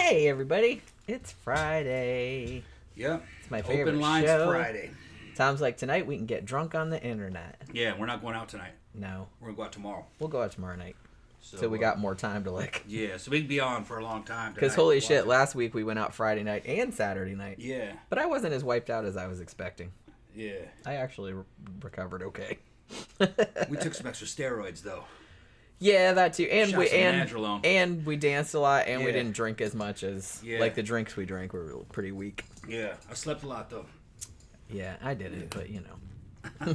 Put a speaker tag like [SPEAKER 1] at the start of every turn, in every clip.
[SPEAKER 1] Hey everybody, it's Friday.
[SPEAKER 2] Yep.
[SPEAKER 1] It's my favorite
[SPEAKER 2] Open Lines
[SPEAKER 1] show.
[SPEAKER 2] Friday.
[SPEAKER 1] Sounds like tonight we can get drunk on the internet.
[SPEAKER 2] Yeah, we're not going out tonight.
[SPEAKER 1] No.
[SPEAKER 2] We're going to go out tomorrow.
[SPEAKER 1] We'll go out tomorrow night. So we got more time to
[SPEAKER 2] Yeah, so we can be on for a long time.
[SPEAKER 1] Because holy shit, last week we went out Friday night and Saturday night.
[SPEAKER 2] Yeah.
[SPEAKER 1] But I wasn't as wiped out as I was expecting.
[SPEAKER 2] Yeah.
[SPEAKER 1] I actually recovered okay.
[SPEAKER 2] We took some extra steroids though.
[SPEAKER 1] Yeah, that too. And we danced a lot and we didn't drink as much as like the drinks we drank were pretty weak.
[SPEAKER 2] Yeah. I slept a lot though.
[SPEAKER 1] Yeah, I didn't, but you know.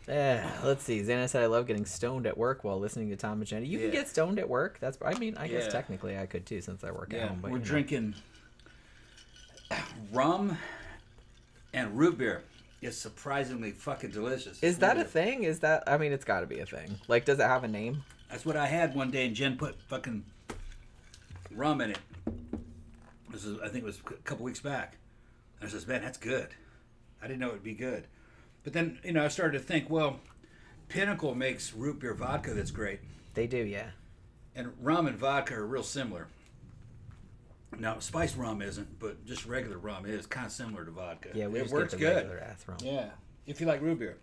[SPEAKER 1] Let's see. Xana said I love getting stoned at work while listening to Tom and Jenny. You can get stoned at work. I guess technically I could too since I work at home. But
[SPEAKER 2] we're drinking rum and root beer. It's surprisingly fucking delicious.
[SPEAKER 1] Is that a thing? It's got to be a thing. Like, does it have a name?
[SPEAKER 2] That's what I had one day, and Jen put fucking rum in it. I think it was a couple weeks back. And I says, man, that's good. I didn't know it would be good. But then, I started to think, well, Pinnacle makes root beer vodka that's great.
[SPEAKER 1] They do, yeah.
[SPEAKER 2] And rum and vodka are real similar. Now, spiced rum isn't, but just regular rum is kind of similar to vodka.
[SPEAKER 1] Yeah,
[SPEAKER 2] it works good. Regular ass rum. Yeah, if you like root beer.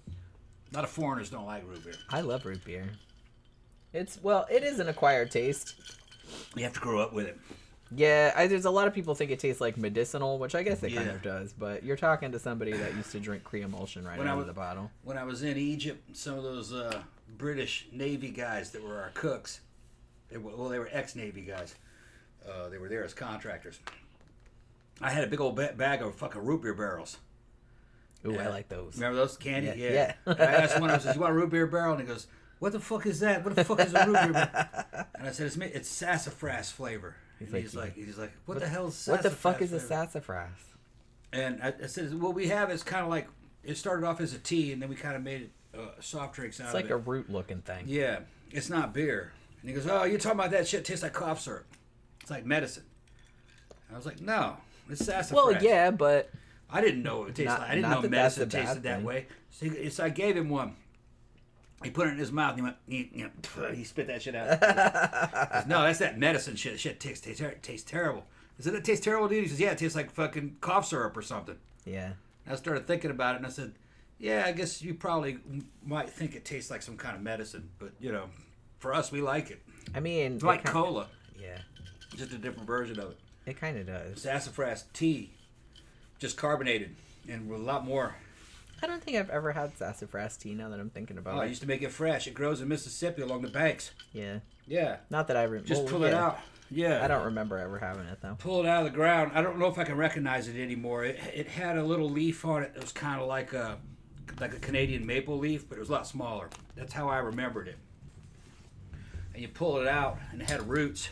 [SPEAKER 2] A lot of foreigners don't like root beer.
[SPEAKER 1] I love root beer. It is an acquired taste.
[SPEAKER 2] You have to grow up with it.
[SPEAKER 1] Yeah, there's a lot of people think it tastes like medicinal, which I guess it kind of does. But you're talking to somebody that used to drink Creamulsion out of the bottle.
[SPEAKER 2] When I was in Egypt, some of those British Navy guys that were our cooks, they were ex-Navy guys. They were there as contractors. I had a big old bag of fucking root beer barrels.
[SPEAKER 1] Ooh, I like those.
[SPEAKER 2] Remember those candy? Yeah. I asked one of them, I said, you want a root beer barrel? And he goes, what the fuck is that? What the fuck is a root beer barrel? And I said, it's sassafras flavor. He's like, what the hell is sassafras?
[SPEAKER 1] What the fuck is a sassafras?
[SPEAKER 2] And I said, what we have is kind of like, it started off as a tea, and then we kind of made it soft drinks out of it.
[SPEAKER 1] It's like a root-looking thing.
[SPEAKER 2] Yeah. It's not beer. And he goes, oh, you're talking about that shit tastes like cough syrup. It's like medicine. I was like, no, it's sassafras.
[SPEAKER 1] Well, yeah, but
[SPEAKER 2] I didn't know it tasted like. I didn't know medicine tasted that way. So I gave him one. He put it in his mouth and he spit that shit out. Goes, no, that's that medicine shit. Shit tastes terrible. I said, it tastes terrible, dude? He says, yeah, it tastes like fucking cough syrup or something.
[SPEAKER 1] Yeah.
[SPEAKER 2] And I started thinking about it and I said, yeah, I guess you probably might think it tastes like some kind of medicine, but for us, we like it.
[SPEAKER 1] I mean,
[SPEAKER 2] it's like cola.
[SPEAKER 1] Yeah.
[SPEAKER 2] Just a different version of it.
[SPEAKER 1] It kind of does.
[SPEAKER 2] Sassafras tea, just carbonated, and with a lot more.
[SPEAKER 1] I don't think I've ever had sassafras tea now that I'm thinking about it.
[SPEAKER 2] I used to make it fresh. It grows in Mississippi along the banks.
[SPEAKER 1] Yeah.
[SPEAKER 2] Yeah.
[SPEAKER 1] Not that I remember.
[SPEAKER 2] Just pull it out. Yeah.
[SPEAKER 1] I don't remember ever having it, though.
[SPEAKER 2] Pull it out of the ground. I don't know if I can recognize it anymore. It had a little leaf on it that was kind of like a Canadian maple leaf, but it was a lot smaller. That's how I remembered it. And you pull it out, and it had roots.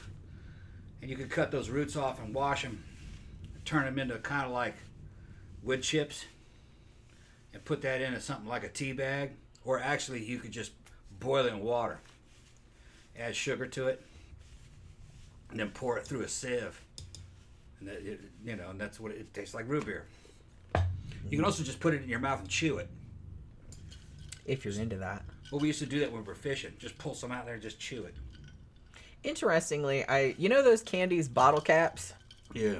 [SPEAKER 2] And you could cut those roots off and wash them, turn them into kind of like wood chips, and put that into something like a tea bag. Or actually, you could just boil it in water, add sugar to it, and then pour it through a sieve. And and that's what it tastes like, root beer. You can also just put it in your mouth and chew it.
[SPEAKER 1] If you're into that.
[SPEAKER 2] Well, we used to do that when we were fishing. Just pull some out there and just chew it.
[SPEAKER 1] Interestingly, those candies bottle caps?
[SPEAKER 2] Yeah.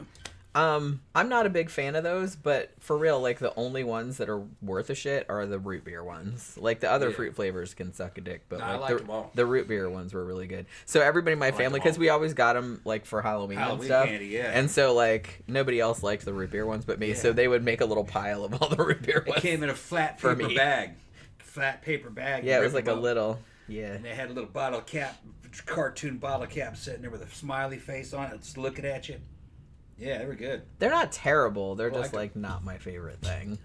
[SPEAKER 1] I'm not a big fan of those, but for real, like the only ones that are worth a shit are the root beer ones. Like the other fruit flavors can suck a dick, but the root beer ones were really good. So everybody in my family, because we always got them like for Halloween and stuff,
[SPEAKER 2] candy, yeah.
[SPEAKER 1] And so like nobody else liked the root beer ones but me, so they would make a little pile of all the root beer ones.
[SPEAKER 2] It came in a flat paper bag.
[SPEAKER 1] Yeah, it was like a little. Yeah.
[SPEAKER 2] And they had a little bottle cap, cartoon bottle cap sitting there with a smiley face on it, just looking at you. Yeah, they were good.
[SPEAKER 1] They're not terrible. They're just like not my favorite thing.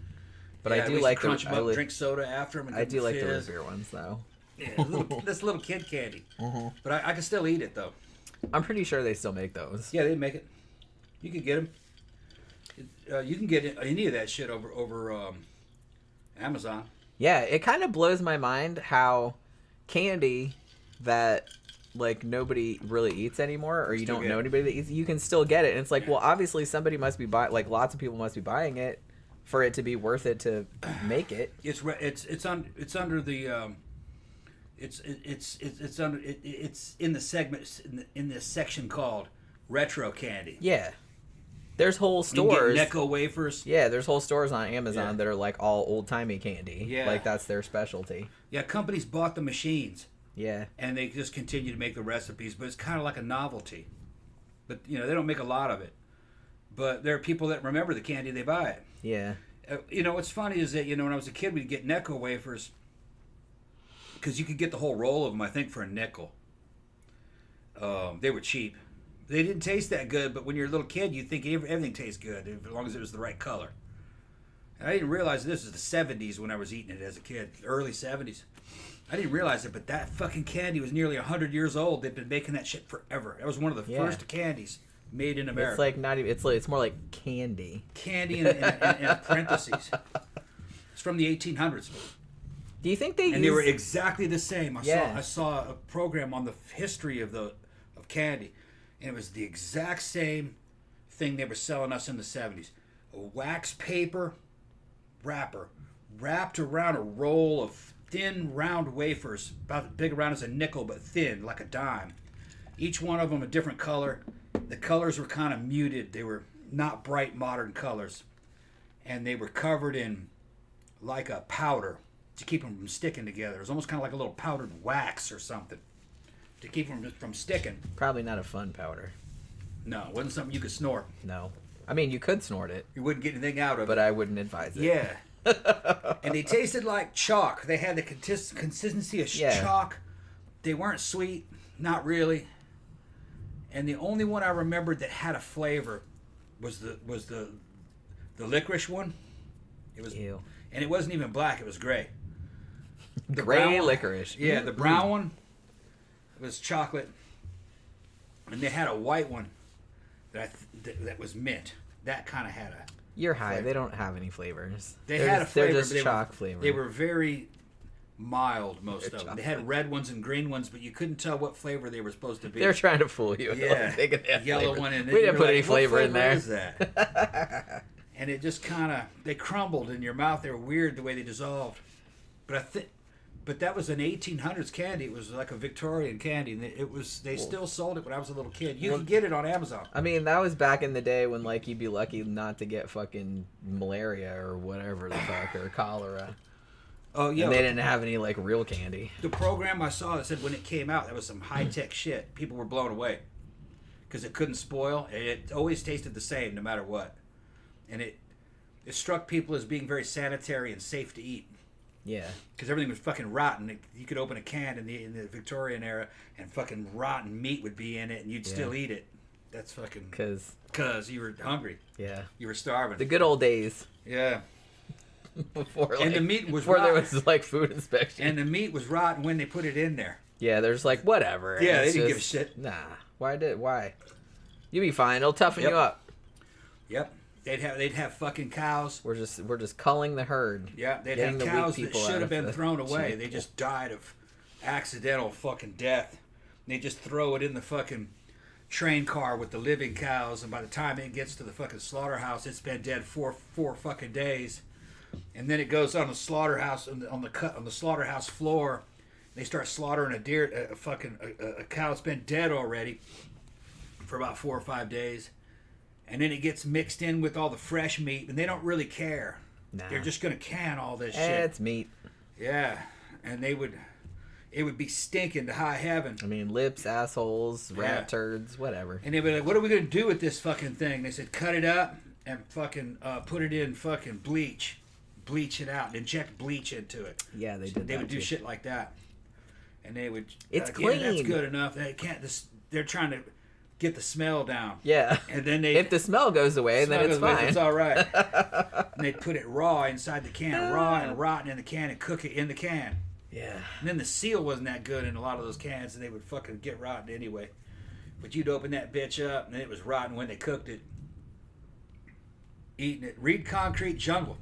[SPEAKER 1] But I do like
[SPEAKER 2] crunch them up, drink soda after them. And
[SPEAKER 1] I do like the root beer ones though.
[SPEAKER 2] Yeah, this little kid candy. Mm-hmm. But I can still eat it though.
[SPEAKER 1] I'm pretty sure they still make those.
[SPEAKER 2] Yeah, they make it. You can get them. You can get any of that shit over Amazon.
[SPEAKER 1] Yeah, it kind of blows my mind how candy that like nobody really eats anymore, or you don't know anybody that eats, you can still get it. And it's like, well, obviously somebody must be lots of people must be buying it for it to be worth it to make it.
[SPEAKER 2] It's under the It's in the segment in this section called retro candy.
[SPEAKER 1] Yeah. There's whole stores.
[SPEAKER 2] You can get Necco wafers.
[SPEAKER 1] Yeah, there's whole stores on Amazon that are like all old-timey candy.
[SPEAKER 2] Yeah.
[SPEAKER 1] Like that's their specialty.
[SPEAKER 2] Yeah, companies bought the machines.
[SPEAKER 1] Yeah.
[SPEAKER 2] And they just continue to make the recipes, but it's kind of like a novelty. But, they don't make a lot of it. But there are people that remember the candy, they buy it.
[SPEAKER 1] Yeah.
[SPEAKER 2] What's funny is that, when I was a kid, we'd get Necco wafers because you could get the whole roll of them, I think, for a nickel. They were cheap. They didn't taste that good, but when you're a little kid, you think everything tastes good as long as it was the right color. And I didn't realize this was the 70s when I was eating it as a kid, early 70s. I didn't realize it, but that fucking candy was nearly 100 years old. They've been making that shit forever. That was one of the first candies made in America.
[SPEAKER 1] It's like not even. It's more like candy.
[SPEAKER 2] Candy in parentheses. It's from the 1800s.
[SPEAKER 1] Do you think they?
[SPEAKER 2] And they were exactly the same. I saw a program on the history of candy, and it was the exact same thing they were selling us in the 70s. A wax paper wrapper wrapped around a roll of thin, round wafers, about as big around as a nickel, but thin, like a dime. Each one of them a different color. The colors were kind of muted. They were not bright, modern colors. And they were covered in like a powder to keep them from sticking together. It was almost kind of like a little powdered wax or something to keep them from sticking.
[SPEAKER 1] Probably not a fun powder.
[SPEAKER 2] No, it wasn't something you could snort.
[SPEAKER 1] No. I mean, you could snort it.
[SPEAKER 2] You wouldn't get anything out of it.
[SPEAKER 1] But I wouldn't advise it.
[SPEAKER 2] Yeah. And they tasted like chalk. They had the consistency of chalk. They weren't sweet, not really. And the only one I remembered that had a flavor was the licorice one. It was,
[SPEAKER 1] ew.
[SPEAKER 2] And it wasn't even black. It was gray. The
[SPEAKER 1] gray licorice.
[SPEAKER 2] Yeah, the brown one was chocolate, and they had a white one that was mint. That kind of had a.
[SPEAKER 1] You're high. Flavor. They don't have any flavors.
[SPEAKER 2] Had a flavor.
[SPEAKER 1] They're just chalk flavor.
[SPEAKER 2] They were very mild, most of them. They had red ones and green ones, but you couldn't tell what flavor they were supposed to be.
[SPEAKER 1] They're trying to fool you.
[SPEAKER 2] Yeah, yellow
[SPEAKER 1] flavor.
[SPEAKER 2] one, and
[SPEAKER 1] we didn't put any flavor in there.
[SPEAKER 2] What flavor is that? And it just kind of they crumbled in your mouth. They were weird the way they dissolved. But that was an 1800s candy. It was like a Victorian candy. And they still sold it when I was a little kid. You can get it on Amazon.
[SPEAKER 1] I mean, that was back in the day when like you'd be lucky not to get fucking malaria or whatever the fuck or cholera.
[SPEAKER 2] Oh yeah.
[SPEAKER 1] And they didn't have any like real candy.
[SPEAKER 2] The program I saw that said when it came out, that was some high tech shit. People were blown away because it couldn't spoil. It always tasted the same no matter what, and it struck people as being very sanitary and safe to eat.
[SPEAKER 1] Yeah. Because
[SPEAKER 2] everything was fucking rotten. You could open a can in the Victorian era and fucking rotten meat would be in it and you'd still eat it. That's fucking... Because you were hungry.
[SPEAKER 1] Yeah.
[SPEAKER 2] You were starving.
[SPEAKER 1] The good old days.
[SPEAKER 2] Yeah.
[SPEAKER 1] Before
[SPEAKER 2] the meat was
[SPEAKER 1] rotten. There was like food inspection.
[SPEAKER 2] And the meat was rotten when they put it in there.
[SPEAKER 1] Yeah, there's like whatever.
[SPEAKER 2] Yeah, they didn't give a shit.
[SPEAKER 1] Nah. Why? You'll be fine. It'll toughen you up.
[SPEAKER 2] Yep. They'd have fucking cows.
[SPEAKER 1] We're just culling the herd.
[SPEAKER 2] Yeah, they'd have cows that should have been thrown away. They just died of accidental fucking death. And they just throw it in the fucking train car with the living cows, and by the time it gets to the fucking slaughterhouse, it's been dead four fucking days. And then it goes on the slaughterhouse on the slaughterhouse floor. They start slaughtering a cow that's been dead already for about 4 or 5 days. And then it gets mixed in with all the fresh meat, and they don't really care. Nah. They're just going to can all this shit.
[SPEAKER 1] It's meat.
[SPEAKER 2] Yeah. And it would be stinking to high heaven.
[SPEAKER 1] I mean, lips, assholes, rat turds, whatever.
[SPEAKER 2] And they'd be like, what are we going to do with this fucking thing? They said, cut it up and fucking put it in fucking bleach. Bleach it out. Inject bleach into it.
[SPEAKER 1] Yeah, they did
[SPEAKER 2] They would do shit like that. And they would...
[SPEAKER 1] It's clean.
[SPEAKER 2] That's good enough. They're trying to... get the smell down.
[SPEAKER 1] Yeah.
[SPEAKER 2] And then
[SPEAKER 1] if the smell goes away, then it's fine.
[SPEAKER 2] It's all right. And they'd put it raw inside the can, raw and rotten in the can, and cook it in the can.
[SPEAKER 1] Yeah.
[SPEAKER 2] And then the seal wasn't that good in a lot of those cans, and they would fucking get rotten anyway. But you'd open that bitch up, and it was rotten when they cooked it. Eating it. Read Concrete Jungle.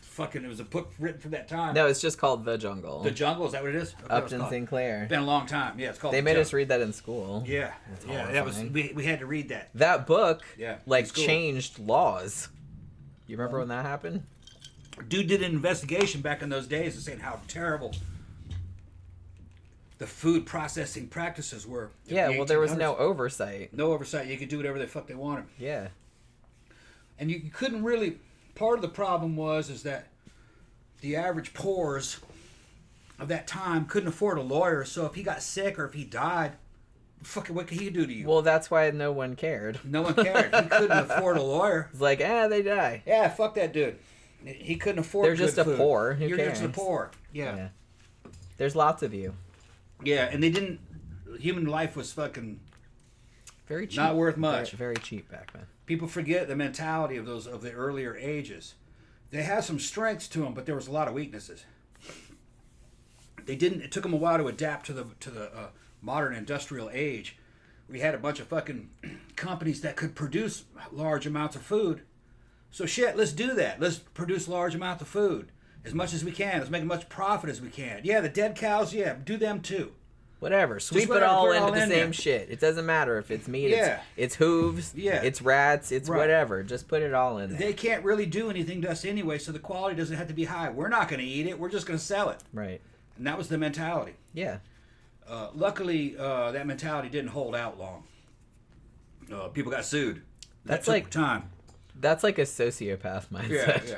[SPEAKER 2] Fucking, it was a book written from that time.
[SPEAKER 1] No, it's just called The Jungle.
[SPEAKER 2] The Jungle, is that what it is?
[SPEAKER 1] Upton Sinclair.
[SPEAKER 2] It's been a long time. Yeah, it's called.
[SPEAKER 1] They made us read that in school.
[SPEAKER 2] Yeah, that was we had to read that.
[SPEAKER 1] That book,
[SPEAKER 2] like
[SPEAKER 1] changed laws. You remember when that happened?
[SPEAKER 2] Dude did an investigation back in those days and saying how terrible the food processing practices were.
[SPEAKER 1] Yeah, well, there was no oversight.
[SPEAKER 2] No oversight. You could do whatever the fuck they wanted.
[SPEAKER 1] Yeah.
[SPEAKER 2] And you couldn't really... Part of the problem is that the average poors of that time couldn't afford a lawyer, so if he got sick or if he died, fucking what could he do to you?
[SPEAKER 1] Well, that's why no one cared.
[SPEAKER 2] No one cared. He couldn't afford a lawyer.
[SPEAKER 1] It's like, they die.
[SPEAKER 2] Yeah, fuck that dude. He couldn't afford.
[SPEAKER 1] They're just
[SPEAKER 2] food.
[SPEAKER 1] Poor. Who
[SPEAKER 2] You're
[SPEAKER 1] cares?
[SPEAKER 2] just a poor. Yeah.
[SPEAKER 1] There's lots of you.
[SPEAKER 2] Yeah, and they didn't. Human life was fucking
[SPEAKER 1] very cheap.
[SPEAKER 2] Not worth much.
[SPEAKER 1] Very, very cheap back then.
[SPEAKER 2] People forget the mentality of the earlier ages. They had some strengths to them, but there was a lot of weaknesses. They didn't. It took them a while to adapt to the modern industrial age. We had a bunch of fucking companies that could produce large amounts of food. So shit, let's do that. Let's produce large amounts of food as much as we can. Let's make as much profit as we can. Yeah, the dead cows, do them too.
[SPEAKER 1] Whatever. Sweep it all into the same shit. It doesn't matter if it's meat, it's hooves, it's rats, it's whatever. Just put it all in there.
[SPEAKER 2] They can't really do anything to us anyway, so the quality doesn't have to be high. We're not going to eat it. We're just going to sell it.
[SPEAKER 1] Right.
[SPEAKER 2] And that was the mentality.
[SPEAKER 1] Yeah.
[SPEAKER 2] Luckily, that mentality didn't hold out long. People got sued. That took time.
[SPEAKER 1] That's like a sociopath mindset.
[SPEAKER 2] Yeah.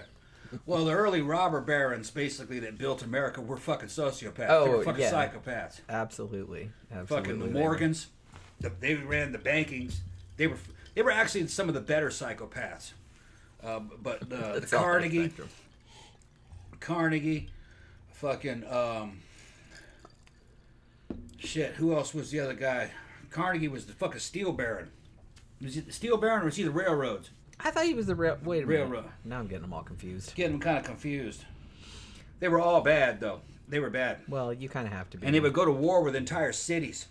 [SPEAKER 2] Well, the early robber barons, basically, that built America were fucking sociopaths.
[SPEAKER 1] Oh,
[SPEAKER 2] they were fucking psychopaths.
[SPEAKER 1] Absolutely.
[SPEAKER 2] Fucking the Morgans. They ran the bankings. They were actually some of the better psychopaths. But the Carnegie, fucking shit. Who else was the other guy? Carnegie was the fucking steel baron. Was he the steel baron or was he the railroads?
[SPEAKER 1] I thought he was the wait a minute.
[SPEAKER 2] Railroad.
[SPEAKER 1] Now I'm getting them all confused.
[SPEAKER 2] Getting them kind of confused. They were all bad, though. They were bad.
[SPEAKER 1] Well, you kind of have to be.
[SPEAKER 2] And they would go to war with entire cities.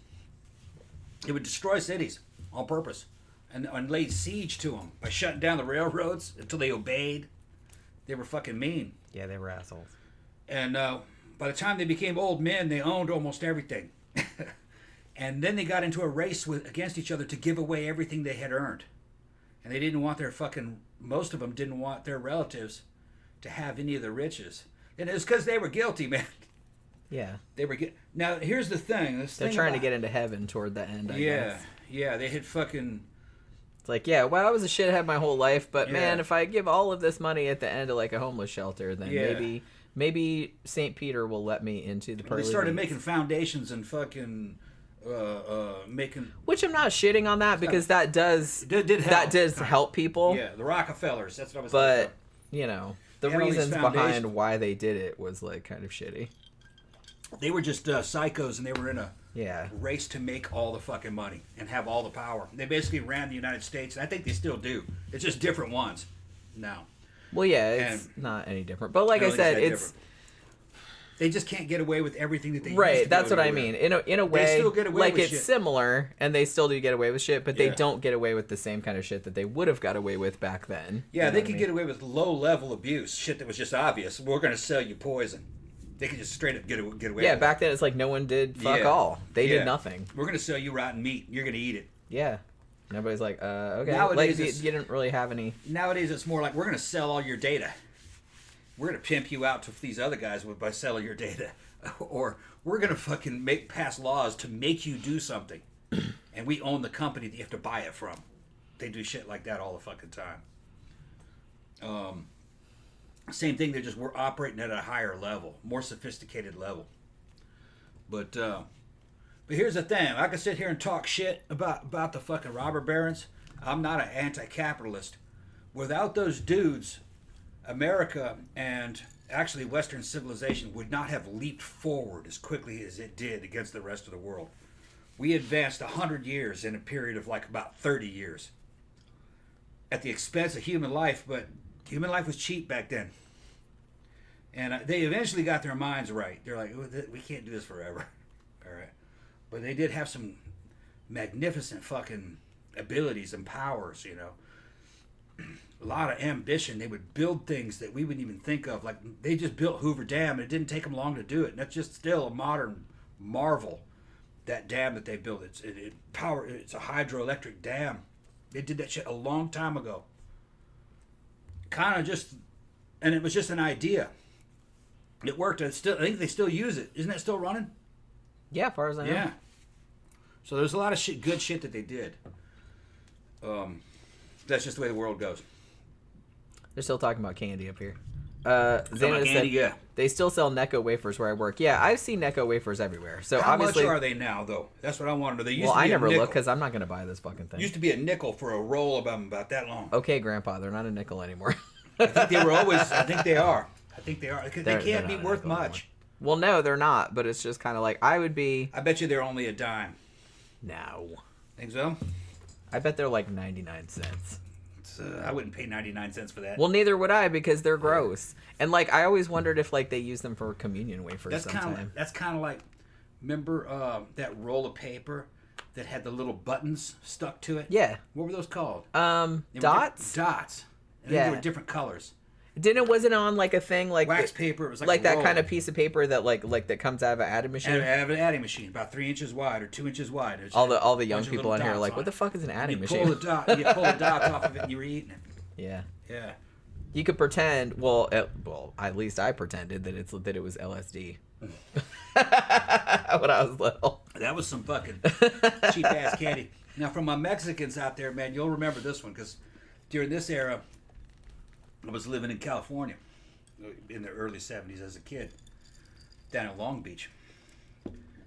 [SPEAKER 2] They would destroy cities on purpose and lay siege to them by shutting down the railroads until they obeyed. They were fucking mean.
[SPEAKER 1] Yeah, they were assholes.
[SPEAKER 2] And by the time they became old men, they owned almost everything. And then they got into a race against each other to give away everything they had earned. And they didn't want most of them didn't want their relatives to have any of the riches. And it was because they were guilty, man.
[SPEAKER 1] Yeah.
[SPEAKER 2] They were Now, here's the thing.
[SPEAKER 1] They're trying to get into heaven toward the end, I guess.
[SPEAKER 2] Yeah, they had fucking...
[SPEAKER 1] It's like, I was a shithead my whole life, but man, if I give all of this money at the end of like a homeless shelter, then maybe St. Peter will let me into the pearly
[SPEAKER 2] They started making foundations and fucking...
[SPEAKER 1] Which I'm not shitting on that because that does help people.
[SPEAKER 2] Yeah, the Rockefellers. That's what I was.
[SPEAKER 1] But the reasons behind why they did it was like kind of shitty.
[SPEAKER 2] They were just psychos, and they were in a race to make all the fucking money and have all the power. They basically ran the United States, and I think they still do. It's just different ones now.
[SPEAKER 1] Well, it's not any different. But like I said, it's.
[SPEAKER 2] They just can't get away with everything that they used to
[SPEAKER 1] that's what I mean. In a way,
[SPEAKER 2] they still get away with
[SPEAKER 1] it's
[SPEAKER 2] shit.
[SPEAKER 1] Similar, and they still do get away with shit, but they don't get away with the same kind of shit that they would have got away with back then.
[SPEAKER 2] Yeah, they could get away with low-level abuse, shit that was just obvious. We're going to sell you poison. They could just straight up get away with it.
[SPEAKER 1] Yeah, back then it's like no one did fuck all. They did nothing.
[SPEAKER 2] We're going to sell you rotten meat. You're going to eat it.
[SPEAKER 1] Yeah. Nobody's like, okay. Nowadays, you didn't really have any...
[SPEAKER 2] Nowadays, it's more like, we're going to sell all your data. We're going to pimp you out to these other guys by selling your data. Or we're going to fucking pass laws to make you do something. And we own the company that you have to buy it from. They do shit like that all the fucking time. Same thing, we're operating at a higher level, more sophisticated level. But here's the thing. I can sit here and talk shit about the fucking robber barons. I'm not an anti-capitalist. Without those dudes, America and... actually Western civilization would not have leaped forward as quickly as it did against the rest of the world. We advanced 100 years in a period of like about 30 years at the expense of human life, but human life was cheap back then. And they eventually got their minds right. They're like, we can't do this forever. All right. But they did have some magnificent fucking abilities and powers, A lot of ambition. They would build things that we wouldn't even think of. Like, they just built Hoover Dam, and it didn't take them long to do it. And that's just still a modern marvel, that dam that they built. It's a hydroelectric dam. They did that shit a long time ago. And it was just an idea. It worked. I think they still use it. Isn't that still running?
[SPEAKER 1] Yeah, as far as I know.
[SPEAKER 2] Yeah. So there's a lot of good shit that they did. That's just the way the world goes.
[SPEAKER 1] They're still talking about candy up here. Xana said they still sell Necco wafers where I work. Yeah, I've seen Necco wafers everywhere. So
[SPEAKER 2] how
[SPEAKER 1] obviously,
[SPEAKER 2] much are they now, though? That's what I want to know. They used to be
[SPEAKER 1] I never
[SPEAKER 2] nickel.
[SPEAKER 1] look because I'm not going to buy this fucking thing.
[SPEAKER 2] Used to be a nickel for a roll of them about that long.
[SPEAKER 1] Okay, Grandpa, they're not a nickel anymore.
[SPEAKER 2] I think they were always. I think they are. They can't be worth much.
[SPEAKER 1] Well, no, they're not. But it's just kind of like I would be.
[SPEAKER 2] I bet you they're only a dime.
[SPEAKER 1] No.
[SPEAKER 2] Think so?
[SPEAKER 1] I bet they're like 99 cents.
[SPEAKER 2] I wouldn't pay 99 cents for that.
[SPEAKER 1] Well, neither would I because they're gross. And like I always wondered if like they use them for communion wafers sometime.
[SPEAKER 2] That's kind of like, remember that roll of paper that had the little buttons stuck to it?
[SPEAKER 1] Yeah.
[SPEAKER 2] What were those called?
[SPEAKER 1] Dots?
[SPEAKER 2] Dots. And
[SPEAKER 1] yeah.
[SPEAKER 2] They were different colors.
[SPEAKER 1] Wasn't on like a thing like
[SPEAKER 2] wax paper? It was like
[SPEAKER 1] that kind of piece of paper that like that comes out of an adding machine.
[SPEAKER 2] Out of an adding machine, about 3 inches wide or 2 inches wide.
[SPEAKER 1] All the young people in here are like, what the fuck is an adding machine?
[SPEAKER 2] You pull the dots off of it and you were eating it.
[SPEAKER 1] Yeah.
[SPEAKER 2] Yeah.
[SPEAKER 1] You could pretend. Well, at least I pretended that it was LSD. When I was little.
[SPEAKER 2] That was some fucking cheap ass candy. Now, from my Mexicans out there, man, you'll remember this one because during this era, I was living in California in the early 70s as a kid down in Long Beach.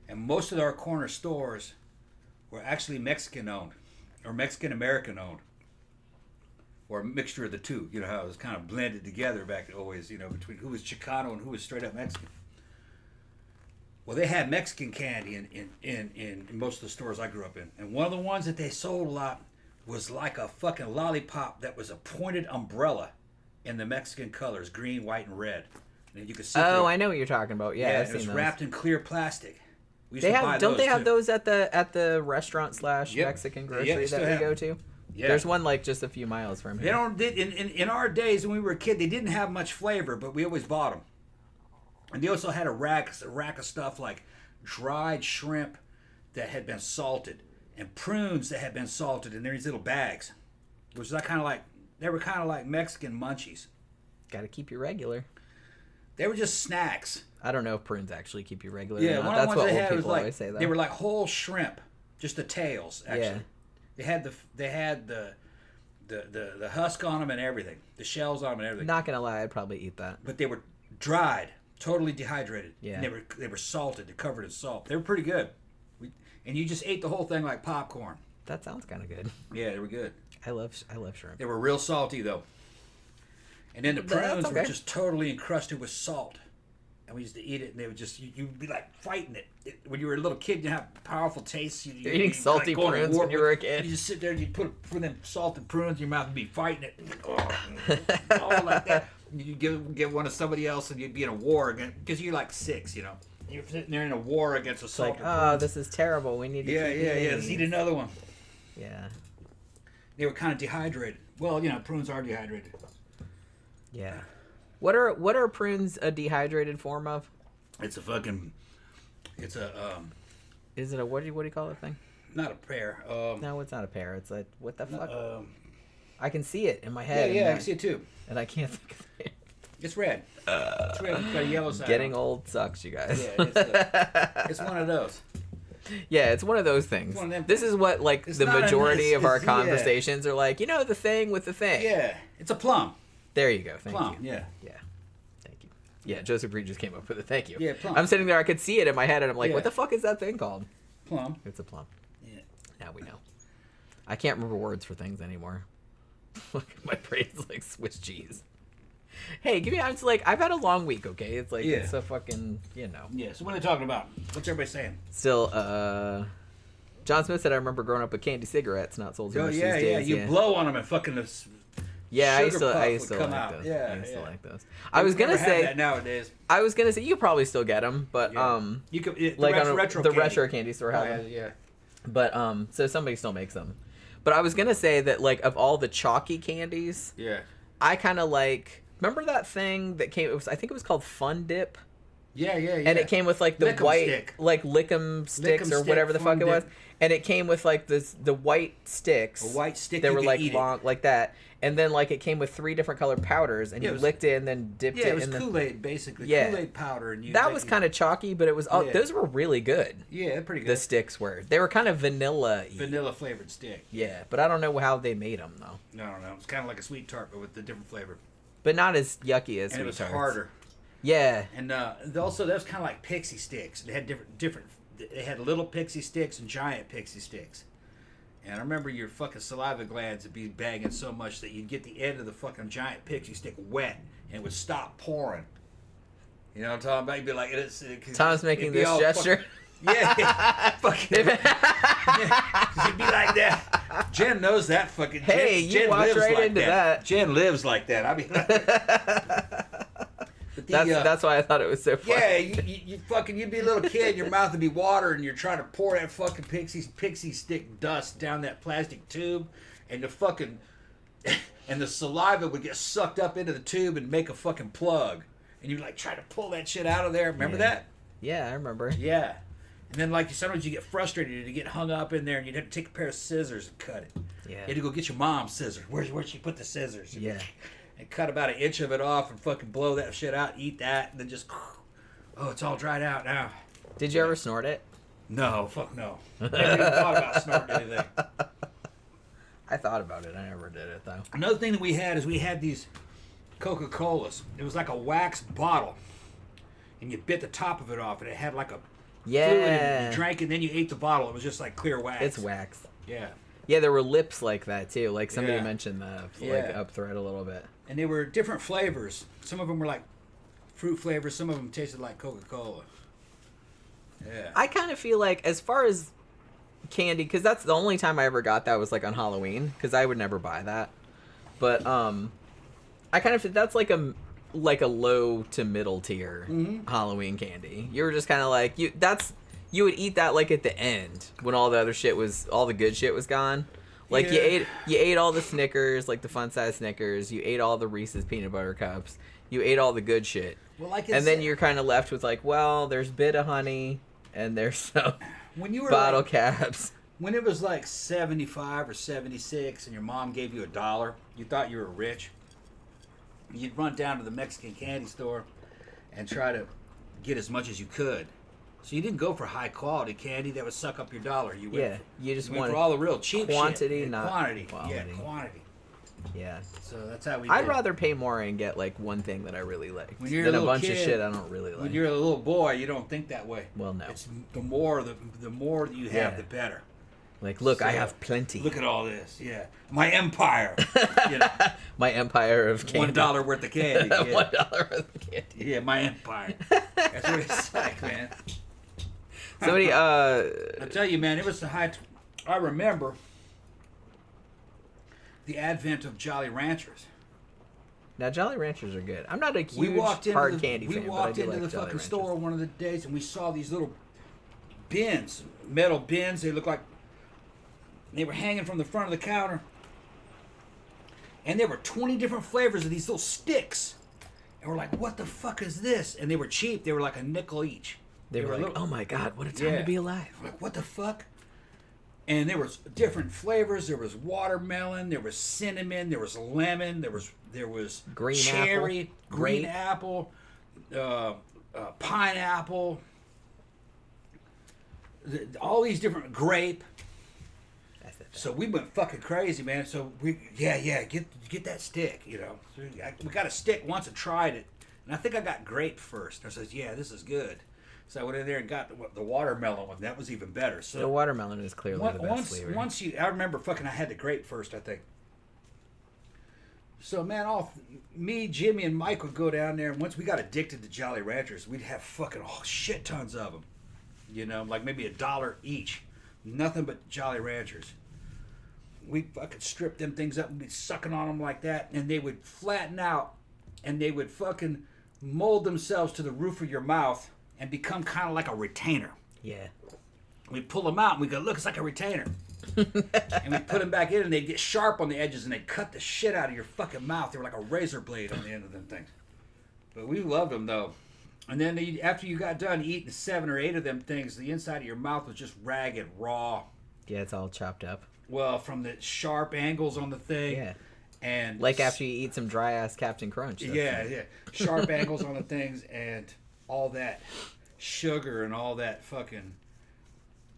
[SPEAKER 2] And most of our corner stores were actually Mexican owned or Mexican American owned or a mixture of the two. You know how it was kind of blended together back always, between who was Chicano and who was straight up Mexican. Well, they had Mexican candy in most of the stores I grew up in. And one of the ones that they sold a lot was like a fucking lollipop that was a pointed umbrella in the Mexican colors, green, white, and red. And you could see
[SPEAKER 1] I know what you're talking about. Yeah, I've
[SPEAKER 2] it was
[SPEAKER 1] seen
[SPEAKER 2] wrapped in clear plastic.
[SPEAKER 1] Don't they have those at the restaurant / Mexican grocery that we go to? Yeah. There's one like just a few miles from here.
[SPEAKER 2] In our days when we were a kid, they didn't have much flavor, but we always bought them. And they also had a rack of stuff like dried shrimp that had been salted and prunes that had been salted in these little bags, which was they were kind of like Mexican munchies.
[SPEAKER 1] Got to keep you regular.
[SPEAKER 2] They were just snacks.
[SPEAKER 1] I don't know if prunes actually keep you regular.
[SPEAKER 2] Yeah,
[SPEAKER 1] that's what old people always say.
[SPEAKER 2] They were like whole shrimp, just the tails. Actually, yeah. They had the husk on them and everything, the shells on them and everything.
[SPEAKER 1] Not gonna lie, I'd probably eat that.
[SPEAKER 2] But they were dried, totally dehydrated.
[SPEAKER 1] Yeah,
[SPEAKER 2] and they were salted, they're covered in salt. They were pretty good. And you just ate the whole thing like popcorn.
[SPEAKER 1] That sounds kind of good.
[SPEAKER 2] Yeah, they were good.
[SPEAKER 1] I love shrimp.
[SPEAKER 2] They were real salty though. And then the prunes were just totally encrusted with salt. And we used to eat it, and they would just, you'd be like fighting it. When you were a little kid, you have powerful tastes.
[SPEAKER 1] You're eating salty prunes when you were a kid.
[SPEAKER 2] You just sit there and you'd put them salted prunes in your mouth and be fighting it. All like that. You'd give one to somebody else, and you'd be in a war again, because you're like 6, You're sitting there in a war against a salted prune.
[SPEAKER 1] Oh, this is terrible. We need to
[SPEAKER 2] let's eat another one.
[SPEAKER 1] Yeah.
[SPEAKER 2] They were kind of dehydrated. Well, prunes are dehydrated.
[SPEAKER 1] Yeah. What are prunes a dehydrated form of?
[SPEAKER 2] Is it a
[SPEAKER 1] what do you call it thing?
[SPEAKER 2] Not a pear.
[SPEAKER 1] No, it's not a pear. It's like what the fuck? I can see it in my head.
[SPEAKER 2] Yeah, I can see it too.
[SPEAKER 1] And I can't think of it.
[SPEAKER 2] It's red. It's red. It's got a yellow side.
[SPEAKER 1] Getting old sucks, you guys.
[SPEAKER 2] Yeah, it's one of those.
[SPEAKER 1] Yeah, it's one of those things. This is what the majority of our conversations are like. The thing with the thing.
[SPEAKER 2] Yeah, it's a plum.
[SPEAKER 1] There you go. Thank
[SPEAKER 2] plum,
[SPEAKER 1] you.
[SPEAKER 2] Yeah.
[SPEAKER 1] Thank you. Yeah, Joseph Reed just came up with it. Thank you.
[SPEAKER 2] Yeah, plum.
[SPEAKER 1] I'm sitting there. I could see it in my head, and I'm like, what the fuck is that thing called?
[SPEAKER 2] Plum.
[SPEAKER 1] It's a plum.
[SPEAKER 2] Yeah.
[SPEAKER 1] Now we know. I can't remember words for things anymore. My brain's like Swiss cheese. Hey, I've had a long week, okay? It's like, it's a fucking,
[SPEAKER 2] Yeah, so what are they talking about? What's everybody saying?
[SPEAKER 1] Still, John Smith said, I remember growing up with candy cigarettes, not sold so much these days.
[SPEAKER 2] You blow on them and fucking...
[SPEAKER 1] Yeah, I used to like those.
[SPEAKER 2] Yeah,
[SPEAKER 1] I used to like those. I was gonna say
[SPEAKER 2] that nowadays.
[SPEAKER 1] I was gonna say you could probably still get them, but
[SPEAKER 2] you could
[SPEAKER 1] like on
[SPEAKER 2] retro
[SPEAKER 1] candy store has them.
[SPEAKER 2] Yeah.
[SPEAKER 1] But so somebody still makes them. But I was gonna say that of all the chalky candies,
[SPEAKER 2] yeah,
[SPEAKER 1] I kind of like. Remember that thing that came? I think it was called Fun Dip.
[SPEAKER 2] Yeah.
[SPEAKER 1] And it came with like the white,
[SPEAKER 2] stick.
[SPEAKER 1] like Lickum sticks or whatever the fuck it was. And it came with like the white sticks.
[SPEAKER 2] A white stick
[SPEAKER 1] that
[SPEAKER 2] you
[SPEAKER 1] were
[SPEAKER 2] could
[SPEAKER 1] like
[SPEAKER 2] eat
[SPEAKER 1] long, like that. And then like it came with 3 different colored powders, and you licked it and then dipped it.
[SPEAKER 2] Yeah, it was
[SPEAKER 1] in
[SPEAKER 2] Kool-Aid basically.
[SPEAKER 1] Yeah.
[SPEAKER 2] Kool-Aid powder, and
[SPEAKER 1] that was kind of chalky, but it was those were really good.
[SPEAKER 2] Yeah, pretty good.
[SPEAKER 1] The sticks they were kind of vanilla
[SPEAKER 2] flavored stick.
[SPEAKER 1] Yeah, but I don't know how they made them though.
[SPEAKER 2] No, I don't know. It's kind of like a sweet tart, but with a different flavor.
[SPEAKER 1] But not as yucky as
[SPEAKER 2] and
[SPEAKER 1] sweet
[SPEAKER 2] it was
[SPEAKER 1] tarts.
[SPEAKER 2] harder.
[SPEAKER 1] Yeah.
[SPEAKER 2] And also that was kind of like pixie sticks. They had different. They had little pixie sticks and giant pixie sticks. And I remember your fucking saliva glands would be bagging so much that you'd get the end of the fucking giant pixie stick wet and it would stop pouring. You know what I'm talking about? You'd be like,
[SPEAKER 1] Tom's making this gesture.
[SPEAKER 2] Fucking. You'd be like that. Jen knows that fucking.
[SPEAKER 1] Hey,
[SPEAKER 2] Jen
[SPEAKER 1] you walked right into that.
[SPEAKER 2] Jen lives like that. I mean.
[SPEAKER 1] That's why I thought it was so funny.
[SPEAKER 2] Yeah, you'd be a little kid, your mouth would be water, and you're trying to pour that fucking pixie stick dust down that plastic tube, and the saliva would get sucked up into the tube and make a fucking plug, and you'd like try to pull that shit out of there. Remember that?
[SPEAKER 1] Yeah, I remember.
[SPEAKER 2] Yeah, and then like sometimes you get frustrated and you get hung up in there, and you'd have to take a pair of scissors and cut it.
[SPEAKER 1] Yeah,
[SPEAKER 2] you had to go get your mom's scissors. Where'd she put the scissors?
[SPEAKER 1] Yeah.
[SPEAKER 2] And cut about 1 inch of it off and fucking blow that shit out, eat that, and then just, it's all dried out now.
[SPEAKER 1] Did you ever snort it?
[SPEAKER 2] No, fuck no. Never even thought about snorting anything.
[SPEAKER 1] I thought about it. I never did it, though.
[SPEAKER 2] Another thing that we had these Coca-Colas. It was like a wax bottle, and you bit the top of it off, and it had like a fluid, and you drank it, and then you ate the bottle. It was just like clear wax.
[SPEAKER 1] It's wax.
[SPEAKER 2] Yeah.
[SPEAKER 1] Yeah, there were lips like that, too. Like somebody mentioned like up thread a little bit.
[SPEAKER 2] And they were different flavors. Some of them were like fruit flavors. Some of them tasted like Coca-Cola. Yeah.
[SPEAKER 1] I kind of feel like, as far as candy, because that's the only time I ever got that was like on Halloween, because I would never buy that. But I kind of feel that's like a low to middle tier Halloween candy. You were just kind of like you would eat that like at the end when all the good shit was gone. Like you ate all the Snickers, like the fun size Snickers. You ate all the Reese's peanut butter cups. You ate all the good shit.
[SPEAKER 2] Well,
[SPEAKER 1] and then you're kind of left with like, well, there's bit of honey and there's some bottle caps.
[SPEAKER 2] When it was like 75 or 76 and your mom gave you $1, you thought you were rich. You'd run down to the Mexican candy store and try to get as much as you could. So you didn't go for high quality candy that would suck up your dollar. You went for all the real cheap
[SPEAKER 1] quantity,
[SPEAKER 2] shit.
[SPEAKER 1] Not
[SPEAKER 2] quantity.
[SPEAKER 1] Quality.
[SPEAKER 2] Yeah, quantity.
[SPEAKER 1] Yeah.
[SPEAKER 2] So that's how we.
[SPEAKER 1] I'd rather pay more and get like one thing that I really like than a bunch of shit I don't really like.
[SPEAKER 2] When you're a little boy, you don't think that way.
[SPEAKER 1] Well, no.
[SPEAKER 2] It's the more that you have, the better.
[SPEAKER 1] Like, look, I have plenty.
[SPEAKER 2] Look at all this. Yeah, my empire.
[SPEAKER 1] My empire of candy.
[SPEAKER 2] $1 worth of candy. Yeah.
[SPEAKER 1] $1 worth of candy.
[SPEAKER 2] Yeah, my empire. That's what it's like, man.
[SPEAKER 1] Somebody,
[SPEAKER 2] I tell you, man, it was the high. I remember the advent of Jolly Ranchers.
[SPEAKER 1] Now, Jolly Ranchers are good. I'm not a huge hard candy fan,
[SPEAKER 2] We walked into the fucking store one of the days, and we saw these little bins, metal bins. They looked like they were hanging from the front of the counter, and there were 20 different flavors of these little sticks. And we're like, "What the fuck is this?" And they were cheap. They were like $0.05 each.
[SPEAKER 1] They were like, oh my God, what a time to be alive.
[SPEAKER 2] Like, what the fuck? And there was different flavors. There was watermelon, there was cinnamon, there was lemon, there was
[SPEAKER 1] green
[SPEAKER 2] cherry,
[SPEAKER 1] apple,
[SPEAKER 2] green apple, pineapple, all these different grape. So we went fucking crazy, man. So get that stick, you know. So we got a stick once and tried it. And I think I got grape first. I said, yeah, this is good. So I went in there and got the watermelon one. That was even better. So
[SPEAKER 1] the watermelon is clearly the best flavor.
[SPEAKER 2] I remember I had the grape first, I think. So, man, me, Jimmy, and Mike would go down there, and once we got addicted to Jolly Ranchers, we'd have fucking shit tons of them. You know, like maybe $1 each. Nothing but Jolly Ranchers. We'd fucking strip them things up and be sucking on them like that, and they would flatten out, and they would fucking mold themselves to the roof of your mouth and become kind of like a retainer.
[SPEAKER 1] Yeah.
[SPEAKER 2] We'd pull them out, and we'd go, look, it's like a retainer. And we'd put them back in, and they'd get sharp on the edges, and they'd cut the shit out of your fucking mouth. They were like a razor blade on the end of them things. But we loved them, though. And then after you got done eating 7 or 8 of them things, the inside of your mouth was just ragged, raw.
[SPEAKER 1] Yeah, it's all chopped up.
[SPEAKER 2] Well, from the sharp angles on the thing.
[SPEAKER 1] Yeah.
[SPEAKER 2] And
[SPEAKER 1] like after you eat some dry ass Captain Crunch.
[SPEAKER 2] Yeah. Sharp angles on the things and all that sugar and all that fucking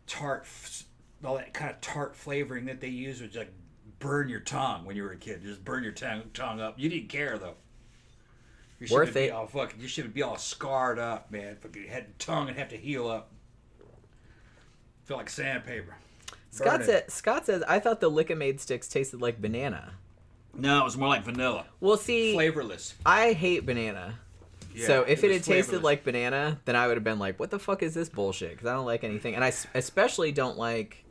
[SPEAKER 2] tart, all that kind of tart flavoring that they use would like burn your tongue when you were a kid. Just burn your tongue up. You didn't care though.
[SPEAKER 1] Worth it.
[SPEAKER 2] You should be all scarred up, man. Fucking head and tongue and have to heal up. Feel like sandpaper.
[SPEAKER 1] Scott says, I thought the Lick-A-Maid sticks tasted like banana.
[SPEAKER 2] No, it was more like vanilla.
[SPEAKER 1] Well, see,
[SPEAKER 2] flavorless.
[SPEAKER 1] I hate banana. Yeah, so if it had tasted like banana, then I would have been like, what the fuck is this bullshit? Because I don't like anything. And I especially don't like...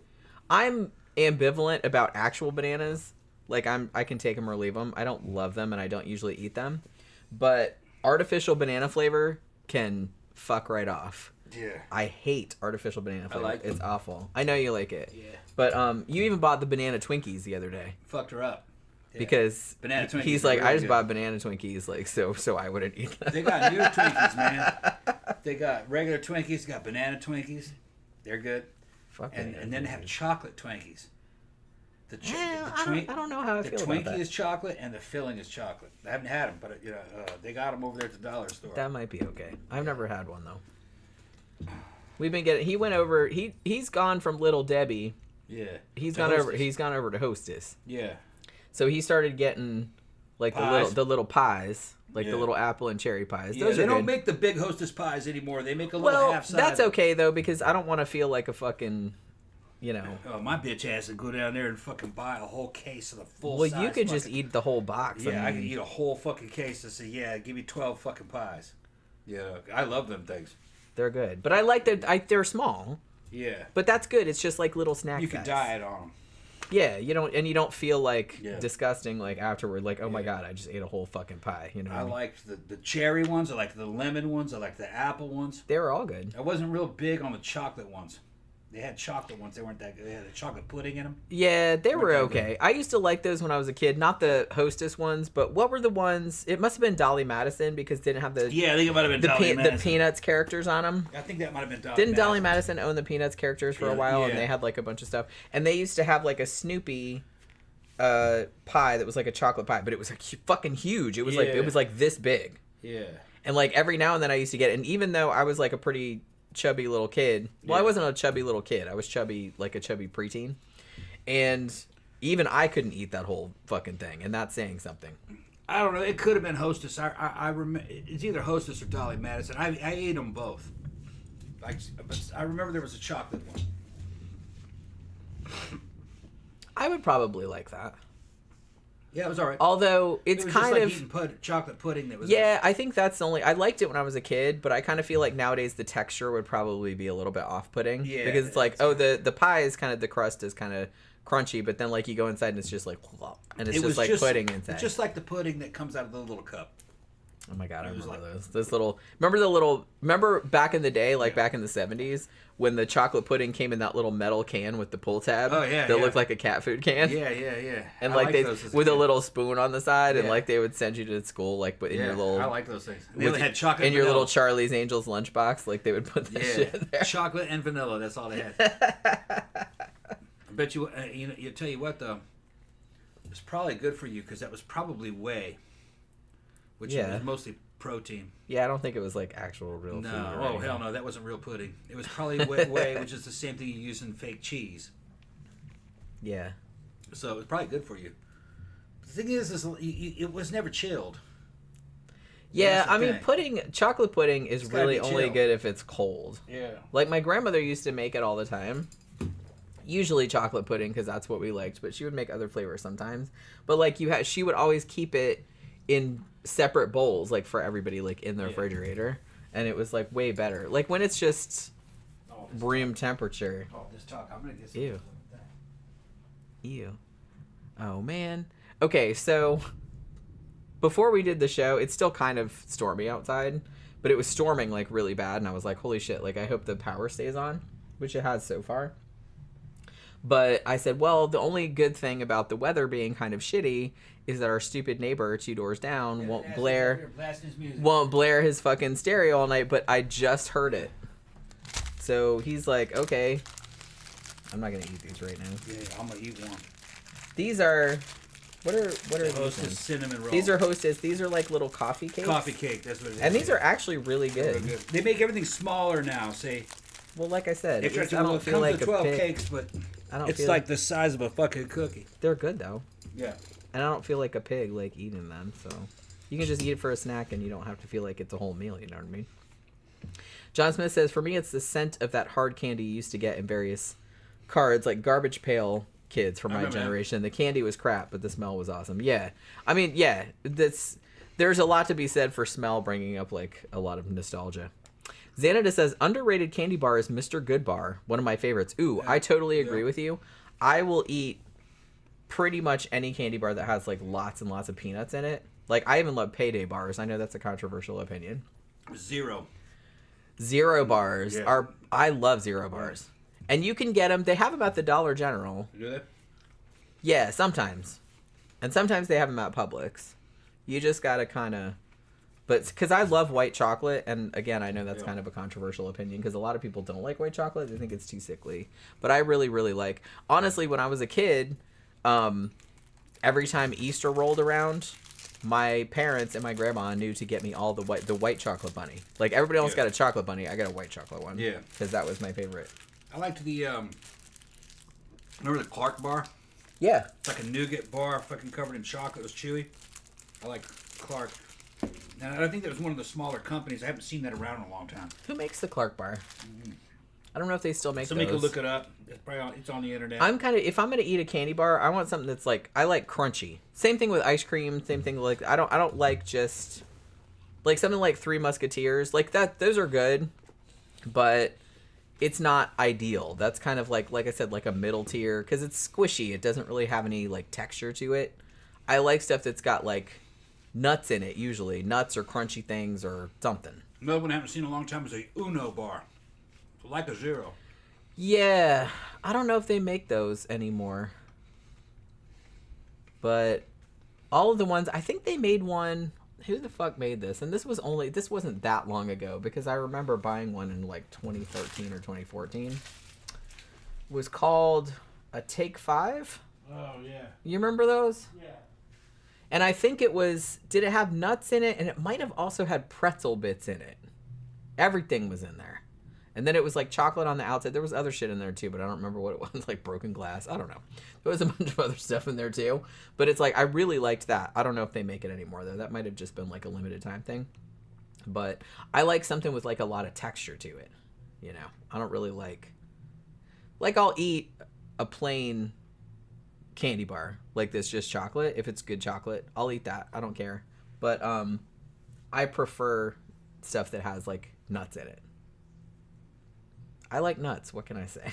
[SPEAKER 1] I'm ambivalent about actual bananas. Like, I can take them or leave them. I don't love them, and I don't usually eat them. But artificial banana flavor can fuck right off.
[SPEAKER 2] Yeah.
[SPEAKER 1] I hate artificial banana flavor.
[SPEAKER 2] I like
[SPEAKER 1] It's awful. I know you like it.
[SPEAKER 2] Yeah.
[SPEAKER 1] But you even bought the banana Twinkies the other day.
[SPEAKER 2] Fucked her up. Yeah.
[SPEAKER 1] Because
[SPEAKER 2] banana Twinkies
[SPEAKER 1] he's like, I just bought banana Twinkies, like so I wouldn't eat them.
[SPEAKER 2] They got new Twinkies, man. They got regular Twinkies, got banana Twinkies. They're good.
[SPEAKER 1] Fuck
[SPEAKER 2] and then they have chocolate Twinkies.
[SPEAKER 1] I don't know how I feel about that.
[SPEAKER 2] The Twinkie is chocolate and the filling is chocolate. I haven't had them, but they got them over there at the dollar store.
[SPEAKER 1] That might be okay. I've never had one though. We've been getting. He went over. He's gone from Little Debbie.
[SPEAKER 2] Yeah.
[SPEAKER 1] He's gone over to Hostess.
[SPEAKER 2] Yeah.
[SPEAKER 1] So he started getting like the little pies, like the little apple and cherry pies.
[SPEAKER 2] Yeah, they don't make the big Hostess pies anymore. They make a little half size.
[SPEAKER 1] That's okay though, because I don't want to feel like a fucking,
[SPEAKER 2] Oh, my bitch ass would go down there and fucking buy a whole case of the full.
[SPEAKER 1] Well, you could just eat the whole box.
[SPEAKER 2] Yeah, I could eat a whole fucking case and say, yeah, give me 12 fucking pies. Yeah, I love them things.
[SPEAKER 1] They're good, but I like that. They're small.
[SPEAKER 2] Yeah.
[SPEAKER 1] But that's good. It's just like little snack.
[SPEAKER 2] You can diet on them.
[SPEAKER 1] Yeah, you don't feel like disgusting like afterward. Like, oh my god, I just ate a whole fucking pie. You know.
[SPEAKER 2] I liked the cherry ones. I liked the lemon ones. I liked the apple ones.
[SPEAKER 1] They were all good.
[SPEAKER 2] I wasn't real big on the chocolate ones. They had chocolate ones. They weren't that good. They had the chocolate pudding in them.
[SPEAKER 1] Yeah, they were okay. I used to like those when I was a kid. Not the Hostess ones, but what were the ones? It must have been Dolly Madison because they didn't have the...
[SPEAKER 2] Yeah, I think it might have been Dolly Madison.
[SPEAKER 1] The Peanuts characters on them.
[SPEAKER 2] I think that might have been Dolly
[SPEAKER 1] Didn't Dolly Madison own the Peanuts characters for a while?
[SPEAKER 2] Yeah.
[SPEAKER 1] And they had like a bunch of stuff. And they used to have like a Snoopy pie that was like a chocolate pie, but it was like fucking huge. It was like this big.
[SPEAKER 2] Yeah.
[SPEAKER 1] And like every now and then I used to get it. And even though I was like a pretty... chubby little kid. Well, I wasn't a chubby little kid. I was chubby, like a chubby preteen. And even I couldn't eat that whole fucking thing, and that's saying something.
[SPEAKER 2] I don't know. It could have been Hostess. I remember it's either Hostess or Dolly Madison. I ate them both. But I remember there was a chocolate one.
[SPEAKER 1] I would probably like that.
[SPEAKER 2] Yeah, it was all right.
[SPEAKER 1] Although it's kind of
[SPEAKER 2] just like eating chocolate pudding. That was
[SPEAKER 1] I think that's the only. I liked it when I was a kid, but I kind of feel like nowadays the texture would probably be a little bit off-putting. Yeah, because it's like, the pie is kind of, the crust is kind of crunchy, but then like you go inside and it's just like, and it's just like pudding inside.
[SPEAKER 2] Just like the pudding that comes out of the little cup.
[SPEAKER 1] Oh my god, I remember those. Those little. Remember back in the day, like back in the 70s, when the chocolate pudding came in that little metal can with the pull tab.
[SPEAKER 2] Oh yeah.
[SPEAKER 1] That looked like a cat food can.
[SPEAKER 2] Yeah.
[SPEAKER 1] And like they with a little spoon on the side, and like they would send you to school, like but in your little.
[SPEAKER 2] I like those things. They had chocolate
[SPEAKER 1] in your little Charlie's Angels lunchbox, like they would put that shit in there.
[SPEAKER 2] Chocolate and vanilla. That's all they had. I bet you. You tell you what though. It's probably good for you because that was probably whey. Which was mostly protein.
[SPEAKER 1] Yeah, I don't think it was like actual real food.
[SPEAKER 2] No, hell no, that wasn't real pudding. It was probably whey, which is the same thing you use in fake cheese.
[SPEAKER 1] Yeah.
[SPEAKER 2] So it was probably good for you. The thing is it was never chilled.
[SPEAKER 1] Yeah, I mean, chocolate pudding is really only good if it's cold.
[SPEAKER 2] Yeah.
[SPEAKER 1] Like my grandmother used to make it all the time. Usually chocolate pudding because that's what we liked, but she would make other flavors sometimes. But like she would always keep it in separate bowls, like for everybody, like in the refrigerator, and it was like way better. Like when it's just room temperature.
[SPEAKER 2] Oh, this talk. I'm gonna get some.
[SPEAKER 1] Ew. Oh man. Okay, so before we did the show, it's still kind of stormy outside, but it was storming like really bad, and I was like, holy shit! Like I hope the power stays on, which it has so far. But I said, well, the only good thing about the weather being kind of shitty is that our stupid neighbor 2 doors down won't blare his fucking stereo all night, but I just heard it. So he's like, okay. I'm not gonna eat these right now.
[SPEAKER 2] Yeah, I'm gonna eat one.
[SPEAKER 1] These are what are these?
[SPEAKER 2] Hostess cinnamon rolls.
[SPEAKER 1] These are Hostess. These are like little coffee cakes.
[SPEAKER 2] Coffee cake, that's what it is.
[SPEAKER 1] And these are actually really good.
[SPEAKER 2] They make everything smaller now. See.
[SPEAKER 1] Well, like I said,
[SPEAKER 2] I don't feel like 12 cakes, but it's like the size of a fucking cookie.
[SPEAKER 1] They're good though.
[SPEAKER 2] Yeah.
[SPEAKER 1] And I don't feel like a pig like eating them, so you can just eat it for a snack and you don't have to feel like it's a whole meal. You know what I mean? John Smith says, for me, it's the scent of that hard candy you used to get in various cards, like Garbage Pail Kids from my generation. The candy was crap, but the smell was awesome. Yeah. I mean, yeah, there's a lot to be said for smell bringing up like a lot of nostalgia. Xanada says, underrated candy bar is Mr. Good Bar, one of my favorites. Ooh, I totally agree with you. I will eat pretty much any candy bar that has like lots and lots of peanuts in it. Like, I even love Payday bars. I know that's a controversial opinion.
[SPEAKER 2] Zero
[SPEAKER 1] bars are... I love Zero bars. And you can get them. They have them at the Dollar General.
[SPEAKER 2] Do they?
[SPEAKER 1] Yeah, sometimes. And sometimes they have them at Publix. You just gotta kind of... But because I love white chocolate, and again, I know that's kind of a controversial opinion because a lot of people don't like white chocolate. They think it's too sickly. But I really, really like... Honestly, when I was a kid, every time Easter rolled around, my parents and my grandma knew to get me all the white chocolate bunny. Like, everybody else got a chocolate bunny. I got a white chocolate one.
[SPEAKER 2] Yeah.
[SPEAKER 1] Because that was my favorite.
[SPEAKER 2] I liked the, remember the Clark bar?
[SPEAKER 1] Yeah.
[SPEAKER 2] It's like a nougat bar fucking covered in chocolate. It was chewy. I like Clark. And I think that was one of the smaller companies. I haven't seen that around in a long time.
[SPEAKER 1] Who makes the Clark bar? Mm-hmm. I don't know if they still make
[SPEAKER 2] Somebody
[SPEAKER 1] those.
[SPEAKER 2] could look it up. It's on the internet.
[SPEAKER 1] If I'm gonna eat a candy bar, I want something that's like, I like crunchy. Same thing with ice cream. Same thing like, I don't like just like something like Three Musketeers like that. Those are good, but it's not ideal. That's kind of like I said, like a middle tier because it's squishy. It doesn't really have any like texture to it. I like stuff that's got like nuts in it, usually nuts or crunchy things or something.
[SPEAKER 2] Another one I haven't seen in a long time is a Uno bar. Like a Zero.
[SPEAKER 1] Yeah, I don't know if they make those anymore. But all of the ones, I think they made one. Who the fuck made this? And this wasn't that long ago because I remember buying one in like 2013 or 2014. It was called a Take 5.
[SPEAKER 3] Oh, yeah.
[SPEAKER 1] You remember those?
[SPEAKER 3] Yeah.
[SPEAKER 1] And I think did it have nuts in it? And it might have also had pretzel bits in it. Everything was in there. And then it was like chocolate on the outside. There was other shit in there too, but I don't remember what it was. Like broken glass. I don't know. There was a bunch of other stuff in there too. But it's like, I really liked that. I don't know if they make it anymore though. That might have just been like a limited time thing. But I like something with like a lot of texture to it. You know, I don't really like I'll eat a plain candy bar like this, just chocolate. If it's good chocolate, I'll eat that. I don't care. But I prefer stuff that has like nuts in it. I like nuts. What can I say?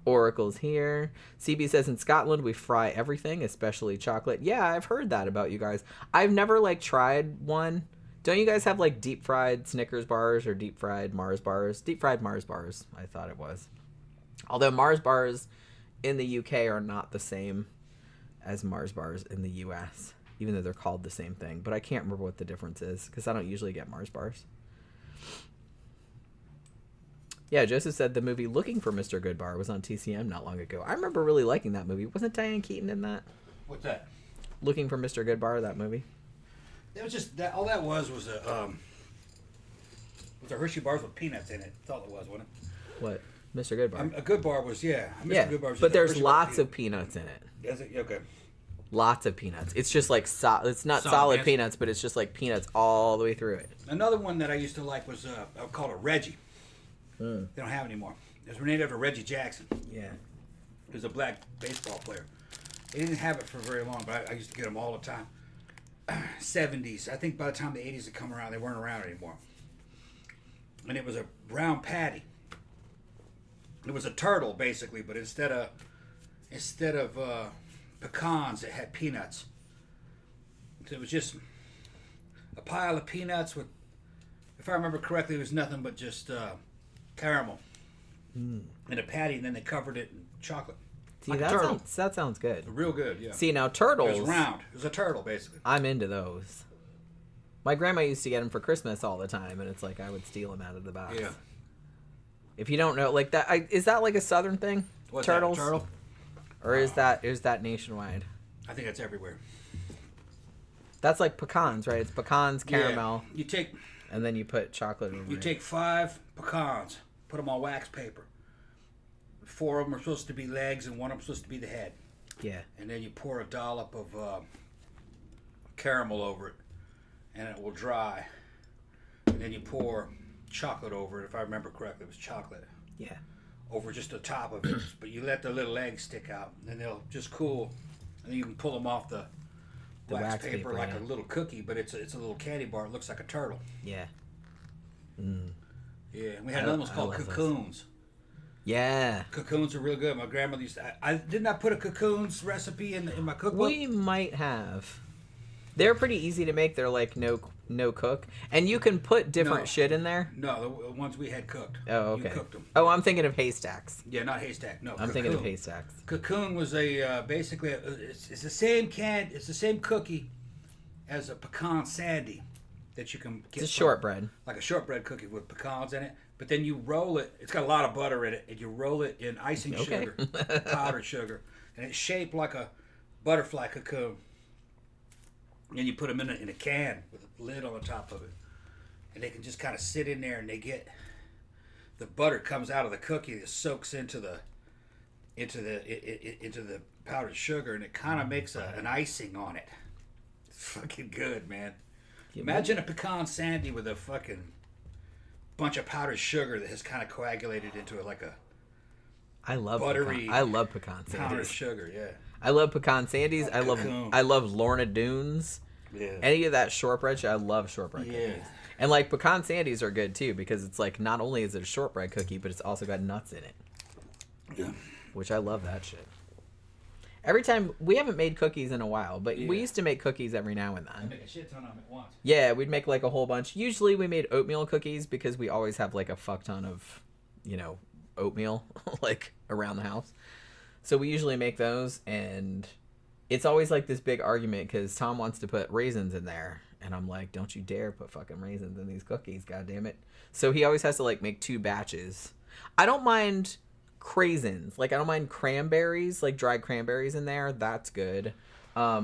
[SPEAKER 1] Oracle's here. CB says in Scotland we fry everything, especially chocolate. Yeah, I've heard that about you guys. I've never like tried one. Don't you guys have like deep fried Snickers bars or deep fried Mars bars? Deep fried Mars bars, I thought it was. Although Mars bars in the UK are not the same as Mars bars in the US, even though they're called the same thing. But I can't remember what the difference is because I don't usually get Mars bars. Yeah, Joseph said the movie Looking for Mr. Goodbar was on TCM not long ago. I remember really liking that movie. Wasn't Diane Keaton in that?
[SPEAKER 2] What's that?
[SPEAKER 1] Looking for Mr. Goodbar, that movie?
[SPEAKER 2] It was just that. All that was a Hershey bars with peanuts in it. That's all it was, wasn't it?
[SPEAKER 1] What? Mr. Goodbar?
[SPEAKER 2] A good bar was, yeah.
[SPEAKER 1] Yeah,
[SPEAKER 2] Good bar was
[SPEAKER 1] but there's lots of peanuts in it.
[SPEAKER 2] Is it? Okay.
[SPEAKER 1] Lots of peanuts. It's just like it's not solid peanuts, but it's just like peanuts all the way through it.
[SPEAKER 2] Another one that I used to like was called a Reggie. They don't have it anymore. It was named after Reggie Jackson.
[SPEAKER 1] Yeah.
[SPEAKER 2] He was a black baseball player. They didn't have it for very long, but I used to get them all the time. 70s. I think by the time the 80s had come around, they weren't around anymore. And it was a brown patty. It was a turtle, basically, but instead of pecans, it had peanuts. So it was just a pile of peanuts with, if I remember correctly, it was nothing but just caramel and a patty, and then they covered it in chocolate.
[SPEAKER 1] See, like that sounds good.
[SPEAKER 2] Real good, yeah.
[SPEAKER 1] See, now turtles...
[SPEAKER 2] It was round. It was a turtle, basically.
[SPEAKER 1] I'm into those. My grandma used to get them for Christmas all the time, and it's like I would steal them out of the box. Yeah. If you don't know, like that... is that like a southern thing?
[SPEAKER 2] What's
[SPEAKER 1] turtles?
[SPEAKER 2] That, turtle?
[SPEAKER 1] Or is that nationwide?
[SPEAKER 2] I think that's everywhere.
[SPEAKER 1] That's like pecans, right? It's pecans, caramel.
[SPEAKER 2] Yeah. You take...
[SPEAKER 1] And then you put chocolate over it.
[SPEAKER 2] You take 5 pecans, put them on wax paper. 4 of them are supposed to be legs, and 1 of them supposed to be the head.
[SPEAKER 1] Yeah.
[SPEAKER 2] And then you pour a dollop of caramel over it, and it will dry. And then you pour chocolate over it. If I remember correctly, it was chocolate.
[SPEAKER 1] Yeah.
[SPEAKER 2] Over just the top of it. But you let the little eggs stick out, and they'll just cool. And then you can pull them off the wax paper like a little cookie, but it's a little candy bar. It looks like a turtle.
[SPEAKER 1] Yeah. Mm.
[SPEAKER 2] Yeah, and we had another one called cocoons.
[SPEAKER 1] Those. Yeah.
[SPEAKER 2] Cocoons are real good. My grandmother used to... I did not put a cocoons recipe in my cookbook.
[SPEAKER 1] We might have. They're pretty easy to make. They're like no cook. And you can put different shit in there.
[SPEAKER 2] No, the ones we had cooked.
[SPEAKER 1] Oh, okay.
[SPEAKER 2] You cooked them.
[SPEAKER 1] Oh, I'm thinking of haystacks.
[SPEAKER 2] Yeah, not haystack. No,
[SPEAKER 1] I'm thinking of haystacks.
[SPEAKER 2] Cocoon was a basically it's the same it's the same cookie as a pecan sandy that you can get.
[SPEAKER 1] It's a shortbread.
[SPEAKER 2] Like a shortbread cookie with pecans in it. But then you roll it. It's got a lot of butter in it, and you roll it in icing sugar, powdered sugar, and it's shaped like a butterfly cocoon. And you put them in a can with a lid on the top of it, and they can just kind of sit in there, and they get the butter comes out of the cookie that soaks into the powdered sugar, and it kind of makes an icing on it. It's fucking good, man. Imagine a pecan sandy with a fucking bunch of powdered sugar that has kind of coagulated into it like a buttery.
[SPEAKER 1] I love pecan sandies.
[SPEAKER 2] Powdered sugar, yeah.
[SPEAKER 1] I love pecan sandies. I love Lorna Doones.
[SPEAKER 2] Yeah.
[SPEAKER 1] Any of that shortbread shit, I love shortbread cookies. And like pecan sandies are good too because it's like not only is it a shortbread cookie, but it's also got nuts in it.
[SPEAKER 2] Yeah.
[SPEAKER 1] Which I love that shit. Every time we haven't made cookies in a while, but we used to make cookies every now and then.
[SPEAKER 2] I make a shit ton of them at once.
[SPEAKER 1] Yeah, we'd make like a whole bunch. Usually we made oatmeal cookies because we always have like a fuck ton of, oatmeal like around the house. So we usually make those, and it's always like this big argument because Tom wants to put raisins in there, and I'm like, don't you dare put fucking raisins in these cookies, god damn it. So he always has to like make 2 batches. I don't mind craisins, like I don't mind cranberries, like dried cranberries in there. That's good. But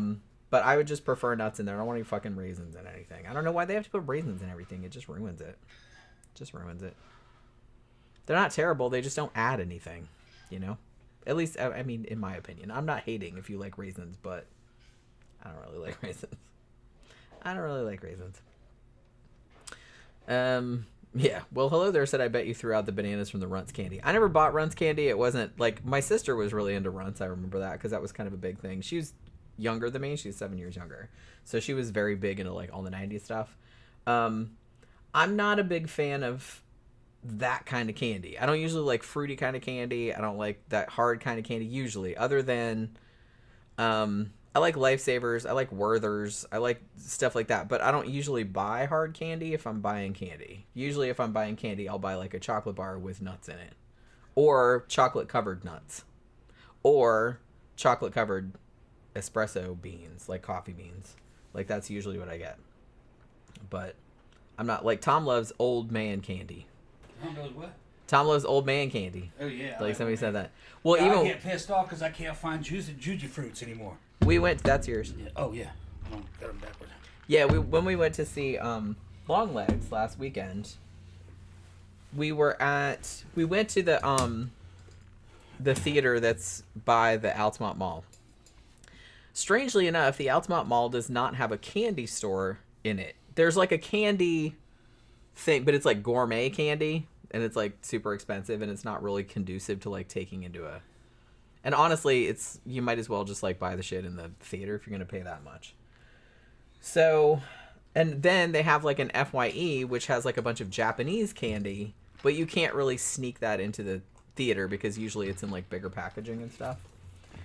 [SPEAKER 1] I would just prefer nuts in there. I don't want any fucking raisins in anything. I don't know why they have to put raisins in everything. It just ruins it. They're not terrible. They just don't add anything, At least, I mean, in my opinion. I'm not hating if you like raisins, but I don't really like raisins. Yeah. Well, hello there said, I bet you threw out the bananas from the Runts candy. I never bought Runts candy. It wasn't, like, my sister was really into Runts. I remember that because that was kind of a big thing. She was younger than me. She's 7 years younger. So she was very big into, like, all the 90s stuff. I'm not a big fan of that kind of candy. I don't usually like fruity kind of candy. I don't like that hard kind of candy usually, other than I like Lifesavers, I like Werther's, I like stuff like that, but I don't usually buy hard candy if I'm buying candy. Usually if I'm buying candy, I'll buy like a chocolate bar with nuts in it, or chocolate covered nuts, or chocolate covered espresso beans, like coffee beans. Like that's usually what I get. But I'm not like Tom loves old man candy.
[SPEAKER 2] Tom knows what?
[SPEAKER 1] Tom loves old man candy.
[SPEAKER 2] Oh yeah,
[SPEAKER 1] like somebody said that. Well,
[SPEAKER 2] yeah,
[SPEAKER 1] even
[SPEAKER 2] I get pissed off because I can't find juicy fruits anymore.
[SPEAKER 1] We went. That's yours.
[SPEAKER 2] Yeah. Oh yeah. Got them backwards.
[SPEAKER 1] Yeah, when we went to see Longlegs last weekend, we went to the theater that's by the Altamont Mall. Strangely enough, the Altamont Mall does not have a candy store in it. There's like a candy thing, but it's like gourmet candy, and it's like super expensive, and it's not really conducive to like taking into a... And honestly, you might as well just like buy the shit in the theater if you're going to pay that much. So, and then they have like an FYE, which has like a bunch of Japanese candy, but you can't really sneak that into the theater because usually it's in like bigger packaging and stuff.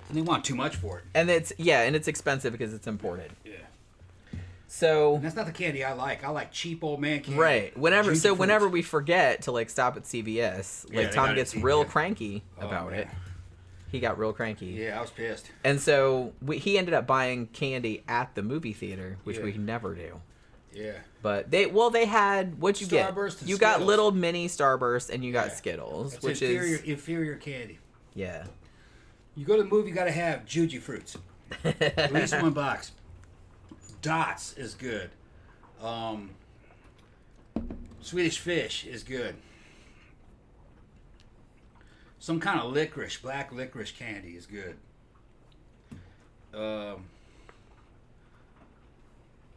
[SPEAKER 2] And they want too much for it.
[SPEAKER 1] And it's expensive because it's imported.
[SPEAKER 2] Yeah.
[SPEAKER 1] So
[SPEAKER 2] and that's not the candy I like. I like cheap old man candy.
[SPEAKER 1] Right. Whenever we forget to like stop at CVS, like Tom gets real cranky about it. He got real cranky.
[SPEAKER 2] Yeah, I was pissed.
[SPEAKER 1] And so he ended up buying candy at the movie theater, which we never do.
[SPEAKER 2] Yeah.
[SPEAKER 1] But they had, what'd you get? You
[SPEAKER 2] Skittles.
[SPEAKER 1] got little mini Starburst and you got Skittles,
[SPEAKER 2] That's
[SPEAKER 1] which
[SPEAKER 2] inferior candy.
[SPEAKER 1] Yeah.
[SPEAKER 2] You go to the movie, you got to have Juji fruits. At least one box. Dots is good. Swedish Fish is good. Some kind of licorice, black licorice candy is good.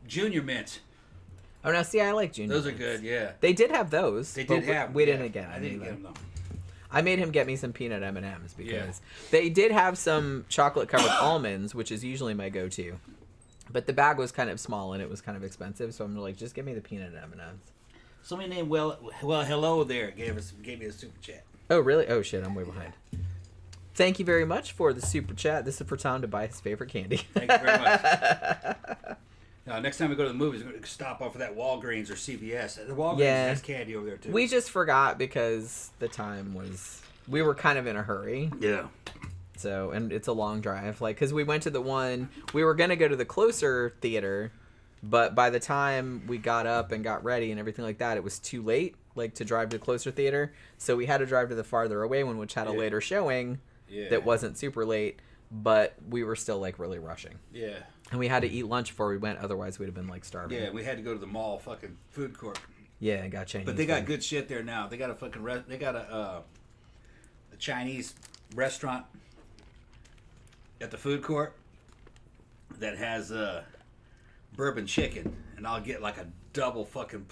[SPEAKER 2] Junior Mints.
[SPEAKER 1] Oh, no, see, I like Junior
[SPEAKER 2] Those
[SPEAKER 1] Mints.
[SPEAKER 2] are good, yeah.
[SPEAKER 1] They did have those.
[SPEAKER 2] They did have.
[SPEAKER 1] We didn't get them.
[SPEAKER 2] I didn't get them, though.
[SPEAKER 1] I made him get me some peanut M&Ms because they did have some chocolate-covered almonds, which is usually my go-to. But the bag was kind of small and it was kind of expensive, so I'm like, just give me the peanut M&Ms.
[SPEAKER 2] Somebody named Well Hello there gave me a super chat.
[SPEAKER 1] Oh, really? Oh, shit, I'm way behind. Thank you very much for the super chat. This is for Tom to buy his favorite candy.
[SPEAKER 2] Thank you very much. Next time we go to the movies, we're going to stop off at that Walgreens or CVS. The Walgreens has candy over there, too.
[SPEAKER 1] We just forgot because the time was... We were kind of in a hurry.
[SPEAKER 2] Yeah.
[SPEAKER 1] So, and it's a long drive. Like, because we went to the one... We were going to go to the closer theater, but by the time we got up and got ready and everything like that, it was too late, like, to drive to the closer theater. So we had to drive to the farther away one, which had a later showing that wasn't super late, but we were still, like, really rushing.
[SPEAKER 2] Yeah.
[SPEAKER 1] And we had to eat lunch before we went, otherwise we'd have been, like, starving.
[SPEAKER 2] Yeah, we had to go to the mall fucking food court.
[SPEAKER 1] Yeah, got Chinese.
[SPEAKER 2] But they got good shit there now. They got a fucking... They got a Chinese restaurant at the food court that has bourbon chicken. And I'll get, like, a double fucking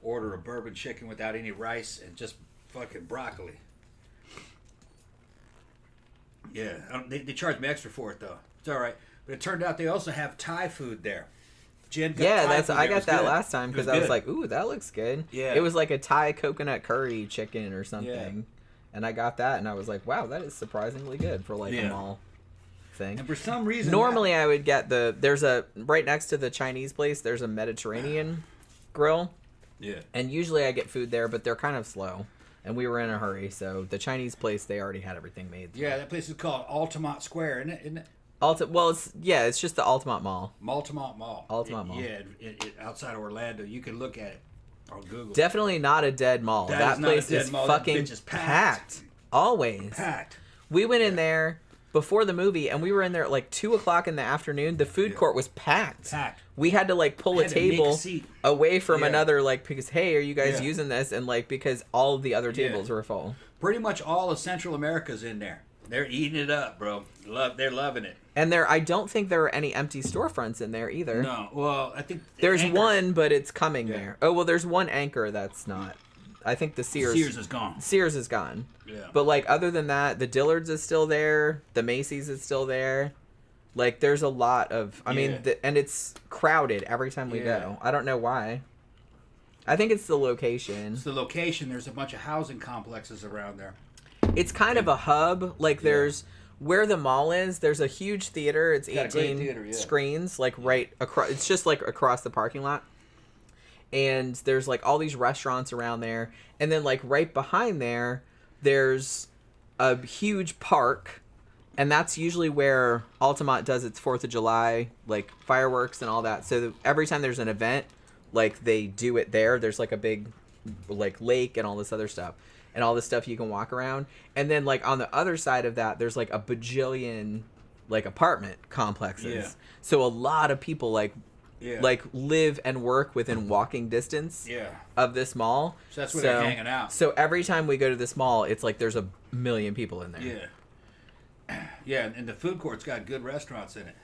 [SPEAKER 2] order of bourbon chicken without any rice and just fucking broccoli. Yeah, they charge me extra for it, though. It's all right. But it turned out they also have Thai food there. Jen got Thai food
[SPEAKER 1] I got that
[SPEAKER 2] good.
[SPEAKER 1] last time because I was like, ooh, that looks good.
[SPEAKER 2] Yeah.
[SPEAKER 1] It was like a Thai coconut curry chicken or something.
[SPEAKER 2] Yeah.
[SPEAKER 1] And I got that and I was like, wow, that is surprisingly good for like a mall thing.
[SPEAKER 2] And for some reason...
[SPEAKER 1] Normally I would get right next to the Chinese place, there's a Mediterranean grill. Yeah. And usually I get food there, but they're kind of slow. And we were in a hurry, so the Chinese place, they already had everything made.
[SPEAKER 2] Yeah, that place is called Altamont Square, isn't it?
[SPEAKER 1] It's just the Altamont Mall.
[SPEAKER 2] Altamont Mall.
[SPEAKER 1] Yeah,
[SPEAKER 2] outside of Orlando. You can look at it on Google.
[SPEAKER 1] Definitely not a dead mall. That place is fucking packed. Always.
[SPEAKER 2] Packed.
[SPEAKER 1] We went in there before the movie, and we were in there at like 2 o'clock in the afternoon. The food court was packed. We had to like pull a table away from another, like, because, hey, are you guys using this? And like, because all of the other tables were full.
[SPEAKER 2] Pretty much all of Central America's in there. They're eating it up, bro. They're loving it.
[SPEAKER 1] And I don't think there are any empty storefronts in there either.
[SPEAKER 2] No. Well, I think
[SPEAKER 1] there's one, but it's coming there. Oh, well, there's one Anchor that's not. I think the Sears
[SPEAKER 2] is gone.
[SPEAKER 1] Sears is gone.
[SPEAKER 2] Yeah.
[SPEAKER 1] But like other than that, the Dillard's is still there. The Macy's is still there. Like there's a lot of. I mean, and it's crowded every time we go. I don't know why. I think it's the location.
[SPEAKER 2] It's the location. There's a bunch of housing complexes around there.
[SPEAKER 1] It's kind of a hub. Like there's where the mall is. There's a huge theater. It's 18 screens. Like right across. It's just like across the parking lot. And there's like all these restaurants around there. And then like right behind there, there's a huge park. And that's usually where Altamont does its 4th of July, like fireworks and all that. So every time there's an event, like they do it there. There's like a big like lake and all this other stuff. And all this stuff you can walk around. And then like on the other side of that, there's like a bajillion like apartment complexes. Yeah. So a lot of people like live and work within walking distance of this mall.
[SPEAKER 2] So that's where they're hanging out.
[SPEAKER 1] So every time we go to this mall, it's like there's a million people in there.
[SPEAKER 2] Yeah. Yeah, and the food court's got good restaurants in it.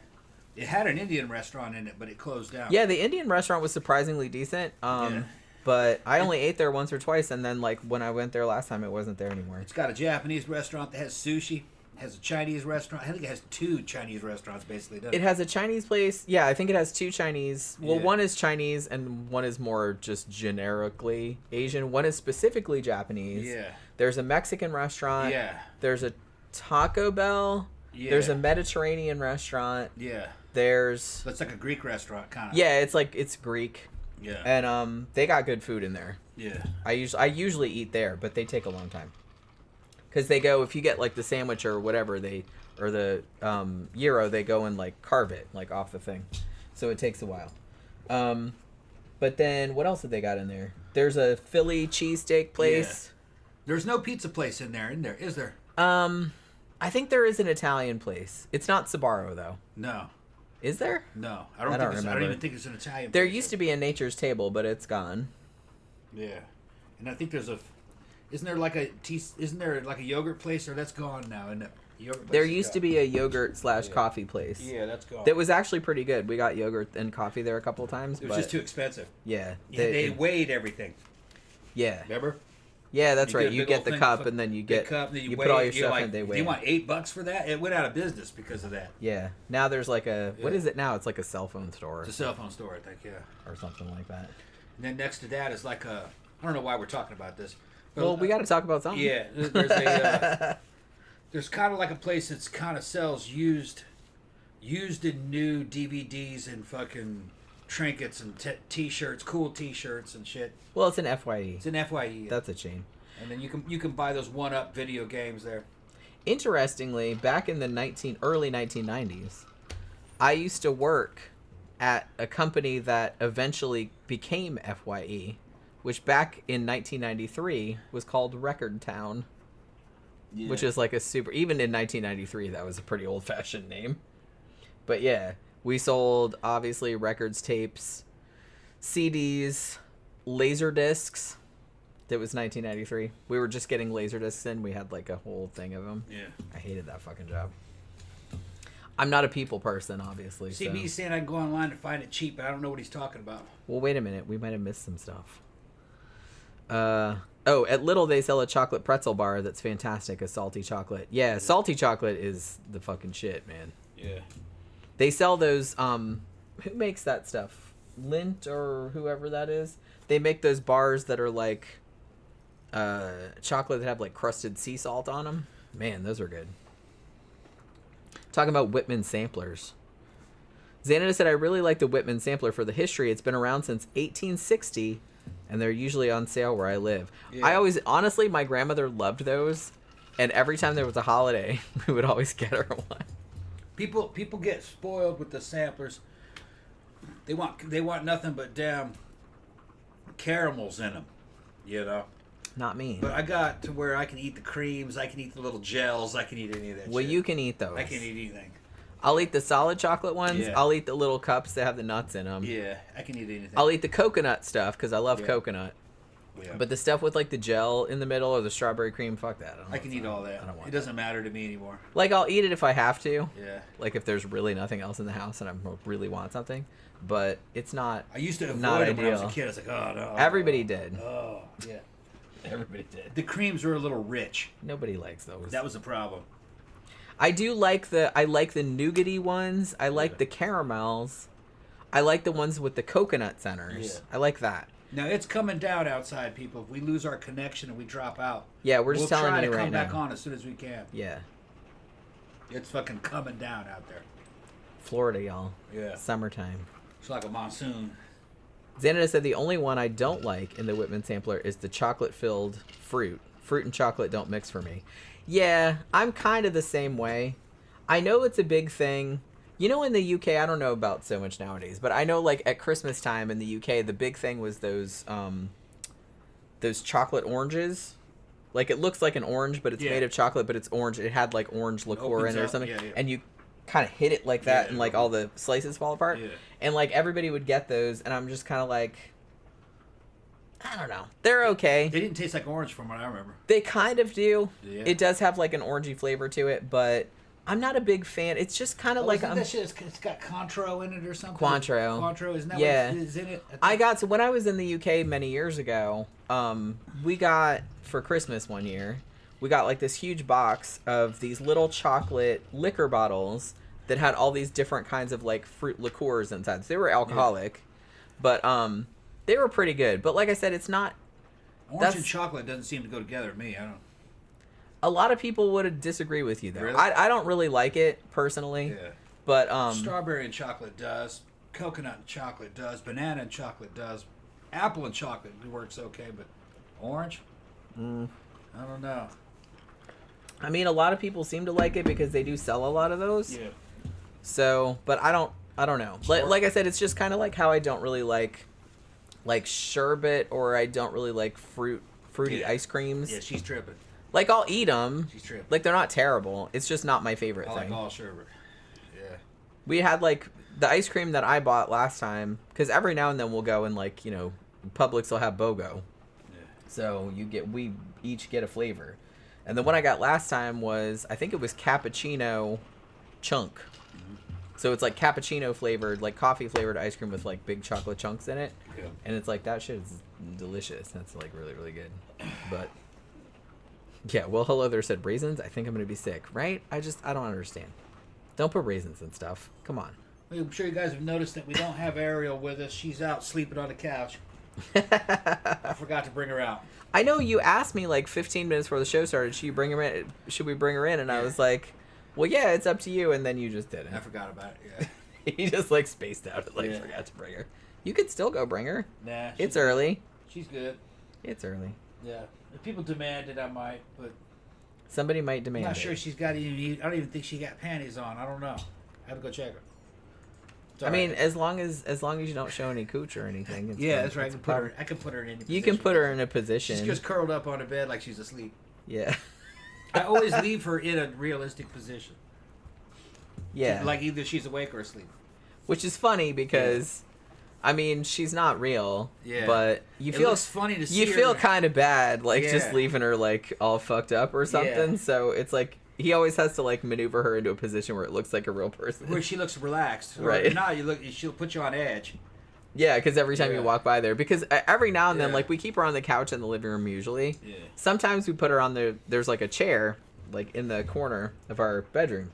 [SPEAKER 2] It had an Indian restaurant in it, but it closed down.
[SPEAKER 1] Yeah, the Indian restaurant was surprisingly decent. But I only ate there once or twice, and then like when I went there last time, it wasn't there anymore.
[SPEAKER 2] It's got a Japanese restaurant that has sushi. Has a Chinese restaurant. I think it has 2 Chinese restaurants, basically, doesn't it?
[SPEAKER 1] It has a Chinese place. Yeah, I think it has 2 Chinese. Well, one is Chinese, and one is more just generically Asian. One is specifically Japanese. Yeah. There's a Mexican restaurant. Yeah. There's a Taco Bell. Yeah. There's a Mediterranean restaurant. Yeah. There's...
[SPEAKER 2] It's like a Greek restaurant, kind of.
[SPEAKER 1] Yeah, it's Greek. Yeah. And they got good food in there. Yeah. I usually eat there, but they take a long time. Because they go, if you get like the sandwich or whatever, or the gyro, they go and like carve it like off the thing, so it takes a while. But then what else have they got in there? There's a Philly cheesesteak place.
[SPEAKER 2] Yeah. There's no pizza place in there, is there?
[SPEAKER 1] I think there is an Italian place. It's not Sbarro though.
[SPEAKER 2] No.
[SPEAKER 1] Is there?
[SPEAKER 2] No, I don't even think it's an Italian place.
[SPEAKER 1] There used to be a Nature's Table, but it's gone.
[SPEAKER 2] Yeah. And I think there's isn't there like a yogurt place, or that's gone now? And
[SPEAKER 1] there used to be a yogurt / coffee place.
[SPEAKER 2] Yeah, that's gone.
[SPEAKER 1] That was actually pretty good. We got yogurt and coffee there a couple of times.
[SPEAKER 2] It was just too expensive.
[SPEAKER 1] Yeah.
[SPEAKER 2] They weighed everything.
[SPEAKER 1] Yeah.
[SPEAKER 2] Remember?
[SPEAKER 1] Yeah, that's right. You get the cup, and then you get you put all your stuff in. They weigh.
[SPEAKER 2] You want $8 for that? It went out of business because of that.
[SPEAKER 1] Yeah. Now there's like what is it now? It's like a cell phone store.
[SPEAKER 2] It's a cell phone store, I think. Yeah.
[SPEAKER 1] Or something like that.
[SPEAKER 2] And then next to that is like I don't know why we're talking about this. But,
[SPEAKER 1] well, we got to talk about something.
[SPEAKER 2] Yeah. There's kind of like a place that's kind of sells used and new DVDs and fucking trinkets and t-shirts, cool t-shirts and shit.
[SPEAKER 1] Well, it's an FYE.
[SPEAKER 2] It's an FYE. Yeah.
[SPEAKER 1] That's a chain.
[SPEAKER 2] And then you can buy those 1-up video games there.
[SPEAKER 1] Interestingly, back in the early 1990s, I used to work at a company that eventually became FYE, which back in 1993 was called Record Town. Yeah. Which is like even in 1993, that was a pretty old-fashioned name. But yeah, we sold, obviously, records, tapes, CDs, laser discs. That was 1993. We were just getting laser discs in. We had like a whole thing of them.
[SPEAKER 2] Yeah.
[SPEAKER 1] I hated that fucking job. I'm not a people person, obviously.
[SPEAKER 2] CB's saying I can go online and find it cheap, but I don't know what he's talking about.
[SPEAKER 1] Well, wait a minute. We might have missed some stuff. At Little they sell a chocolate pretzel bar that's fantastic, a salty chocolate. Yeah, salty chocolate is the fucking shit, man.
[SPEAKER 2] Yeah.
[SPEAKER 1] They sell those, who makes that stuff? Lindt or whoever that is? They make those bars that are like, chocolate that have like crusted sea salt on them. Man, those are good. Talking about Whitman Samplers. Xanada said, I really like the Whitman Sampler for the history. It's been around since 1860, and they're usually on sale where I live. Yeah. Honestly, my grandmother loved those, and every time there was a holiday, we would always get her one.
[SPEAKER 2] People get spoiled with the samplers. They want nothing but damn caramels in them, you know.
[SPEAKER 1] Not me.
[SPEAKER 2] But I got to where I can eat the creams, I can eat the little gels, I can eat any of that shit.
[SPEAKER 1] Well, you can eat those.
[SPEAKER 2] I can eat anything.
[SPEAKER 1] I'll eat the solid chocolate ones.
[SPEAKER 2] Yeah.
[SPEAKER 1] I'll eat the little cups that have the nuts in them.
[SPEAKER 2] Yeah, I can eat anything.
[SPEAKER 1] I'll eat the coconut stuff because I love coconut. Yeah. But the stuff with like the gel in the middle or the strawberry cream, fuck that.
[SPEAKER 2] I can eat all that. It doesn't matter to me anymore.
[SPEAKER 1] Like I'll eat it if I have to.
[SPEAKER 2] Yeah.
[SPEAKER 1] Like if there's really nothing else in the house and I really want something. But it's not.
[SPEAKER 2] I used to avoid it when I was a kid. I was like, oh no.
[SPEAKER 1] Everybody did.
[SPEAKER 2] Oh yeah.
[SPEAKER 1] Everybody did.
[SPEAKER 2] The creams were a little rich.
[SPEAKER 1] Nobody likes those.
[SPEAKER 2] That was the problem.
[SPEAKER 1] I like the nougaty ones. I like the caramels. I like the ones with the coconut centers. Yeah. I like that.
[SPEAKER 2] Now it's coming down outside, people. If we lose our connection and we drop out,
[SPEAKER 1] yeah, we'll just telling you right now.
[SPEAKER 2] We'll try to come back on as soon as we can.
[SPEAKER 1] Yeah.
[SPEAKER 2] It's fucking coming down out there.
[SPEAKER 1] Florida, y'all.
[SPEAKER 2] Yeah.
[SPEAKER 1] Summertime.
[SPEAKER 2] It's like a monsoon.
[SPEAKER 1] Xanada said the only one I don't like in the Whitman Sampler is the chocolate-filled fruit. Fruit and chocolate don't mix for me. Yeah, I'm kind of the same way. I know it's a big thing. You know, in the UK, I don't know about so much nowadays, but I know like at Christmas time in the UK, the big thing was those chocolate oranges. Like it looks like an orange, but it's made of chocolate, but it's orange. It had like orange liqueur in it or something. Yeah, yeah. And you kind of hit it like that and like all the slices fall apart. Yeah. And like everybody would get those, and I'm just kind of like, I don't know. They're okay.
[SPEAKER 2] They didn't taste like orange from what I remember.
[SPEAKER 1] They kind of do. Yeah. It does have like an orangey flavor to it, but I'm not a big fan. It's just kind of like
[SPEAKER 2] that shit. It's got Cointreau in it or something.
[SPEAKER 1] Cointreau,
[SPEAKER 2] isn't that what is in it?
[SPEAKER 1] So when I was in the UK many years ago, we got for Christmas one year, we got like this huge box of these little chocolate liquor bottles that had all these different kinds of like fruit liqueurs inside. So they were alcoholic, but they were pretty good. But like I said, it's not.
[SPEAKER 2] Orange and chocolate doesn't seem to go together to me. I don't.
[SPEAKER 1] A lot of people would disagree with you though.
[SPEAKER 2] Really?
[SPEAKER 1] I don't really like it personally.
[SPEAKER 2] Yeah.
[SPEAKER 1] But
[SPEAKER 2] strawberry and chocolate does. Coconut and chocolate does. Banana and chocolate does. Apple and chocolate works okay, but orange? I don't know.
[SPEAKER 1] I mean, a lot of people seem to like it because they do sell a lot of those.
[SPEAKER 2] Yeah.
[SPEAKER 1] So, but I don't know. Like I said, it's just kind of like how I don't really like sherbet, or I don't really like fruity ice creams.
[SPEAKER 2] Yeah, she's tripping.
[SPEAKER 1] Like, I'll eat them.
[SPEAKER 2] She's tripping.
[SPEAKER 1] Like, they're not terrible. It's just not my favorite thing.
[SPEAKER 2] I like all sherbet. Yeah.
[SPEAKER 1] We had, like, the ice cream that I bought last time, because every now and then we'll go and, like, you know, Publix will have BOGO. Yeah. So we each get a flavor. And the one I got last time was, I think it was cappuccino chunk. Mm-hmm. So it's like cappuccino flavored, like coffee flavored ice cream with like big chocolate chunks in it. Yeah. And it's like, that shit is delicious. That's like really, really good. But yeah, well, hello there said raisins. I think I'm going to be sick, right? I don't understand. Don't put raisins and stuff. Come on.
[SPEAKER 2] I'm sure you guys have noticed that we don't have Ariel with us. She's out sleeping on the couch. I forgot to bring her out.
[SPEAKER 1] I know you asked me like 15 minutes before the show started, should we bring her in? And I was like, well, yeah, it's up to you. And then you just didn't.
[SPEAKER 2] I forgot about it, yeah.
[SPEAKER 1] He just like spaced out and forgot to bring her. You could still go bring her.
[SPEAKER 2] Nah.
[SPEAKER 1] It's early.
[SPEAKER 2] She's good.
[SPEAKER 1] It's early.
[SPEAKER 2] Yeah. If people demand it, I might, but...
[SPEAKER 1] Somebody might demand it.
[SPEAKER 2] I'm not sure she's got any... I don't even think she got panties on. I don't know. I have to go check her.
[SPEAKER 1] I mean, as long as you don't show any cooch or anything.
[SPEAKER 2] Yeah, that's right. I can put her in any position.
[SPEAKER 1] You can put her in a position.
[SPEAKER 2] She's just curled up on the bed like she's asleep.
[SPEAKER 1] Yeah.
[SPEAKER 2] I always leave her in a realistic position.
[SPEAKER 1] Yeah.
[SPEAKER 2] Like either she's awake or asleep.
[SPEAKER 1] Which is funny because, I mean, she's not real. Yeah. But it
[SPEAKER 2] looks funny to see
[SPEAKER 1] you
[SPEAKER 2] her.
[SPEAKER 1] feel kind of bad, like just leaving her like all fucked up or something. Yeah. So it's like. He always has to like maneuver her into a position where it looks like a real person.
[SPEAKER 2] Where she looks relaxed.
[SPEAKER 1] Right.
[SPEAKER 2] Now she'll put you on edge.
[SPEAKER 1] Yeah, because every time you walk by there, because every now and then, like we keep her on the couch in the living room usually. Yeah. Sometimes we put her on there's like a chair, like in the corner of our bedroom.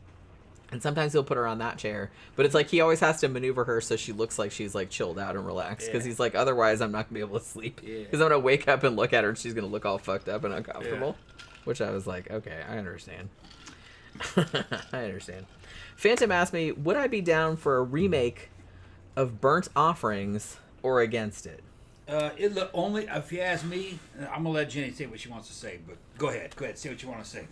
[SPEAKER 1] And sometimes he'll put her on that chair. But it's like he always has to maneuver her so she looks like she's like chilled out and relaxed. Because he's like, otherwise I'm not going to be able to sleep. Because I'm going to wake up and look at her and she's going to look all fucked up and uncomfortable. Yeah. Which I was like, okay, I understand. I understand. Phantom asked me, would I be down for a remake of Burnt Offerings or against it?
[SPEAKER 2] Only if you ask me, I'm gonna let Jenny say what she wants to say. But go ahead, say what you want to say.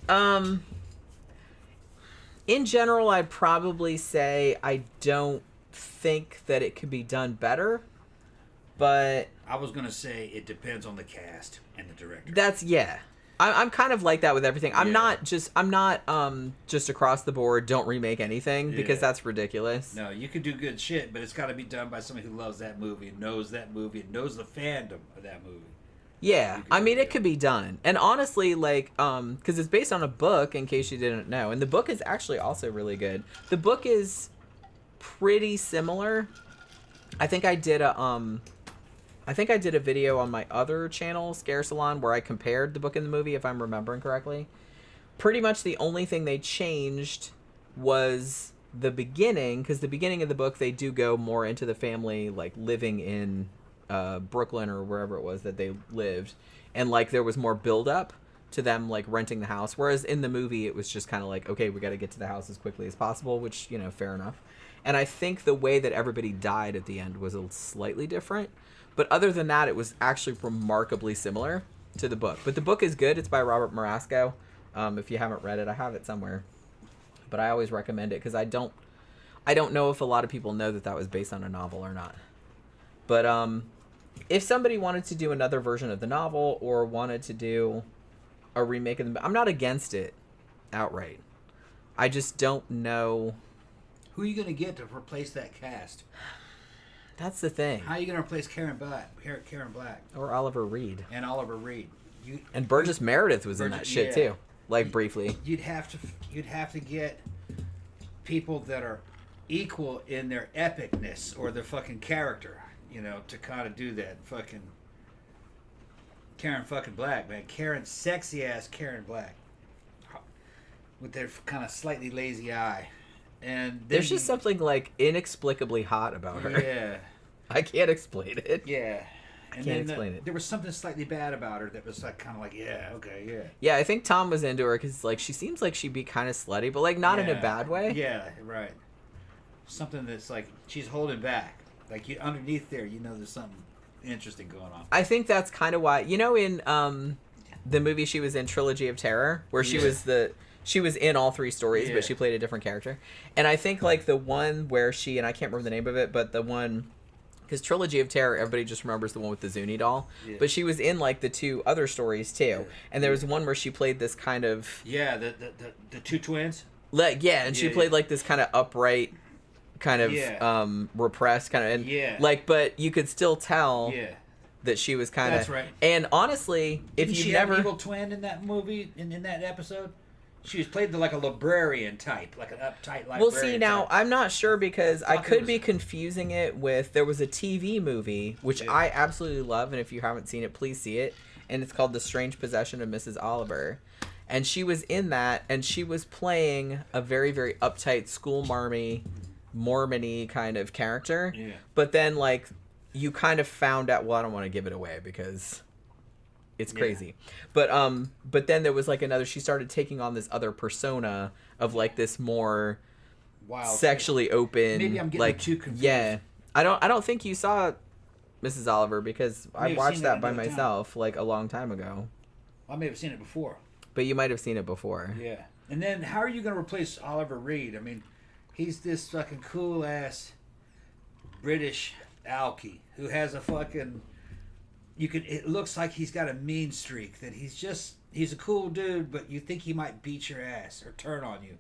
[SPEAKER 1] In general, I'd probably say I don't think that it could be done better, but
[SPEAKER 2] I was gonna say it depends on the cast and the director.
[SPEAKER 1] I'm kind of like that with everything. I'm not just across the board, don't remake anything, because that's ridiculous.
[SPEAKER 2] No, you can do good shit, but it's got to be done by somebody who loves that movie and knows that movie and knows the fandom of that movie.
[SPEAKER 1] Yeah, I mean, it could be done. And honestly, like, because it's based on a book, in case you didn't know. And the book is actually also really good. The book is pretty similar. I think I did a video on my other channel, Scare Salon, where I compared the book and the movie, if I'm remembering correctly. Pretty much the only thing they changed was the beginning, because the beginning of the book, they do go more into the family, like, living in Brooklyn or wherever it was that they lived. And, like, there was more build-up to them, like, renting the house. Whereas in the movie, it was just kind of like, okay, we got to get to the house as quickly as possible, which, you know, fair enough. And I think the way that everybody died at the end was slightly different. But other than that, it was actually remarkably similar to the book. But the book is good. It's by Robert Marasco. If you haven't read it, I have it somewhere. But I always recommend it because I don't know if a lot of people know that was based on a novel or not. But if somebody wanted to do another version of the novel or wanted to do a remake of the, I'm not against it outright. I just don't know.
[SPEAKER 2] Who are you going to get to replace that cast?
[SPEAKER 1] That's the thing.
[SPEAKER 2] How are you going to replace Karen Black?
[SPEAKER 1] Or Oliver Reed.
[SPEAKER 2] And Oliver Reed.
[SPEAKER 1] And Burgess Meredith was in that shit too. Like briefly.
[SPEAKER 2] You'd have to get people that are equal in their epicness or their fucking character, you know, to kind of do that. Fucking Karen fucking Black, man. Sexy ass Karen Black. With their kind of slightly lazy eye. And
[SPEAKER 1] there's just something like inexplicably hot about her.
[SPEAKER 2] Yeah.
[SPEAKER 1] I can't explain it.
[SPEAKER 2] Yeah.
[SPEAKER 1] I can't explain it.
[SPEAKER 2] There was something slightly bad about her that was like kind of like, yeah, okay, yeah.
[SPEAKER 1] Yeah, I think Tom was into her because like she seems like she'd be kind of slutty, but like not in a bad way.
[SPEAKER 2] Yeah, right. Something that's like she's holding back. Like you underneath there, you know, there's something interesting going on.
[SPEAKER 1] I think that's kind of why, you know, in the movie she was in, Trilogy of Terror, where she was in all 3 stories, but she played a different character. And I think like the one where she, and I can't remember the name of it, but the one, because Trilogy of Terror, everybody just remembers the one with the Zuni doll, but she was in like the 2 other stories too. And there was one where she played this kind of
[SPEAKER 2] the 2 twins.
[SPEAKER 1] And she played like this kind of upright, kind of repressed kind of, and like, but you could still tell that she was kind of.
[SPEAKER 2] That's right.
[SPEAKER 1] And honestly, if you never
[SPEAKER 2] have an evil twin in that movie, in that episode. She was played like a librarian type, like an uptight librarian.
[SPEAKER 1] Well, see, now, type. I'm not sure because I could be confusing it with... There was a TV movie, which I absolutely love, and if you haven't seen it, please see it. And it's called The Strange Possession of Mrs. Oliver. And she was in that, and she was playing a very, very uptight school marmy, Mormon-y kind of character. Yeah. But then, like, you kind of found out... Well, I don't want to give it away because... It's crazy. But then there was like another, she started taking on this other persona of like this more sexually open.
[SPEAKER 2] Maybe I'm getting
[SPEAKER 1] like,
[SPEAKER 2] too confused.
[SPEAKER 1] Yeah. I don't think you saw Mrs. Oliver because I watched that by myself like a long time ago.
[SPEAKER 2] I may have seen it before.
[SPEAKER 1] But you might have seen it before.
[SPEAKER 2] Yeah. And then how are you going to replace Oliver Reed? I mean, he's this fucking cool ass British alky who has a fucking... It looks like he's got a mean streak, that he's a cool dude, but you think he might beat your ass or turn on you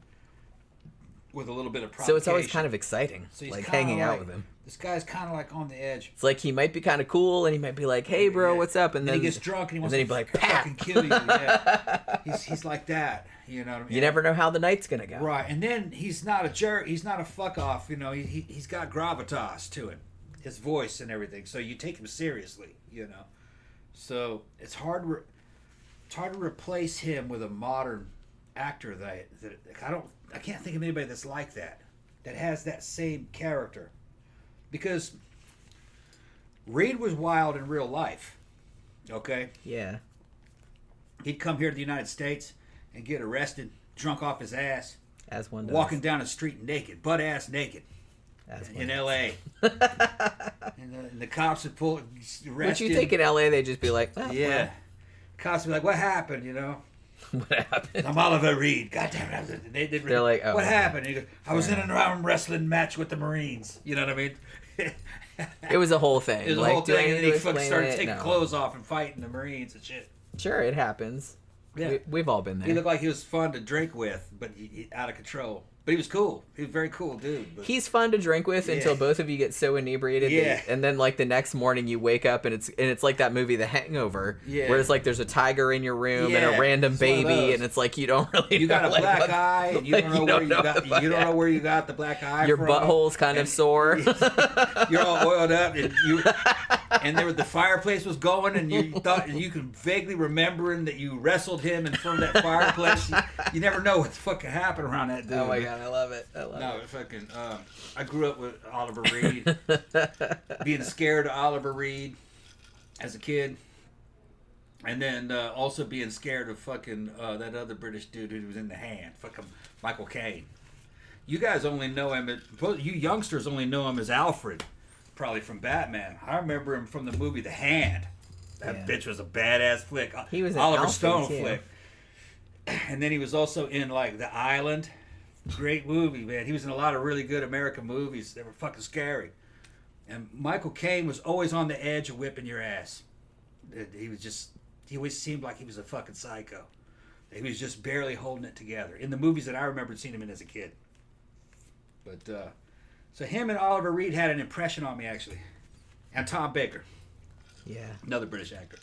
[SPEAKER 2] with a little bit of provocation.
[SPEAKER 1] So it's always kind of exciting, so like hanging out with him.
[SPEAKER 2] This guy's kind of like on the edge.
[SPEAKER 1] It's like he might be kind of cool, and he might be like, "Hey, bro, what's up?"
[SPEAKER 2] And then he gets drunk, and he wants to like, fucking kill you. Yeah. He's like that, you know what I mean?
[SPEAKER 1] You never know how the night's gonna go.
[SPEAKER 2] Right, and then he's not a jerk. He's not a fuck off. You know, he's got gravitas to him, his voice and everything. So you take him seriously, you know. So it's hard to replace him with a modern actor that I can't think of anybody that's like that has that same character, because Reed was wild in real life. Okay.
[SPEAKER 1] Yeah.
[SPEAKER 2] He'd come here to the United States and get arrested, drunk off his ass,
[SPEAKER 1] as one does.
[SPEAKER 2] Walking down the street naked, butt ass naked. In L.A. and the cops would arrest him.
[SPEAKER 1] Would you think in L.A. they'd just be like, oh,
[SPEAKER 2] yeah.
[SPEAKER 1] Well.
[SPEAKER 2] Cops would be like, what happened, you know?
[SPEAKER 1] What happened?
[SPEAKER 2] I'm Oliver Reed. God damn it.
[SPEAKER 1] They're like, oh.
[SPEAKER 2] What happened? He goes, I was in an arm wrestling match with the Marines. You know what I mean?
[SPEAKER 1] It was a whole thing.
[SPEAKER 2] It was a whole thing. And then he fucking started taking clothes off and fighting the Marines and shit.
[SPEAKER 1] Sure, it happens. Yeah. We've all been there.
[SPEAKER 2] He looked like he was fun to drink with, but he out of control. But he was cool. He was a very cool dude. But...
[SPEAKER 1] He's fun to drink with until both of you get so inebriated. And then like the next morning you wake up and it's like that movie The Hangover, where it's like there's a tiger in your room and a random baby, and it's like you don't really.
[SPEAKER 2] You got
[SPEAKER 1] know,
[SPEAKER 2] a black eye, and you don't know where you got. You don't know where you got the black eye.
[SPEAKER 1] Your butthole's kind of sore.
[SPEAKER 2] You're all oiled up, and there the fireplace was going, and you thought you could vaguely remembering that you wrestled him in front of that fireplace. You never know what the fuck can happen around that dude.
[SPEAKER 1] Oh my god. I love it.
[SPEAKER 2] Fucking. I grew up with Oliver Reed, being scared of Oliver Reed as a kid, and then also being scared of fucking that other British dude who was in The Hand, fucking Michael Caine. You guys only know him. You youngsters only know him as Alfred, probably from Batman. I remember him from the movie The Hand. That bitch was a badass flick.
[SPEAKER 1] He was an
[SPEAKER 2] Oliver Stone flick. And then he was also in like The Island. Great movie, man. He was in a lot of really good American movies that were fucking scary. And Michael Caine was always on the edge of whipping your ass. He always seemed like he was a fucking psycho. He was just barely holding it together. In the movies that I remembered seeing him in as a kid. But, so him and Oliver Reed had an impression on me, actually. And Tom Baker.
[SPEAKER 1] Yeah.
[SPEAKER 2] Another British actor.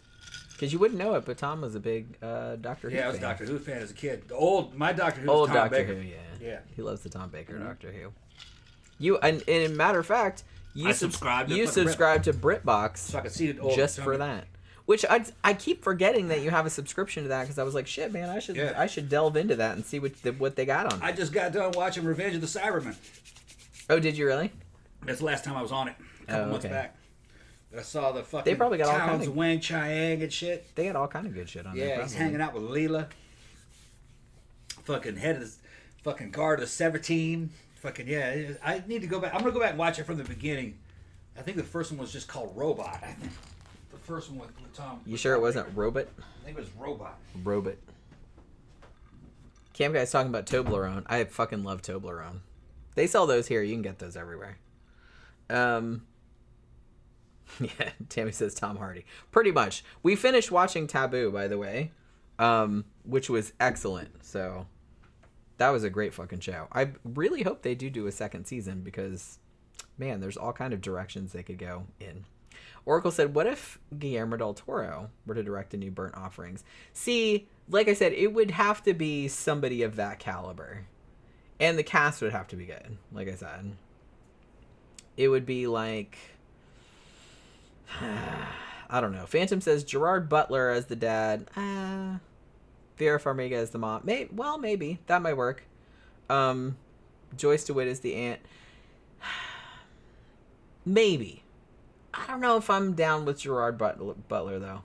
[SPEAKER 1] Because you wouldn't know it, but Tom was a big Doctor Who fan.
[SPEAKER 2] Yeah, I was a Doctor Who fan as a kid. My Doctor Who
[SPEAKER 1] was
[SPEAKER 2] Tom
[SPEAKER 1] Doctor
[SPEAKER 2] Baker.
[SPEAKER 1] Who, yeah. He loves the Tom Baker Doctor Who. And matter of fact, you subscribed to BritBox
[SPEAKER 2] so I could see it
[SPEAKER 1] just for that. Which I keep forgetting that you have a subscription to that, because I was like, shit, man, I should delve into that and see what they got on it.
[SPEAKER 2] I just got done watching Revenge of the Cybermen.
[SPEAKER 1] Oh, did you really?
[SPEAKER 2] That's the last time I was on it. A couple months back. I saw the fucking
[SPEAKER 1] they probably got all kinds
[SPEAKER 2] of Wang Chiang and shit.
[SPEAKER 1] They got all kind of good shit on there.
[SPEAKER 2] Yeah, he's hanging out with Leela. Fucking head of the fucking guard of 17. Fucking yeah. I need to go back. I'm gonna go back and watch it from the beginning. I think the first one was just called Robot. I think. first one with Tom.
[SPEAKER 1] You sure it wasn't Robot?
[SPEAKER 2] I think it was Robot.
[SPEAKER 1] Robot. Cam Guy's talking about Toblerone. I fucking love Toblerone. They sell those here. You can get those everywhere. Yeah, Tammy says Tom Hardy. Pretty much. We finished watching Taboo, by the way, which was excellent. So that was a great fucking show. I really hope they do a second season because, man, there's all kind of directions they could go in. Oracle said, what if Guillermo del Toro were to direct a new Burnt Offerings? See, like I said, it would have to be somebody of that caliber. And the cast would have to be good, like I said. It would be like... I don't know. Phantom says, Gerard Butler as the dad. Vera Farmiga as the mom. Maybe. That might work. Joyce DeWitt as the aunt. Maybe. I don't know if I'm down with Gerard Butler, though.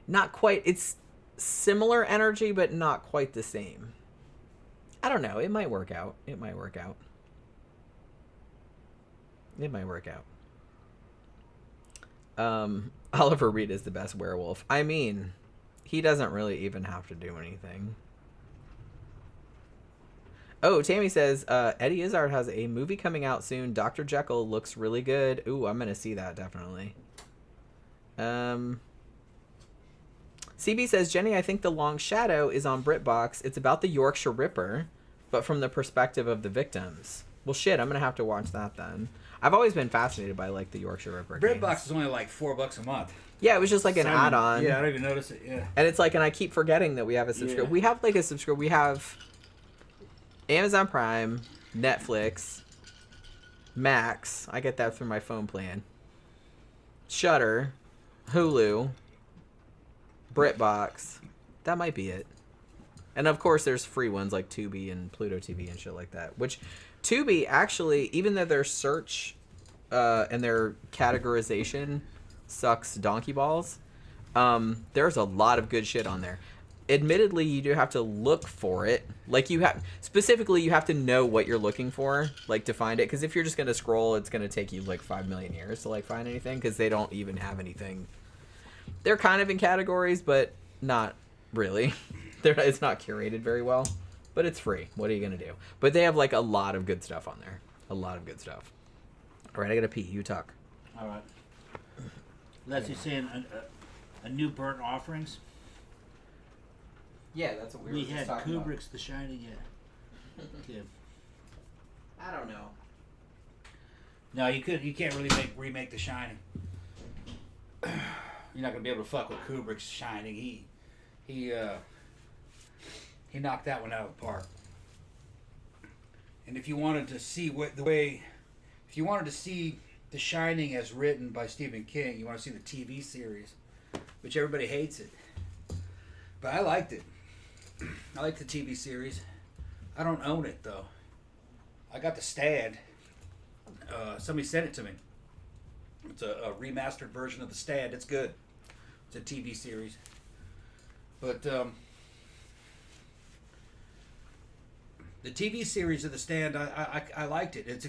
[SPEAKER 1] Not quite. It's similar energy, but not quite the same. I don't know. It might work out. It might work out. Oliver Reed is the best werewolf. I mean, he doesn't really even have to do anything. Oh, Tammy says, Eddie Izzard has a movie coming out soon. Dr. Jekyll looks really good. Ooh, I'm going to see that, definitely. CB says, Jenny, I think The Long Shadow is on BritBox. It's about the Yorkshire Ripper, but from the perspective of the victims. Well, shit, I'm going to have to watch that then. I've always been fascinated by, like, the Yorkshire Ripper
[SPEAKER 2] BritBox is only, like, $4 a month.
[SPEAKER 1] Yeah, it was just like an add-on.
[SPEAKER 2] Yeah, I don't even notice it, yeah.
[SPEAKER 1] And it's like, and I keep forgetting that we have a subscription. Yeah. We have, like, a subscription. We have... Amazon Prime, Netflix, Max. I get that through my phone plan. Shudder, Hulu, BritBox. That might be it. And of course, there's free ones like Tubi and Pluto TV and shit like that. Which Tubi actually, even though their search and their categorization sucks donkey balls, there's a lot of good shit on there. Admittedly, you do have to look for it. Like, you have to know what you're looking for, like, to find it. Because if you're just gonna scroll, it's gonna take you like 5 million years to like find anything. Because they don't even have anything. They're kind of in categories, but not really. It's not curated very well. But it's free. What are you gonna do? But they have like a lot of good stuff on there. A lot of good stuff. All right, I gotta pee. You talk.
[SPEAKER 3] All right. Leslie's saying a new Burnt Offerings.
[SPEAKER 1] Yeah, that's what
[SPEAKER 3] we had Kubrick's The Shining yet. Yeah.
[SPEAKER 1] I don't know.
[SPEAKER 2] No, you can't really remake The Shining. You're not gonna be able to fuck with Kubrick's Shining. He knocked that one out of the park. And if you wanted to see if you wanted to see The Shining as written by Stephen King, you want to see the TV series, which everybody hates it, but I liked it. I like the TV series. I don't own it, though. I got the Stand. Somebody sent it to me. It's a remastered version of the Stand. It's good. It's a TV series. But the TV series of the Stand, I liked it. It's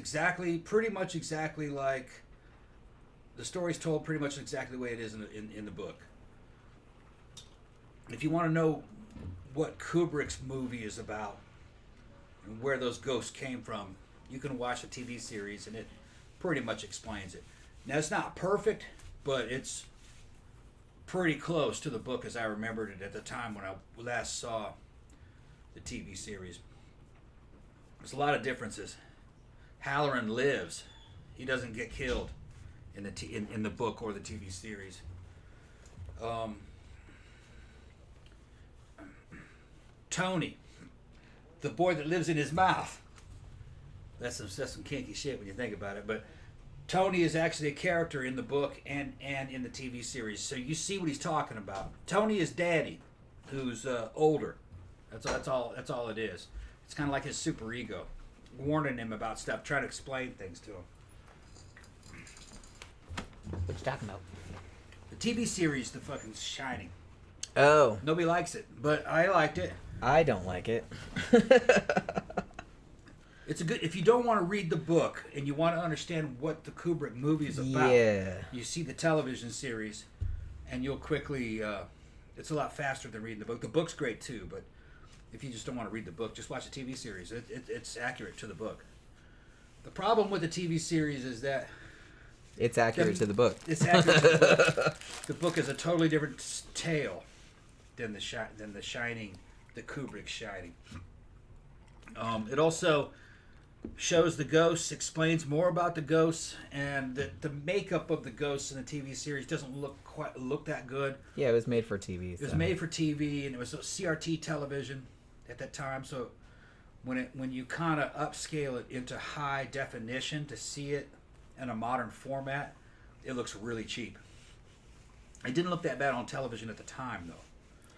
[SPEAKER 2] pretty much exactly like the story's told pretty much exactly the way it is in the book. If you want to know what Kubrick's movie is about and where those ghosts came from, you can watch the TV series and it pretty much explains it. Now, it's not perfect, but it's pretty close to the book as I remembered it at the time when I last saw the TV series. There's a lot of differences. Halloran lives. He doesn't get killed in the book or the TV series. Tony, the boy that lives in his mouth. That's some kinky shit when you think about it. But Tony is actually a character in the book and in the TV series, so you see what he's talking about. Tony is Daddy, who's older. That's all it is. It's kind of like his super ego, warning him about stuff, trying to explain things to him.
[SPEAKER 1] What you talking about?
[SPEAKER 2] The TV series, The fucking Shining.
[SPEAKER 1] Oh.
[SPEAKER 2] Nobody likes it, but I liked it.
[SPEAKER 1] I don't like it.
[SPEAKER 2] It's a good if you don't want to read the book and you want to understand what the Kubrick movie is about.
[SPEAKER 1] Yeah.
[SPEAKER 2] You see the television series, and you'll quickly. It's a lot faster than reading the book. The book's great too, but if you just don't want to read the book, just watch the TV series. It's accurate to the book. The problem with the TV series is that
[SPEAKER 1] it's accurate to the book.
[SPEAKER 2] It's accurate to the book. The book is a totally different tale than the Shining, the Kubrick Shining. It also shows the ghosts, explains more about the ghosts, and the makeup of the ghosts in the TV series doesn't look that good.
[SPEAKER 1] Yeah, it was made for TV.
[SPEAKER 2] It was made for TV, and it was CRT television at that time. So when you kind of upscale it into high definition to see it in a modern format, it looks really cheap. It didn't look that bad on television at the time, though.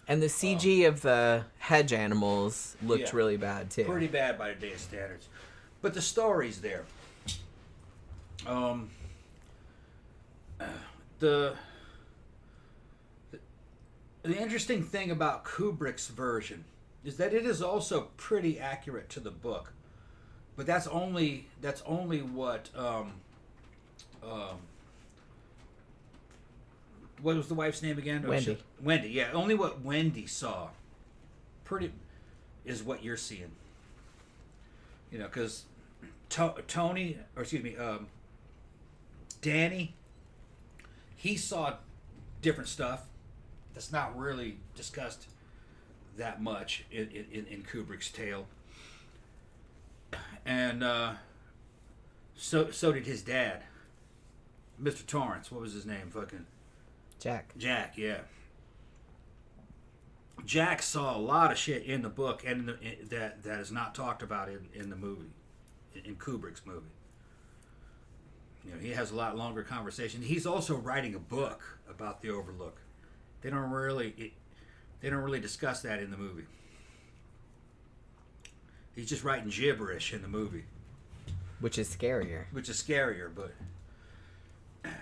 [SPEAKER 1] And the CG of the hedge animals looked really bad, too.
[SPEAKER 2] Pretty bad by today's standards. But the story's there. The interesting thing about Kubrick's version is that it is also pretty accurate to the book. But that's only what what was the wife's name again?
[SPEAKER 1] Wendy.
[SPEAKER 2] Wendy, yeah. Only what Wendy saw is what you're seeing. You know, because Danny, he saw different stuff that's not really discussed that much in Kubrick's tale. And so did his dad, Mr. Torrance. What was his name? Fucking
[SPEAKER 1] Jack, yeah.
[SPEAKER 2] Jack saw a lot of shit in the book and that is not talked about in the movie, in Kubrick's movie. You know, he has a lot longer conversation. He's also writing a book about the Overlook. They don't really discuss that in the movie. He's just writing gibberish in the movie,
[SPEAKER 1] which is scarier.
[SPEAKER 2] But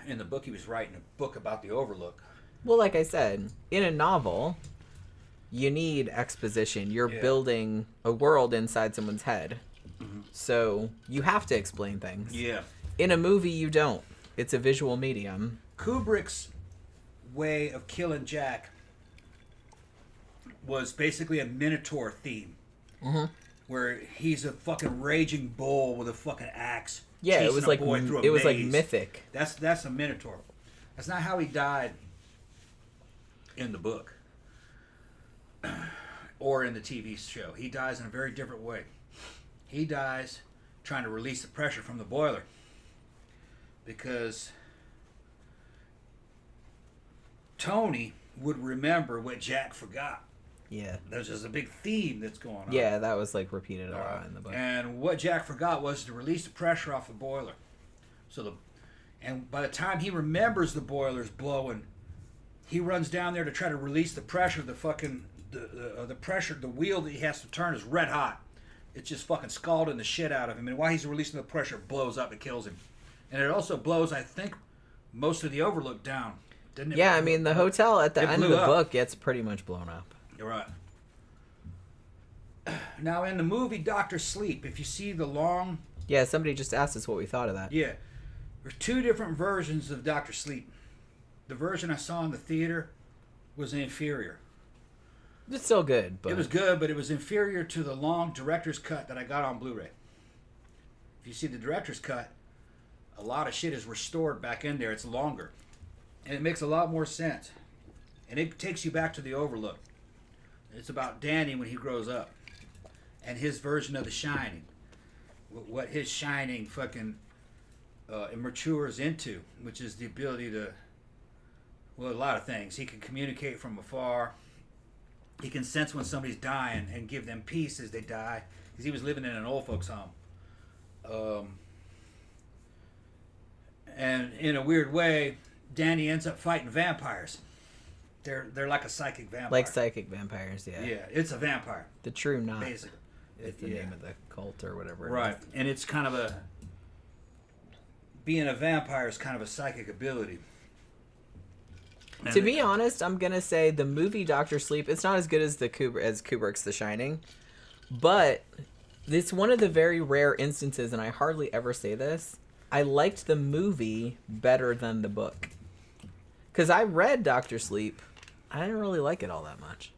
[SPEAKER 2] in the book, he was writing a book about the Overlook.
[SPEAKER 1] Well, like I said, in a novel, you need exposition. You're building a world inside someone's head. Mm-hmm. So you have to explain things.
[SPEAKER 2] Yeah.
[SPEAKER 1] In a movie, you don't. It's a visual medium.
[SPEAKER 2] Kubrick's way of killing Jack was basically a Minotaur theme. Mm-hmm. Where he's a fucking raging bull with a fucking axe.
[SPEAKER 1] Yeah, it was like mythic.
[SPEAKER 2] That's a Minotaur. That's not how he died in the book or in the TV show. He dies in a very different way. He dies trying to release the pressure from the boiler because Tony would remember what Jack forgot.
[SPEAKER 1] Yeah.
[SPEAKER 2] There's just a big theme that's going on.
[SPEAKER 1] Yeah, that was like repeated a lot in the book.
[SPEAKER 2] And what Jack forgot was to release the pressure off the boiler. And by the time he remembers the boiler's blowing, he runs down there to try to release the pressure. The pressure, the wheel that he has to turn is red hot. It's just fucking scalding the shit out of him. And while he's releasing the pressure, it blows up and kills him. And it also blows, I think, most of the Overlook down. Didn't it?
[SPEAKER 1] Yeah, I mean, the hotel at the end of the book gets pretty much blown up.
[SPEAKER 2] You're right. Now, in the movie Dr. Sleep, if you see the long...
[SPEAKER 1] Yeah, somebody just asked us what we thought of that.
[SPEAKER 2] Yeah. There's two different versions of Dr. Sleep. The version I saw in the theater was inferior.
[SPEAKER 1] It's still good, but...
[SPEAKER 2] It was good, but it was inferior to the long director's cut that I got on Blu-ray. If you see the director's cut, a lot of shit is restored back in there. It's longer. And it makes a lot more sense. And it takes you back to the Overlook. It's about Danny when he grows up. And his version of The Shining. What his Shining fucking matures into. Which is the ability to... Well, a lot of things. He can communicate from afar. He can sense when somebody's dying and give them peace as they die. Because he was living in an old folks' home. And in a weird way, Danny ends up fighting vampires. They're like a psychic vampire.
[SPEAKER 1] Like psychic vampires, yeah.
[SPEAKER 2] Yeah, it's a vampire.
[SPEAKER 1] The True Knot.
[SPEAKER 2] Basically.
[SPEAKER 1] It's the name of the cult or whatever.
[SPEAKER 2] Right. And it's kind of a... Being a vampire is kind of a psychic ability.
[SPEAKER 1] To be honest, I'm going to say the movie Dr. Sleep, it's not as good as Kubrick's The Shining, but It's one of the very rare instances, and I hardly ever say this, I liked the movie better than the book. Because I read Dr. Sleep. I didn't really like it all that much.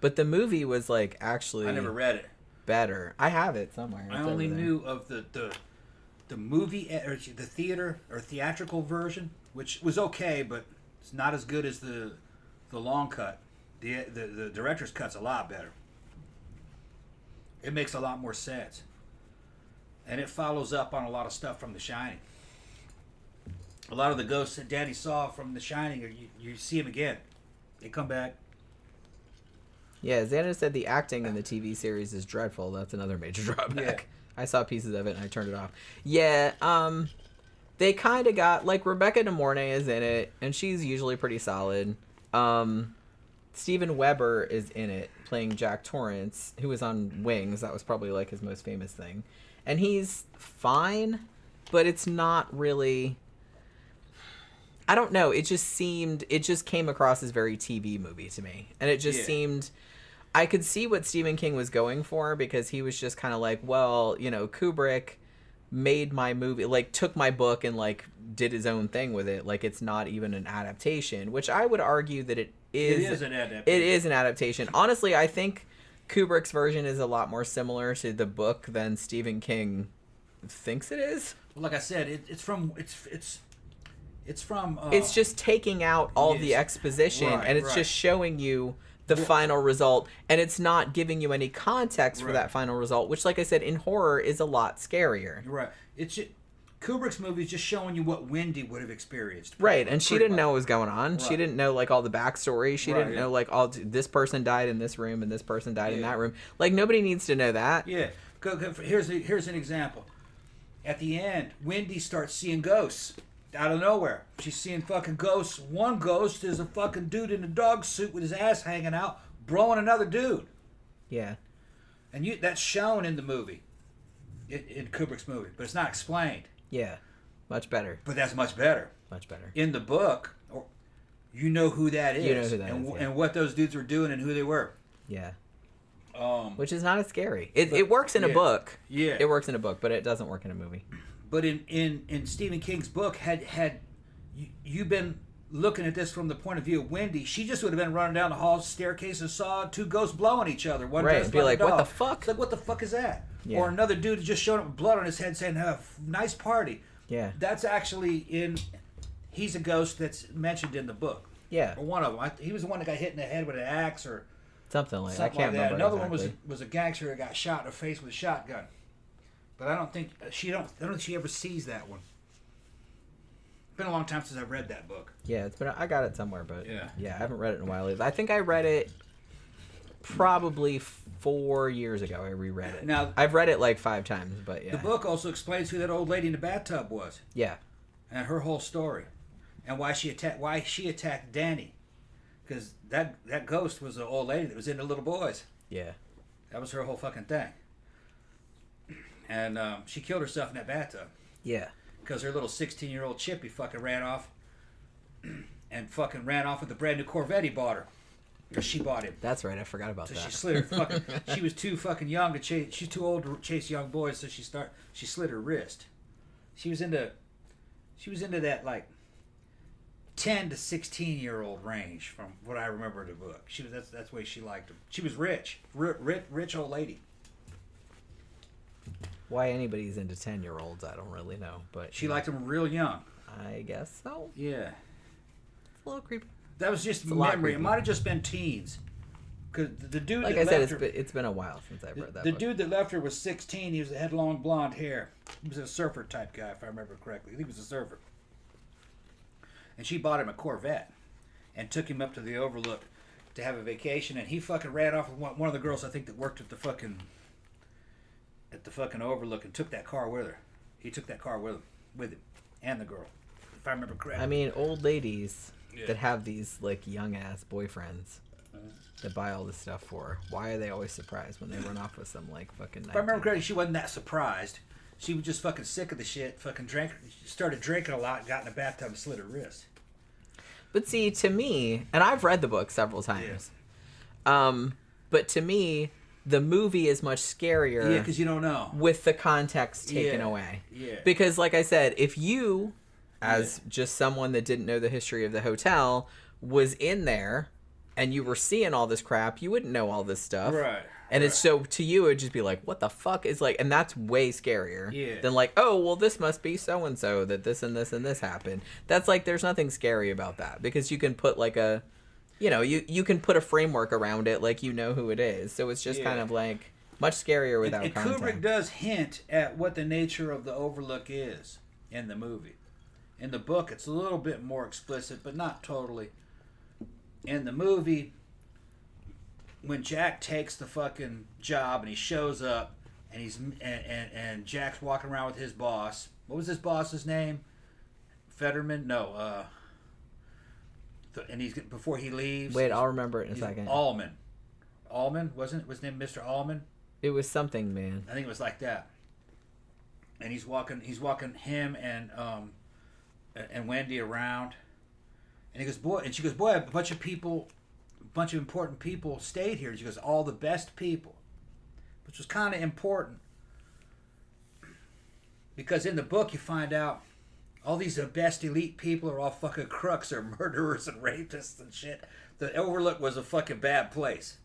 [SPEAKER 1] But the movie was, like, actually...
[SPEAKER 2] I never read it.
[SPEAKER 1] Better. I have it somewhere.
[SPEAKER 2] I only knew of the movie, or the theater, or theatrical version, which was okay, but it's not as good as the long cut. The director's cut's a lot better. It makes a lot more sense. And it follows up on a lot of stuff from The Shining. A lot of the ghosts that Daddy saw from The Shining, you see them again. They come back.
[SPEAKER 1] Yeah, Xander said the acting in the TV series is dreadful. That's another major drawback. Yeah. I saw pieces of it and I turned it off. Yeah, they kind of got... Like, Rebecca De Mornay is in it, and she's usually pretty solid. Steven Weber is in it, playing Jack Torrance, who was on Wings. That was probably, like, his most famous thing. And he's fine, but it's not really... I don't know. It just came across as very TV movie to me. And it just seemed... I could see what Stephen King was going for, because he was just kind of like, well, you know, Kubrick made my movie, like, took my book and, like, did his own thing with it. Like, it's not even an adaptation, which I would argue that it is.
[SPEAKER 2] It is an adaptation.
[SPEAKER 1] It is an adaptation. Honestly, I think Kubrick's version is a lot more similar to the book than Stephen King thinks it is.
[SPEAKER 2] Well, like I said, it's from...
[SPEAKER 1] it's just taking out all the exposition, and it's just showing you the final result, and it's not giving you any context for that final result, which, like I said, in horror is a lot scarier.
[SPEAKER 2] Right. It's just, Kubrick's movie is just showing you what Wendy would have experienced.
[SPEAKER 1] Right, and she didn't know what was going on. Right. She didn't know, like, all the backstory. She didn't know, like, this person died in this room and this person died in that room. Like, nobody needs to know that.
[SPEAKER 2] Yeah. Here's an example. At the end, Wendy starts seeing ghosts. Out of nowhere. She's seeing fucking ghosts. One ghost is a fucking dude in a dog suit with his ass hanging out, blowing another dude.
[SPEAKER 1] Yeah.
[SPEAKER 2] And that's shown in the movie. In Kubrick's movie. But it's not explained.
[SPEAKER 1] Yeah. Much better.
[SPEAKER 2] But that's much better.
[SPEAKER 1] Much better.
[SPEAKER 2] In the book, you know who that is.
[SPEAKER 1] You know who that is,
[SPEAKER 2] and what those dudes were doing and who they were.
[SPEAKER 1] Yeah. Which is not as scary. It works in a book.
[SPEAKER 2] Yeah.
[SPEAKER 1] It works in a book, but it doesn't work in a movie.
[SPEAKER 2] But in Stephen King's book, had you been looking at this from the point of view of Wendy, she just would have been running down the hall staircase and saw two ghosts blowing each other. One
[SPEAKER 1] and be like, what the fuck?
[SPEAKER 2] It's like, what the fuck is that?
[SPEAKER 1] Yeah.
[SPEAKER 2] Or another dude just showed up with blood on his head saying, nice party.
[SPEAKER 1] Yeah.
[SPEAKER 2] That's actually he's a ghost that's mentioned in the book.
[SPEAKER 1] Yeah.
[SPEAKER 2] Or one of them. He was the one that got hit in the head with an axe or
[SPEAKER 1] something like that. I can't remember.
[SPEAKER 2] Another
[SPEAKER 1] exactly.
[SPEAKER 2] one was a gangster that got shot in the face with a shotgun. But I don't think she ever sees that one. It's been a long time since I've read that book.
[SPEAKER 1] Yeah, I got it somewhere, but yeah, I haven't read it in a while either. I think I read it probably 4 years ago. I reread it. Now I've read it like 5 times, but yeah.
[SPEAKER 2] The book also explains who that old lady in the bathtub was.
[SPEAKER 1] Yeah.
[SPEAKER 2] And her whole story, and why she attacked Danny, because that ghost was an old lady that was into little boys.
[SPEAKER 1] Yeah.
[SPEAKER 2] That was her whole fucking thing. And she killed herself in that bathtub.
[SPEAKER 1] Yeah.
[SPEAKER 2] Because her little 16-year-old chippy fucking ran off with the brand new Corvette he bought her. Because she bought him.
[SPEAKER 1] That's right, I forgot about that.
[SPEAKER 2] So she slid her fucking... She was too fucking young to chase... She's too old to chase young boys, so she slid her wrist. She was into that, like, 10 to 16-year-old range, from what I remember in the book. That's the way she liked him. She was rich. Rich old lady.
[SPEAKER 1] Why anybody's into 10-year-olds, I don't really know. But
[SPEAKER 2] she liked them real young.
[SPEAKER 1] I guess so.
[SPEAKER 2] Yeah.
[SPEAKER 1] It's a little creepy.
[SPEAKER 2] That was just memory. It might have just been teens. Because the dude
[SPEAKER 1] like
[SPEAKER 2] that
[SPEAKER 1] I said,
[SPEAKER 2] left her,
[SPEAKER 1] it's been a while since I've read that
[SPEAKER 2] The
[SPEAKER 1] book.
[SPEAKER 2] dude that left her was 16. He had long blonde hair. He was a surfer type guy, if I remember correctly. I think he was a surfer. And she bought him a Corvette and took him up to the Overlook to have a vacation. And he fucking ran off with one of the girls, I think, that worked at the fucking Overlook, and took that car with her. He took that car with him, and the girl, if I remember correctly.
[SPEAKER 1] I mean, old ladies that have these, like, young-ass boyfriends that buy all this stuff for her, why are they always surprised when they run off with some, like, fucking...
[SPEAKER 2] If I remember correctly, she wasn't that surprised. She was just fucking sick of the shit, started drinking a lot, got in the bathtub and slit her wrist.
[SPEAKER 1] But see, to me, and I've read the book several times, but to me... the movie is much scarier.
[SPEAKER 2] Yeah, because you don't know.
[SPEAKER 1] With the context taken away.
[SPEAKER 2] Yeah.
[SPEAKER 1] Because, like I said, if you, as just someone that didn't know the history of the hotel, was in there and you were seeing all this crap, you wouldn't know all this stuff.
[SPEAKER 2] Right.
[SPEAKER 1] And it's so, to you, it would just be like, what the fuck is like, and that's way scarier than like, oh, well, this must be so-and-so that this and this and this happened. That's like, there's nothing scary about that because you can put like a, you know, you can put a framework around it like you know who it is. So it's just kind of like much scarier without content.
[SPEAKER 2] And Kubrick does hint at what the nature of the Overlook is in the movie. In the book, it's a little bit more explicit, but not totally. In the movie, when Jack takes the fucking job and he shows up and he's and Jack's walking around with his boss. What was his boss's name? Fetterman? No. And he's before he leaves.
[SPEAKER 1] Wait, I'll remember it in a second.
[SPEAKER 2] Allman. Allman wasn't it? Was his name Mr. Allman?
[SPEAKER 1] It was something, man.
[SPEAKER 2] I think it was like that. And he's walking him and Wendy around. And he goes, boy, and she goes, boy, a bunch of important people stayed here. And she goes, all the best people, which was kind of important because in the book you find out all these best elite people are all fucking crooks or murderers and rapists and shit. The Overlook was a fucking bad place.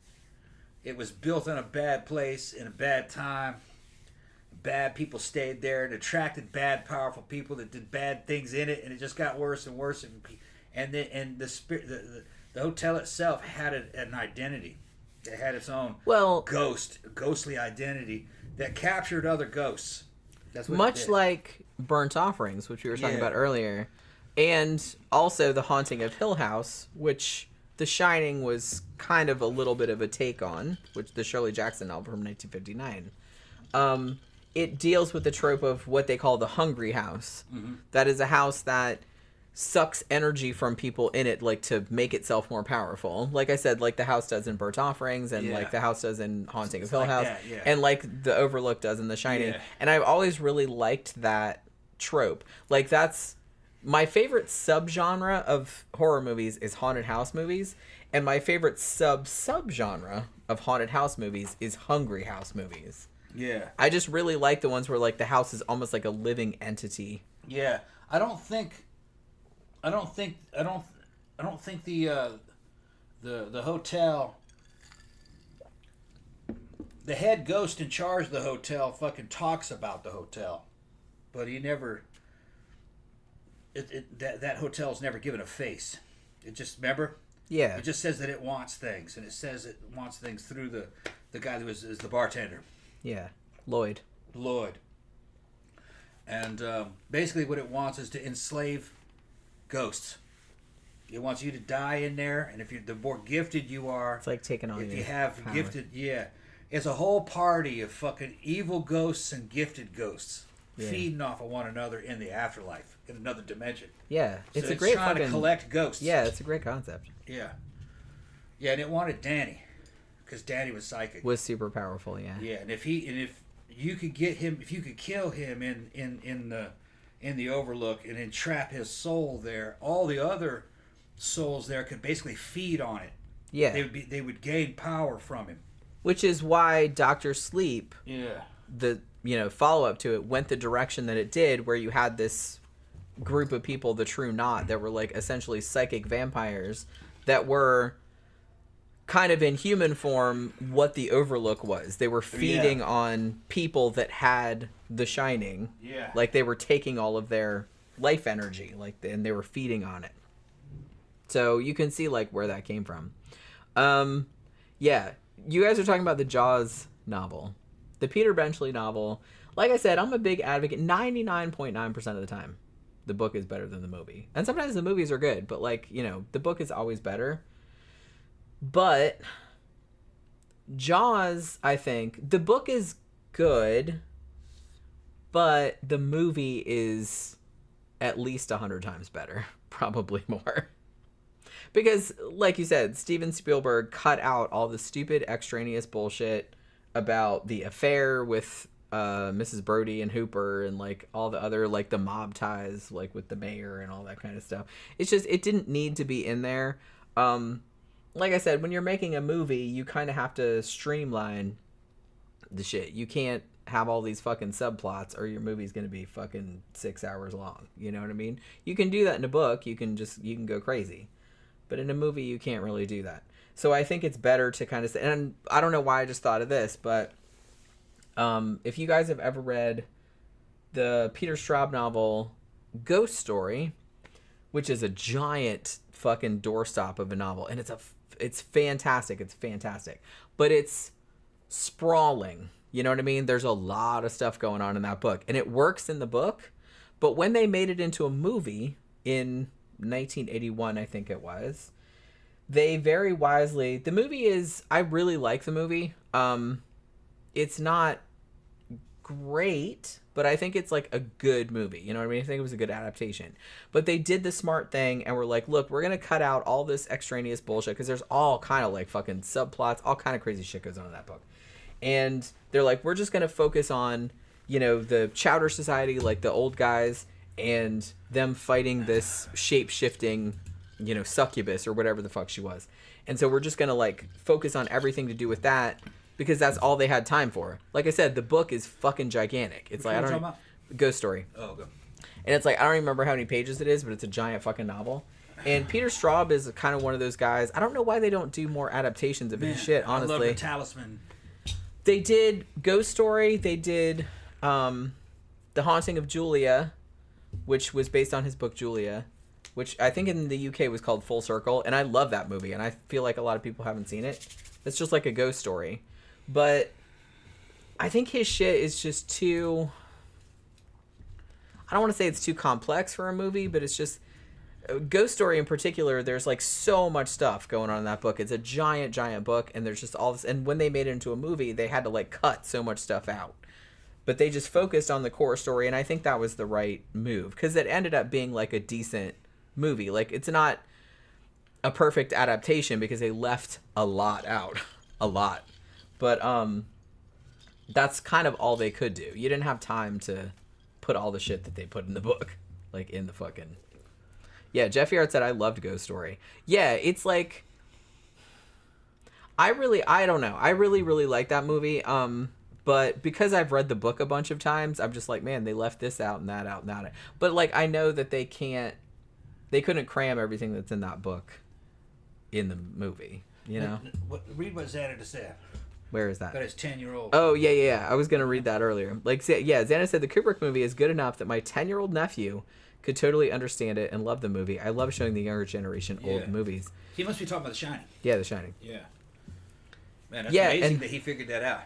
[SPEAKER 2] It was built in a bad place in a bad time. Bad people stayed there. It attracted bad, powerful people that did bad things in it, and it just got worse and worse. And the hotel itself had an identity. It had its own ghostly identity that captured other ghosts. That's what
[SPEAKER 1] much like Burnt Offerings, which we were talking about earlier, and also The Haunting of Hill House, which The Shining was kind of a little bit of a take on, which the Shirley Jackson novel from 1959. It deals with the trope of what they call the hungry house. Mm-hmm. That is a house that sucks energy from people in it, like to make itself more powerful. Like I said, like the house does in Burnt Offerings, and like the house does in Haunting of Hill House, and like the Overlook does in The Shining. Yeah. And I've always really liked that trope. Like that's my favorite subgenre of horror movies is haunted house movies, and my favorite subgenre of haunted house movies is hungry house movies.
[SPEAKER 2] Yeah.
[SPEAKER 1] I just really like the ones where like the house is almost like a living entity.
[SPEAKER 2] Yeah. I don't think the hotel, the head ghost in charge of the hotel fucking talks about the hotel, but he never. That hotel's never given a face. It just, remember?
[SPEAKER 1] Yeah.
[SPEAKER 2] It just says that it wants things, and it says it wants things through the guy who is the bartender.
[SPEAKER 1] Yeah, Lloyd.
[SPEAKER 2] And basically what it wants is to enslave ghosts. It wants you to die in there, and the more gifted you are,
[SPEAKER 1] it's like taking on.
[SPEAKER 2] If you have power. Gifted, it's a whole party of fucking evil ghosts and gifted ghosts feeding off of one another in the afterlife, in another dimension.
[SPEAKER 1] Yeah,
[SPEAKER 2] it's a great trying to collect ghosts.
[SPEAKER 1] Yeah, it's a great concept.
[SPEAKER 2] Yeah, and it wanted Danny because Danny was psychic,
[SPEAKER 1] was super powerful. Yeah,
[SPEAKER 2] and if you could get him, if you could kill him in the Overlook and entrap his soul there, all the other souls there could basically feed on it. Yeah, they would gain power from him.
[SPEAKER 1] Which is why Dr. Sleep, the follow up to it, went the direction that it did, where you had this group of people, the True Knot, that were like essentially psychic vampires that were kind of in human form what the Overlook was. They were feeding on people that had the Shining.
[SPEAKER 2] Yeah.
[SPEAKER 1] Like they were taking all of their life energy, and they were feeding on it. So you can see like where that came from. You guys are talking about the Jaws novel. The Peter Benchley novel. Like I said, I'm a big advocate. 99.9% of the time, the book is better than the movie. And sometimes the movies are good, but the book is always better. But Jaws, I think, the book is good, but the movie is at least 100 times better. Probably more. Because, like you said, Steven Spielberg cut out all the stupid extraneous bullshit about the affair with Mrs. Brody and Hooper and, all the other, the mob ties, with the mayor and all that kind of stuff. It's just, it didn't need to be in there. Like I said, when you're making a movie, you kind of have to streamline the shit. You can't have all these fucking subplots or your movie's going to be fucking 6 hours long. You know what I mean? You can do that in a book. You can go crazy. But in a movie, you can't really do that. So I think it's better to kind of... And I don't know why I just thought of this, but if you guys have ever read the Peter Straub novel Ghost Story, which is a giant fucking doorstop of a novel, and it's fantastic. It's fantastic. But it's sprawling. You know what I mean? There's a lot of stuff going on in that book. And it works in the book. But when they made it into a movie in 1981, I think it was, they very wisely... The movie is... I really like the movie. It's not great, but I think it's like a good movie. You know what I mean? I think it was a good adaptation. But they did the smart thing and were like, look, we're going to cut out all this extraneous bullshit because there's all kind of like fucking subplots, all kind of crazy shit goes on in that book. And they're like, we're just going to focus on, you know, the Chowder Society, like the old guys, and them fighting this shape-shifting, you know, succubus or whatever the fuck she was. And so we're just going to, like, focus on everything to do with that because that's all they had time for. Like I said, the book is fucking gigantic. It's like, I don't know. Ghost Story.
[SPEAKER 2] Oh, okay.
[SPEAKER 1] And it's like, I don't even remember how many pages it is, but it's a giant fucking novel. And Peter Straub is kind of one of those guys. I don't know why they don't do more adaptations of his shit, honestly.
[SPEAKER 2] I love The Talisman.
[SPEAKER 1] They did Ghost Story. They did The Haunting of Julia, which was based on his book Julia, which I think in the UK was called Full Circle. And I love that movie, and I feel like a lot of people haven't seen it. It's just like a ghost story. But I think his shit is just too... I don't want to say it's too complex for a movie, but it's just... Ghost Story in particular, there's like so much stuff going on in that book. It's a giant book, and there's just all this. And when they made it into a movie, they had to like cut so much stuff out. But they just focused on the core story, and I think that was the right move because it ended up being like a decent movie. Like, it's not a perfect adaptation because they left a lot out, a lot. But that's kind of all they could do. You didn't have time to put all the shit that they put in the book, like in the fucking. Yeah, Jeffy Art said I loved Ghost Story. Yeah, it's like I don't know. I really like that movie. But because I've read the book a bunch of times, I'm just like, man, they left this out and that out and that. But like I know that they couldn't cram everything that's in that book in the movie, you know?
[SPEAKER 2] Read what Xana just said.
[SPEAKER 1] Where is that?
[SPEAKER 2] That is 10-year-old.
[SPEAKER 1] Oh, yeah. I was going to read that earlier. Like, yeah, Xana said the Kubrick movie is good enough that my 10-year-old nephew could totally understand it and love the movie. I love showing the younger generation old movies.
[SPEAKER 2] He must be talking about The Shining.
[SPEAKER 1] Yeah, The Shining.
[SPEAKER 2] Yeah. Man, that's amazing that he figured that out.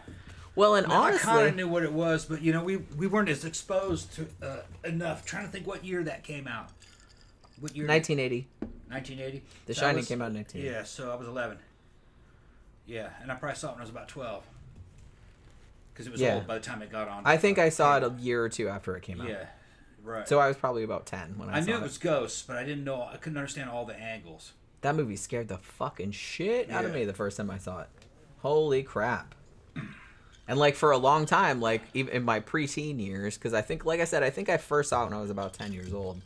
[SPEAKER 1] Well, and honestly...
[SPEAKER 2] I kind of knew what it was, but, you know, we weren't as exposed to enough. Trying to think what year that came out. What year?
[SPEAKER 1] 1980.
[SPEAKER 2] 1980?
[SPEAKER 1] The Shining came out in 1980.
[SPEAKER 2] Yeah, so I was 11. Yeah, and I probably saw it when I was about 12. Because it was old by the time it got on.
[SPEAKER 1] I think I saw it a year or two after it came out.
[SPEAKER 2] Yeah. Right.
[SPEAKER 1] So I was probably about 10 when I saw it.
[SPEAKER 2] I knew it was ghosts, but I didn't know. I couldn't understand all the angles.
[SPEAKER 1] That movie scared the fucking shit out of me the first time I saw it. Holy crap. And like for a long time, like even in my preteen years, because I think, like I said, I think I first saw it when I was about 10 years old.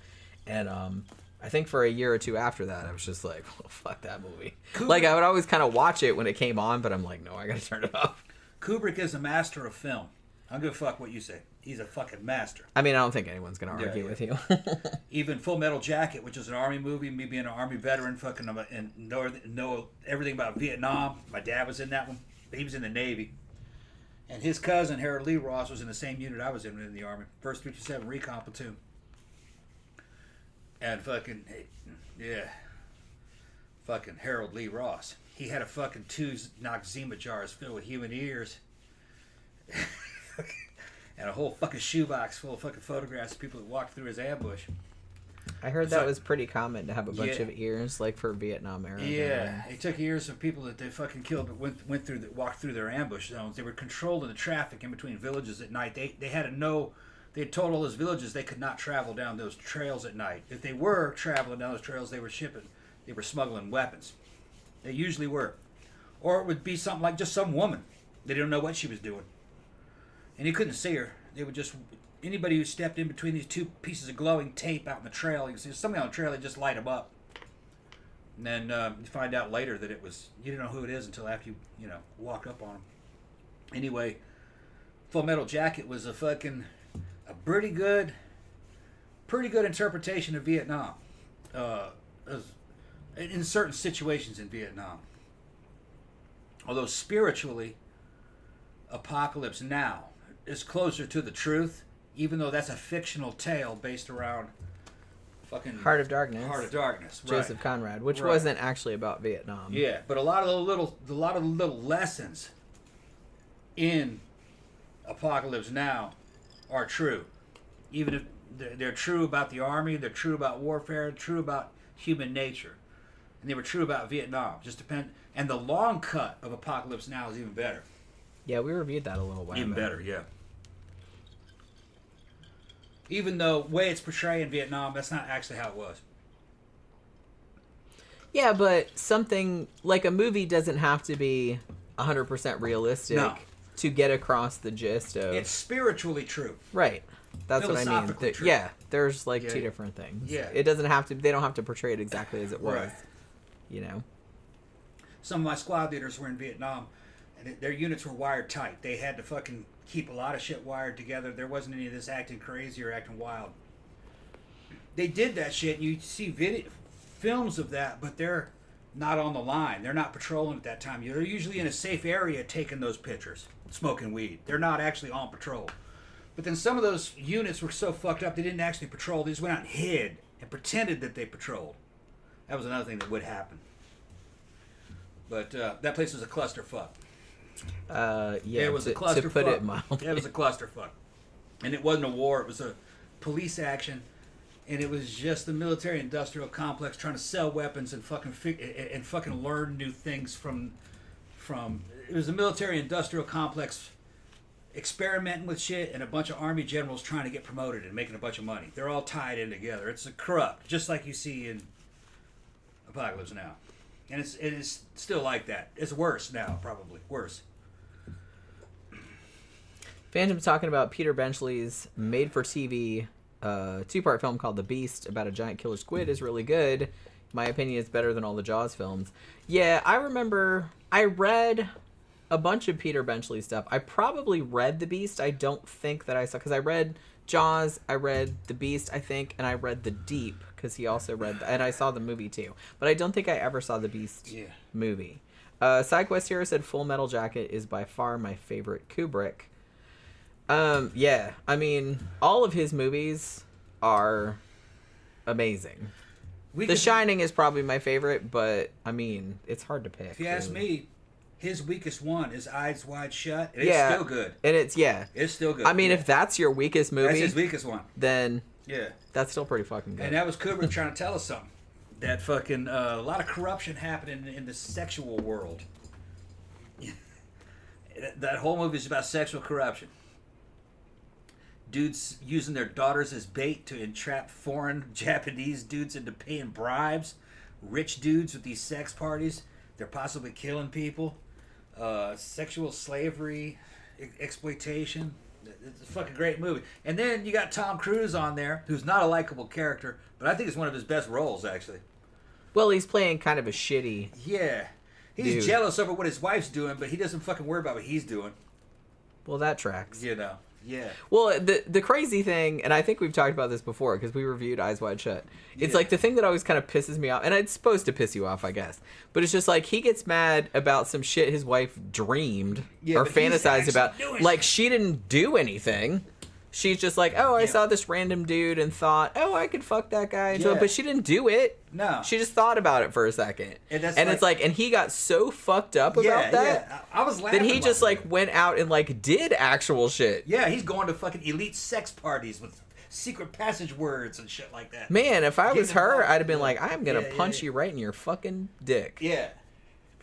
[SPEAKER 1] And I think for a year or two after that, I was just like, oh, fuck that movie. Like I would always kind of watch it when it came on, but I'm like, no, I got to turn it off.
[SPEAKER 2] Kubrick is a master of film. I don't give a fuck what you say. He's a fucking master.
[SPEAKER 1] I mean, I don't think anyone's going to argue with you.
[SPEAKER 2] Even Full Metal Jacket, which is an army movie, me being an army veteran, fucking and know everything about Vietnam. My dad was in that one. He was in the Navy. And his cousin, Harold Lee Ross, was in the same unit I was in the Army. 1st 327 Recon Platoon. And fucking, fucking Harold Lee Ross. He had a fucking 2 Noxzema jars filled with human ears. And a whole fucking shoebox full of fucking photographs of people that walked through his ambush.
[SPEAKER 1] I heard that was pretty common to have a bunch of ears, like for Vietnam era.
[SPEAKER 2] Yeah, he took ears of people that they fucking killed, but walked through their ambush zones. They were controlling the traffic in between villages at night. They had to know. They had told all those villages they could not travel down those trails at night. If they were traveling down those trails, they were smuggling weapons. They usually were, or it would be something like just some woman. They didn't know what she was doing. And you couldn't see her. They would just... Anybody who stepped in between these 2 pieces of glowing tape out in the trail, you can see somebody on the trail, they just light them up. And then you find out later that it was... You didn't know who it is until after you walk up on them. Anyway, Full Metal Jacket was a pretty good interpretation of Vietnam. In certain situations in Vietnam. Although spiritually, Apocalypse Now is closer to the truth, even though that's a fictional tale based around fucking
[SPEAKER 1] Heart of Darkness.
[SPEAKER 2] Heart of Darkness, right.
[SPEAKER 1] Joseph Conrad, which wasn't actually about Vietnam.
[SPEAKER 2] Yeah, but a lot of the little lessons in Apocalypse Now are true. Even if they're true about the army, they're true about warfare, true about human nature. And they were true about Vietnam. And the long cut of Apocalypse Now is even better.
[SPEAKER 1] Yeah, we reviewed that a little while
[SPEAKER 2] Even
[SPEAKER 1] ago.
[SPEAKER 2] better, yeah. Even though the way it's portraying Vietnam, that's not actually how it was.
[SPEAKER 1] Yeah, but something like a movie doesn't have to be 100% realistic to get across the gist of...
[SPEAKER 2] It's spiritually true.
[SPEAKER 1] Right. That's what I mean.
[SPEAKER 2] True.
[SPEAKER 1] Yeah, there's like two different things.
[SPEAKER 2] Yeah.
[SPEAKER 1] It doesn't have to... They don't have to portray it exactly as it was.
[SPEAKER 2] Right.
[SPEAKER 1] You know?
[SPEAKER 2] Some of my squad leaders were in Vietnam, and their units were wired tight. They had to fucking keep a lot of shit wired together. There wasn't any of this acting crazy or acting wild. They did that shit. You see films of that, but they're not on the line. They're not patrolling at that time. They're usually in a safe area taking those pictures, smoking weed. They're not actually on patrol. But then some of those units were so fucked up they didn't actually patrol. They just went out and hid and pretended that they patrolled. That was another thing that would happen. But that place was a clusterfuck.
[SPEAKER 1] Yeah,
[SPEAKER 2] it was a clusterfuck.
[SPEAKER 1] To put it mildly.
[SPEAKER 2] It was a clusterfuck. And it wasn't a war. It was a police action. And it was just the military-industrial complex trying to sell weapons and fucking learn new things from. It was a military-industrial complex experimenting with shit and a bunch of army generals trying to get promoted and making a bunch of money. They're all tied in together. It's a corrupt, just like you see in Apocalypse Now. And it is still like that. It's worse now, probably. Worse.
[SPEAKER 1] Phantom's talking about Peter Benchley's made-for-TV two-part film called The Beast about a giant killer squid is really good. In my opinion, it's better than all the Jaws films. Yeah, I remember I read a bunch of Peter Benchley stuff. I probably read The Beast. I don't think that I saw... Because I read Jaws, I read The Beast, I think, and I read The Deep, because he also read... And I saw the movie, too. But I don't think I ever saw The Beast movie. SideQuest Hero said Full Metal Jacket is by far my favorite Kubrick. Yeah, I mean, all of his movies are amazing. The Shining is probably my favorite, but, I mean, it's hard to pick.
[SPEAKER 2] If you ask me, his weakest one is Eyes Wide Shut. And it's still good.
[SPEAKER 1] And it's
[SPEAKER 2] still good.
[SPEAKER 1] I mean, if that's your weakest movie...
[SPEAKER 2] That's his weakest one.
[SPEAKER 1] Then... Yeah. That's still pretty fucking good.
[SPEAKER 2] And that was Kubrick trying to tell us something. That fucking... a lot of corruption happening in the sexual world. That whole movie is about sexual corruption. Dudes using their daughters as bait to entrap foreign Japanese dudes into paying bribes. Rich dudes with these sex parties. They're possibly killing people. Sexual slavery, exploitation. It's a fucking great movie. And then you got Tom Cruise on there, who's not a likable character, but I think it's one of his best roles, actually.
[SPEAKER 1] Well, he's playing kind of a shitty...
[SPEAKER 2] Yeah. He's jealous over what his wife's doing, but he doesn't fucking worry about what he's doing.
[SPEAKER 1] Well, that tracks.
[SPEAKER 2] You know. Yeah.
[SPEAKER 1] Well, the crazy thing, and I think we've talked about this before because we reviewed Eyes Wide Shut. It's like the thing that always kind of pisses me off, and it's supposed to piss you off, I guess. But it's just like he gets mad about some shit his wife dreamed or fantasized about. Like she didn't do anything. She's just like, oh, I saw this random dude and thought, oh, I could fuck that guy. Yeah. But she didn't do it.
[SPEAKER 2] No.
[SPEAKER 1] She just thought about it for a second. And it's like, and he got so fucked up about that.
[SPEAKER 2] Yeah. I was laughing.
[SPEAKER 1] That he just like went out and like did actual shit.
[SPEAKER 2] Yeah, he's going to fucking elite sex parties with secret passage words and shit like that.
[SPEAKER 1] Man, if I was her, I'd have been like, I'm going to punch you right in your fucking dick.
[SPEAKER 2] Yeah.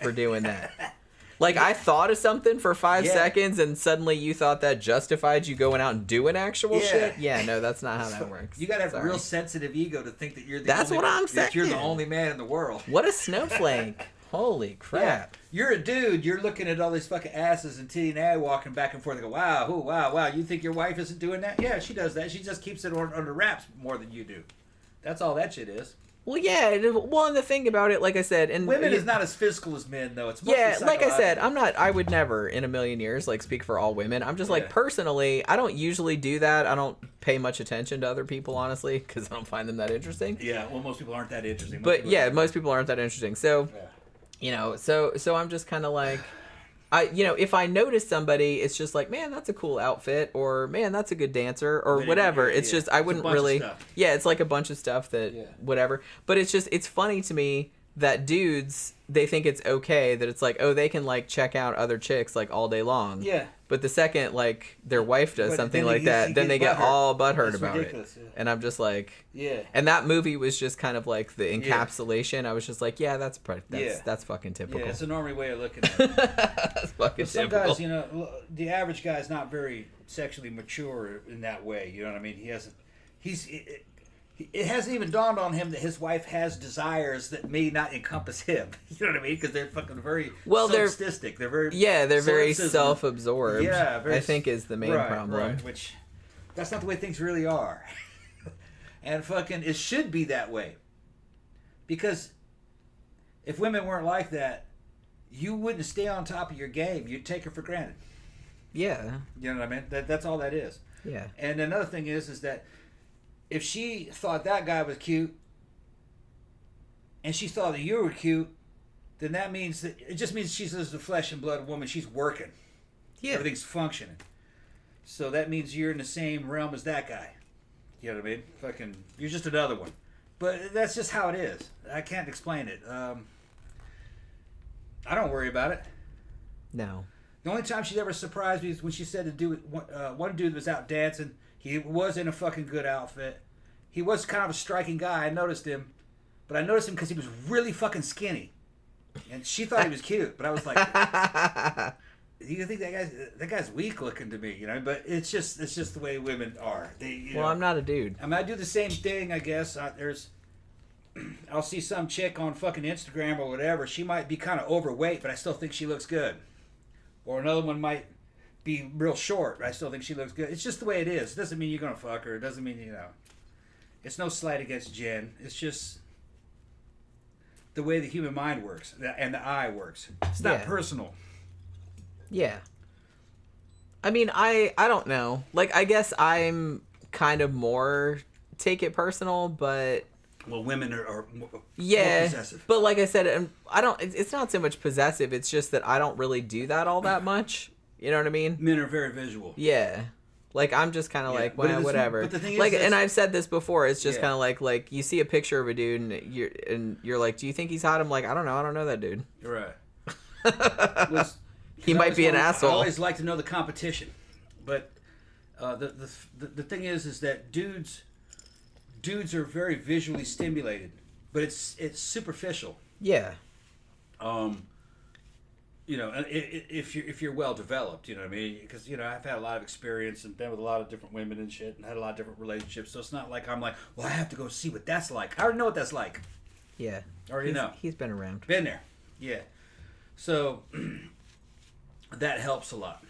[SPEAKER 1] For doing that. Like, I thought of something for 5 seconds, and suddenly you thought that justified you going out and doing actual shit? Yeah, no, that's not how that works.
[SPEAKER 2] You gotta have a real sensitive ego to think that you're the
[SPEAKER 1] you're
[SPEAKER 2] the only man in the world.
[SPEAKER 1] What a snowflake. Holy crap.
[SPEAKER 2] Yeah. You're a dude, you're looking at all these fucking asses and titty and A walking back and forth and go, wow, you think your wife isn't doing that? Yeah, she does that. She just keeps it under wraps more than you do. That's all that shit is.
[SPEAKER 1] Well, yeah. Well, and the thing about it, like I said, and
[SPEAKER 4] women is not as physical as men, though. It's mostly
[SPEAKER 1] like I said, I would never in a million years like speak for all women. I'm just like personally, I don't usually do that. I don't pay much attention to other people, honestly, because I don't find them that interesting.
[SPEAKER 4] Yeah, well, most people aren't that interesting.
[SPEAKER 1] Most people aren't that interesting. So, so I'm just kind of like. If I notice somebody, it's just like, man, that's a cool outfit, or man, that's a good dancer, or whatever. It's just, I wouldn't really, it's like a bunch of stuff that, whatever. But it's funny to me that dudes, they think it's okay that it's like, oh, they can like check out other chicks like all day long.
[SPEAKER 4] Yeah.
[SPEAKER 1] But the second like their wife does something like that, then they get all butthurt about it. Yeah. And I'm just like, And that movie was just kind of like the encapsulation. I was just like, that's fucking typical.
[SPEAKER 4] Yeah, it's a normal way of looking at it.
[SPEAKER 1] That's fucking typical.
[SPEAKER 2] Some guys, the average guy is not very sexually mature in that way. You know what I mean? It hasn't even dawned on him that his wife has desires that may not encompass him. You know what I mean? Because they're fucking very solipsistic. They're very
[SPEAKER 1] self-absorbed. Yeah, I think is the main problem.
[SPEAKER 2] Right. Which that's not the way things really are. And fucking it should be that way. Because if women weren't like that, you wouldn't stay on top of your game. You'd take her for granted.
[SPEAKER 1] Yeah.
[SPEAKER 2] You know what I mean? That's all that is.
[SPEAKER 1] Yeah.
[SPEAKER 2] And another thing is that if she thought that guy was cute and she thought that you were cute, then it just means she's a flesh and blood woman. She's working. Yeah. Everything's functioning. So that means you're in the same realm as that guy. You know what I mean? Fucking, you're just another one. But that's just how it is. I can't explain it. I don't worry about it.
[SPEAKER 1] No.
[SPEAKER 2] The only time she's ever surprised me is when she said one dude was out dancing. He was in a fucking good outfit. He was kind of a striking guy. I noticed him. But I noticed him because he was really fucking skinny. And she thought he was cute. But I was like, you think that guy's weak looking to me, you know? But it's just the way women are.
[SPEAKER 1] I'm not a dude.
[SPEAKER 2] I mean, I do the same thing, I guess. I'll see some chick on fucking Instagram or whatever. She might be kind of overweight, but I still think she looks good. Or another one might be real short, but I still think she looks good. It's just the way it is. It doesn't mean you're going to fuck her. It doesn't mean, It's no slight against Jen. It's just the way the human mind works and the eye works. It's not personal.
[SPEAKER 1] Yeah. I mean, I don't know. Like, I guess I'm kind of more take it personal, but...
[SPEAKER 2] Well, women are more
[SPEAKER 1] possessive. But like I said, it's not so much possessive. It's just that I don't really do that all that much. You know what I mean?
[SPEAKER 2] Men are very visual.
[SPEAKER 1] Yeah. Like, I'm just kind of like, well, whatever. But the thing is, and I've said this before, it's just kind of like you see a picture of a dude and you're like, do you think he's hot? I'm like, I don't know that dude.
[SPEAKER 2] You're right.
[SPEAKER 1] He might be an asshole.
[SPEAKER 2] I always like to know the competition. But the thing is that dudes are very visually stimulated, but it's superficial.
[SPEAKER 1] Yeah.
[SPEAKER 2] If you're well developed, you know what I mean? Because I've had a lot of experience and been with a lot of different women and shit, and had a lot of different relationships. So it's not like I'm like, well, I have to go see what that's like. I already know what that's like.
[SPEAKER 1] Yeah.
[SPEAKER 2] I already know.
[SPEAKER 1] He's been around.
[SPEAKER 2] Been there. Yeah. So that helps a lot.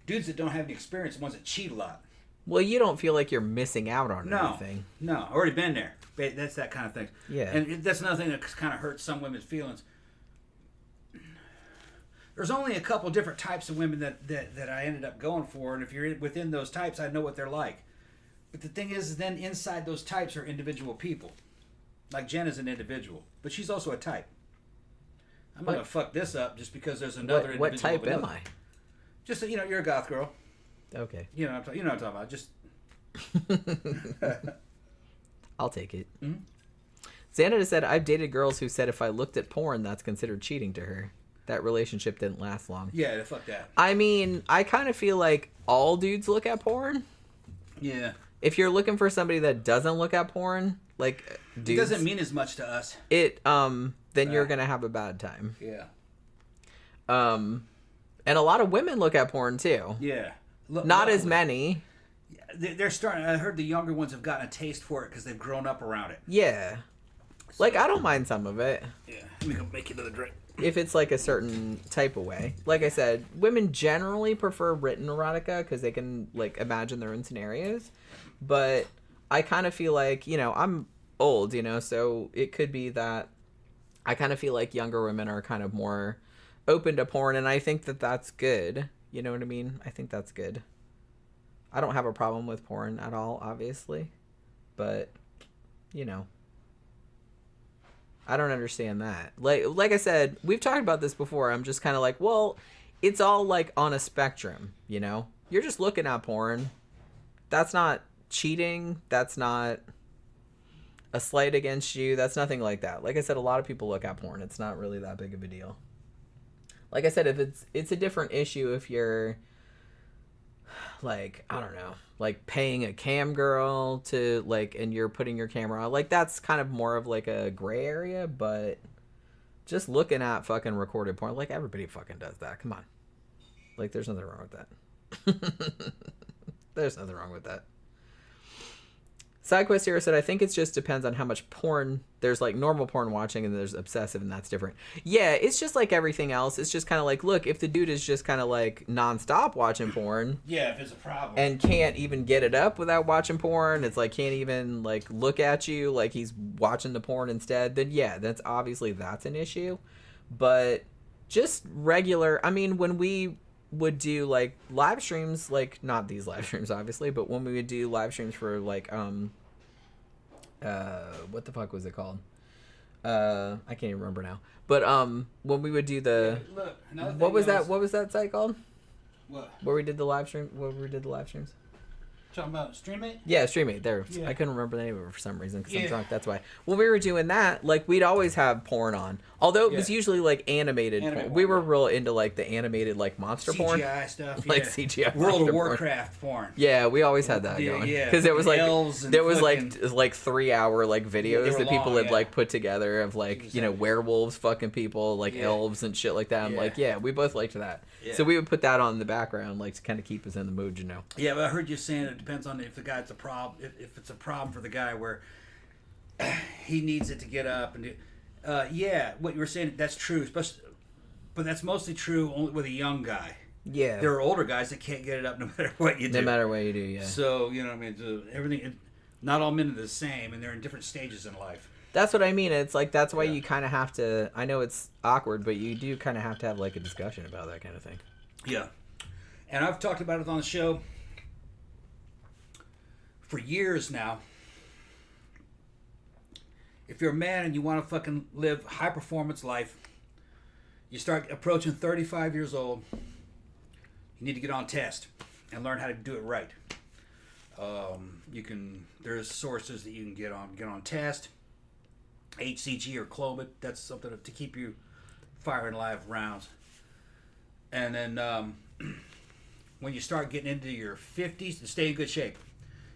[SPEAKER 2] Dudes that don't have any experience, the ones that cheat a lot.
[SPEAKER 1] Well, you don't feel like you're missing out on anything.
[SPEAKER 2] No, I've already been there. That's that kind of thing.
[SPEAKER 1] Yeah.
[SPEAKER 2] And that's another thing that kind of hurts some women's feelings. There's only a couple different types of women that I ended up going for, and if you're within those types, I know what they're like. But the thing is, then inside those types are individual people. Like Jen is an individual, but she's also a type. I'm going to fuck this up just because there's another individual.
[SPEAKER 1] What type am I?
[SPEAKER 2] Just, you're a goth girl.
[SPEAKER 1] Okay.
[SPEAKER 2] You know what I'm talking about. Just...
[SPEAKER 1] I'll take it.
[SPEAKER 2] Mm-hmm.
[SPEAKER 1] Xanada said, I've dated girls who said if I looked at porn, that's considered cheating to her. That relationship didn't last long.
[SPEAKER 2] Yeah, fuck that.
[SPEAKER 1] I mean, I kind of feel like all dudes look at porn.
[SPEAKER 2] Yeah.
[SPEAKER 1] If you're looking for somebody that doesn't look at porn, like dudes...
[SPEAKER 2] It doesn't mean as much to us.
[SPEAKER 1] Then you're going to have a bad time.
[SPEAKER 2] Yeah.
[SPEAKER 1] And a lot of women look at porn, too.
[SPEAKER 2] Yeah.
[SPEAKER 1] Not as many.
[SPEAKER 2] They're starting... I heard the younger ones have gotten a taste for it because they've grown up around it.
[SPEAKER 1] Yeah. So, like, I don't mind some of it.
[SPEAKER 2] Yeah. Let me go make you another drink.
[SPEAKER 1] If it's, like, a certain type of way. Like I said, women generally prefer written erotica because they can, like, imagine their own scenarios. But I kind of feel like, I'm old, you know, so it could be that I kind of feel like younger women are kind of more open to porn, and I think that that's good. You know what I mean? I think that's good. I don't have a problem with porn at all, obviously, but, you know, I don't understand that. Like I said, we've talked about this before. I'm just kind of like, well, it's all like on a spectrum, you know? You're just looking at porn. That's not cheating. That's not a slight against you. That's nothing like that. Like I said, a lot of people look at porn. It's not really that big of a deal. Like I said, if it's a different issue if you're like, I don't know, like paying a cam girl to like, and you're putting your camera on, like that's kind of more of like a gray area, but just looking at fucking recorded porn, like everybody fucking does that. Come on. Like there's nothing wrong with that. There's nothing wrong with that. SideQuest here said, I think it just depends on how much porn. There's like normal porn watching and there's obsessive, and that's different. Yeah, it's just like everything else. It's just kind of like, look, if the dude is just kind of like nonstop watching porn.
[SPEAKER 2] Yeah, if it's a problem.
[SPEAKER 1] And can't even get it up without watching porn. It's like can't even like look at you like he's watching the porn instead. Then yeah, that's an issue. But just regular, I mean, when we would do like live streams, like not these live streams obviously, but when we would do live streams for like what the fuck was it called? I can't even remember now. But when we would do the what was that site called?
[SPEAKER 2] What?
[SPEAKER 1] Where we did the live streams?
[SPEAKER 2] Talking about StreamMate?
[SPEAKER 1] Yeah, StreamMate. There. Yeah. I couldn't remember the name of it for some reason because I'm drunk. That's why. When we were doing that, like we'd always have porn on. Although it was usually like animated porn. We were real into like the animated like monster porn.
[SPEAKER 2] CGI stuff.
[SPEAKER 1] Like CGI.
[SPEAKER 2] World of Warcraft porn.
[SPEAKER 1] Yeah, we always had that going. Yeah. Because it was like there was like 3 hour like videos that people had like put together of like, you know, werewolves fucking people, like elves and shit like that. I'm like, yeah, we both liked that. Yeah. So we would put that on in the background like to kind of keep us in the mood, you know.
[SPEAKER 2] Yeah, but I heard you saying it depends on if the guy's a problem. If it's a problem for the guy where he needs it to get up and do. Yeah, what you were saying, that's true. Especially, but that's mostly true only with a young guy.
[SPEAKER 1] Yeah.
[SPEAKER 2] There are older guys that can't get it up no matter what you do.
[SPEAKER 1] No matter what you do, yeah.
[SPEAKER 2] So, you know what I mean? Everything, not all men are the same, and they're in different stages in life.
[SPEAKER 1] That's what I mean. It's like, that's why you kind of have to, I know it's awkward, but you do kind of have to have like a discussion about that kind of thing.
[SPEAKER 2] Yeah. And I've talked about it on the show for years now. If you're a man and you want to fucking live high performance life, you start approaching 35 years old, you need to get on test and learn how to do it right. There's sources that you can get on test, HCG or Clomid. That's something to keep you firing live rounds. And then when you start getting into your 50s, to stay in good shape.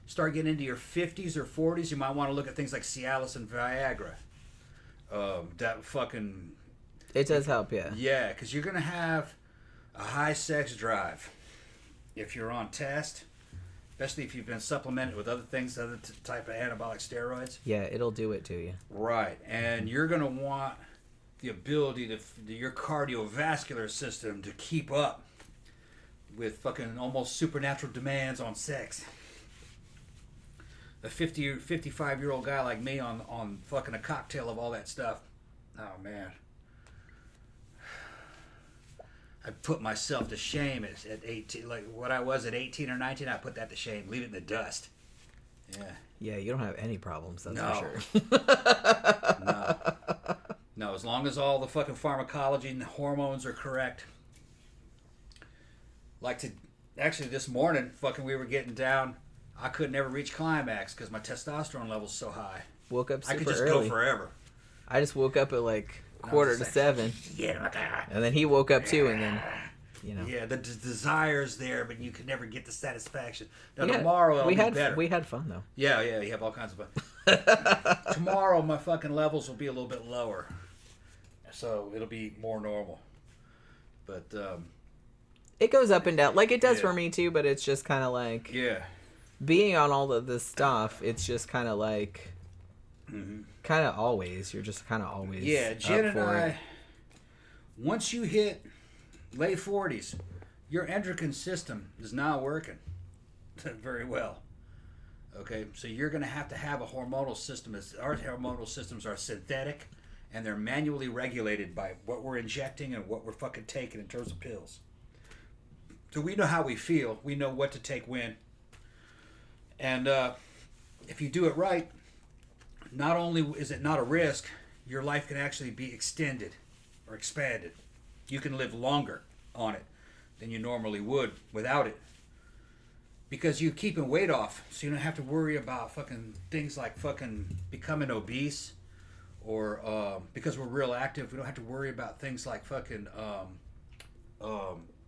[SPEAKER 2] Start getting into your 50s or 40s, you might want to look at things like Cialis and Viagra. That fucking...
[SPEAKER 1] It does help, yeah.
[SPEAKER 2] Yeah, because you're going to have a high sex drive if you're on test, especially if you've been supplemented with other things, other type of anabolic steroids.
[SPEAKER 1] Yeah, it'll do it to you.
[SPEAKER 2] Right, and you're going to want the ability to your cardiovascular system to keep up with fucking almost supernatural demands on sex. A 50 or 55-year-old guy like me on fucking a cocktail of all that stuff. Oh, man. I put myself to shame at 18. Like what I was at 18 or 19, I put that to shame. Leave it in the dust. Yeah.
[SPEAKER 1] Yeah, you don't have any problems, that's for
[SPEAKER 2] sure. No, as long as all the fucking pharmacology and the hormones are correct. Actually, this morning, fucking we were getting down. I could never reach climax because my testosterone level's so high.
[SPEAKER 1] Woke up super early.
[SPEAKER 2] I could just go forever.
[SPEAKER 1] I just woke up at like 6:45. Yeah. And then he woke up too, and then, you know.
[SPEAKER 2] Yeah, the desire's there, but you could never get the satisfaction. Now, tomorrow it'll be better.
[SPEAKER 1] We had fun, though.
[SPEAKER 2] Yeah, you have all kinds of fun. Tomorrow my fucking levels will be a little bit lower. So it'll be more normal. But,
[SPEAKER 1] it goes up and down. Like, it does for me, too, but it's just kind of like...
[SPEAKER 2] Yeah.
[SPEAKER 1] Being on all of this stuff, it's just kind of like... Kind of always. You're just kind of always
[SPEAKER 2] Jen and I... Once you hit late 40s, your endocrine system is not working very well. Okay, so you're going to have a hormonal system. Our hormonal systems are synthetic, and they're manually regulated by what we're injecting and what we're fucking taking in terms of pills. So we know how we feel. We know what to take when. And if you do it right, not only is it not a risk, your life can actually be extended or expanded. You can live longer on it than you normally would without it. Because you're keeping weight off, so you don't have to worry about fucking things like fucking becoming obese, or because we're real active, we don't have to worry about things like fucking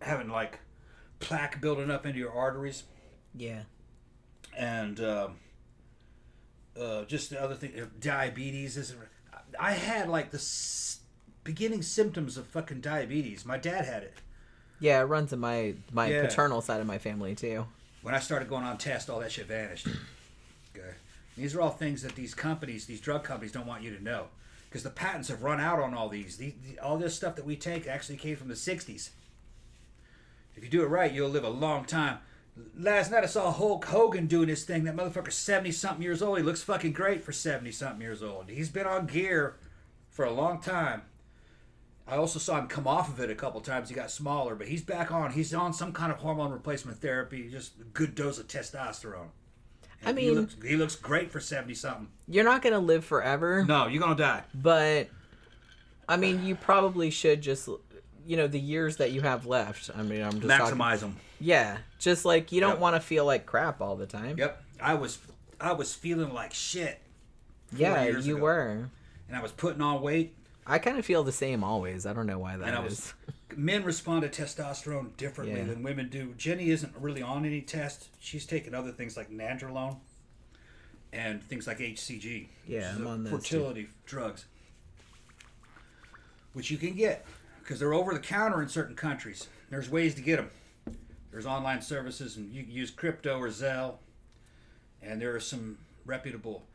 [SPEAKER 2] having like plaque building up into your arteries.
[SPEAKER 1] Yeah.
[SPEAKER 2] And just the other thing, diabetes. I had like the beginning symptoms of fucking diabetes. My dad had it.
[SPEAKER 1] Yeah, it runs in my paternal side of my family too.
[SPEAKER 2] When I started going on tests, all that shit vanished. Okay. These are all things that these companies, these drug companies, don't want you to know, because the patents have run out on all these. All this stuff that we take actually came from the 60s. If you do it right, you'll live a long time. Last night I saw Hulk Hogan doing his thing. That motherfucker's 70-something years old. He looks fucking great for 70-something years old. He's been on gear for a long time. I also saw him come off of it a couple times. He got smaller, but he's back on. He's on some kind of hormone replacement therapy. Just a good dose of testosterone. And
[SPEAKER 1] I mean,
[SPEAKER 2] he looks great for 70-something.
[SPEAKER 1] You're not going to live forever.
[SPEAKER 2] No, you're going to die.
[SPEAKER 1] But, I mean, you probably should just, the years that you have left. I mean, I'm just
[SPEAKER 2] maximize them.
[SPEAKER 1] Yeah. Just like, you don't want to feel like crap all the time.
[SPEAKER 2] Yep. I was feeling like shit.
[SPEAKER 1] Yeah, you were.
[SPEAKER 2] And I was putting on weight.
[SPEAKER 1] I kind of feel the same always. I don't know why that is.
[SPEAKER 2] Men respond to testosterone differently than women do. Jenny isn't really on any test. She's taking other things like nandrolone and things like HCG.
[SPEAKER 1] Yeah, I'm on those
[SPEAKER 2] fertility drugs, which you can get because they're over the counter in certain countries. There's ways to get them. There's online services, and you can use crypto or Zelle. And there are some reputable.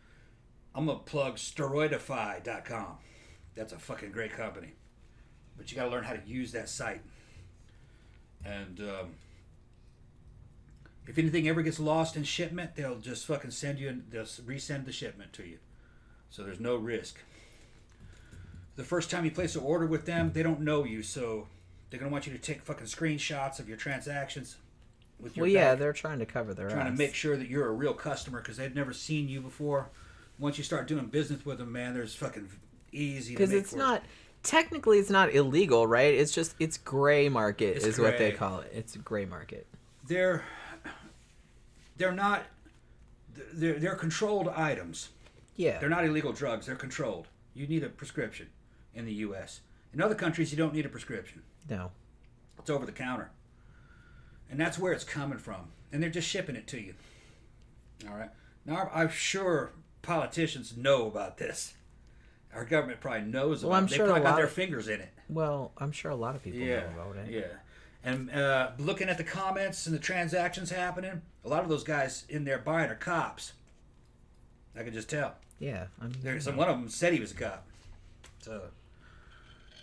[SPEAKER 2] I'm gonna plug steroidify.com. That's a fucking great company. But you got to learn how to use that site. And if anything ever gets lost in shipment, they'll just fucking they'll resend the shipment to you. So there's no risk. The first time you place an order with them, they don't know you, so they're going to want you to take fucking screenshots of your transactions with your bank.
[SPEAKER 1] They're trying to cover their
[SPEAKER 2] Trying to make sure that you're a real customer because they've never seen you before. Once you start doing business with them, man, there's fucking easy to make.
[SPEAKER 1] Because technically it's not illegal, right? It's just, it's gray market is what they call it. It's a gray market.
[SPEAKER 2] They're controlled items.
[SPEAKER 1] Yeah.
[SPEAKER 2] They're not illegal drugs. They're controlled. You need a prescription in the U.S. In other countries, you don't need a prescription.
[SPEAKER 1] No.
[SPEAKER 2] It's over the counter. And that's where it's coming from. And they're just shipping it to you. All right. Now, I'm sure politicians know about this. Our government probably knows about it. They probably got their fingers in it.
[SPEAKER 1] Well, I'm sure a lot of people know about it.
[SPEAKER 2] Yeah. And looking at the comments and the transactions happening, a lot of those guys in there buying are cops. I can just tell.
[SPEAKER 1] Yeah.
[SPEAKER 2] One of them said he was a cop. So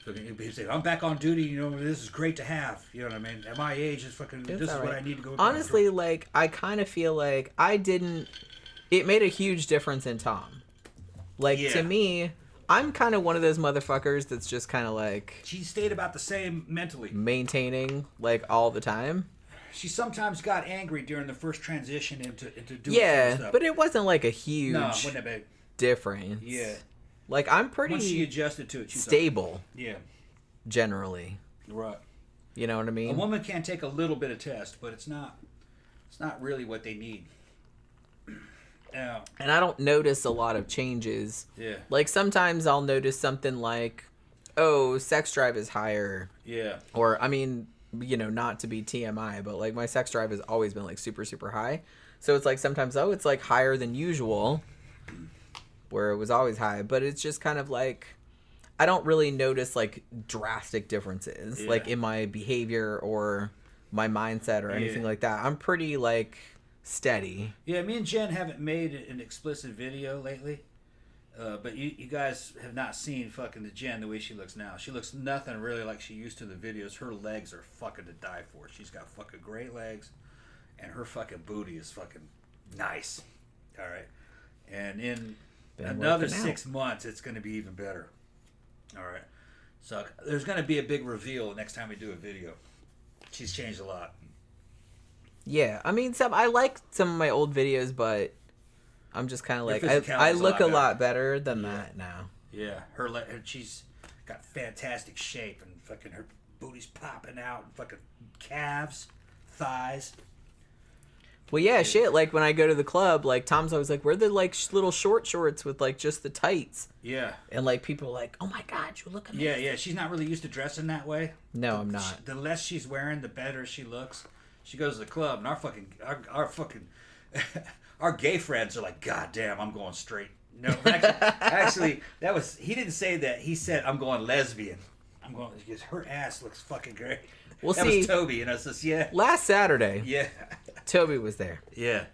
[SPEAKER 2] he said, I'm back on duty, this is great to have. You know what I mean? At my age, this is what I need to go.
[SPEAKER 1] Honestly, like, I kind of feel like it made a huge difference in Tom. Like, to me, I'm kind of one of those motherfuckers that's just kind of like...
[SPEAKER 2] She stayed about the same mentally.
[SPEAKER 1] Maintaining, like, all the time.
[SPEAKER 2] She sometimes got angry during the first transition into doing stuff.
[SPEAKER 1] But it wasn't like a huge difference.
[SPEAKER 2] Yeah.
[SPEAKER 1] Like, I'm pretty...
[SPEAKER 2] Once she adjusted to it, she's
[SPEAKER 1] stable.
[SPEAKER 2] Yeah.
[SPEAKER 1] Generally.
[SPEAKER 2] Right.
[SPEAKER 1] You know what I mean?
[SPEAKER 2] A woman can take a little bit of test, but it's not really what they need. Yeah.
[SPEAKER 1] And I don't notice a lot of changes.
[SPEAKER 2] Yeah.
[SPEAKER 1] Like, sometimes I'll notice something like, oh, sex drive is higher.
[SPEAKER 2] Yeah.
[SPEAKER 1] Or, I mean, not to be TMI, but, like, my sex drive has always been, like, super, super high. So it's like sometimes, it's, like, higher than usual, where it was always high. But it's just kind of like, I don't really notice, like, drastic differences, like, in my behavior or my mindset or anything like that. I'm pretty, like... steady.
[SPEAKER 2] Yeah, me and Jen haven't made an explicit video lately, but you guys have not seen fucking the Jen the way she looks now. She looks nothing really like she used to in the videos. Her legs are fucking to die for. She's got fucking great legs, and her fucking booty is fucking nice. All right. And in another 6 months, it's going to be even better. All right. So there's going to be a big reveal next time we do a video. She's changed a lot.
[SPEAKER 1] Yeah, I mean, I like some of my old videos, but I'm just kind of like, I look a lot better than that now.
[SPEAKER 2] Yeah, she's got fantastic shape, and fucking her booty's popping out, and fucking calves, thighs.
[SPEAKER 1] Well, yeah, shit. Like when I go to the club, like Tom's always like, "Where are the like little short shorts with like just the tights?"
[SPEAKER 2] Yeah.
[SPEAKER 1] And like people are like, "Oh my god, you look amazing."
[SPEAKER 2] Yeah. She's not really used to dressing that way.
[SPEAKER 1] No, I'm not.
[SPEAKER 2] The less she's wearing, the better she looks. She goes to the club, and our fucking our gay friends are like, "God damn, I'm going straight." No, actually, that was he didn't say that. He said, "I'm going lesbian." I'm going because her ass looks fucking great.
[SPEAKER 1] Well,
[SPEAKER 2] that was Toby, and I says, "Yeah."
[SPEAKER 1] Last Saturday,
[SPEAKER 2] yeah,
[SPEAKER 1] Toby was there.
[SPEAKER 2] Yeah.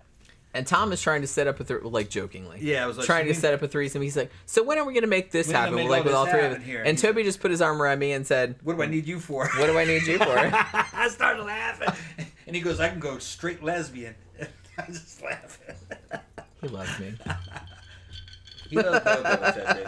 [SPEAKER 1] And Tom is trying to set up like jokingly.
[SPEAKER 2] Yeah, I was like,
[SPEAKER 1] trying to set up a threesome. He's like, "So when are we gonna make this happen?" Like with all three of us. And Toby just put his arm around me and said,
[SPEAKER 2] "What do I need you for?"
[SPEAKER 1] What do I need you for?
[SPEAKER 2] I started laughing, and he goes, "I can go straight lesbian." I just laughing.
[SPEAKER 1] He loves me.
[SPEAKER 2] He loves Toby.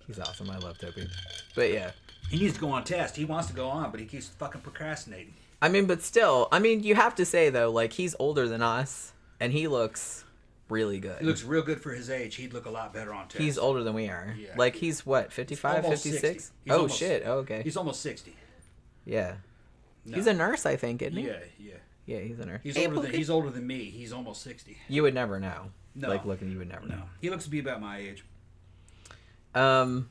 [SPEAKER 1] He's awesome. I love Toby. But yeah.
[SPEAKER 2] He needs to go on test. He wants to go on, but he keeps fucking procrastinating.
[SPEAKER 1] I mean, but still, you have to say, though, like, he's older than us, and he looks really good.
[SPEAKER 2] He looks real good for his age. He'd look a lot better on test.
[SPEAKER 1] He's older than we are. Yeah. Like, he's what, 55, 56? Oh, shit. Oh, okay.
[SPEAKER 2] He's almost 60.
[SPEAKER 1] Yeah. No. He's a nurse, I think, isn't he?
[SPEAKER 2] Yeah.
[SPEAKER 1] Yeah, he's a nurse.
[SPEAKER 2] He's older than me. He's almost 60.
[SPEAKER 1] You would never know.
[SPEAKER 2] No.
[SPEAKER 1] Like, looking, you would never know.
[SPEAKER 2] He looks to be about my age.
[SPEAKER 1] Xana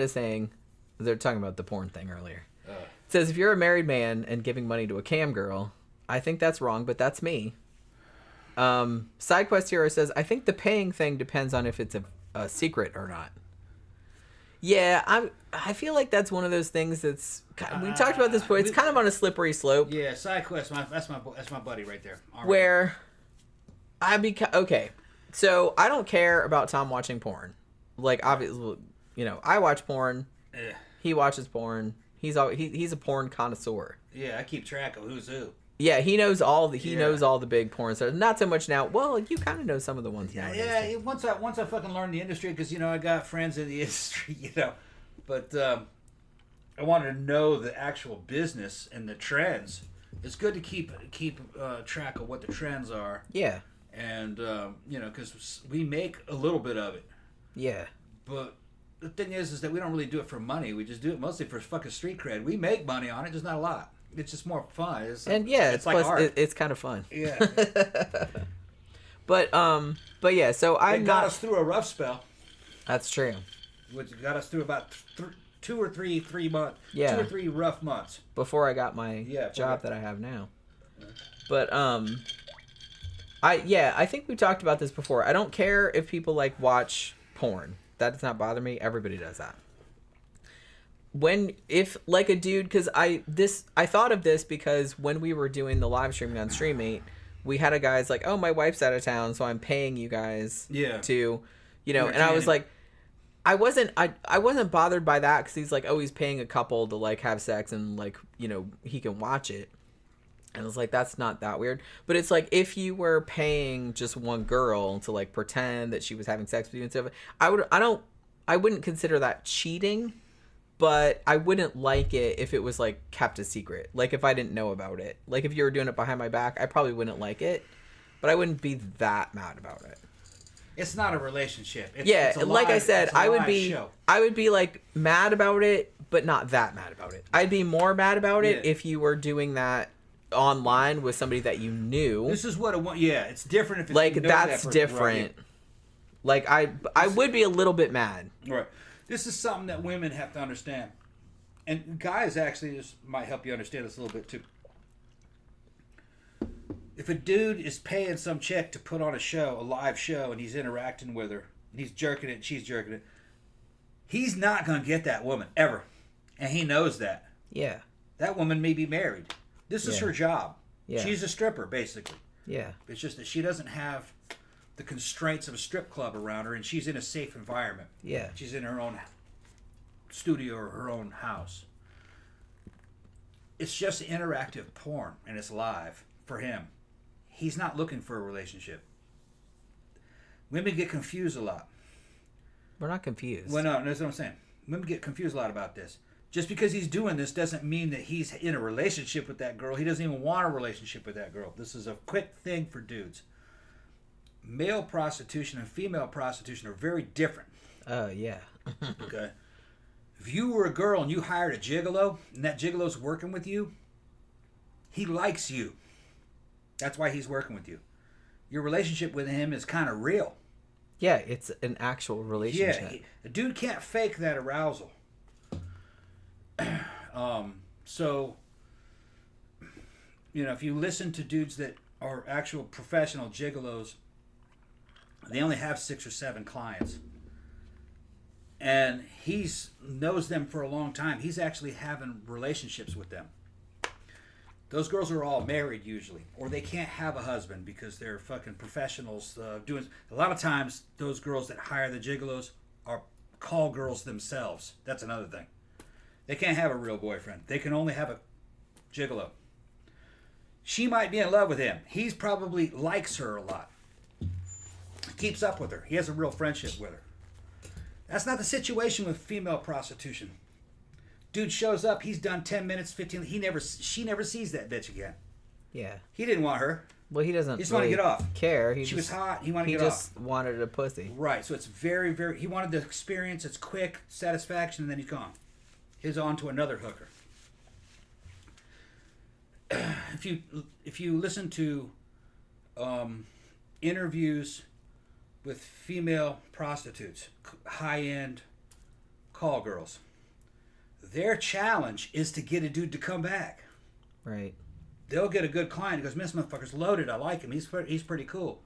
[SPEAKER 1] is saying, they're talking about the porn thing earlier. It says, if you're a married man and giving money to a cam girl, I think that's wrong, but that's me. SideQuest Hero says, I think the paying thing depends on if it's a secret or not. Yeah, I feel like that's one of those things that's... We talked about this before. It's kind of on a slippery slope.
[SPEAKER 2] Yeah, SideQuest, that's my buddy right there.
[SPEAKER 1] Where okay, so I don't care about Tom watching porn. Like, obviously, I watch porn.
[SPEAKER 2] Yeah.
[SPEAKER 1] He watches porn. He's a porn connoisseur.
[SPEAKER 2] Yeah, I keep track of who's who.
[SPEAKER 1] Yeah, he knows all the big porn stars. Not so much now. Well, you kind of know some of the ones now.
[SPEAKER 2] Yeah, once I fucking learned the industry, because I got friends in the industry, but I wanted to know the actual business and the trends. It's good to keep track of what the trends are.
[SPEAKER 1] Yeah.
[SPEAKER 2] And because we make a little bit of it.
[SPEAKER 1] Yeah.
[SPEAKER 2] But the thing is that we don't really do it for money. We just do it mostly for fucking street cred. We make money on it, just not a lot. It's just more fun. It's like art.
[SPEAKER 1] It's kind of fun.
[SPEAKER 2] Yeah.
[SPEAKER 1] But yeah. So I
[SPEAKER 2] got us through a rough spell.
[SPEAKER 1] That's true.
[SPEAKER 2] Which got us through about 2 or 3 months.
[SPEAKER 1] Yeah.
[SPEAKER 2] 2 or 3 rough months
[SPEAKER 1] before I got my job that I have now. But I think we talked about this before. I don't care if people like watch porn. That does not bother me. Everybody does that. If like a dude, because I thought of this because when we were doing the live streaming on StreamMate, we had a guy's like, oh, my wife's out of town, so I'm paying you guys to, and I was like, I wasn't bothered by that because he's like, oh, he's paying a couple to like have sex and like, he can watch it. And I was like, that's not that weird. But it's like, if you were paying just one girl to like pretend that she was having sex with you and stuff, I wouldn't consider that cheating, but I wouldn't like it if it was like kept a secret. Like if I didn't know about it. Like if you were doing it behind my back, I probably wouldn't like it, but I wouldn't be that mad about it.
[SPEAKER 2] It's not a relationship.
[SPEAKER 1] It's like I said, I would be like mad about it, but not that mad about it. I'd be more mad about it if you were doing that online with somebody that you knew.
[SPEAKER 2] This is what I want. Yeah, it's different if it's
[SPEAKER 1] like that's different. Right. Like I would be a little bit mad.
[SPEAKER 2] Right. This is something that women have to understand, and guys actually this might help you understand this a little bit too. If a dude is paying some chick to put on a live show, and he's interacting with her, and he's jerking it, and she's jerking it, he's not gonna get that woman ever, and he knows that.
[SPEAKER 1] Yeah.
[SPEAKER 2] That woman may be married. This is her job.
[SPEAKER 1] Yeah.
[SPEAKER 2] She's a stripper, basically.
[SPEAKER 1] Yeah.
[SPEAKER 2] It's just that she doesn't have the constraints of a strip club around her, and she's in a safe environment.
[SPEAKER 1] Yeah.
[SPEAKER 2] She's in her own studio or her own house. It's just interactive porn, and it's live for him. he's not looking for a relationship. Women get confused a lot.
[SPEAKER 1] We're not confused.
[SPEAKER 2] Well, no, that's what I'm saying. Women get confused a lot about this. Just because he's doing this doesn't mean that he's in a relationship with that girl. He doesn't even want a relationship with that girl. This is a quick thing for dudes. Male prostitution and female prostitution are very different.
[SPEAKER 1] Oh, yeah.
[SPEAKER 2] Okay? If you were a girl and you hired a gigolo, and that gigolo's working with you, he likes you. That's why he's working with you. Your relationship with him is kind of real.
[SPEAKER 1] Yeah, it's an actual relationship.
[SPEAKER 2] Yeah, a dude can't fake that arousal. So, if you listen to dudes that are actual professional gigolos, they only have 6 or 7 clients. And he's knows them for a long time. He's actually having relationships with them. Those girls are all married usually, or they can't have a husband because they're fucking professionals doing. A lot of times, those girls that hire the gigolos are call girls themselves. That's another thing. They can't have a real boyfriend. They can only have a gigolo. She might be in love with him. He's probably likes her a lot. Keeps up with her. He has a real friendship with her. That's not the situation with female prostitution. Dude shows up, he's done 10 minutes, 15. She never sees that bitch again.
[SPEAKER 1] Yeah.
[SPEAKER 2] He didn't want her.
[SPEAKER 1] Well, he doesn't.
[SPEAKER 2] He just wanted to get off.
[SPEAKER 1] Care.
[SPEAKER 2] She was hot. He wanted to get off.
[SPEAKER 1] He just wanted a pussy.
[SPEAKER 2] Right. So it's very, very. He wanted the experience. It's quick satisfaction, and then he's gone. He's on to another hooker. If you listen to interviews with female prostitutes, high-end call girls, their challenge is to get a dude to come back.
[SPEAKER 1] Right.
[SPEAKER 2] They'll get a good client who goes, "This motherfucker's loaded. I like him. He's pretty cool."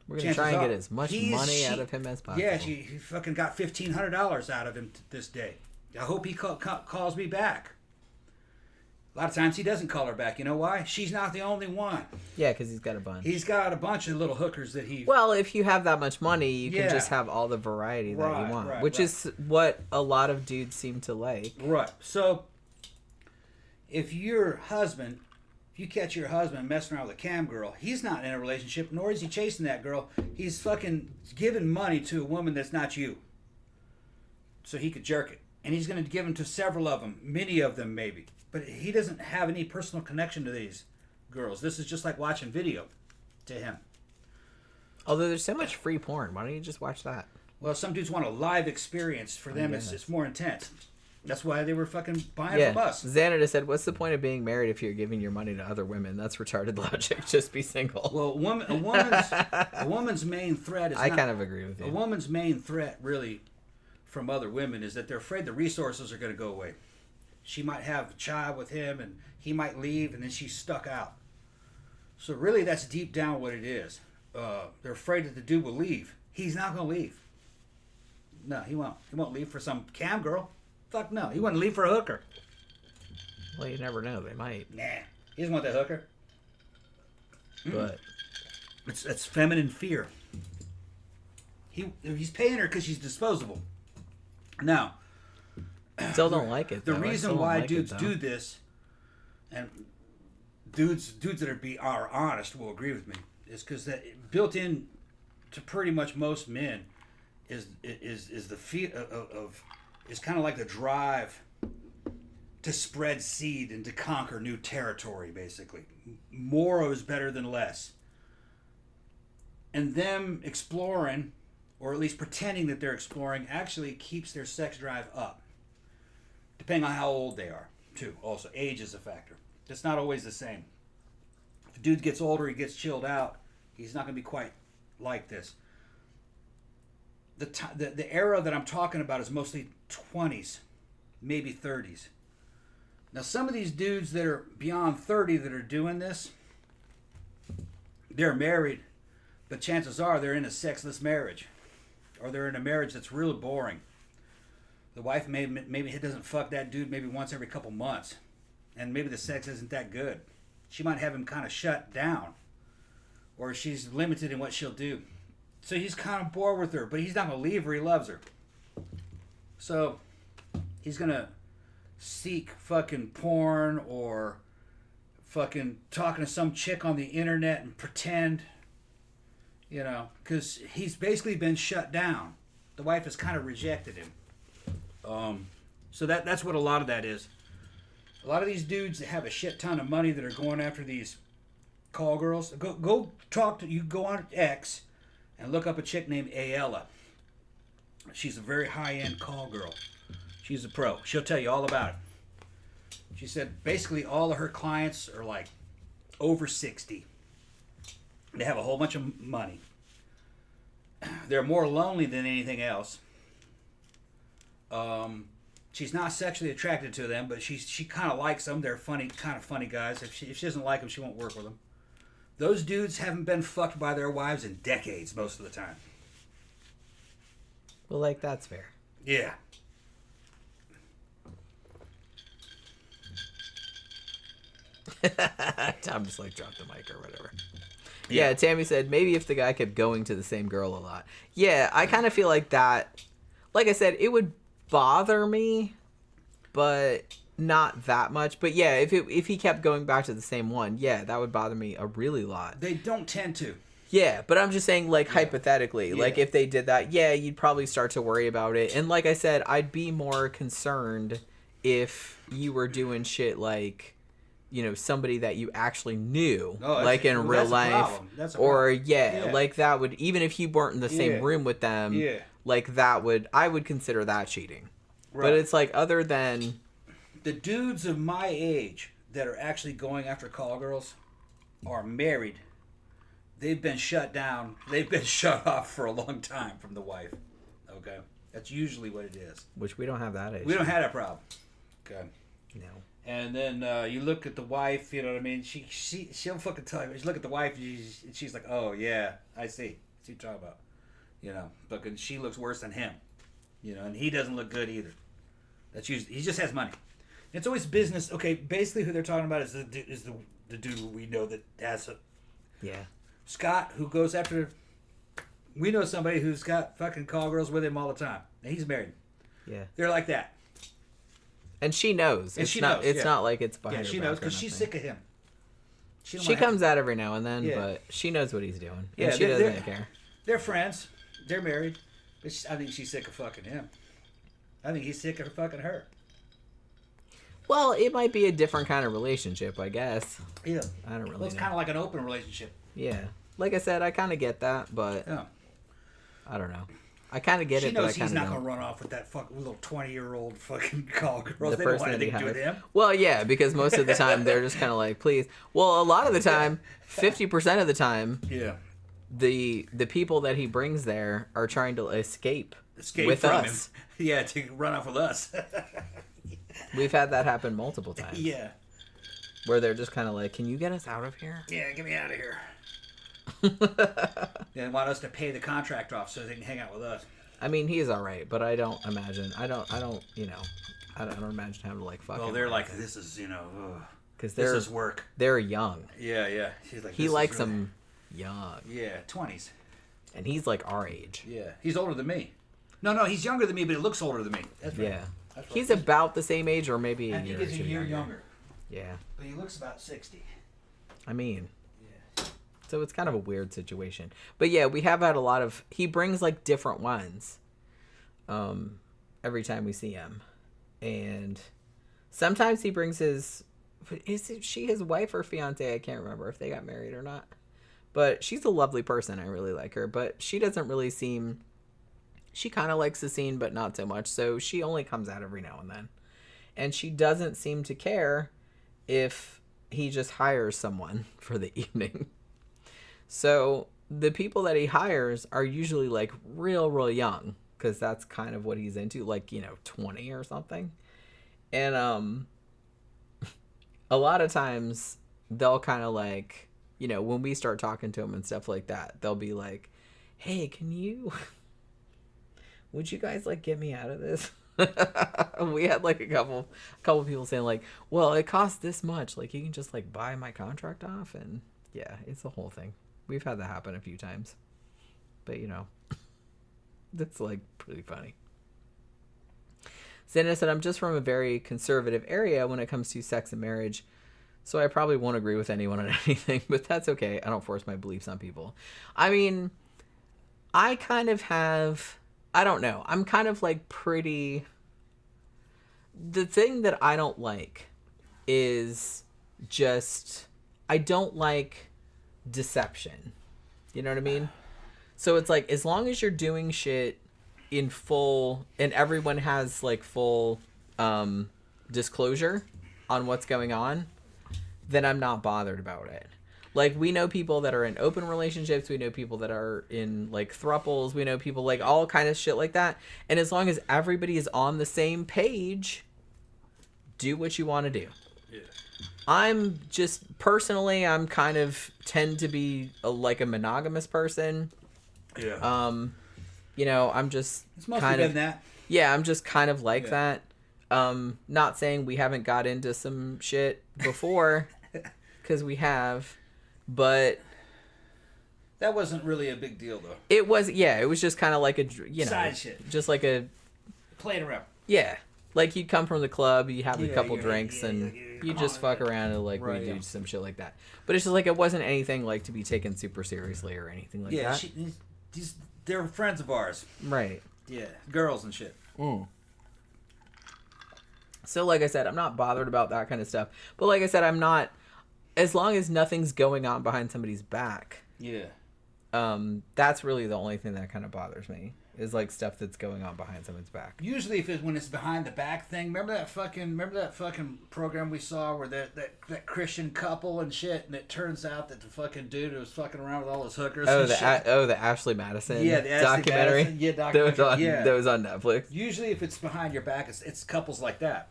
[SPEAKER 1] We're going to try and get as much money out of him as possible.
[SPEAKER 2] Yeah, he fucking got $1,500 out of him this day. I hope he calls me back. A lot of times he doesn't call her back. You know why? She's not the only one.
[SPEAKER 1] Yeah, because he's got a bunch.
[SPEAKER 2] He's got a bunch of little hookers that he...
[SPEAKER 1] Well, if you have that much money, you can just have all the variety that you want. Which is what a lot of dudes seem to like.
[SPEAKER 2] Right. So, if you catch your husband messing around with a cam girl, he's not in a relationship, nor is he chasing that girl. He's fucking giving money to a woman that's not you. So he could jerk it. And he's going to give them to several of them, many of them maybe. But he doesn't have any personal connection to these girls. This is just like watching video to him.
[SPEAKER 1] Although there's so much free porn. Why don't you just watch that?
[SPEAKER 2] Well, some dudes want a live experience. For them, it's more intense. That's why they were fucking buying from us.
[SPEAKER 1] Xanadu said, what's the point of being married if you're giving your money to other women? That's retarded logic. Just be single.
[SPEAKER 2] Well, a woman's main threat is
[SPEAKER 1] I kind of agree with you.
[SPEAKER 2] A woman's main threat, really, from other women is that they're afraid the resources are going to go away. She might have a child with him, and he might leave, and then she's stuck out. So really, that's deep down what it is. They're afraid that the dude will leave. He's not going to leave. No, he won't. He won't leave for some cam girl. Fuck no. He wouldn't leave for a hooker.
[SPEAKER 1] Well, you never know. They might.
[SPEAKER 2] Nah. He doesn't want that hooker.
[SPEAKER 1] But
[SPEAKER 2] it's feminine fear. He's paying her because she's disposable. Now,
[SPEAKER 1] still don't like it.
[SPEAKER 2] The reason why dudes do this, and dudes that are honest will agree with me, is because that built in to pretty much most men is the fear of is kind of like the drive to spread seed and to conquer new territory. Basically, more is better than less, and them exploring, or at least pretending that they're exploring, actually keeps their sex drive up. Depending on how old they are, too. Also, age is a factor. It's not always the same. If a dude gets older, he gets chilled out, he's not going to be quite like this. The era that I'm talking about is mostly 20s, maybe 30s. Now, some of these dudes that are beyond 30 that are doing this, they're married, but chances are they're in a sexless marriage. Or they're in a marriage that's really boring. The wife maybe doesn't fuck that dude maybe once every couple months. And maybe the sex isn't that good. She might have him kind of shut down. Or she's limited in what she'll do. So he's kind of bored with her. But he's not going to leave her. He loves her. So he's going to seek fucking porn or fucking talking to some chick on the internet and pretend, you know, because he's basically been shut down. The wife has kind of rejected him. So that's what a lot of that is. A lot of these dudes that have a shit ton of money that are going after these call girls. Go talk to, you go on X and look up a chick named Ayala. She's a very high-end call girl. She's a pro. She'll tell you all about it. She said basically all of her clients are like over 60. They have a whole bunch of money. They're more lonely than anything else. She's not sexually attracted to them, but she kind of likes them. They're kind of funny guys. If she doesn't like them, she won't work with them. Those dudes haven't been fucked by their wives in decades most of the time.
[SPEAKER 1] Well, like, that's fair.
[SPEAKER 2] Yeah.
[SPEAKER 1] Tom just like dropped the mic or whatever. Yeah, Tammy said maybe if the guy kept going to the same girl a lot. Yeah, I kind of feel like that. Like I said, it would bother me, but not that much. But yeah, if he kept going back to the same one, yeah, that would bother me a really lot.
[SPEAKER 2] They don't tend to.
[SPEAKER 1] Yeah, but I'm just saying, like, hypothetically, like, if they did that, yeah, you'd probably start to worry about it. And like I said, I'd be more concerned if you were doing shit like, you know, somebody that you actually knew, like in real life, or like that would, even if you weren't in the same room with them, like that would, I would consider that cheating. Right. But it's like, other than
[SPEAKER 2] the dudes of my age that are actually going after call girls are married. They've been shut down. They've been shut off for a long time from the wife. Okay, that's usually what it is.
[SPEAKER 1] Which we don't have that issue.
[SPEAKER 2] We don't have that problem. Okay.
[SPEAKER 1] No.
[SPEAKER 2] And then you look at the wife, you know what I mean? She'll fucking tell you. You look at the wife, and she's like, oh, yeah, I see. What you talking about? You know, fucking she looks worse than him. You know, and he doesn't look good either. That's usually, he just has money. It's always business. Okay, basically who they're talking about is the dude we know that has a...
[SPEAKER 1] Yeah.
[SPEAKER 2] Scott, who goes after... We know somebody who's got fucking call girls with him all the time. And he's married.
[SPEAKER 1] Yeah.
[SPEAKER 2] They're like that.
[SPEAKER 1] And she knows.
[SPEAKER 2] It's not
[SPEAKER 1] like it's behind her
[SPEAKER 2] she knows because she's sick of him.
[SPEAKER 1] She comes out every now and then, but she knows what he's doing. Yeah, and she doesn't care.
[SPEAKER 2] They're friends. They're married. But I think she's sick of fucking him. I think he's sick of fucking her.
[SPEAKER 1] Well, it might be a different kind of relationship, I guess.
[SPEAKER 2] Yeah.
[SPEAKER 1] I don't really know.
[SPEAKER 2] It's kind of like an open relationship.
[SPEAKER 1] Yeah. Like I said, I kind of get that, but I don't know. I kind of get it, but I kind of don't.
[SPEAKER 2] She's not going to run off with that fucking little 20-year-old fucking call girl. They don't want anything to do with him.
[SPEAKER 1] Well, yeah, because most of the time they're just kind of like, please. Well, a lot of the time, 50% of the time, the people that he brings there are trying to escape with
[SPEAKER 2] from
[SPEAKER 1] us.
[SPEAKER 2] Him. Yeah, to run off with us.
[SPEAKER 1] We've had that happen multiple times.
[SPEAKER 2] Yeah.
[SPEAKER 1] Where they're just kind of like, can you get us out of here?
[SPEAKER 2] Yeah, get me out of here. They want us to pay the contract off so they can hang out with us.
[SPEAKER 1] I mean, he's all right, but I don't imagine. I don't imagine having to like fuck.
[SPEAKER 2] Well,
[SPEAKER 1] him
[SPEAKER 2] they're like, this is, you know,
[SPEAKER 1] because
[SPEAKER 2] this is work.
[SPEAKER 1] They're young.
[SPEAKER 2] Yeah. She's like,
[SPEAKER 1] he likes them young.
[SPEAKER 2] Yeah, 20s.
[SPEAKER 1] And he's like our age.
[SPEAKER 2] Yeah, he's older than me. No, he's younger than me, but he looks older than me. That's right.
[SPEAKER 1] Yeah. That's right. He's about the same age, or maybe
[SPEAKER 2] a year or two. He's a year younger.
[SPEAKER 1] Yeah.
[SPEAKER 2] But he looks about 60.
[SPEAKER 1] I mean. So it's kind of a weird situation. But yeah, we have had a lot of... He brings like different ones every time we see him. And sometimes he brings his... Is she his wife or fiance? I can't remember if they got married or not. But she's a lovely person. I really like her. But she doesn't really seem... She kind of likes the scene, but not so much. So she only comes out every now and then. And she doesn't seem to care if he just hires someone for the evening. So the people that he hires are usually like real young, because that's kind of what he's into, like, you know, 20 or something. And a lot of times they'll kind of like, you know, when we start talking to him and stuff like that, they'll be like, hey, would you guys like get me out of this? We had like a couple people saying like, well, it costs this much, like you can just like buy my contract off. And yeah, it's the whole thing. We've had that happen a few times, but you know, that's like pretty funny. Zena said, I'm just from a very conservative area when it comes to sex and marriage. so I probably won't agree with anyone on anything, but that's okay. I don't force my beliefs on people. I mean, I kind of have, I don't know, I'm kind of like pretty, the thing that I don't like is just, I don't like deception. You know what I mean? So it's like, as long as you're doing shit in full, and everyone has like full disclosure on what's going on, then I'm not bothered about it. Like, we know people that are in open relationships, we know people that are in like thruples, we know people like all kind of shit like that, and as long as everybody is on the same page, do what you want to do. Yeah. I'm just personally, I'm kind of tend to be like a monogamous person.
[SPEAKER 2] Yeah.
[SPEAKER 1] You know, I'm just
[SPEAKER 2] it's mostly kind of that.
[SPEAKER 1] Yeah, I'm just kind of like that. Not saying we haven't got into some shit before, because we have, but
[SPEAKER 2] that wasn't really a big deal though.
[SPEAKER 1] It was, yeah, it was just kind of like a, you know,
[SPEAKER 2] side shit,
[SPEAKER 1] just like a
[SPEAKER 2] playing around.
[SPEAKER 1] Yeah, like you'd come from the club, you have a couple drinks, and you just fuck around and like we do some shit like that. But it's just like, it wasn't anything like to be taken super seriously or anything like that.
[SPEAKER 2] Yeah, they're friends of ours.
[SPEAKER 1] Right.
[SPEAKER 2] Yeah, girls and shit.
[SPEAKER 1] So like I said, I'm not bothered about that kind of stuff. But like I said, I'm not, as long as nothing's going on behind somebody's back. Yeah. That's really the only thing that kind of bothers me, is like stuff that's going on behind someone's back.
[SPEAKER 2] Usually when it's behind the back thing, remember that fucking program we saw where that Christian couple and shit, and it turns out that the fucking dude was fucking around with all his hookers.
[SPEAKER 1] Oh,
[SPEAKER 2] and
[SPEAKER 1] the Ashley Madison.
[SPEAKER 2] Yeah, the Ashley
[SPEAKER 1] documentary.
[SPEAKER 2] Madison, yeah, documentary.
[SPEAKER 1] That was on Netflix.
[SPEAKER 2] Usually, if it's behind your back, it's couples like that.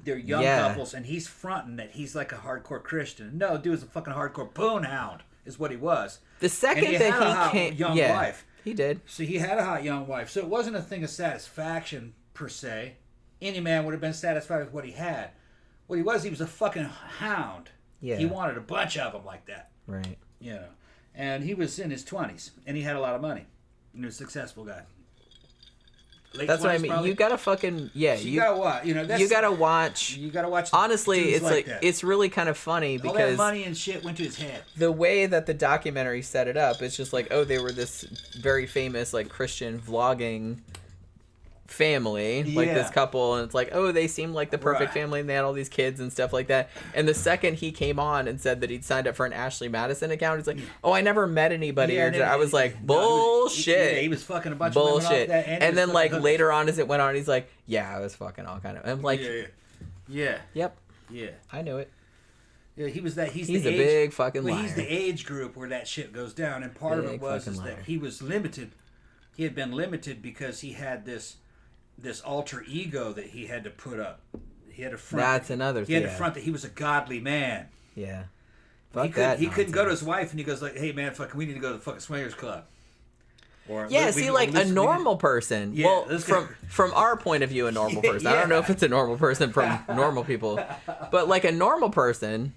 [SPEAKER 2] They're young couples, and he's fronting that he's like a hardcore Christian. No, dude was a fucking hardcore boon hound, is what he was.
[SPEAKER 1] The second that he came,
[SPEAKER 2] young wife.
[SPEAKER 1] He did.
[SPEAKER 2] So he had a hot young wife. So it wasn't a thing of satisfaction per se. Any man would have been satisfied with what he had. What he was a fucking hound. Yeah. He wanted a bunch of them like that.
[SPEAKER 1] Right.
[SPEAKER 2] You know. And he was in his 20s, and he had a lot of money. And he was a successful guy.
[SPEAKER 1] That's what I mean.
[SPEAKER 2] Probably.
[SPEAKER 1] You gotta fucking you
[SPEAKER 2] gotta watch. You know,
[SPEAKER 1] you gotta watch.
[SPEAKER 2] You gotta watch.
[SPEAKER 1] Honestly, it's like
[SPEAKER 2] that.
[SPEAKER 1] It's really kind of funny because
[SPEAKER 2] all that money and shit went to his head.
[SPEAKER 1] The way that the documentary set it up, it's just like, oh, they were this very famous like Christian vlogging family, like this couple, and it's like, oh, they seemed like the perfect family, and they had all these kids and stuff like that. And the second he came on and said that he'd signed up for an Ashley Madison account, he's like, oh, I never met anybody. I was like, bullshit.
[SPEAKER 2] He was fucking a bunch
[SPEAKER 1] of
[SPEAKER 2] women off that,
[SPEAKER 1] and then like later on as it went on, he's like, yeah, I was fucking all kind of. I'm like, yep, I knew it.
[SPEAKER 2] Yeah, he was that. He's
[SPEAKER 1] a big fucking liar.
[SPEAKER 2] He's the age group where that shit goes down, and part of it was that he was limited. He had been limited because he had this alter ego that he had to put up. He had to front.
[SPEAKER 1] That's another thing.
[SPEAKER 2] He had to front that he was a godly man.
[SPEAKER 1] Yeah.
[SPEAKER 2] He couldn't go to his wife and he goes like, "Hey man, fucking, we need to go to the fucking swingers club."
[SPEAKER 1] Or like a normal person. Yeah, well, from our point of view, a normal person. I don't know if it's a normal person from normal people, but like a normal person,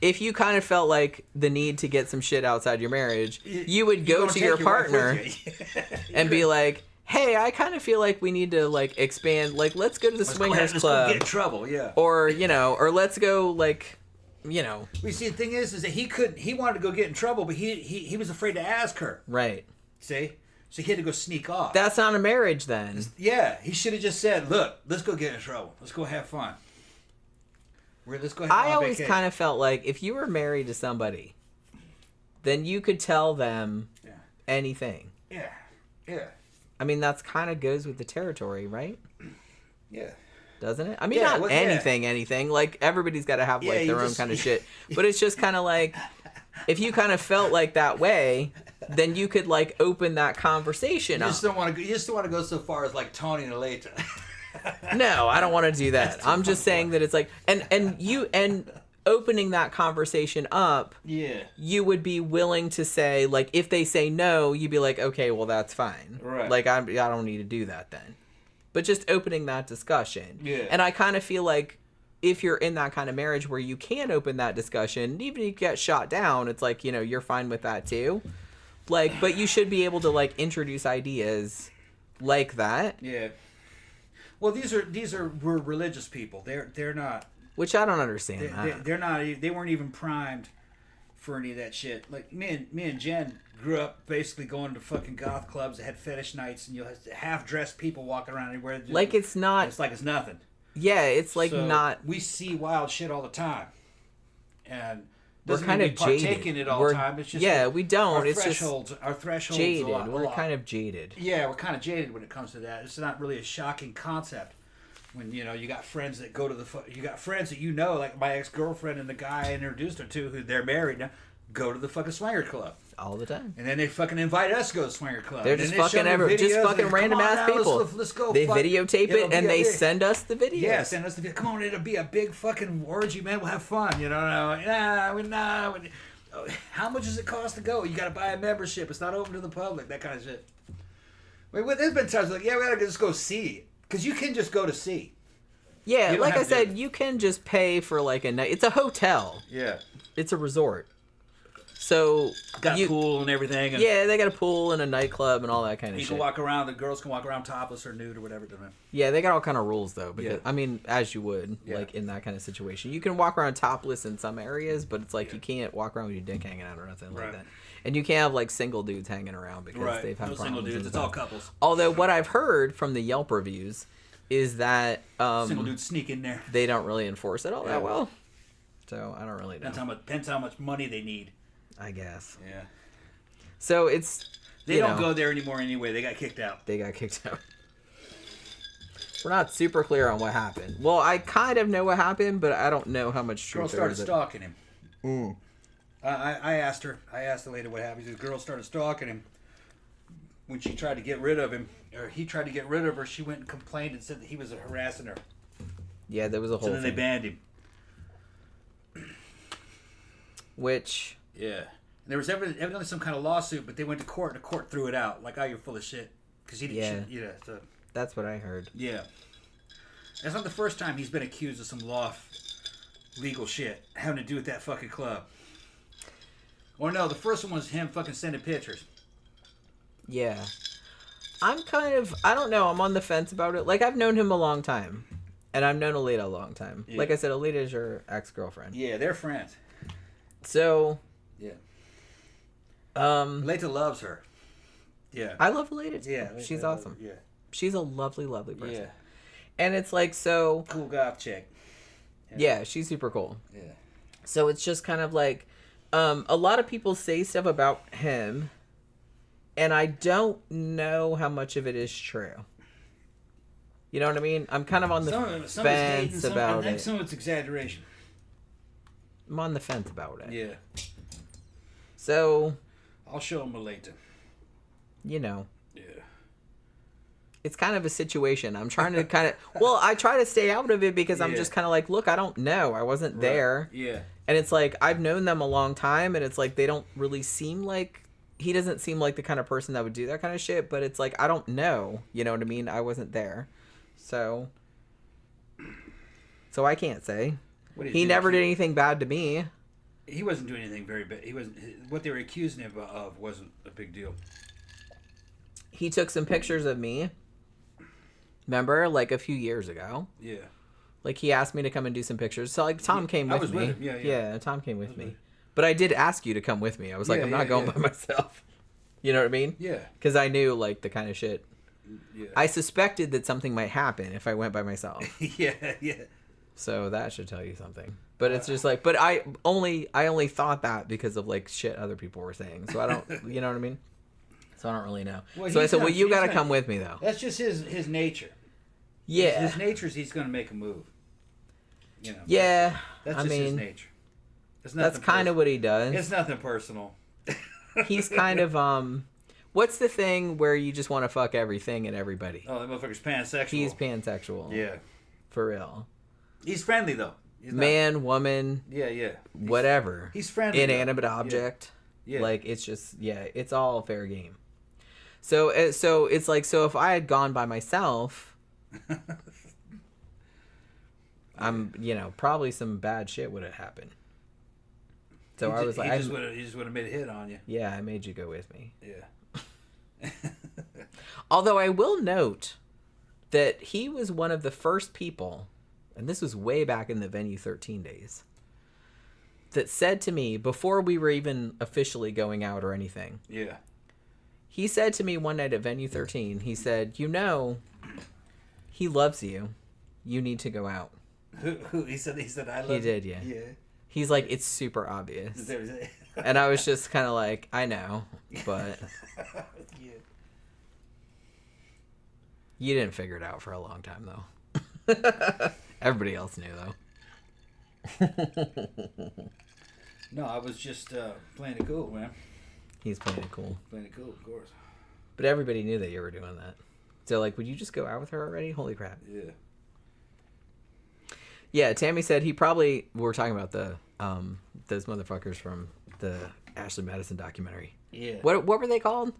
[SPEAKER 1] if you kind of felt like the need to get some shit outside your marriage, you would go to your partner and be like, hey, I kind of feel like we need to like expand, like let's go to the swingers club.
[SPEAKER 2] Let's get in trouble, yeah.
[SPEAKER 1] Or or let's go like,
[SPEAKER 2] Well, see, the thing is that he wanted to go get in trouble, but he was afraid to ask her.
[SPEAKER 1] Right.
[SPEAKER 2] See? So he had to go sneak off.
[SPEAKER 1] That's not a marriage then.
[SPEAKER 2] Yeah, he should have just said, look, let's go get in trouble. Let's go have fun. Let's go have
[SPEAKER 1] I always kind of felt like if you were married to somebody, then you could tell them anything.
[SPEAKER 2] Yeah. Yeah.
[SPEAKER 1] I mean, that's kind of goes with the territory, right?
[SPEAKER 2] Yeah.
[SPEAKER 1] Doesn't it? I mean, anything. Like, everybody's got to have, like, their own kind of shit. But it's just kind of like, if you kind of felt like that way, then you could, like, open that conversation up.
[SPEAKER 2] You just don't want to go so far as, like, Tony and Aleta.
[SPEAKER 1] No, I don't want to do that. I'm just saying that it's like, and opening that conversation up, you would be willing to say, like, if they say no, you'd be like, okay, well, that's fine.
[SPEAKER 2] Right.
[SPEAKER 1] Like, I don't need to do that then. But just opening that discussion. Yeah. And I kind of feel like if you're in that kind of marriage where you can open that discussion, even if you get shot down, it's like, you're fine with that too. Like, but you should be able to, like, introduce ideas like that.
[SPEAKER 2] Yeah. Well, we're religious people. They're not
[SPEAKER 1] Which I don't understand.
[SPEAKER 2] They're not. They weren't even primed for any of that shit. Like me and Jen grew up basically going to fucking goth clubs that had fetish nights, and you'll have half-dressed people walking around anywhere.
[SPEAKER 1] Like it's not.
[SPEAKER 2] It's like it's nothing.
[SPEAKER 1] Yeah, it's like
[SPEAKER 2] so
[SPEAKER 1] not.
[SPEAKER 2] We see wild shit all the time, and
[SPEAKER 1] we're kind of jaded.
[SPEAKER 2] In it all the time. It's just
[SPEAKER 1] we don't. It's
[SPEAKER 2] our thresholds
[SPEAKER 1] jaded. We're kind of jaded.
[SPEAKER 2] Yeah, we're kind of jaded when it comes to that. It's not really a shocking concept. When you got friends that go to you got friends that like my ex-girlfriend and the guy I introduced her to, who they're married now, go to the fucking swinger club
[SPEAKER 1] all the time,
[SPEAKER 2] and then they fucking invite us to go to the swinger club.
[SPEAKER 1] They're just fucking random ass people.
[SPEAKER 2] Let's go.
[SPEAKER 1] They videotape it and they send us the videos.
[SPEAKER 2] Yeah, send us the video. Come on, it'll be a big fucking orgy, man. We'll have fun. How much does it cost to go? You got to buy a membership. It's not open to the public. That kind of shit. Wait, there's been times like, we gotta just go see. Because you can just go to see.
[SPEAKER 1] Yeah, like I said, you can just pay for like a night. It's a hotel.
[SPEAKER 2] Yeah.
[SPEAKER 1] It's a resort. So
[SPEAKER 2] got a pool and everything. And
[SPEAKER 1] yeah, they got a pool and a nightclub and all that kind of shit.
[SPEAKER 2] You can walk around. The girls can walk around topless or nude or whatever.
[SPEAKER 1] Yeah, they got all kind of rules though. Because, I mean, as you would, like in that kind of situation. You can walk around topless in some areas, but it's like you can't walk around with your dick hanging out or nothing like that. And you can't have like single dudes hanging around because they've had problems.
[SPEAKER 2] Single dudes. It's all couples.
[SPEAKER 1] Although what I've heard from the Yelp reviews is that
[SPEAKER 2] single dudes sneak in there.
[SPEAKER 1] They don't really enforce it all that well. So I don't really know.
[SPEAKER 2] Depends how much money they need.
[SPEAKER 1] I guess.
[SPEAKER 2] Yeah.
[SPEAKER 1] So it's
[SPEAKER 2] they don't go there anymore anyway. They got kicked out.
[SPEAKER 1] We're not super clear on what happened. Well, I kind of know what happened, but I don't know how much truth there is.
[SPEAKER 2] Girl started stalking him. I asked her. I asked the lady what happened. The girl started stalking him. When she tried to get rid of him, or he tried to get rid of her, she went and complained and said that he was harassing her.
[SPEAKER 1] Yeah, there was a whole
[SPEAKER 2] thing. So then they banned him.
[SPEAKER 1] Which...
[SPEAKER 2] Yeah. And there was evidently some kind of lawsuit, but they went to court, and the court threw it out. Like, you're full of shit. Because he didn't... Yeah. So.
[SPEAKER 1] That's what I heard.
[SPEAKER 2] Yeah. That's not the first time he's been accused of some legal shit having to do with that fucking club. Or no, the first one was him fucking sending pictures.
[SPEAKER 1] Yeah. I'm kind of... I don't know. I'm on the fence about it. Like, I've known him a long time. And I've known Alita a long time. Yeah. Like I said, Alita is your ex-girlfriend.
[SPEAKER 2] Yeah, they're friends.
[SPEAKER 1] So...
[SPEAKER 2] Yeah. Alita loves her. Yeah.
[SPEAKER 1] I love Alita too.
[SPEAKER 2] Yeah.
[SPEAKER 1] She's awesome.
[SPEAKER 2] Yeah.
[SPEAKER 1] She's a lovely, lovely person.
[SPEAKER 2] Yeah.
[SPEAKER 1] And it's like, so...
[SPEAKER 2] Cool goth chick.
[SPEAKER 1] Yeah, she's super cool.
[SPEAKER 2] Yeah.
[SPEAKER 1] So it's just kind of like... a lot of people say stuff about him... And I don't know how much of it is true. You know what I mean? I'm kind of on the fence about it.
[SPEAKER 2] Some of it's exaggeration.
[SPEAKER 1] I'm on the fence about it.
[SPEAKER 2] Yeah.
[SPEAKER 1] So...
[SPEAKER 2] I'll show him later.
[SPEAKER 1] You know.
[SPEAKER 2] Yeah.
[SPEAKER 1] It's kind of a situation. I'm trying to kind of... Well, I try to stay out of it because I'm just kind of like, look, I don't know. I wasn't there.
[SPEAKER 2] Yeah.
[SPEAKER 1] And it's like, I've known them a long time, and it's like, they don't really seem like... He doesn't seem like the kind of person that would do that kind of shit, but it's like, I don't know. You know what I mean? I wasn't there. So I can't say. He never did anything bad to me.
[SPEAKER 2] He wasn't doing anything very bad. He wasn't. What they were accusing him of wasn't a big deal.
[SPEAKER 1] He took some pictures of me. Remember, like a few years ago.
[SPEAKER 2] Yeah.
[SPEAKER 1] Like he asked me to come and do some pictures. So like Tom came with me.
[SPEAKER 2] With him. Yeah,
[SPEAKER 1] Tom came with me. But I did ask you to come with me. I was like, I'm not going by myself. You know what I mean?
[SPEAKER 2] Yeah.
[SPEAKER 1] Because I knew like the kind of shit.
[SPEAKER 2] Yeah.
[SPEAKER 1] I suspected that something might happen if I went by myself.
[SPEAKER 2] Yeah.
[SPEAKER 1] So that should tell you something. But it's just like, but I only thought that because of like shit other people were saying. So I don't, you know what I mean? So I don't really know. Well, so I said, well, you got to come with me though.
[SPEAKER 2] That's just his nature.
[SPEAKER 1] Yeah.
[SPEAKER 2] His nature is he's going to make a move. You know.
[SPEAKER 1] Yeah.
[SPEAKER 2] That's just his nature.
[SPEAKER 1] That's kind of what he does.
[SPEAKER 2] It's nothing personal.
[SPEAKER 1] He's kind of, what's the thing where you just want to fuck everything and everybody?
[SPEAKER 2] Oh, that motherfucker's pansexual.
[SPEAKER 1] He's pansexual.
[SPEAKER 2] Yeah.
[SPEAKER 1] For real.
[SPEAKER 2] He's friendly, though.
[SPEAKER 1] Man, woman.
[SPEAKER 2] Yeah.
[SPEAKER 1] Whatever.
[SPEAKER 2] He's friendly.
[SPEAKER 1] Inanimate object.
[SPEAKER 2] Yeah.
[SPEAKER 1] Like, it's just, it's all fair game. So it's like, so if I had gone by myself, probably some bad shit would have happened. So I was like,
[SPEAKER 2] he just would have made a hit on you.
[SPEAKER 1] Yeah, I made you go with me.
[SPEAKER 2] Yeah.
[SPEAKER 1] Although I will note that he was one of the first people, and this was way back in the Venue 13 days, that said to me, before we were even officially going out or anything.
[SPEAKER 2] Yeah.
[SPEAKER 1] He said to me one night at Venue 13, he said, he loves you. You need to go out.
[SPEAKER 2] Who? He said, I love you.
[SPEAKER 1] He did, yeah.
[SPEAKER 2] Yeah.
[SPEAKER 1] He's like, it's super obvious. And I was just kind of like, I know, but
[SPEAKER 2] Yeah.
[SPEAKER 1] You didn't figure it out for a long time, though. Everybody else knew, though.
[SPEAKER 2] No, I was just playing it cool, man.
[SPEAKER 1] He's playing it cool.
[SPEAKER 2] Playing it cool, of course.
[SPEAKER 1] But everybody knew that you were doing that. So, like, would you just go out with her already? Holy crap.
[SPEAKER 2] Yeah.
[SPEAKER 1] Yeah, Tammy said we were talking about the those motherfuckers from the Ashley Madison documentary.
[SPEAKER 2] Yeah.
[SPEAKER 1] What were they called?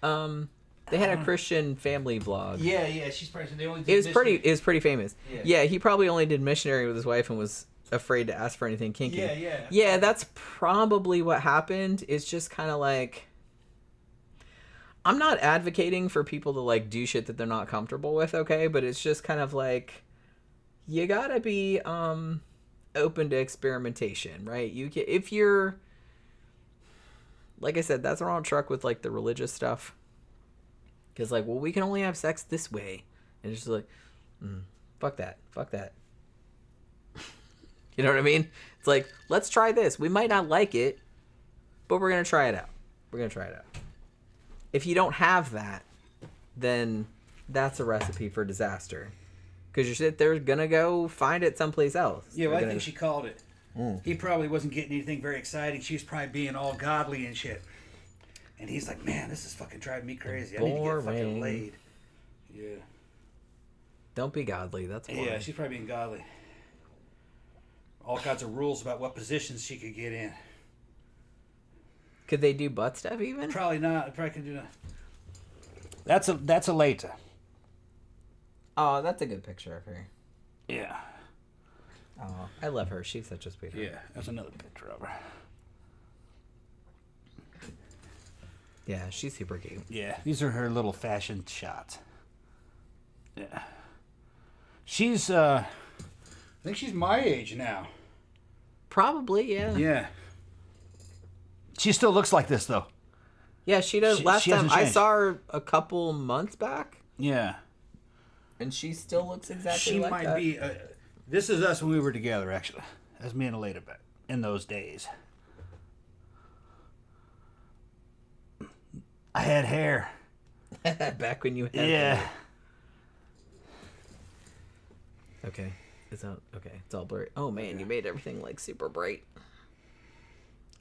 [SPEAKER 1] They had a Christian family vlog.
[SPEAKER 2] Yeah, she's probably they only did
[SPEAKER 1] It was pretty famous.
[SPEAKER 2] Yeah.
[SPEAKER 1] Yeah, he probably only did missionary with his wife and was afraid to ask for anything kinky.
[SPEAKER 2] Yeah.
[SPEAKER 1] Yeah, that's probably what happened. It's just kind of like, I'm not advocating for people to like do shit that they're not comfortable with, okay? But it's just kind of like, you gotta be open to experimentation, right? If you're, like I said, that's the wrong truck with like the religious stuff. Because like, well, we can only have sex this way, and it's just like, fuck that. You know what I mean? It's like, let's try this. We might not like it, but we're gonna try it out. If you don't have that, then that's a recipe for disaster. Because they're gonna go find it someplace else.
[SPEAKER 2] Yeah, well, I think she called it. He probably wasn't getting anything very exciting. She was probably being all godly and shit. And he's like, man, this is fucking driving me crazy. I need to get fucking laid. Yeah.
[SPEAKER 1] Don't be godly. That's boring.
[SPEAKER 2] Yeah, she's probably being godly. All kinds of rules about what positions she could get in.
[SPEAKER 1] Could they do butt stuff even?
[SPEAKER 2] Probably not. Probably can do that. That's a later.
[SPEAKER 1] Oh, that's a good picture of her.
[SPEAKER 2] Yeah.
[SPEAKER 1] Oh, I love her. She's such a sweetheart.
[SPEAKER 2] Yeah, that's another picture of her.
[SPEAKER 1] Yeah, she's super cute.
[SPEAKER 2] Yeah, these are her little fashion shots. Yeah. She's, I think she's my age now.
[SPEAKER 1] Probably, yeah.
[SPEAKER 2] Yeah. She still looks like this, though.
[SPEAKER 1] Yeah, she does. Last
[SPEAKER 2] she
[SPEAKER 1] time
[SPEAKER 2] hasn't
[SPEAKER 1] I
[SPEAKER 2] changed.
[SPEAKER 1] saw her a couple months back.
[SPEAKER 2] Yeah.
[SPEAKER 1] And she still looks exactly
[SPEAKER 2] She
[SPEAKER 1] like
[SPEAKER 2] might
[SPEAKER 1] that.
[SPEAKER 2] be, this is us when we were together, actually. That's me and Elliot back in those days. I had hair.
[SPEAKER 1] Back when you had
[SPEAKER 2] Yeah.
[SPEAKER 1] hair. Okay. It's all blurry. Oh man, you made everything like super bright.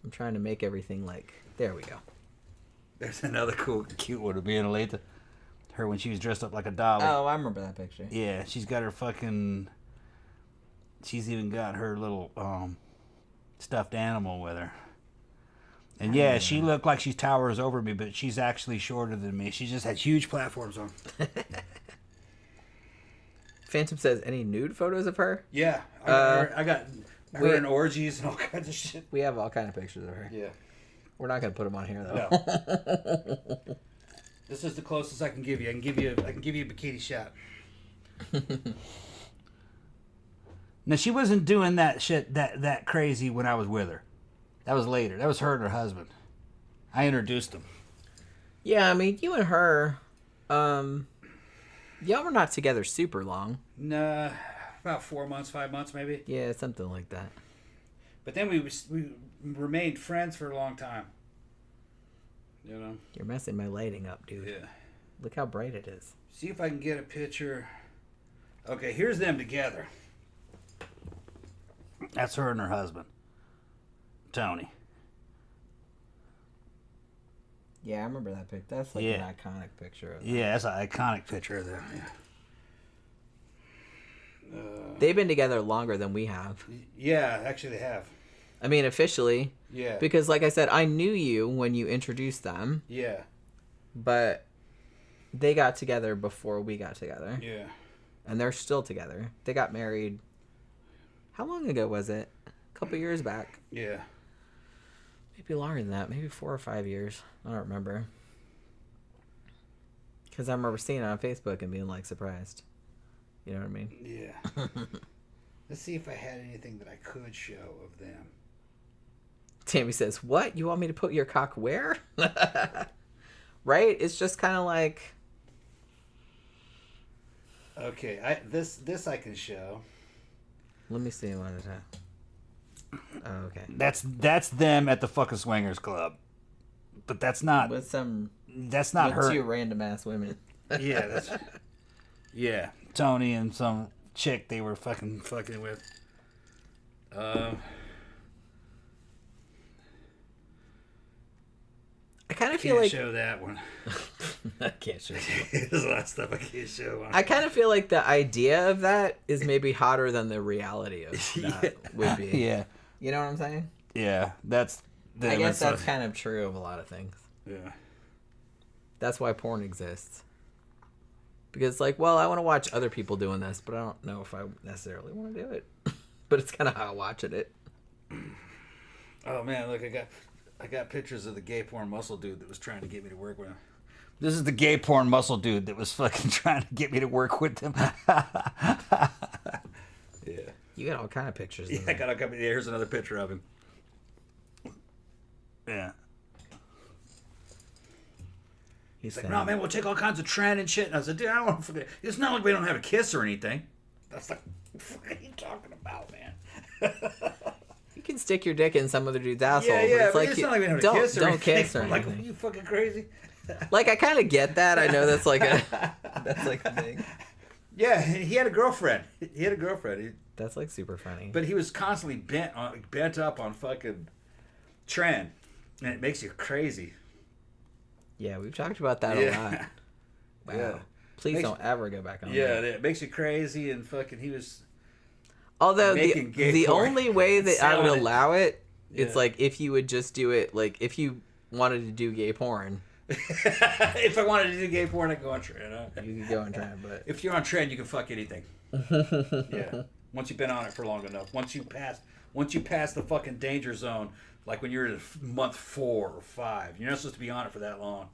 [SPEAKER 1] I'm trying to make everything like, there we go.
[SPEAKER 2] There's another cute one of me and Elliot. Her when she was dressed up like a dolly.
[SPEAKER 1] Oh, I remember that picture.
[SPEAKER 2] Yeah, she's got her fucking... She's even got her little stuffed animal with her. And yeah, she looked like she towers over me, but she's actually shorter than me. She just had huge platforms on.
[SPEAKER 1] Phantom says, any nude photos of her?
[SPEAKER 2] Yeah, I got her in orgies and all kinds of shit.
[SPEAKER 1] We have all kind of pictures of her.
[SPEAKER 2] Yeah.
[SPEAKER 1] We're not going to put them on here, though.
[SPEAKER 2] No. This is the closest I can give you. I can give you a bikini shot. Now, she wasn't doing that shit that crazy when I was with her. That was later. That was her and her husband. I introduced them.
[SPEAKER 1] Yeah, I mean, you and her, y'all were not together super long.
[SPEAKER 2] Nah, about 4 months, 5 months maybe.
[SPEAKER 1] Yeah, something like that.
[SPEAKER 2] But then we remained friends for a long time. You know?
[SPEAKER 1] You're messing my lighting up, dude.
[SPEAKER 2] Yeah.
[SPEAKER 1] Look how bright it is.
[SPEAKER 2] See if I can get a picture. Okay, here's them together. That's her and her husband, Tony.
[SPEAKER 1] Yeah, I remember that picture. That's like an iconic picture of them.
[SPEAKER 2] Yeah, that's an iconic picture of them. Yeah.
[SPEAKER 1] They've been together longer than we have.
[SPEAKER 2] Yeah, actually they have.
[SPEAKER 1] I mean, officially.
[SPEAKER 2] Yeah.
[SPEAKER 1] Because, like I said, I knew you when you introduced them.
[SPEAKER 2] Yeah.
[SPEAKER 1] But they got together before we got together.
[SPEAKER 2] Yeah.
[SPEAKER 1] And they're still together. They got married. How long ago was it? A couple years back.
[SPEAKER 2] Yeah.
[SPEAKER 1] Maybe longer than that. Maybe 4 or 5 years. I don't remember. Because I remember seeing it on Facebook and being, like, surprised. You know what I mean?
[SPEAKER 2] Yeah. Let's see if I had anything that I could show of them.
[SPEAKER 1] Tammy says, "What? You want me to put your cock where?" Right? It's just kind of like.
[SPEAKER 2] Okay, this I can show.
[SPEAKER 1] Let me see one at a time. Oh, okay.
[SPEAKER 2] That's them at the fucking swingers club, but that's not.
[SPEAKER 1] With some.
[SPEAKER 2] That's not her.
[SPEAKER 1] Two random ass women.
[SPEAKER 2] Yeah, yeah. Tony and some chick they were fucking with.
[SPEAKER 1] I kind of feel like
[SPEAKER 2] show that one.
[SPEAKER 1] I can't show.
[SPEAKER 2] There's a lot of stuff I can't show.
[SPEAKER 1] I kind of feel like the idea of that is maybe hotter than the reality of that would be.
[SPEAKER 2] Yeah.
[SPEAKER 1] You know what I'm saying?
[SPEAKER 2] Yeah, that's.
[SPEAKER 1] I guess that's kind of true of a lot of things.
[SPEAKER 2] Yeah.
[SPEAKER 1] That's why porn exists. Because, like, well, I want to watch other people doing this, but I don't know if I necessarily want to do it. But it's kind of how I'm watching it.
[SPEAKER 2] Oh man, look, I got pictures of the gay porn muscle dude that was trying to get me to work with him. This is the gay porn muscle dude that was fucking trying to get me to work with him. Yeah.
[SPEAKER 1] You got all kind of pictures.
[SPEAKER 2] Yeah, I got all kind of. Here's another picture of him. Yeah. He's like, no, man, we'll take all kinds of trend and shit. And I said, dude, I don't want to forget. It's not like we don't have a kiss or anything. That's like, what are you talking about, man?
[SPEAKER 1] You can stick your dick in some other dude's asshole.
[SPEAKER 2] Yeah,
[SPEAKER 1] but
[SPEAKER 2] it's not like we don't have a kiss or
[SPEAKER 1] don't
[SPEAKER 2] anything.
[SPEAKER 1] kiss or
[SPEAKER 2] I'm
[SPEAKER 1] anything.
[SPEAKER 2] like, are you fucking crazy?
[SPEAKER 1] Like, I kind of get that. I know that's like a thing.
[SPEAKER 2] Yeah, he had a girlfriend.
[SPEAKER 1] That's like super funny.
[SPEAKER 2] But he was constantly bent up on fucking trend, and it makes you crazy.
[SPEAKER 1] Yeah, we've talked about that a lot. Wow.
[SPEAKER 2] Yeah.
[SPEAKER 1] Please don't ever go back on
[SPEAKER 2] Yeah,
[SPEAKER 1] that.
[SPEAKER 2] it makes you crazy, and fucking he was.
[SPEAKER 1] Although
[SPEAKER 2] making gay
[SPEAKER 1] the
[SPEAKER 2] porn.
[SPEAKER 1] only way that I would
[SPEAKER 2] Selling it.
[SPEAKER 1] allow it, it's
[SPEAKER 2] Yeah.
[SPEAKER 1] like if you would just do it, like if you wanted to do gay porn,
[SPEAKER 2] If I wanted to do gay porn, I'd go on trend. Huh?
[SPEAKER 1] you could go and try it, but
[SPEAKER 2] If you're on trend, you can fuck anything. Yeah. Once you've been on it for long enough. Once you pass the fucking danger zone, like when you're in month 4 or 5, you're not supposed to be on it for that long.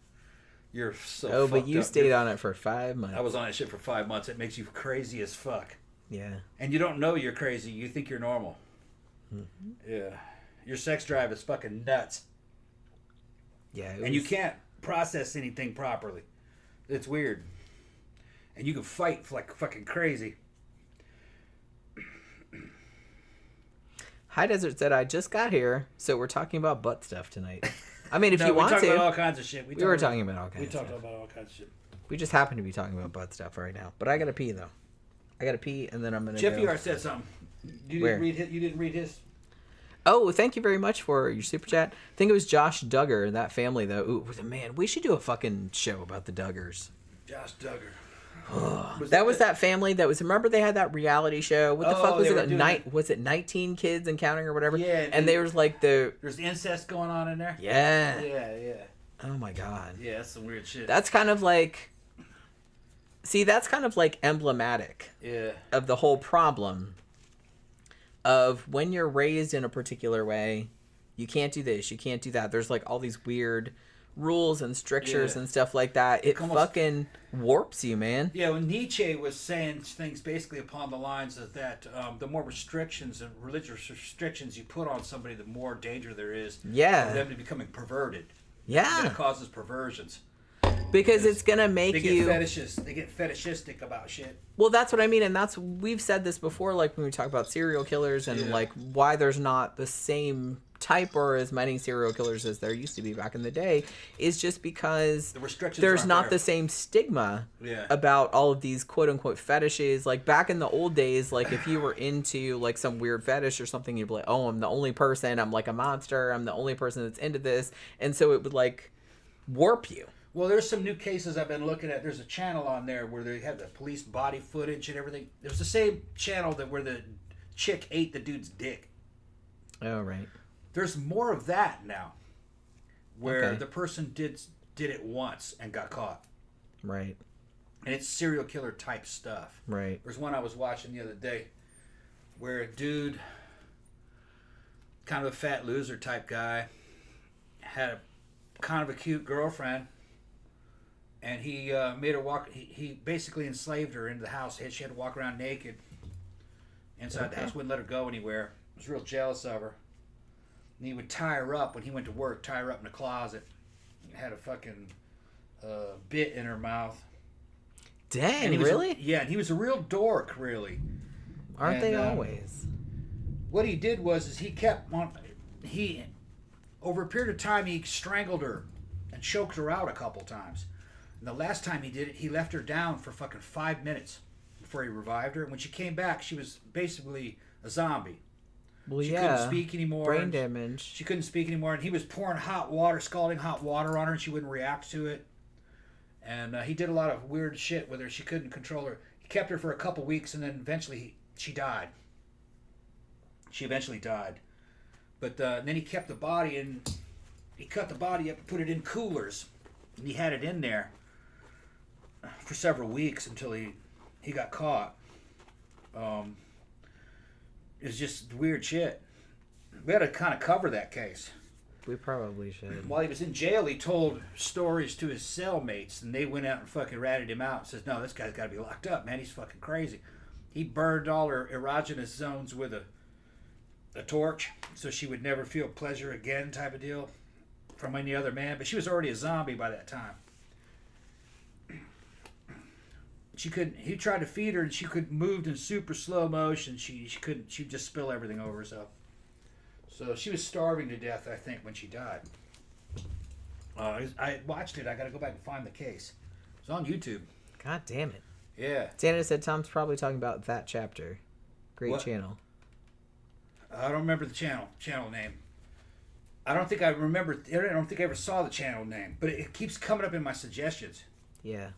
[SPEAKER 2] You're so.
[SPEAKER 1] but you
[SPEAKER 2] up.
[SPEAKER 1] stayed on it for 5 months.
[SPEAKER 2] I was on that shit for 5 months. It makes you crazy as fuck.
[SPEAKER 1] Yeah.
[SPEAKER 2] And you don't know you're crazy. You think you're normal.
[SPEAKER 1] Mm-hmm.
[SPEAKER 2] Yeah. Your sex drive is fucking nuts.
[SPEAKER 1] Yeah.
[SPEAKER 2] And you can't process anything properly. It's weird. And you can fight like fucking crazy.
[SPEAKER 1] High Desert said, I just got here, so we're talking about butt stuff tonight. I mean, if
[SPEAKER 2] No,
[SPEAKER 1] you want
[SPEAKER 2] we talked
[SPEAKER 1] to.
[SPEAKER 2] about all kinds of shit.
[SPEAKER 1] We were talking about all kinds
[SPEAKER 2] We
[SPEAKER 1] of
[SPEAKER 2] talked
[SPEAKER 1] stuff.
[SPEAKER 2] about all kinds of shit.
[SPEAKER 1] We just happen to be talking about butt stuff right now. But I gotta pee, though. I gotta pee, and then I'm gonna
[SPEAKER 2] Jeffy
[SPEAKER 1] go.
[SPEAKER 2] R said something. You
[SPEAKER 1] Where?
[SPEAKER 2] didn't read his?
[SPEAKER 1] Oh, thank you very much for your super chat. I think it was Josh Duggar, that family, though. Ooh, man, we should do a fucking show about the Duggars.
[SPEAKER 2] Josh Duggar.
[SPEAKER 1] That was that family that was. Remember they had that reality show. What the fuck was
[SPEAKER 2] they were
[SPEAKER 1] it?
[SPEAKER 2] doing
[SPEAKER 1] Was it 19 Kids and Counting or whatever?
[SPEAKER 2] Yeah,
[SPEAKER 1] And there was like the.
[SPEAKER 2] There's incest going on in there.
[SPEAKER 1] Yeah.
[SPEAKER 2] Yeah.
[SPEAKER 1] Oh my god.
[SPEAKER 2] Yeah, that's some weird shit.
[SPEAKER 1] That's kind of like. See, that's kind of like emblematic
[SPEAKER 2] Yeah.
[SPEAKER 1] of the whole problem of when you're raised in a particular way, you can't do this, you can't do that. There's like all these weird rules and strictures and stuff like that. It fucking warps you, man.
[SPEAKER 2] Yeah, when Nietzsche was saying things basically upon the lines of that, the more restrictions and religious restrictions you put on somebody, the more danger there is for them to becoming perverted.
[SPEAKER 1] Yeah.
[SPEAKER 2] That causes perversions.
[SPEAKER 1] Because it's gonna make
[SPEAKER 2] They
[SPEAKER 1] you.
[SPEAKER 2] They get fetishistic about shit.
[SPEAKER 1] Well, that's what I mean, and we've said this before, like when we talk about serial killers and like why there's not the same type or as many serial killers as there used to be back in the day, is just because
[SPEAKER 2] The restrictions
[SPEAKER 1] there's
[SPEAKER 2] aren't
[SPEAKER 1] not
[SPEAKER 2] there.
[SPEAKER 1] the same stigma
[SPEAKER 2] Yeah.
[SPEAKER 1] about all of these quote unquote fetishes. Like back in the old days, like if you were into like some weird fetish or something, you'd be like, oh, I'm the only person, I'm like a monster, I'm the only person that's into this, and so it would like warp you.
[SPEAKER 2] Well, there's some new cases I've been looking at. There's a channel on there where they have the police body footage and everything. It was the same channel where the chick ate the dude's dick.
[SPEAKER 1] Oh, right.
[SPEAKER 2] There's more of that now, where
[SPEAKER 1] Okay.
[SPEAKER 2] the person did it once and got caught,
[SPEAKER 1] Right.
[SPEAKER 2] and it's serial killer type stuff.
[SPEAKER 1] Right.
[SPEAKER 2] There's one I was watching the other day, where a dude, kind of a fat loser type guy, had a kind of a cute girlfriend. And he made her walk. He basically enslaved her into the house. She had to walk around naked. inside the house. Wouldn't let her go anywhere. Was real jealous of her. And he would tie her up when he went to work. Tie her up in the closet. Had a fucking bit in her mouth.
[SPEAKER 1] Dang, really?
[SPEAKER 2] And he was a real dork, really.
[SPEAKER 1] Aren't they always?
[SPEAKER 2] What he did was he kept on. He over a period of time he strangled her and choked her out a couple times. And the last time he did it, he left her down for fucking 5 minutes before he revived her. And when she came back, she was basically a zombie.
[SPEAKER 1] Well,
[SPEAKER 2] she couldn't speak anymore.
[SPEAKER 1] Brain damage.
[SPEAKER 2] She couldn't speak anymore, and he was pouring hot water, scalding hot water on her, and she wouldn't react to it. And he did a lot of weird shit with her. She couldn't control her. He kept her for a couple weeks, and then eventually she died. She eventually died. But then he kept the body, and he cut the body up and put it in coolers. And he had it in there for several weeks until he got caught. It's just weird shit. We had to kind of cover that case.
[SPEAKER 1] We probably should.
[SPEAKER 2] While he was in jail, he told stories to his cellmates, and they went out and fucking ratted him out. Says, no, this guy's got to be locked up, man. He's fucking crazy. He burned all her erogenous zones with a torch, so she would never feel pleasure again, type of deal, from any other man. But she was already a zombie by that time. She couldn't. He tried to feed her, and she could moved in super slow motion. She couldn't. She'd just spill everything over herself. So she was starving to death, I think, when she died. I watched it. I got to go back and find the case. It's on YouTube.
[SPEAKER 1] God damn it.
[SPEAKER 2] Yeah.
[SPEAKER 1] Santa said Tom's probably talking about that chapter. Great channel.
[SPEAKER 2] I don't remember the channel name. I don't think I remember. I don't think I ever saw the channel name, but it keeps coming up in my suggestions.
[SPEAKER 1] Yeah.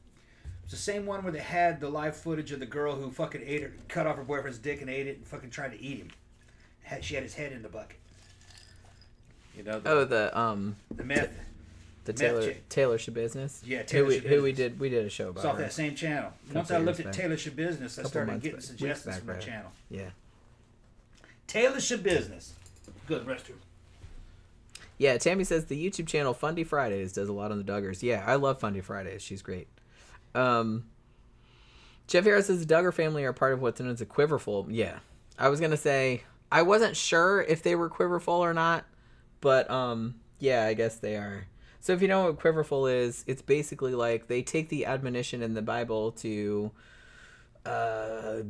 [SPEAKER 2] It's the same one where they had the live footage of the girl who fucking ate her, cut off her boyfriend's dick and ate it and fucking tried to eat him. She had his head in the bucket. You know.
[SPEAKER 1] The
[SPEAKER 2] meth.
[SPEAKER 1] The Taylor Shabusiness.
[SPEAKER 2] Yeah, Taylor Shabusiness.
[SPEAKER 1] Who we did a show about.
[SPEAKER 2] It's off that same channel. Once I looked at Taylor Shabusiness, I started getting suggestions from the channel.
[SPEAKER 1] Yeah.
[SPEAKER 2] Taylor Shabusiness. Good restroom.
[SPEAKER 1] Yeah, Tammy says the YouTube channel Fundy Fridays does a lot on the Duggars. Yeah, I love Fundy Fridays. She's great. Jeff Harris says the Duggar family are part of what's known as a quiverful. Yeah. I was going to say, I wasn't sure if they were quiverful or not, but yeah, I guess they are. So if you know what quiverful is, it's basically like they take the admonition in the Bible to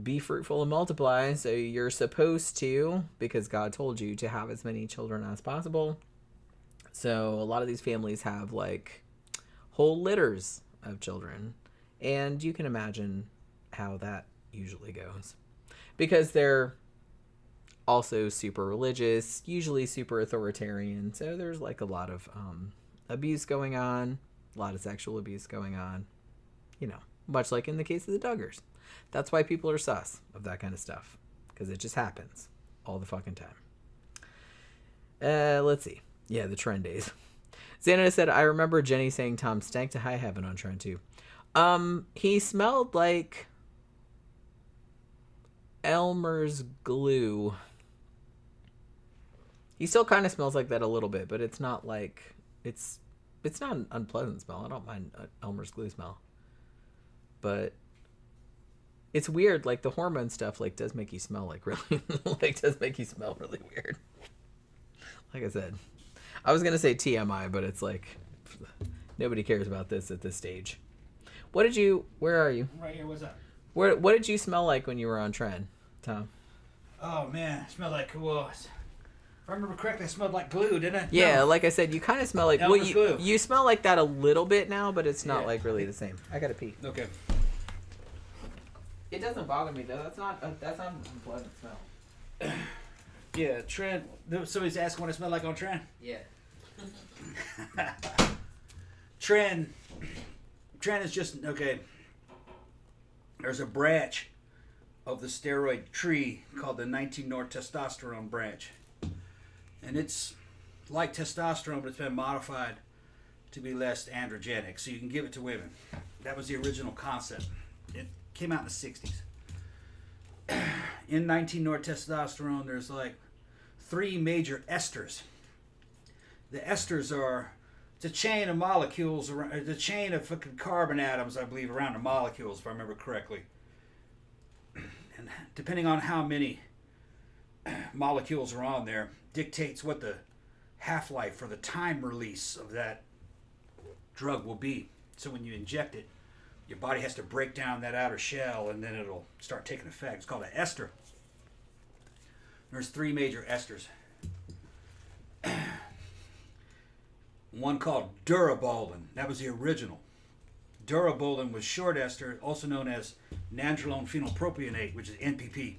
[SPEAKER 1] be fruitful and multiply. So you're supposed to, because God told you to have as many children as possible. So a lot of these families have like whole litters of children. And you can imagine how that usually goes. Because they're also super religious, usually super authoritarian. So there's like a lot of abuse going on, a lot of sexual abuse going on. You know, much like in the case of the Duggars. That's why people are sus of that kind of stuff. Because it just happens all the fucking time. Let's see. Yeah, the Trend days. Xana said, I remember Jenny saying Tom stank to high heaven on Trend 2. He smelled like Elmer's glue. He still kind of smells like that a little bit, but it's not like it's not an unpleasant smell. I don't mind Elmer's glue smell, but it's weird. Like the hormone stuff, like does make you smell like really, like does make you smell really weird. Like I said, I was gonna say TMI, but it's like nobody cares about this at this stage. Where are you?
[SPEAKER 2] Right here, what's up?
[SPEAKER 1] What did you smell like when you were on Trend, Tom?
[SPEAKER 2] Oh man, it smelled like, well, if I remember correctly, it smelled like glue, didn't it?
[SPEAKER 1] Yeah,
[SPEAKER 2] no.
[SPEAKER 1] Like I said, you kind of smell like,
[SPEAKER 2] Elmer's glue.
[SPEAKER 1] You smell like that a little bit now, but it's not like really the same. I gotta pee.
[SPEAKER 2] Okay.
[SPEAKER 1] It doesn't bother me though. That's not an unpleasant smell.
[SPEAKER 2] Yeah, Trend. Somebody's asking what it smelled like on Trend.
[SPEAKER 1] Yeah.
[SPEAKER 2] Trend is just, okay, there's a branch of the steroid tree called the 19-nortestosterone branch. And it's like testosterone, but it's been modified to be less androgenic, so you can give it to women. That was the original concept. It came out in the 60s. In 19-nortestosterone, there's like 3 major esters. The esters are... It's a chain of molecules, the chain of fucking carbon atoms, I believe, around the molecules, if I remember correctly. and depending on how many molecules are on there, dictates what the half-life or the time release of that drug will be. So when you inject it, your body has to break down that outer shell, and then it'll start taking effect. It's called an ester. There's 3 major esters. One called durabolin. That was the original. Durabolin was short ester, also known as nandrolone phenylpropionate, which is NPP.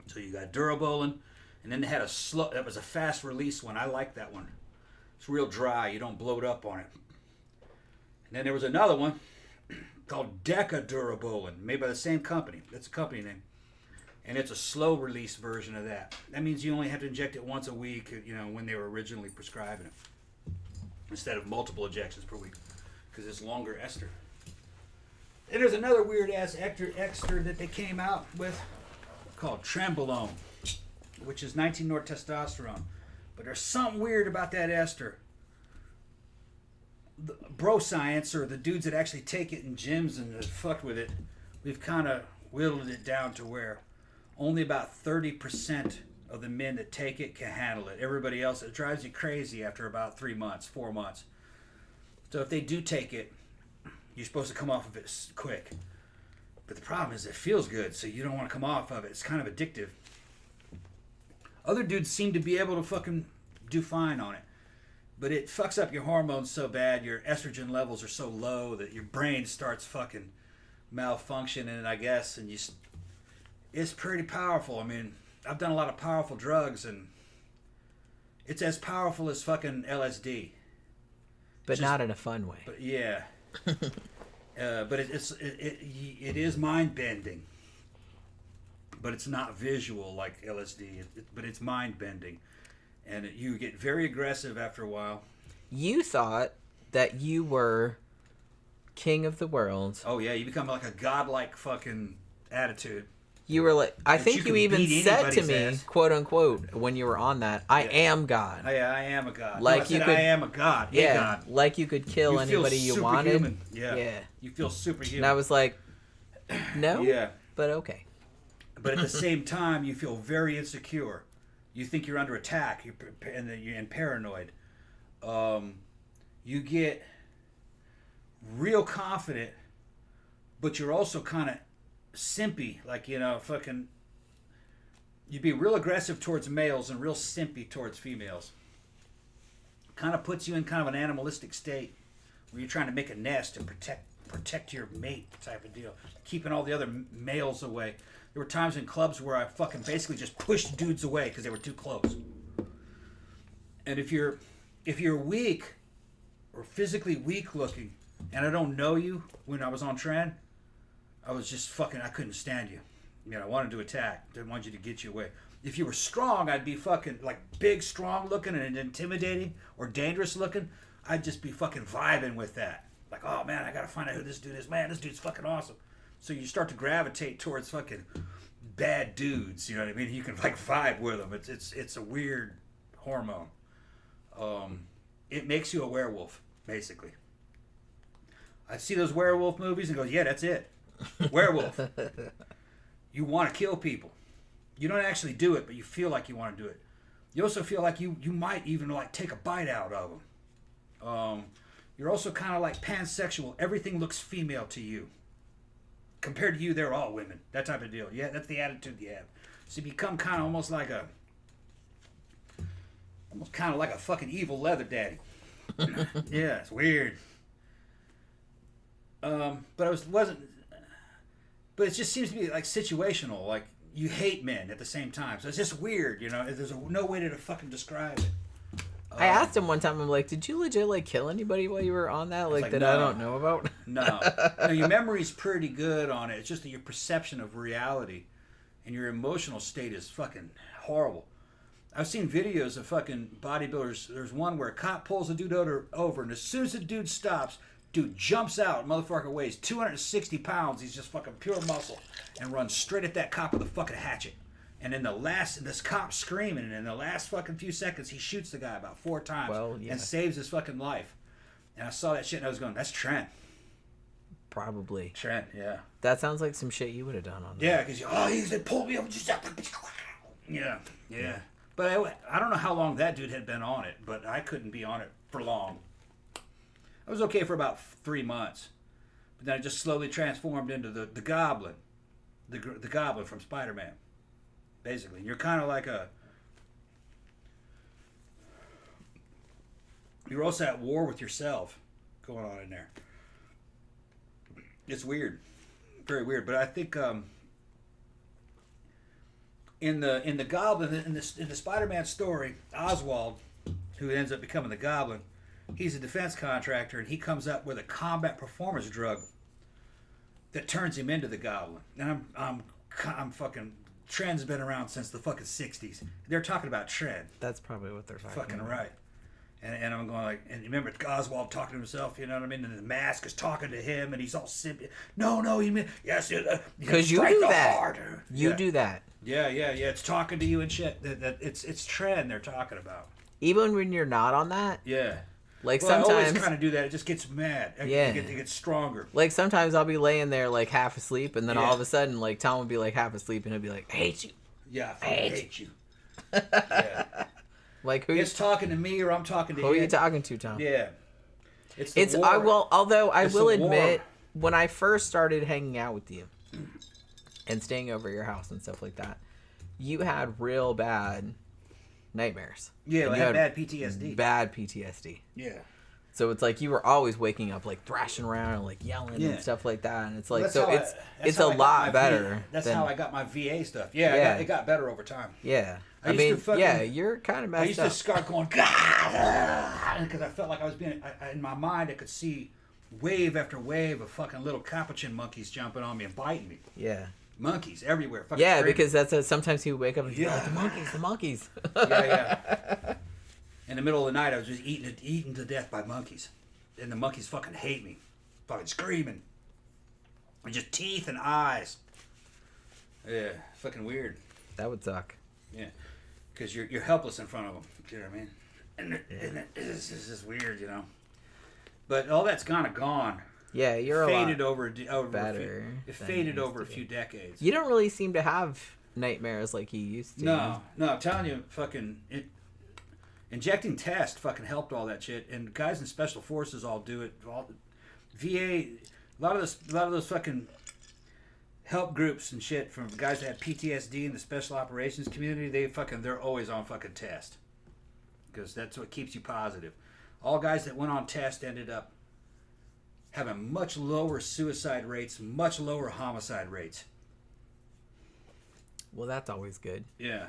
[SPEAKER 2] So you got durabolin, and then they had that was a fast release one. I like that one. It's real dry. You don't bloat up on it. And then there was another one called decadurabolin, made by the same company. That's a company name. And it's a slow release version of that. That means you only have to inject it once a week, when they were originally prescribing it, instead of multiple injections per week, because it's longer ester. And there's another weird ass ester that they came out with called Trenbolone, which is 19-nortestosterone. But there's something weird about that ester. The bro science, or the dudes that actually take it in gyms and have fucked with it, we've kind of whittled it down to where only about 30% of the men that take it can handle it. Everybody else, it drives you crazy after about 3 months, 4 months. So if they do take it, you're supposed to come off of it quick. But the problem is it feels good, so you don't want to come off of it. It's kind of addictive. Other dudes seem to be able to fucking do fine on it. But it fucks up your hormones so bad, your estrogen levels are so low that your brain starts fucking malfunctioning, I guess, and it's pretty powerful. I mean, I've done a lot of powerful drugs, and it's as powerful as fucking LSD.
[SPEAKER 1] But not in a fun way.
[SPEAKER 2] But yeah. But it is mind-bending. But it's not visual like LSD, but it's mind-bending. And you get very aggressive after a while.
[SPEAKER 1] You thought that you were king of the world.
[SPEAKER 2] Oh, yeah, you become like a godlike fucking attitude.
[SPEAKER 1] You were like, I think you even said to me, quote unquote, when you were on that, I am God.
[SPEAKER 2] Oh, yeah, I am a God.
[SPEAKER 1] Like
[SPEAKER 2] I am a God.
[SPEAKER 1] Yeah,
[SPEAKER 2] God.
[SPEAKER 1] Like you could kill anybody you wanted.
[SPEAKER 2] Yeah. You feel superhuman.
[SPEAKER 1] And I was like, no?
[SPEAKER 2] Yeah.
[SPEAKER 1] But okay.
[SPEAKER 2] But at the same time, you feel very insecure. You think you're under attack, and paranoid. You get real confident, but you're also kind of simpy, like, fucking, you'd be real aggressive towards males and real simpy towards females. Kind of puts you in kind of an animalistic state where you're trying to make a nest and protect your mate type of deal, keeping all the other males away. There were times in clubs where I fucking basically just pushed dudes away because they were too close. And if you're weak or physically weak looking, and I don't know you when I was on Tran, I was just fucking, I couldn't stand you. I wanted to attack. Didn't want you to get you away. If you were strong, I'd be fucking, like, big, strong looking and intimidating or dangerous looking. I'd just be fucking vibing with that. Like, oh man, I gotta find out who this dude is. Man, this dude's fucking awesome. So you start to gravitate towards fucking bad dudes. You know what I mean? You can, like, vibe with them. It's a weird hormone. It makes you a werewolf, basically. I see those werewolf movies and go, yeah, that's it. Werewolf. You want to kill people. You don't actually do it, but you feel like you want to do it. You also feel like you might even, like, take a bite out of them. You're also kind of like pansexual. Everything looks female to you. Compared to you, they're all women. That type of deal. Yeah, that's the attitude you have. So you become kind of almost like a fucking evil leather daddy. Yeah, it's weird. But it just seems to be like situational. Like, you hate men at the same time. So it's just weird, There's no way to fucking describe it.
[SPEAKER 1] I asked him one time, I'm like, did you legit, like, kill anybody while you were on that? Like, that no. I don't know about?
[SPEAKER 2] No, your memory's pretty good on it. It's just that your perception of reality and your emotional state is fucking horrible. I've seen videos of fucking bodybuilders. There's one where a cop pulls a dude over, and as soon as the dude stops, dude jumps out. Motherfucker weighs 260 pounds. He's just fucking pure muscle, and runs straight at that cop with a fucking hatchet. And in this cop's screaming, and in the last fucking few seconds, he shoots the guy about 4 times and saves his fucking life. And I saw that shit, and I was going, that's Trent.
[SPEAKER 1] Probably.
[SPEAKER 2] Trent, yeah.
[SPEAKER 1] That sounds like some shit you would have done on that.
[SPEAKER 2] Yeah, because they pulled me up. Yeah. But I don't know how long that dude had been on it, but I couldn't be on it for long. I was okay for about 3 months. But then I just slowly transformed into the Goblin. The Goblin from Spider-Man. Basically. You're kind of like you're also at war with yourself going on in there. It's weird. Very weird. But I think in the Goblin, in the Spider-Man story, Oswald, who ends up becoming the Goblin, he's a defense contractor, and he comes up with a combat performance drug that turns him into the Goblin. And I'm fucking... Trend's been around since the fucking 60s. They're talking about Trend.
[SPEAKER 1] That's probably what they're talking
[SPEAKER 2] fucking
[SPEAKER 1] about.
[SPEAKER 2] Right. And I'm going like, and remember Oswald talking to himself, you know what I mean? And the mask is talking to him, and he's all simpy. No, you mean yes,
[SPEAKER 1] because you do that.
[SPEAKER 2] Harder.
[SPEAKER 1] You do that.
[SPEAKER 2] Yeah. It's talking to you and shit. That it's Trend they're talking about.
[SPEAKER 1] Even when you're not on that.
[SPEAKER 2] Yeah.
[SPEAKER 1] Like
[SPEAKER 2] sometimes
[SPEAKER 1] I
[SPEAKER 2] always kind of do that. It just gets mad.
[SPEAKER 1] Yeah.
[SPEAKER 2] It gets stronger.
[SPEAKER 1] Like sometimes I'll be laying there like half asleep, and then
[SPEAKER 2] Yeah.
[SPEAKER 1] all of a sudden like Tom will be like half asleep, and he'll be like, "I hate you."
[SPEAKER 2] Yeah, I hate you.
[SPEAKER 1] Yeah. Like
[SPEAKER 2] it's talking to me, or I'm talking to
[SPEAKER 1] who
[SPEAKER 2] him.
[SPEAKER 1] are you talking to, Tom?
[SPEAKER 2] Yeah.
[SPEAKER 1] It's
[SPEAKER 2] war.
[SPEAKER 1] I will. Although I
[SPEAKER 2] It's
[SPEAKER 1] will
[SPEAKER 2] the
[SPEAKER 1] admit,
[SPEAKER 2] war.
[SPEAKER 1] when I first started hanging out with you and staying over your house and stuff like that, you had real bad nightmares.
[SPEAKER 2] Yeah,
[SPEAKER 1] and
[SPEAKER 2] I had bad PTSD.
[SPEAKER 1] Bad PTSD.
[SPEAKER 2] Yeah.
[SPEAKER 1] So it's like you were always waking up like thrashing around and like yelling and stuff like that, and it's like it's a lot better.
[SPEAKER 2] That's
[SPEAKER 1] than,
[SPEAKER 2] how I got my VA stuff. Yeah. It got better over time.
[SPEAKER 1] Yeah.
[SPEAKER 2] I mean,
[SPEAKER 1] you're kind of messed up.
[SPEAKER 2] I used to start going, God, because I felt like I was being, in my mind, I could see wave after wave of fucking little capuchin monkeys jumping on me and biting me.
[SPEAKER 1] Yeah.
[SPEAKER 2] Monkeys everywhere.
[SPEAKER 1] Yeah, because that's sometimes he would wake up and be like, the monkeys.
[SPEAKER 2] Yeah. In the middle of the night, I was just eaten to death by monkeys. And the monkeys fucking hate me. Fucking screaming. And just teeth and eyes. Yeah, fucking weird.
[SPEAKER 1] That would suck.
[SPEAKER 2] Yeah. Because you're helpless in front of them. You know what I mean? And it's just weird, you know. But all that's kind of gone.
[SPEAKER 1] Yeah, you're
[SPEAKER 2] faded
[SPEAKER 1] a lot
[SPEAKER 2] over
[SPEAKER 1] better.
[SPEAKER 2] It faded over a few decades.
[SPEAKER 1] You don't really seem to have nightmares like you used to.
[SPEAKER 2] No, I'm telling you, fucking injecting test fucking helped all that shit, and guys in special forces all do it. VA, a lot of those fucking help groups and shit from guys that have PTSD in the special operations community, they're always on fucking test, because that's what keeps you positive. All guys that went on test ended up having much lower suicide rates, much lower homicide rates.
[SPEAKER 1] Well, that's always good.
[SPEAKER 2] Yeah.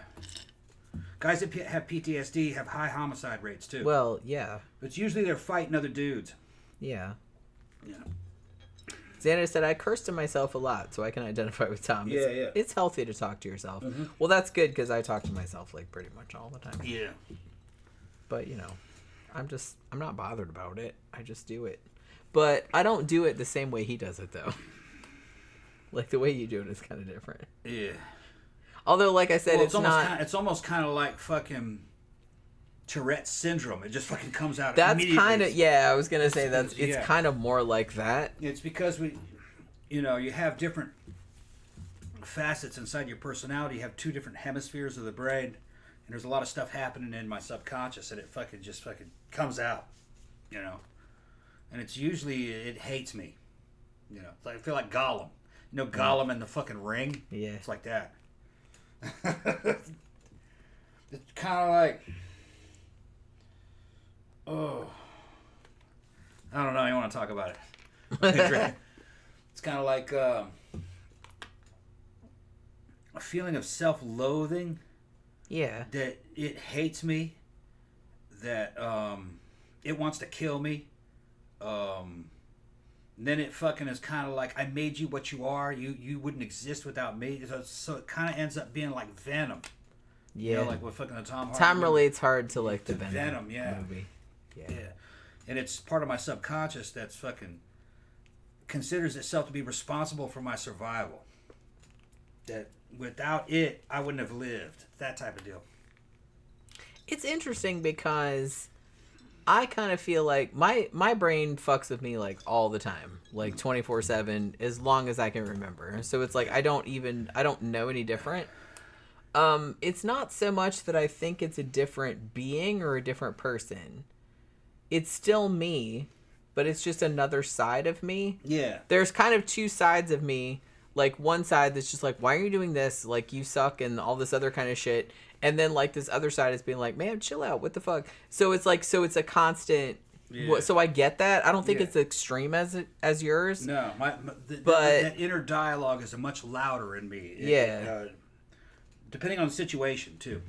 [SPEAKER 2] Guys that have PTSD have high homicide rates too.
[SPEAKER 1] Well, yeah.
[SPEAKER 2] But usually they're fighting other dudes.
[SPEAKER 1] Yeah.
[SPEAKER 2] Yeah.
[SPEAKER 1] Xander said, I curse to myself a lot, so I can identify with Tom. It's healthy to talk to yourself. Mm-hmm. Well, that's good, because I talk to myself, like, pretty much all the time.
[SPEAKER 2] Yeah.
[SPEAKER 1] But, you know, I'm not bothered about it. I just do it. But I don't do it the same way he does it, though. Like, the way you do it is kind of different.
[SPEAKER 2] Yeah.
[SPEAKER 1] Although, like I said,
[SPEAKER 2] it's almost kind of like fucking Tourette's syndrome. It just fucking comes out immediately. That's kind of,
[SPEAKER 1] I was going to say it's kind of more like that.
[SPEAKER 2] It's because you have different facets inside your personality. You have two different hemispheres of the brain, and there's a lot of stuff happening in my subconscious, and it fucking comes out, you know. And it's usually, it hates me, you know. It's like, I feel like Gollum. You know Gollum in the fucking ring?
[SPEAKER 1] Yeah.
[SPEAKER 2] It's like that. It's kind of like, I don't know. You want to talk about it? It's kind of like a feeling of self-loathing.
[SPEAKER 1] Yeah.
[SPEAKER 2] That it hates me. That it wants to kill me. Then it fucking is kind of like, I made you what you are. You wouldn't exist without me. So it kind of ends up being like Venom.
[SPEAKER 1] Yeah.
[SPEAKER 2] You know, like with fucking the Tom Hardy.
[SPEAKER 1] Tom relates hard to like the
[SPEAKER 2] Venom
[SPEAKER 1] movie.
[SPEAKER 2] Yeah. And it's part of my subconscious that's fucking considers itself to be responsible for my survival. That without it, I wouldn't have lived. That type of deal.
[SPEAKER 1] It's interesting because I kind of feel like my brain fucks with me like all the time, like 24/7, as long as I can remember. So it's like I don't know any different. It's not so much that I think it's a different being or a different person. It's still me, but it's just another side of me.
[SPEAKER 2] Yeah.
[SPEAKER 1] There's kind of two sides of me. Like one side that's just like, why are you doing this? Like you suck and all this other kind of shit. And then like this other side is being like, man, chill out. What the fuck? So it's like, so it's a constant. Yeah. So I get that. I don't think it's extreme as yours.
[SPEAKER 2] No, but that inner dialogue is much louder in me. Depending on the situation too.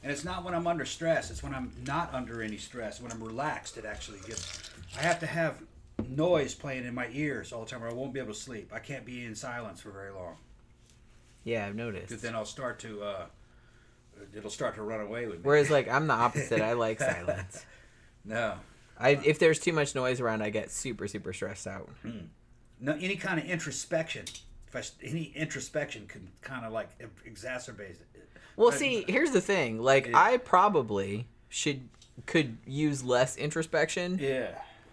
[SPEAKER 2] And it's not when I'm under stress. It's when I'm not under any stress. When I'm relaxed, it actually gets. I have to have noise playing in my ears all the time, or I won't be able to sleep. I can't be in silence for very long.
[SPEAKER 1] Yeah, I've noticed.
[SPEAKER 2] Because then I'll start to. It'll start to run away with me.
[SPEAKER 1] Whereas, like, I'm the opposite. I like silence.
[SPEAKER 2] No.
[SPEAKER 1] If there's too much noise around, I get super, super stressed out.
[SPEAKER 2] No, any kind of introspection. Any introspection can kind of like exacerbate it.
[SPEAKER 1] Well, see, here's the thing. Like, I probably could use less introspection.
[SPEAKER 2] Yeah.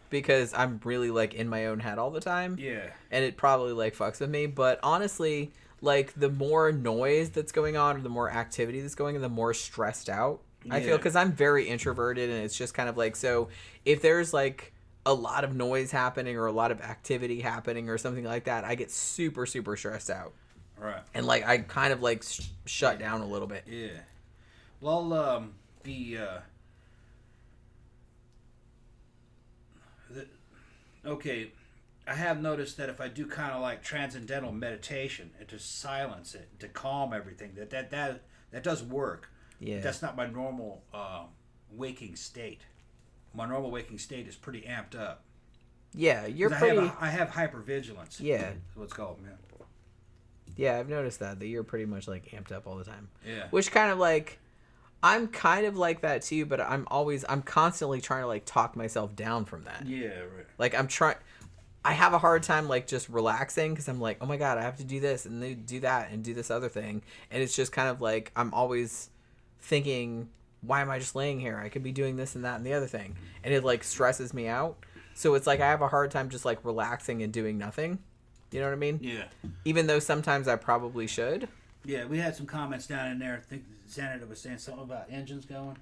[SPEAKER 1] Because I'm really, like, in my own head all the time.
[SPEAKER 2] Yeah.
[SPEAKER 1] And it probably, like, fucks with me. But honestly, like, the more noise that's going on or the more activity that's going on, the more stressed out I feel. Because I'm very introverted, and it's just kind of like, so if there's, like, a lot of noise happening or a lot of activity happening or something like that, I get super, super stressed out.
[SPEAKER 2] Right.
[SPEAKER 1] And, like, I kind of, like, shut down a little bit.
[SPEAKER 2] Yeah. Well, okay, I have noticed that if I do kind of like transcendental meditation and to silence it, to calm everything, that does work.
[SPEAKER 1] Yeah.
[SPEAKER 2] That's not my normal waking state. My normal waking state is pretty amped up.
[SPEAKER 1] Yeah, you're pretty.
[SPEAKER 2] I have hypervigilance.
[SPEAKER 1] Yeah.
[SPEAKER 2] That's what it's called, man.
[SPEAKER 1] Yeah, I've noticed that you're pretty much like amped up all the time.
[SPEAKER 2] Yeah.
[SPEAKER 1] Which kind of like, I'm kind of like that too, but I'm constantly trying to like talk myself down from that.
[SPEAKER 2] Yeah, right.
[SPEAKER 1] Like I have a hard time like just relaxing because I'm like, oh my God, I have to do this and then do that and do this other thing. And it's just kind of like, I'm always thinking, why am I just laying here? I could be doing this and that and the other thing. And it like stresses me out. So it's like, I have a hard time just like relaxing and doing nothing. You know what I mean?
[SPEAKER 2] Yeah.
[SPEAKER 1] Even though sometimes I probably should.
[SPEAKER 2] Yeah, we had some comments down in there. I think Senator was saying something about engines going.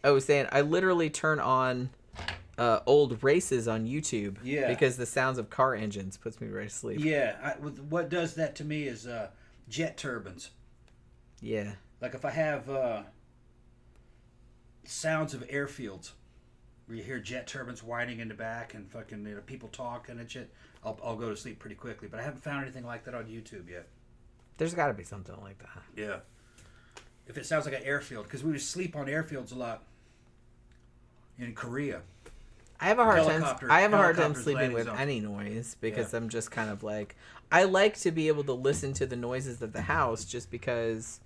[SPEAKER 1] I was saying, I literally turn on old races on YouTube.
[SPEAKER 2] Yeah.
[SPEAKER 1] Because the sounds of car engines puts me right to sleep.
[SPEAKER 2] Yeah. What does that to me is jet turbines.
[SPEAKER 1] Yeah.
[SPEAKER 2] Like if I have sounds of airfields, where you hear jet turbines whining in the back and fucking people talking and shit, I'll go to sleep pretty quickly. But I haven't found anything like that on YouTube yet.
[SPEAKER 1] There's got to be something like that.
[SPEAKER 2] Yeah. If it sounds like an airfield, because we would sleep on airfields a lot in Korea.
[SPEAKER 1] I have a hard time sleeping with any noise because I'm just kind of like, I like to be able to listen to the noises of the house just because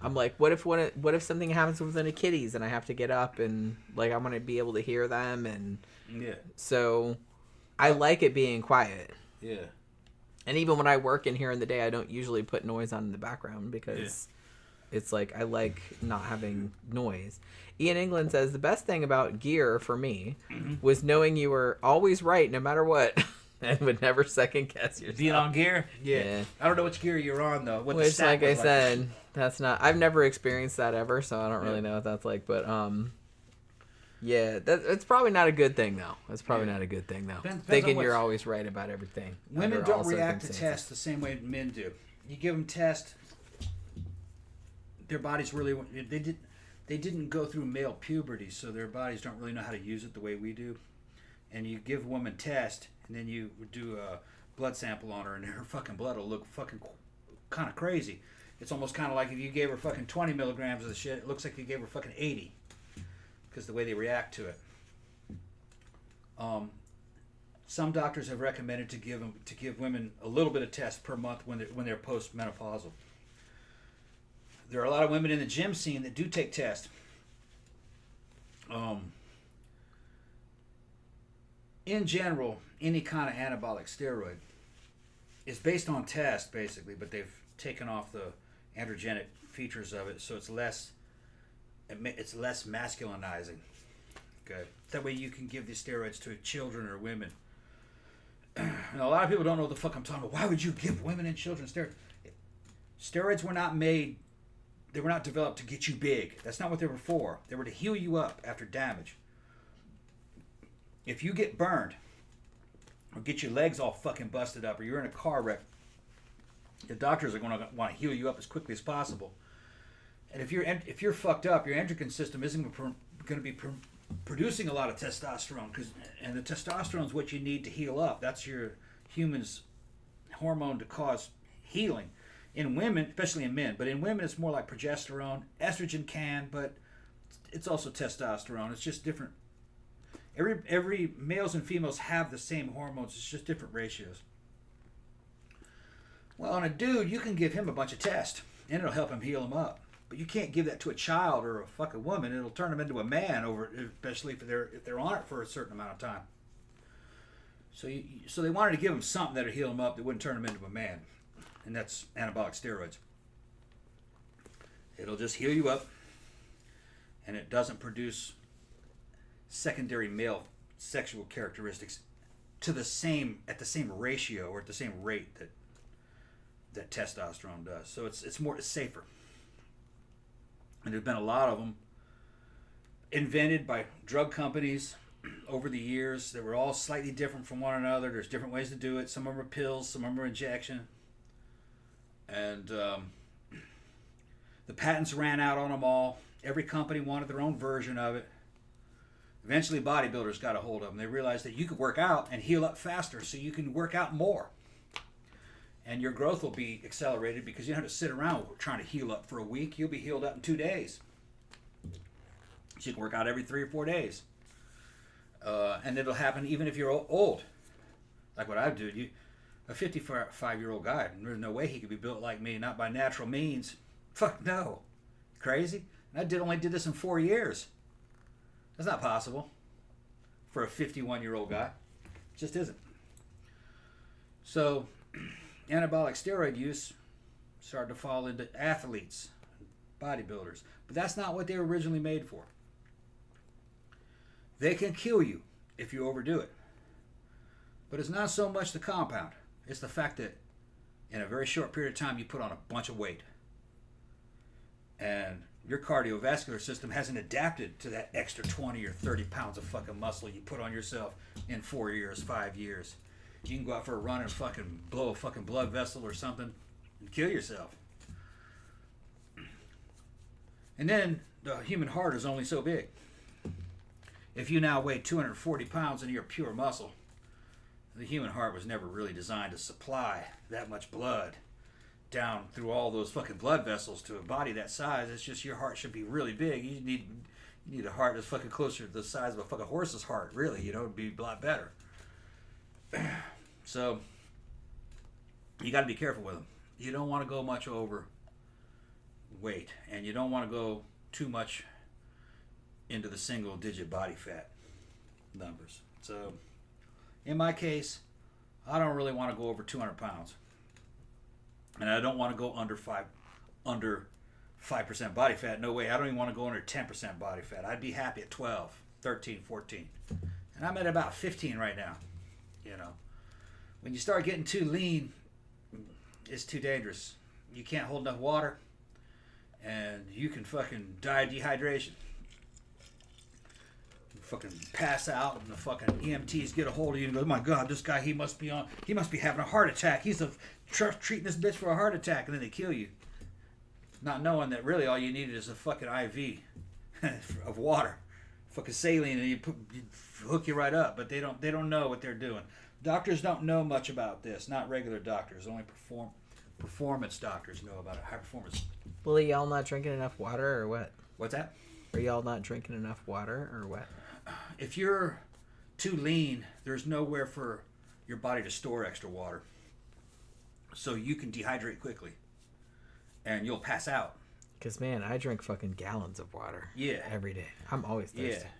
[SPEAKER 1] I'm like, what if something happens within the kitties and I have to get up and like I want to be able to hear them and so I like it being quiet.
[SPEAKER 2] Yeah.
[SPEAKER 1] And even when I work in here in the day, I don't usually put noise on in the background because it's like I like not having noise. Ian England says, the best thing about gear for me was knowing you were always right no matter what and would never second guess yourself.
[SPEAKER 3] Being on gear?
[SPEAKER 2] Yeah. I don't know which gear you're on, though.
[SPEAKER 1] Which, like I said, that's not... I've never experienced that ever, so I don't really know what that's like. But, yeah, it's probably not a good thing, though. It's probably not a good thing, though. Depends thinking you're always right about everything.
[SPEAKER 2] Women don't react to tests the same way men do. You give them tests, their bodies really... They didn't go through male puberty, so their bodies don't really know how to use it the way we do. And you give a woman test, and then you do a blood sample on her, and her fucking blood will look fucking kind of crazy. It's almost kind of like if you gave her fucking 20 milligrams of the shit, it looks like you gave her fucking 80. Because the way they react to it. Some doctors have recommended to give women a little bit of test per month when they're post-menopausal. There are a lot of women in the gym scene that do take tests. In general, any kind of anabolic steroid is based on test, basically, but they've taken off the androgenic features of it, so it's less masculinizing. Okay. That way you can give these steroids to children or women. Now, a lot of people don't know what the fuck I'm talking about. Why would you give women and children steroids? Steroids were not made, they were not developed to get you big. That's not what they were for. They were to heal you up after damage. If you get burned, or get your legs all fucking busted up, or you're in a car wreck, the doctors are going to want to heal you up as quickly as possible. And if you're fucked up, your endocrine system isn't going to be producing a lot of testosterone, and the testosterone is what you need to heal up. That's your human's hormone to cause healing. In women, especially in men, but in women it's more like progesterone. Estrogen can, but it's also testosterone. It's just different. Every males and females have the same hormones. It's just different ratios. Well, on a dude, you can give him a bunch of test, and it'll help him heal him up. But you can't give that to a child or a fucking woman. It'll turn them into a man, especially if they're on it for a certain amount of time. So they wanted to give them something that'll heal them up that wouldn't turn them into a man, and that's anabolic steroids. It'll just heal you up, and it doesn't produce secondary male sexual characteristics at the same ratio or at the same rate that testosterone does. So it's safer. And there's been a lot of them invented by drug companies over the years that were all slightly different from one another. There's different ways to do it. Some of them are pills, some of them are injection. And the patents ran out on them all. Every company wanted their own version of it. Eventually bodybuilders got a hold of them. They realized that you could work out and heal up faster, so you can work out more. And your growth will be accelerated because you don't have to sit around trying to heal up for a week. You'll be healed up in 2 days. So you can work out every 3 or 4 days. And it'll happen even if you're old. Like what I do. A 55-year-old guy, there's no way he could be built like me, not by natural means. Fuck no. Crazy? And I only did this in 4 years. That's not possible for a 51-year-old guy. It just isn't. So anabolic steroid use started to fall into athletes, bodybuilders. But that's not what they were originally made for. They can kill you if you overdo it. But it's not so much the compound. It's the fact that in a very short period of time you put on a bunch of weight. And your cardiovascular system hasn't adapted to that extra 20 or 30 pounds of fucking muscle you put on yourself in 4 years, 5 years. You can go out for a run and fucking blow a fucking blood vessel or something and kill yourself. And then the human heart is only so big. If you now weigh 240 pounds and you're pure muscle, the human heart was never really designed to supply that much blood down through all those fucking blood vessels to a body that size. It's just your heart should be really big. You need a heart that's fucking closer to the size of a fucking horse's heart, really. You know, it'd be a lot better. So you got to be careful with them. You don't want to go much over weight, and you don't want to go too much into the single-digit body fat numbers. So in my case, I don't really want to go over 200 pounds. And I don't want to go under 5% body fat. No way. I don't even want to go under 10% body fat. I'd be happy at 12, 13, 14. And I'm at about 15 right now. You know, when you start getting too lean, it's too dangerous. You can't hold enough water, and you can fucking die of dehydration. You fucking pass out, and the fucking EMTs get a hold of you and go, "Oh my God, this guy, he must be having a heart attack. He's treating this bitch for a heart attack," and then they kill you, not knowing that really all you needed is a fucking IV of water, fucking saline, and you hook you right up. But they don't know what they're doing. Doctors don't know much about this. Not regular doctors. Only performance doctors know about it. High performance.
[SPEAKER 1] Well, are y'all not drinking enough water or what?
[SPEAKER 2] What's that?
[SPEAKER 1] Are y'all not drinking enough water or what?
[SPEAKER 2] If you're too lean, there's nowhere for your body to store extra water. So you can dehydrate quickly. And you'll pass out.
[SPEAKER 1] Because, man, I drink fucking gallons of water.
[SPEAKER 2] Yeah.
[SPEAKER 1] Every day. I'm always thirsty.
[SPEAKER 2] Yeah.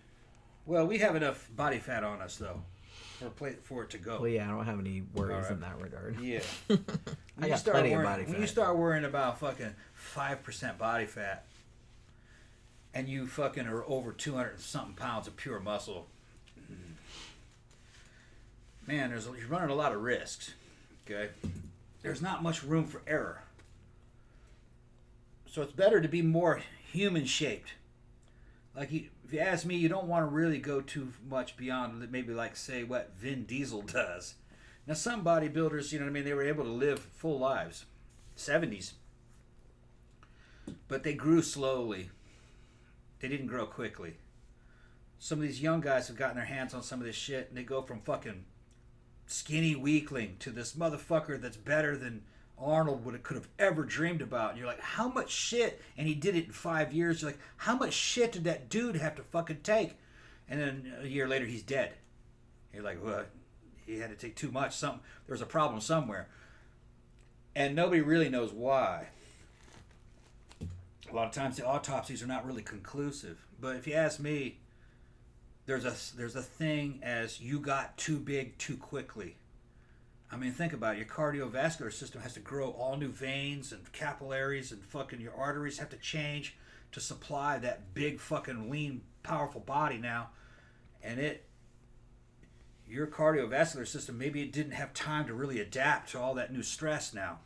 [SPEAKER 2] Well, we have enough body fat on us, though, for it to go.
[SPEAKER 1] Well, yeah, I don't have any worries in that regard.
[SPEAKER 2] Yeah.
[SPEAKER 1] I got plenty of body fat.
[SPEAKER 2] When you start worrying about fucking 5% body fat, and you fucking are over 200 something pounds of pure muscle, man, you're running a lot of risks. Okay, there's not much room for error. So it's better to be more human shaped. Like if you ask me, you don't want to really go too much beyond maybe like say what Vin Diesel does. Now some bodybuilders, you know what I mean, they were able to live full lives, 70s, but they grew slowly. They didn't grow quickly. Some of these young guys have gotten their hands on some of this shit, and they go from fucking skinny weakling to this motherfucker that's better than Arnold could have ever dreamed about. And you're like, how much shit? And he did it in 5 years. You're like, how much shit did that dude have to fucking take? And then a year later, he's dead. You're like, well, he had to take too much. There was a problem somewhere. And nobody really knows why. A lot of times the autopsies are not really conclusive. But if you ask me, there's a thing as you got too big too quickly. I mean, think about it. Your cardiovascular system has to grow all new veins and capillaries, and fucking your arteries have to change to supply that big fucking lean, powerful body now. And your cardiovascular system, maybe it didn't have time to really adapt to all that new stress now.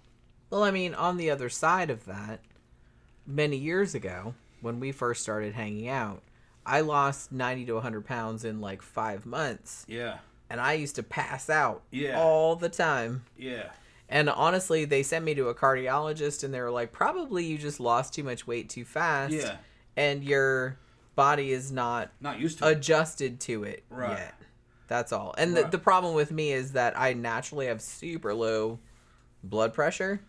[SPEAKER 1] Well, I mean, on the other side of that, many years ago, when we first started hanging out, I lost 90 to 100 pounds in like 5 months.
[SPEAKER 2] Yeah.
[SPEAKER 1] And I used to pass out all the time.
[SPEAKER 2] Yeah.
[SPEAKER 1] And honestly, they sent me to a cardiologist, and they were like, probably you just lost too much weight too fast.
[SPEAKER 2] Yeah.
[SPEAKER 1] And your body is not
[SPEAKER 2] used to
[SPEAKER 1] adjusted to it yet. That's all. And the problem with me is that I naturally have super low blood pressure.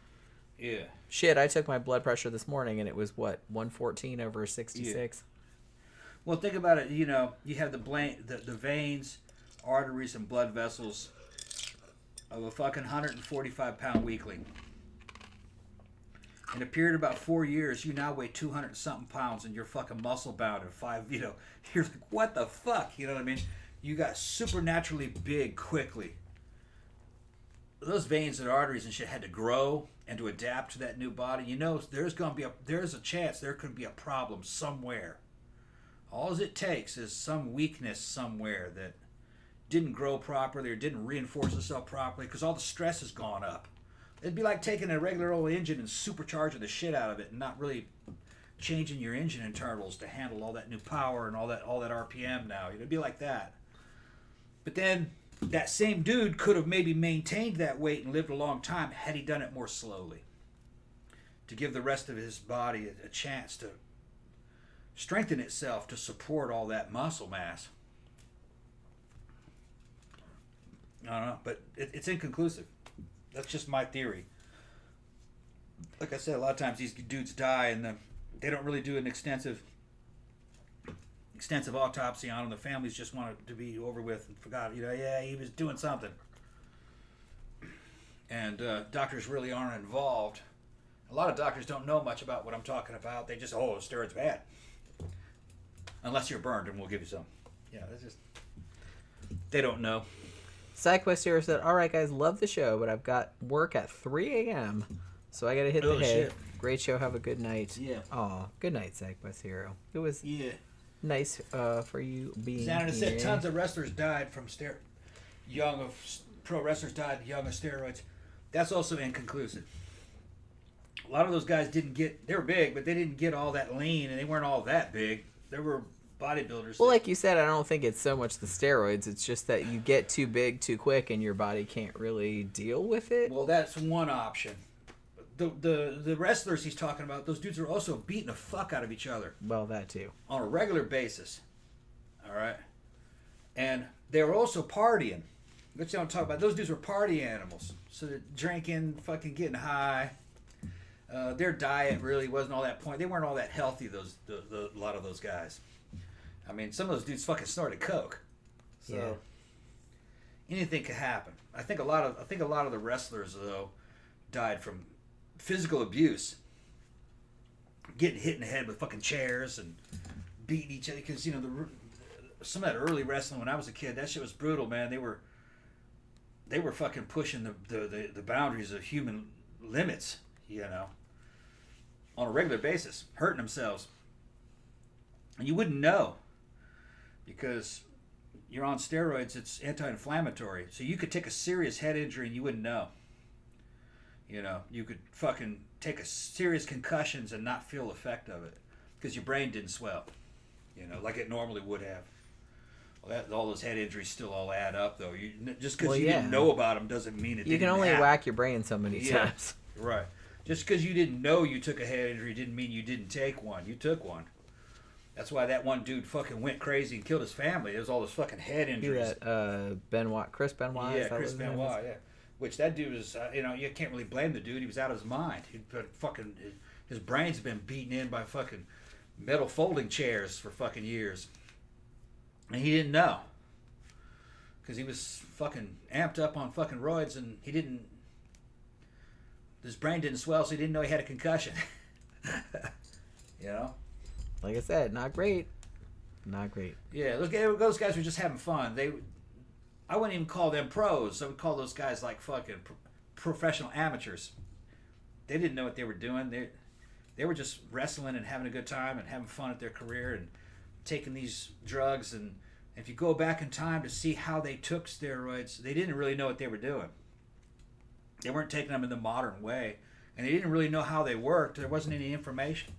[SPEAKER 2] Yeah.
[SPEAKER 1] Shit, I took my blood pressure this morning, and it was, 114 over 66?
[SPEAKER 2] Yeah. Well, think about it. You know, you have the veins, arteries, and blood vessels of a fucking 145-pound weakling. In a period of about 4 years, you now weigh 200-something pounds, and you're fucking muscle-bound and you're like, what the fuck? You know what I mean? You got supernaturally big quickly. Those veins and arteries and shit had to grow and to adapt to that new body. You know, there's a chance there could be a problem somewhere. All it takes is some weakness somewhere that didn't grow properly or didn't reinforce itself properly because all the stress has gone up. It'd be like taking a regular old engine and supercharging the shit out of it and not really changing your engine internals to handle all that new power and all that RPM now. It'd be like that. But then that same dude could have maybe maintained that weight and lived a long time had he done it more slowly, to give the rest of his body a chance to strengthen itself to support all that muscle mass. I don't know, but it's inconclusive. That's just my theory. Like I said, a lot of times these dudes die and they don't really do an extensive autopsy on them. The families just want it to be over with and forgot, he was doing something. And doctors really aren't involved. A lot of doctors don't know much about what I'm talking about. They just, steroids bad. Unless you're burned, and we'll give you some. Yeah, that's just... They don't know.
[SPEAKER 1] SideQuest here said, all right, guys, love the show, but I've got work at 3 a.m., so I got to hit the hay. Shit. Great show. Have a good night.
[SPEAKER 2] Yeah.
[SPEAKER 1] Aw, good night, SideQuest Hero. It was nice for you being
[SPEAKER 2] Xana
[SPEAKER 1] here.
[SPEAKER 2] said tons of wrestlers died from pro wrestlers died young of steroids. That's also inconclusive. A lot of those guys they were big, but they didn't get all that lean, and they weren't all that big. There were bodybuilders.
[SPEAKER 1] Well, like you said, I don't think it's so much the steroids. It's just that you get too big too quick, and your body can't really deal with it.
[SPEAKER 2] Well, that's one option. The wrestlers he's talking about, those dudes are also beating the fuck out of each other.
[SPEAKER 1] Well, that too.
[SPEAKER 2] On a regular basis. All right? And they were also partying. Which I don't talk about. Those dudes were party animals. So they're drinking, fucking getting high. Their diet really wasn't all that point. They weren't all that healthy, a lot of those guys. I mean, some of those dudes fucking snorted coke. So anything could happen. I think a lot of the wrestlers though died from physical abuse, getting hit in the head with fucking chairs and beating each other. Because some of that early wrestling when I was a kid, that shit was brutal, man. They were fucking pushing the boundaries of human limits, on a regular basis, hurting themselves. And you wouldn't know because you're on steroids. It's anti-inflammatory. So you could take a serious head injury and you wouldn't know. You know, you could fucking take a serious concussions and not feel the effect of it because your brain didn't swell, you know, like it normally would have. Well, all those head injuries still all add up, though. Just because you didn't know about them doesn't mean it didn't happen.
[SPEAKER 1] You can only whack your brain so many times.
[SPEAKER 2] Right. Just because you didn't know you took a head injury didn't mean you didn't take one. You took one. That's why that one dude fucking went crazy and killed his family. It was all those fucking head injuries.
[SPEAKER 1] Chris Benoit.
[SPEAKER 2] Yeah, Chris Benoit, yeah. Which that dude was, you know, you can't really blame the dude. He was out of his mind. His brain's been beaten in by fucking metal folding chairs for fucking years. And he didn't know. Because he was fucking amped up on fucking roids and his brain didn't swell, so he didn't know he had a concussion. You know?
[SPEAKER 1] Like I said, not great. Not great.
[SPEAKER 2] Yeah, those guys were just having fun. I wouldn't even call them pros. I would call those guys like fucking professional amateurs. They didn't know what they were doing. They were just wrestling and having a good time and having fun at their career and taking these drugs. And if you go back in time to see how they took steroids, they didn't really know what they were doing. They weren't taking them in the modern way, and they didn't really know how they worked. There wasn't any information.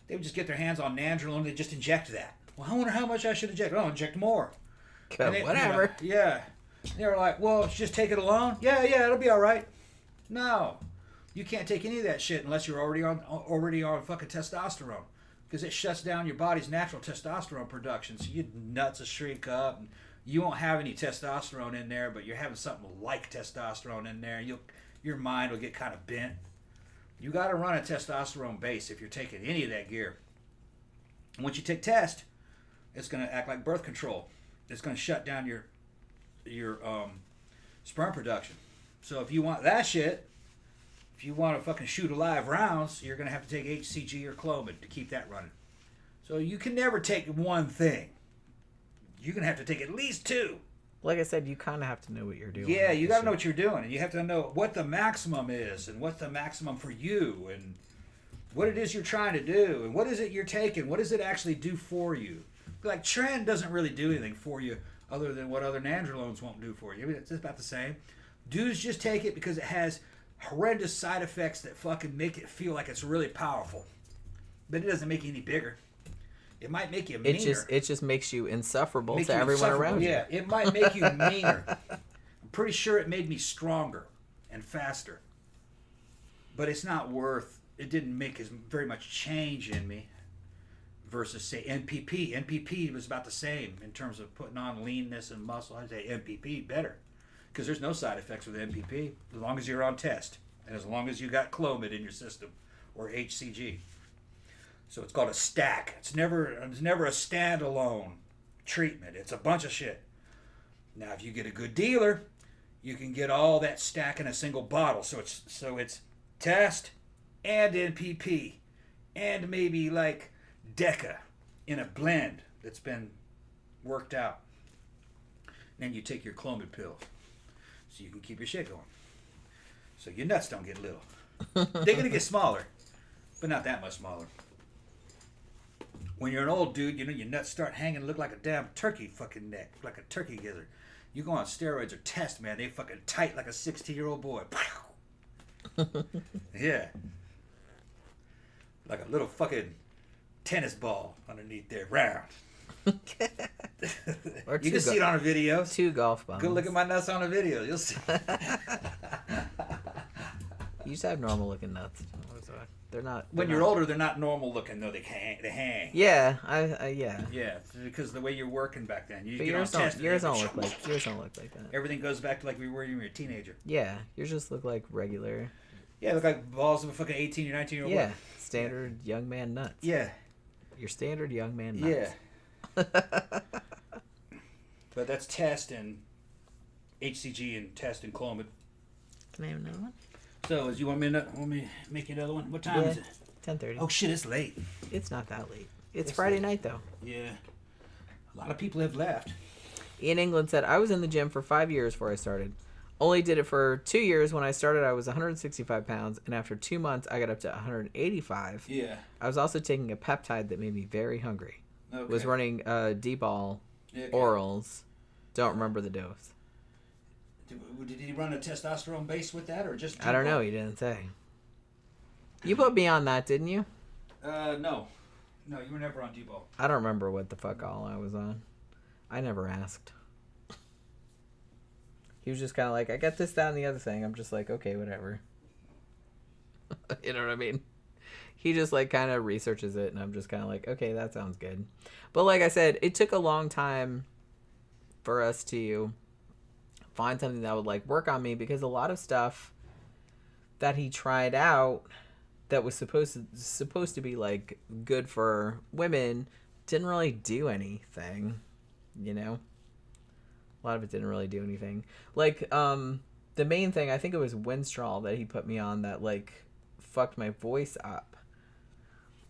[SPEAKER 2] They would just get their hands on Nandrolone and they'd just inject that. Well, I wonder how much I should inject. Oh, inject more.
[SPEAKER 1] Whatever.
[SPEAKER 2] Yeah. They were like, well, just take it alone? Yeah, it'll be all right. No. You can't take any of that shit unless you're already on fucking testosterone. Because it shuts down your body's natural testosterone production. So your nuts will shrink up. And you won't have any testosterone in there, but you're having something like testosterone in there. Your mind will get kind of bent. You got to run a testosterone base if you're taking any of that gear. And once you take test, it's going to act like birth control. It's going to shut down your sperm production. So if you want that shit, if you want to fucking shoot alive rounds, you're going to have to take HCG or Clomid to keep that running. So you can never take one thing. You're going to have to take at least two.
[SPEAKER 1] Like I said, you kind of have to know what you're doing.
[SPEAKER 2] Yeah, you got to know what you're doing. And you have to know what the maximum is and what's the maximum for you and what it is you're trying to do and what is it you're taking. What does it actually do for you? Like, Tren doesn't really do anything for you other than what other nandrolones won't do for you. I mean, it's about the same. Dudes just take it because it has horrendous side effects that fucking make it feel like it's really powerful. But it doesn't make you any bigger. It might make you meaner.
[SPEAKER 1] It just makes you insufferable to everyone around you.
[SPEAKER 2] Yeah, it might make you meaner. I'm pretty sure it made me stronger and faster. But it's not worth... It didn't make as very much change in me versus, say, NPP. NPP was about the same in terms of putting on leanness and muscle. I'd say NPP better because there's no side effects with NPP as long as you're on test and as long as you got Clomid in your system or HCG. So it's called a stack. It's never a standalone treatment. It's a bunch of shit. Now, if you get a good dealer, you can get all that stack in a single bottle. So it's test and NPP and maybe like Deca in a blend that's been worked out. And then you take your Clomid pills so you can keep your shit going. So your nuts don't get little. They're going to get smaller, but not that much smaller. When you're an old dude, you know, your nuts start hanging, look like a damn turkey fucking neck, like a turkey gizzard. You go on steroids or test, man, they fucking tight like a 16-year-old boy. Yeah. Like a little fucking tennis ball underneath there, round. You can see it on a video.
[SPEAKER 1] 2 golf balls.
[SPEAKER 2] Go look at my nuts on a video. You'll see.
[SPEAKER 1] You just have normal looking nuts. They're not.
[SPEAKER 2] When you're older, they're not normal looking though. They hang.
[SPEAKER 1] Yeah,
[SPEAKER 2] Yeah, because of the way you're working back then. You
[SPEAKER 1] but
[SPEAKER 2] get
[SPEAKER 1] yours
[SPEAKER 2] on test.
[SPEAKER 1] Yours don't look like that.
[SPEAKER 2] Everything goes back to like we were when you were a teenager.
[SPEAKER 1] Yeah, yours just look like regular.
[SPEAKER 2] Yeah, look like balls of a fucking 18 or 19-year-old.
[SPEAKER 1] Yeah, standard young man nuts.
[SPEAKER 2] Yeah.
[SPEAKER 1] Your standard young man nuts.
[SPEAKER 2] Yeah. But that's test and HCG and test and Clomid.
[SPEAKER 1] Can I have another one?
[SPEAKER 2] So, you want me to make you another one? What time is it?
[SPEAKER 1] 10:30.
[SPEAKER 2] Oh shit, it's late.
[SPEAKER 1] It's not that late. It's Friday night though.
[SPEAKER 2] Yeah. A lot of people have left.
[SPEAKER 1] Ian England said, I was in the gym for 5 years before I started. Only did it for 2 years. When I started, I was 165 pounds, and after 2 months, I got up to 185.
[SPEAKER 2] Yeah.
[SPEAKER 1] I was also taking a peptide that made me very hungry. was running D-ball orals. Don't remember the dose.
[SPEAKER 2] Did he run a testosterone base with that, or just D-ball?
[SPEAKER 1] I don't know. He didn't say. You put me on that, didn't you?
[SPEAKER 2] No. No, you were never on D-ball.
[SPEAKER 1] I don't remember what the fuck all I was on. I never asked. He was just kind of like, I got this, that, and the other thing. I'm just like, okay, whatever. You know what I mean? He just like kind of researches it, and I'm just kind of like, okay, that sounds good. But like I said, it took a long time for us to find something that would like work on me, because a lot of stuff that he tried out that was supposed to be like good for women didn't really do anything, you know? A lot of it didn't really do anything. Like the main thing, I think it was Winstraw that he put me on that like fucked my voice up.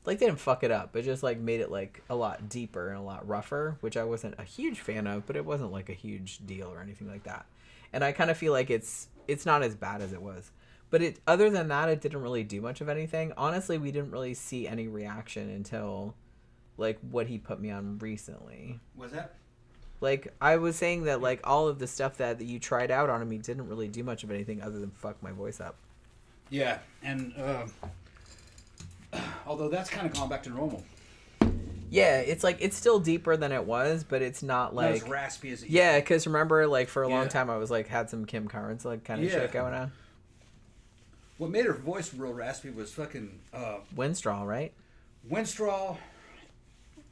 [SPEAKER 1] Like, didn't fuck it up, but just like made it like a lot deeper and a lot rougher, which I wasn't a huge fan of, but it wasn't like a huge deal or anything like that. And I kind of feel like it's not as bad as it was. But it, other than that, it didn't really do much of anything. Honestly, we didn't really see any reaction until like what he put me on recently.
[SPEAKER 2] Was that?
[SPEAKER 1] Like, I was saying that like all of the stuff that you tried out on me didn't really do much of anything other than fuck my voice up.
[SPEAKER 2] Yeah, and although that's kind of gone back to normal.
[SPEAKER 1] Yeah, it's like, it's still deeper than it was, but it's not like...
[SPEAKER 2] Not as raspy as it used.
[SPEAKER 1] Yeah, because remember, like, for a long time, I was like, had some Kim Carnes, like, kind of shit going on.
[SPEAKER 2] What made her voice real raspy was fucking...
[SPEAKER 1] Winstraw, right?
[SPEAKER 2] Winstraw,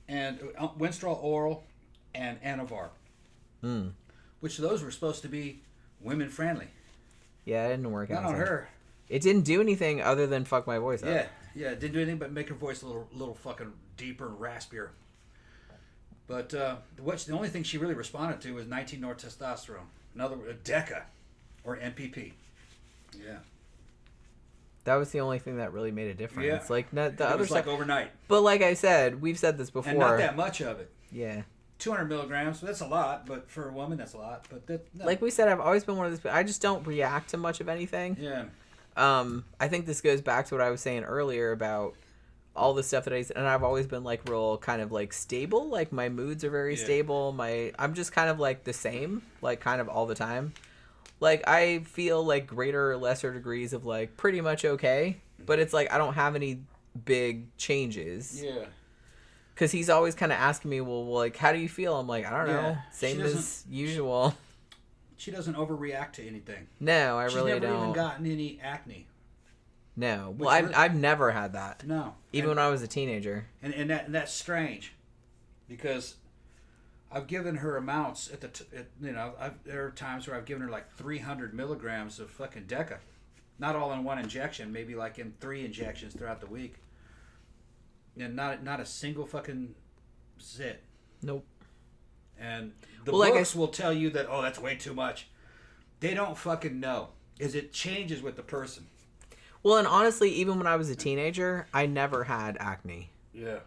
[SPEAKER 2] and Winstraw Oral, and Anavar. Which those were supposed to be women-friendly.
[SPEAKER 1] Yeah, it didn't work out.
[SPEAKER 2] Not on her.
[SPEAKER 1] It didn't do anything other than fuck my voice up.
[SPEAKER 2] Yeah, it didn't do anything but make her voice a little fucking deeper and raspier. But the only thing she really responded to was 19 North Testosterone. In other words, Deca, or MPP. Yeah.
[SPEAKER 1] That was the only thing that really made a difference.
[SPEAKER 2] Yeah.
[SPEAKER 1] Like, the
[SPEAKER 2] it
[SPEAKER 1] other
[SPEAKER 2] was
[SPEAKER 1] stuff,
[SPEAKER 2] like overnight.
[SPEAKER 1] But like I said, we've said this before.
[SPEAKER 2] And not that much of it.
[SPEAKER 1] Yeah.
[SPEAKER 2] 200 milligrams, that's a lot, but for a woman, that's a lot. But no.
[SPEAKER 1] Like we said, I've always been one of those. I just don't react to much of anything.
[SPEAKER 2] Yeah.
[SPEAKER 1] I think this goes back to what I was saying earlier about all the stuff that and I've always been like real kind of like stable. Like my moods are very stable. I'm just kind of like the same, like kind of all the time. Like I feel like greater or lesser degrees of like pretty much okay, but it's like I don't have any big changes.
[SPEAKER 2] Yeah.
[SPEAKER 1] Because he's always kind of asking me, well, like, how do you feel? I'm like, I don't know. Same as usual.
[SPEAKER 2] She doesn't overreact to anything.
[SPEAKER 1] No, I really don't.
[SPEAKER 2] She's never even gotten any acne.
[SPEAKER 1] No. Well, I've never had that.
[SPEAKER 2] No.
[SPEAKER 1] Even when I was a teenager.
[SPEAKER 2] And that's strange. Because I've given her amounts there are times where I've given her like 300 milligrams of fucking Deca. Not all in one injection, maybe like in 3 injections throughout the week. And not a single fucking zit.
[SPEAKER 1] Nope.
[SPEAKER 2] And the books will tell you that, oh, that's way too much. They don't fucking know. Because it changes with the person.
[SPEAKER 1] Well, and honestly, even when I was a teenager, I never had acne.
[SPEAKER 2] Yeah.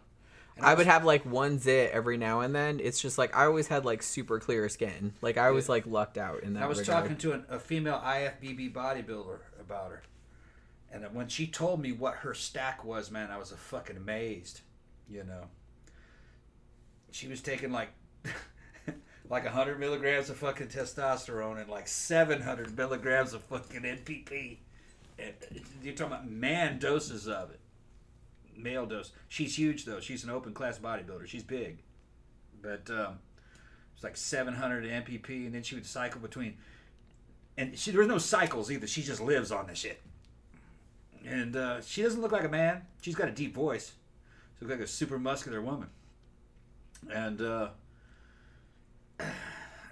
[SPEAKER 1] I would have like one zit every now and then. It's just like I always had like super clear skin. Like I was like lucked out in that regard.
[SPEAKER 2] I was talking to a female IFBB bodybuilder about her. And when she told me what her stack was, man, I was fucking amazed. You know. She was taking like 100 milligrams of fucking testosterone and like 700 milligrams of fucking NPP. And you're talking about man doses of it. Male dose. She's huge though. She's an open class bodybuilder. She's big. But it's like 700 NPP, and then she would cycle between. And there was no cycles either. She just lives on this shit. And she doesn't look like a man. She's got a deep voice. She looks like a super muscular woman. And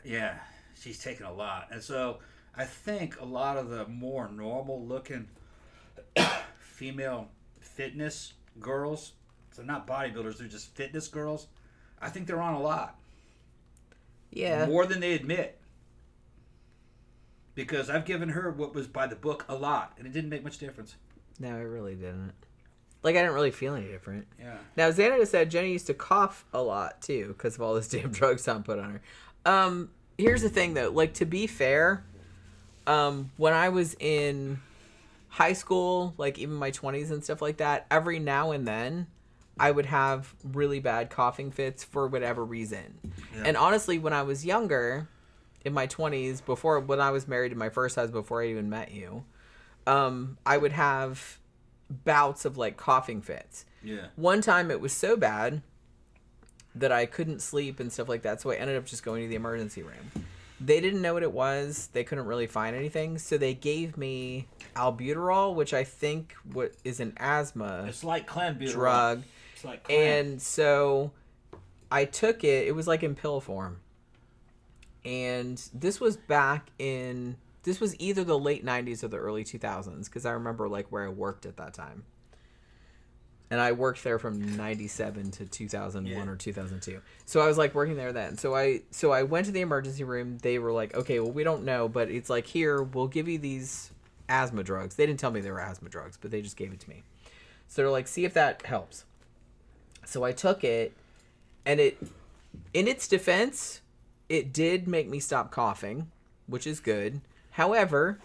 [SPEAKER 2] yeah, she's taken a lot. And so I think a lot of the more normal looking female fitness girls, so not bodybuilders, they're just fitness girls, I think they're on a lot.
[SPEAKER 1] Yeah.
[SPEAKER 2] More than they admit. Because I've given her what was by the book a lot, and it didn't make much difference.
[SPEAKER 1] No, it really didn't. Like, I didn't really feel any different.
[SPEAKER 2] Yeah.
[SPEAKER 1] Now, Xana said Jenny used to cough a lot, too, because of all this damn drugs Tom put on her. Here's the thing, though. Like, to be fair, when I was in high school, like, even my 20s and stuff like that, every now and then, I would have really bad coughing fits for whatever reason. Yeah. And honestly, when I was younger, in my 20s, when I was married to my first husband, before I even met you, I would have bouts of like coughing fits.
[SPEAKER 2] Yeah.
[SPEAKER 1] One time it was so bad that I couldn't sleep and stuff like that, so I ended up just going to the emergency room. They didn't know what it was. They couldn't really find anything, so they gave me albuterol, which I think is an asthma
[SPEAKER 3] it's like clenbuterol
[SPEAKER 1] drug.
[SPEAKER 3] It's like
[SPEAKER 1] and so I took it. It was like in pill form. And this was either the late 90s or the early 2000s, because I remember like where I worked at that time. And I worked there from 97 to 2001 or 2002. So I was like working there then. So I went to the emergency room. They were like, okay, well, we don't know, but it's like, here, we'll give you these asthma drugs. They didn't tell me they were asthma drugs, but they just gave it to me. So they're like, see if that helps. So I took it, and in its defense, it did make me stop coughing, which is good. However,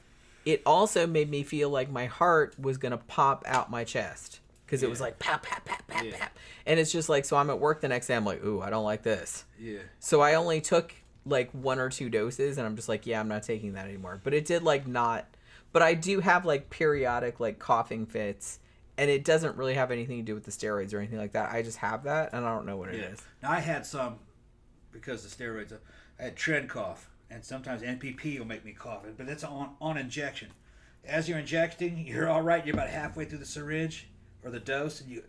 [SPEAKER 1] it also made me feel like my heart was going to pop out my chest. Because it was like, pap, pap, pap, pap, pap. And it's just like, so I'm at work the next day, I'm like, ooh, I don't like this.
[SPEAKER 2] Yeah.
[SPEAKER 1] So I only took like 1 or 2 doses, and I'm just like, yeah, I'm not taking that anymore. But it did like not, but I do have like periodic like coughing fits, and it doesn't really have anything to do with the steroids or anything like that. I just have that, and I don't know what it is.
[SPEAKER 2] Now, I had some, because of steroids, I had trend cough, and sometimes NPP will make me cough, but it's on injection. As you're injecting, you're all right, you're about halfway through the syringe or the dose, and you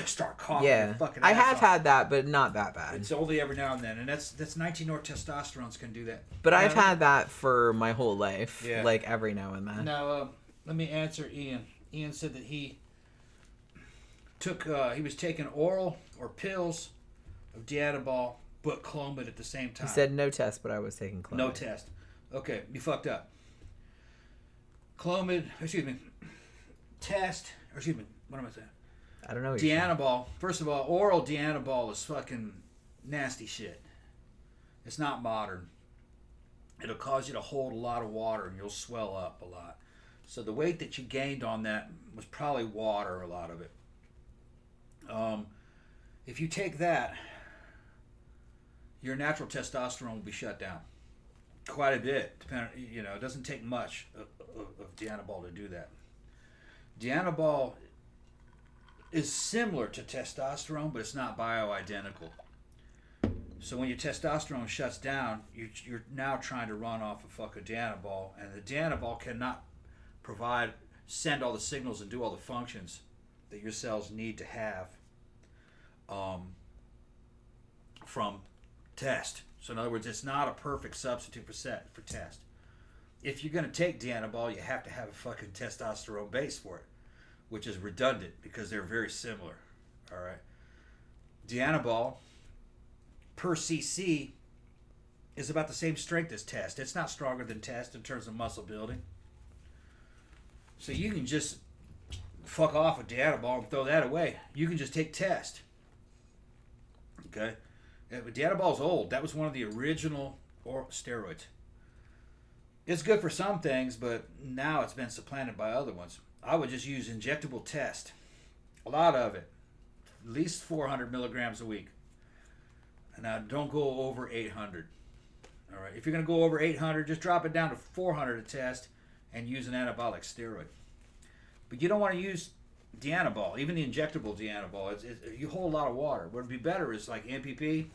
[SPEAKER 2] start coughing.
[SPEAKER 1] Yeah, I have had that, but not that bad.
[SPEAKER 2] It's only every now and then, and that's 19 or testosterones can do that.
[SPEAKER 1] But I've had that for my whole life, like every now and then.
[SPEAKER 2] Now, let me answer Ian. Ian said that he was taking oral or pills of Dianabol, but Clomid at the same time.
[SPEAKER 1] He said no test, but I was taking Clomid.
[SPEAKER 2] No test. Okay, you fucked up. What am I saying?
[SPEAKER 1] I don't know.
[SPEAKER 2] Dianabol. First of all, oral Dianabol is fucking nasty shit. It's not modern. It'll cause you to hold a lot of water, and you'll swell up a lot. So the weight that you gained on that was probably water, a lot of it. If you take that, your natural testosterone will be shut down quite a bit. It doesn't take much of Dianabol to do that. Dianabol is similar to testosterone, but it's not bioidentical. So when your testosterone shuts down, you're now trying to run off a fucking Dianabol, and the Dianabol cannot send all the signals and do all the functions that your cells need to have from test. So in other words, it's not a perfect substitute for test. If you're going to take Dianabol, you have to have a fucking testosterone base for it, which is redundant because they're very similar. All right. Dianabol per cc is about the same strength as test. It's not stronger than test in terms of muscle building. So you can just fuck off with Dianabol and throw that away. You can just take test. Okay? Dianabol's old. That was one of the original steroids. It's good for some things, but now it's been supplanted by other ones. I would just use injectable test. A lot of it. At least 400 milligrams a week. Now, don't go over 800. All right. If you're going to go over 800, just drop it down to 400 a test and use an anabolic steroid. But you don't want to use Dianabol, even the injectable Dianabol. You hold a lot of water. What would be better is like NPP.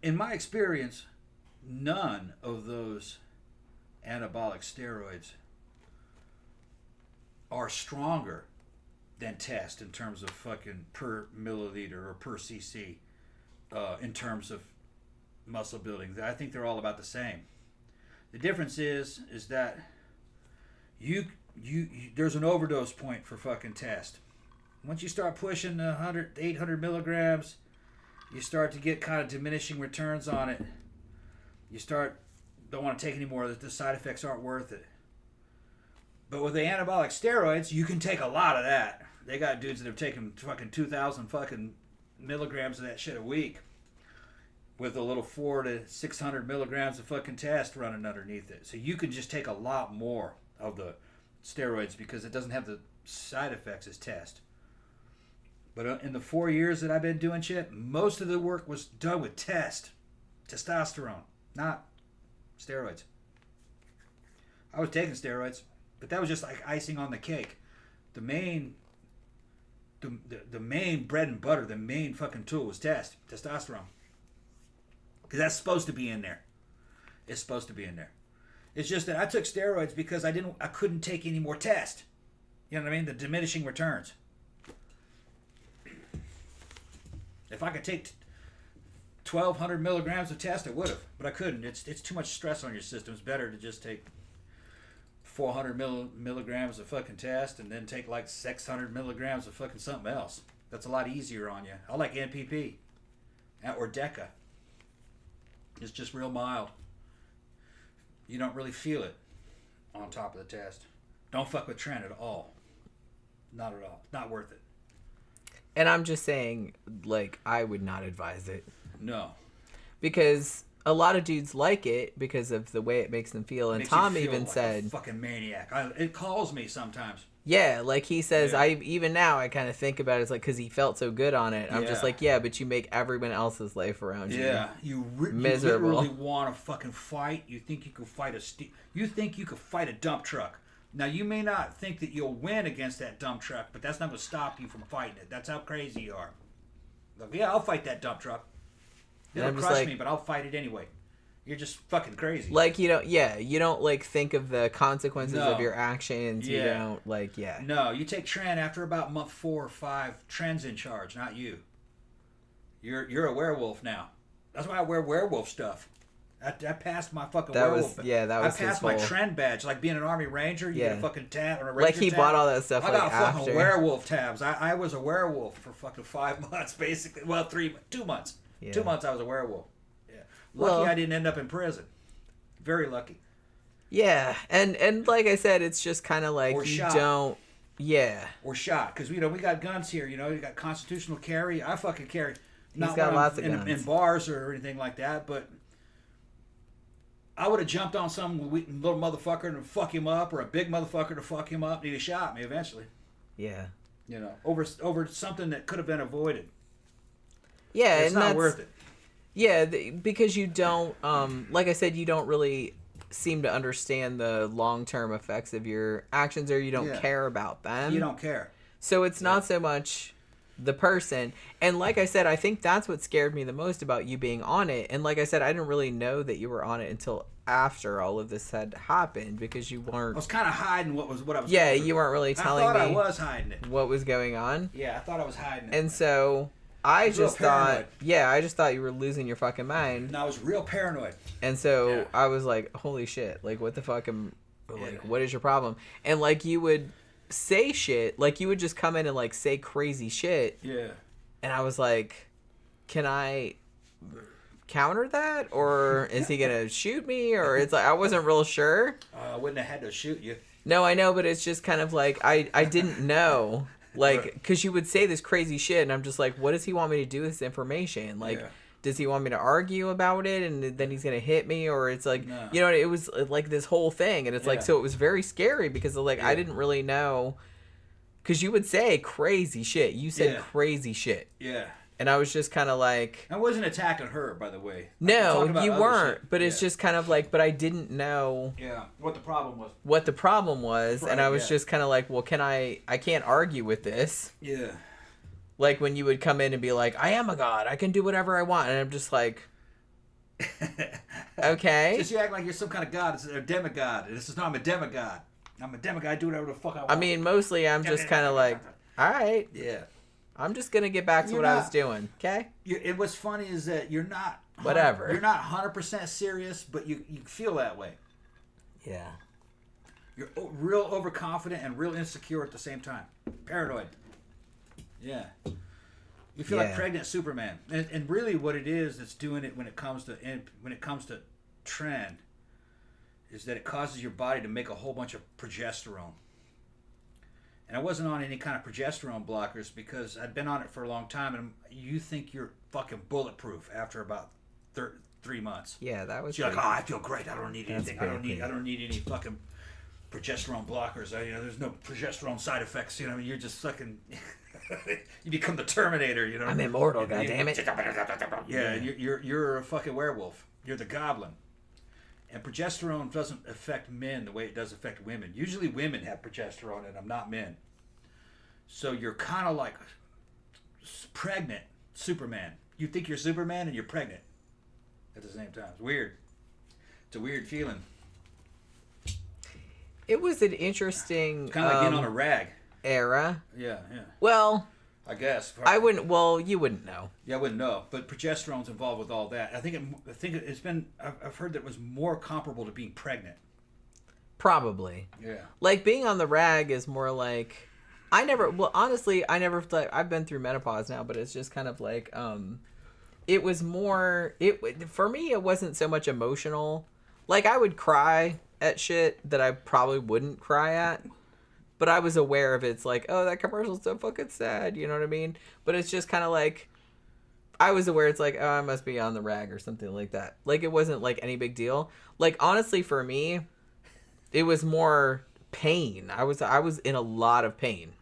[SPEAKER 2] In my experience, none of those anabolic steroids are stronger than test in terms of fucking per milliliter or per cc in terms of muscle building. I think they're all about the same. The difference is that you there's an overdose point for fucking test. Once you start pushing 800 milligrams, you start to get kind of diminishing returns on it. You don't want to take any more. The side effects aren't worth it. But with the anabolic steroids, you can take a lot of that. They got dudes that have taken fucking 2,000 fucking milligrams of that shit a week with a little 400 to 600 milligrams of fucking test running underneath it. So you can just take a lot more of the steroids because it doesn't have the side effects as test. But in the 4 years that I've been doing shit, most of the work was done with testosterone, not steroids. I was taking steroids, but that was just like icing on the cake. The main bread and butter, the main fucking tool was testosterone. Because that's supposed to be in there. It's supposed to be in there. It's just that I took steroids because I couldn't take any more test. You know what I mean? The diminishing returns. If I could take 1,200 milligrams of test, I would have, but I couldn't. It's too much stress on your system. It's better to just take 400 milligrams of fucking test and then take like 600 milligrams of fucking something else. That's a lot easier on you. I like NPP or Deca. It's just real mild. You don't really feel it on top of the test. Don't fuck with Trent at all. Not at all. Not worth it.
[SPEAKER 1] And I'm just saying, like, I would not advise it.
[SPEAKER 2] No.
[SPEAKER 1] Because a lot of dudes like it because of the way it makes them feel. And Tom even
[SPEAKER 2] like
[SPEAKER 1] said,
[SPEAKER 2] a fucking maniac. It calls me sometimes.
[SPEAKER 1] Yeah, like he says, even now I kind of think about it, it's like, because he felt so good on it. I'm just like, yeah, but you make everyone else's life around you miserable.
[SPEAKER 2] You literally want to fucking fight. You think you could fight you think you could fight a dump truck. Now, you may not think that you'll win against that dump truck, but that's not going to stop you from fighting it. That's how crazy you are. Like, yeah, I'll fight that dump truck. It'll crush me, but I'll fight it anyway. You're just fucking crazy.
[SPEAKER 1] Like, you don't, like, think of the consequences of your actions. Yeah. You don't, like,
[SPEAKER 2] No, you take Tren after about month 4 or 5, Tren's in charge, not you. You're a werewolf now. That's why I wear werewolf stuff. I passed my fucking werewolf.
[SPEAKER 1] That was
[SPEAKER 2] I passed my Tren badge. Like being an Army Ranger, you get a fucking tab or a Ranger
[SPEAKER 1] like he
[SPEAKER 2] tab.
[SPEAKER 1] bought all that stuff.
[SPEAKER 2] I got fucking werewolf tabs. I was a werewolf for fucking 5 months, basically. Well, 2 months. Yeah. 2 months I was a werewolf. Yeah. Lucky I didn't end up in prison. Very lucky.
[SPEAKER 1] Yeah, and like I said, it's just kind of like don't. Yeah.
[SPEAKER 2] Or shot, because we got guns here. You got constitutional carry. I fucking carry.
[SPEAKER 1] He's got lots of guns
[SPEAKER 2] in bars or anything like that, but. I would have jumped on some little motherfucker and fuck him up, or a big motherfucker to fuck him up, and he'd have shot me eventually.
[SPEAKER 1] Yeah.
[SPEAKER 2] Over something that could have been avoided.
[SPEAKER 1] Yeah,
[SPEAKER 2] it's not worth it.
[SPEAKER 1] Yeah, because you don't, like I said, you don't really seem to understand the long-term effects of your actions, or you don't care about them.
[SPEAKER 2] You don't care.
[SPEAKER 1] So it's not so much the person. And like I said, I think that's what scared me the most about you being on it. And like I said, I didn't really know that you were on it until after all of this had happened, because you weren't.
[SPEAKER 2] I was kind of hiding what I was.
[SPEAKER 1] Yeah, you weren't really telling me.
[SPEAKER 2] I thought I was hiding it.
[SPEAKER 1] What was going on?
[SPEAKER 2] Yeah, I thought I was hiding it.
[SPEAKER 1] And so I just thought you were losing your fucking mind.
[SPEAKER 2] And I was real paranoid.
[SPEAKER 1] And so I was like, holy shit, like what the fuck what is your problem? And like you would say shit, like you would just come in and like say crazy shit.
[SPEAKER 2] Yeah.
[SPEAKER 1] And I was like, can I counter that, or is he gonna shoot me? Or it's like I wasn't real sure.
[SPEAKER 2] I wouldn't have had to shoot you.
[SPEAKER 1] No, I know, but it's just kind of like I didn't know, like, because you would say this crazy shit, and I'm just like, what does he want me to do with this information? Like, does he want me to argue about it, and then he's gonna hit me, or it's like, it was like this whole thing, and it's like, so it was very scary because like I didn't really know, because you would say crazy shit. You said crazy shit.
[SPEAKER 2] Yeah.
[SPEAKER 1] And I was just kind of like...
[SPEAKER 2] I wasn't attacking her, by the way.
[SPEAKER 1] No, you weren't. But it's just kind of like... But I didn't know...
[SPEAKER 2] Yeah, what the problem was.
[SPEAKER 1] Right, and I was just kind of like, well, I can't argue with this.
[SPEAKER 2] Yeah.
[SPEAKER 1] Like when you would come in and be like, I am a god. I can do whatever I want. And I'm just like... Okay.
[SPEAKER 2] Just you act like you're some kind of god. It's a demigod. This is not, I'm a demigod. I'm a demigod. I do whatever the fuck I want.
[SPEAKER 1] I mean, mostly I'm just kind of like, all right.
[SPEAKER 2] Yeah.
[SPEAKER 1] I'm just going to get back to what I was doing, okay?
[SPEAKER 2] And what's funny is that you're not...
[SPEAKER 1] Whatever.
[SPEAKER 2] You're not 100% serious, but you feel that way.
[SPEAKER 1] Yeah.
[SPEAKER 2] You're real overconfident and real insecure at the same time. Paranoid. Yeah. You feel like pregnant Superman. And really what it is that's doing it when it comes to trend is that it causes your body to make a whole bunch of progesterone. And I wasn't on any kind of progesterone blockers because I'd been on it for a long time, and you think you're fucking bulletproof after about 3 months.
[SPEAKER 1] Yeah, that was.
[SPEAKER 2] You're like, I feel great. I don't need anything. I don't need any fucking progesterone blockers. There's no progesterone side effects. I mean, you're just fucking. You become the Terminator.
[SPEAKER 1] I'm immortal. Goddammit.
[SPEAKER 2] Yeah, and you're a fucking werewolf. You're the goblin. And progesterone doesn't affect men the way it does affect women. Usually women have progesterone in them, not men. So you're kind of like pregnant Superman. You think you're Superman and you're pregnant at the same time. It's weird. It's a weird feeling.
[SPEAKER 1] It was an interesting...
[SPEAKER 2] It's kind of like being on a rag.
[SPEAKER 1] Era.
[SPEAKER 2] Yeah.
[SPEAKER 1] Well...
[SPEAKER 2] I guess.
[SPEAKER 1] I wouldn't... Well, you wouldn't know.
[SPEAKER 2] Yeah, I wouldn't know. But progesterone's involved with all that. I think it's been... I've heard that it was more comparable to being pregnant.
[SPEAKER 1] Probably.
[SPEAKER 2] Yeah.
[SPEAKER 1] Like, being on the rag is more like... honestly, I've been through menopause now, but it's just kind of like... It was more... For me, it wasn't so much emotional. Like, I would cry at shit that I probably wouldn't cry at. But I was aware of it. It's like, oh, that commercial's so fucking sad. You know what I mean? But it's just kind of like, I was aware it's like, oh, I must be on the rag or something like that. Like, it wasn't like any big deal. Like, honestly, for me, it was more pain. I was in a lot of pain.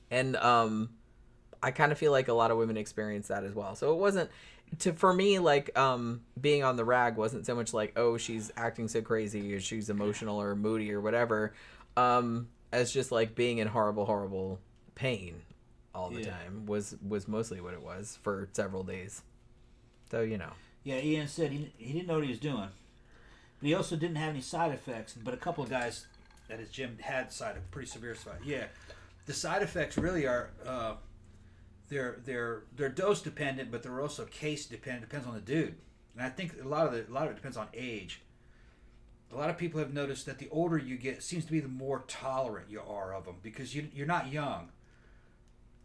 [SPEAKER 1] And I kind of feel like a lot of women experience that as well. So it wasn't, for me, like, being on the rag wasn't so much like, oh, she's acting so crazy or she's emotional or moody or whatever. As just like being in horrible pain all the time was mostly what it was for several days. So,
[SPEAKER 3] Yeah, Ian said he didn't know what he was doing. But he also didn't have any side effects. But a couple of guys
[SPEAKER 2] at his gym had pretty severe side. Yeah, the side effects really are they're dose dependent, but they're also case dependent. Depends on the dude, and I think a lot of it depends on age. A lot of people have noticed that the older you get, it seems to be the more tolerant you are of them because you're not young.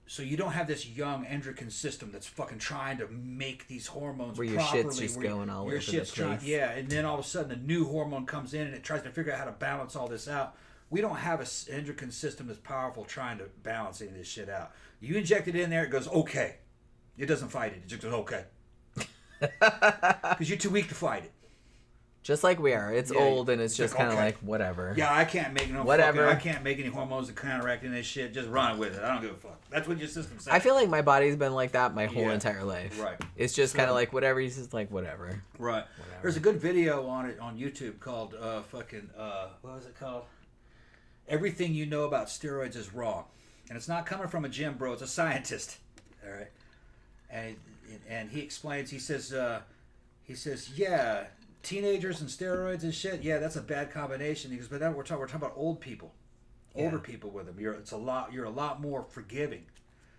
[SPEAKER 2] So you don't have this young endocrine system that's fucking trying to make these hormones
[SPEAKER 1] where your
[SPEAKER 2] properly.
[SPEAKER 1] Shit's just going all over the place.
[SPEAKER 2] Yeah, and then all of a sudden a new hormone comes in and it tries to figure out how to balance all this out. We don't have an endocrine system that's powerful trying to balance any of this shit out. You inject it in there, it goes, okay. It doesn't fight it. It just goes, okay. Because you're too weak to fight it.
[SPEAKER 1] Just like we are. It's old and it's just kind of like, whatever.
[SPEAKER 2] Yeah, I can't make I can't make any hormones to counteract any of this shit. Just run with it. I don't give a fuck. That's what your system says.
[SPEAKER 1] I feel like my body's been like that my whole entire life.
[SPEAKER 2] Right.
[SPEAKER 1] It's just kind of like whatever. He's just like, whatever.
[SPEAKER 2] Right. Whatever. There's a good video on it on YouTube called what was it called? Everything You Know About Steroids is Wrong. And it's not coming from a gym bro. It's a scientist. All right. And he explains, he says, yeah, teenagers and steroids and shit, yeah, that's a bad combination. He goes, but then we're talking about old people, older people with them. You're a lot more forgiving.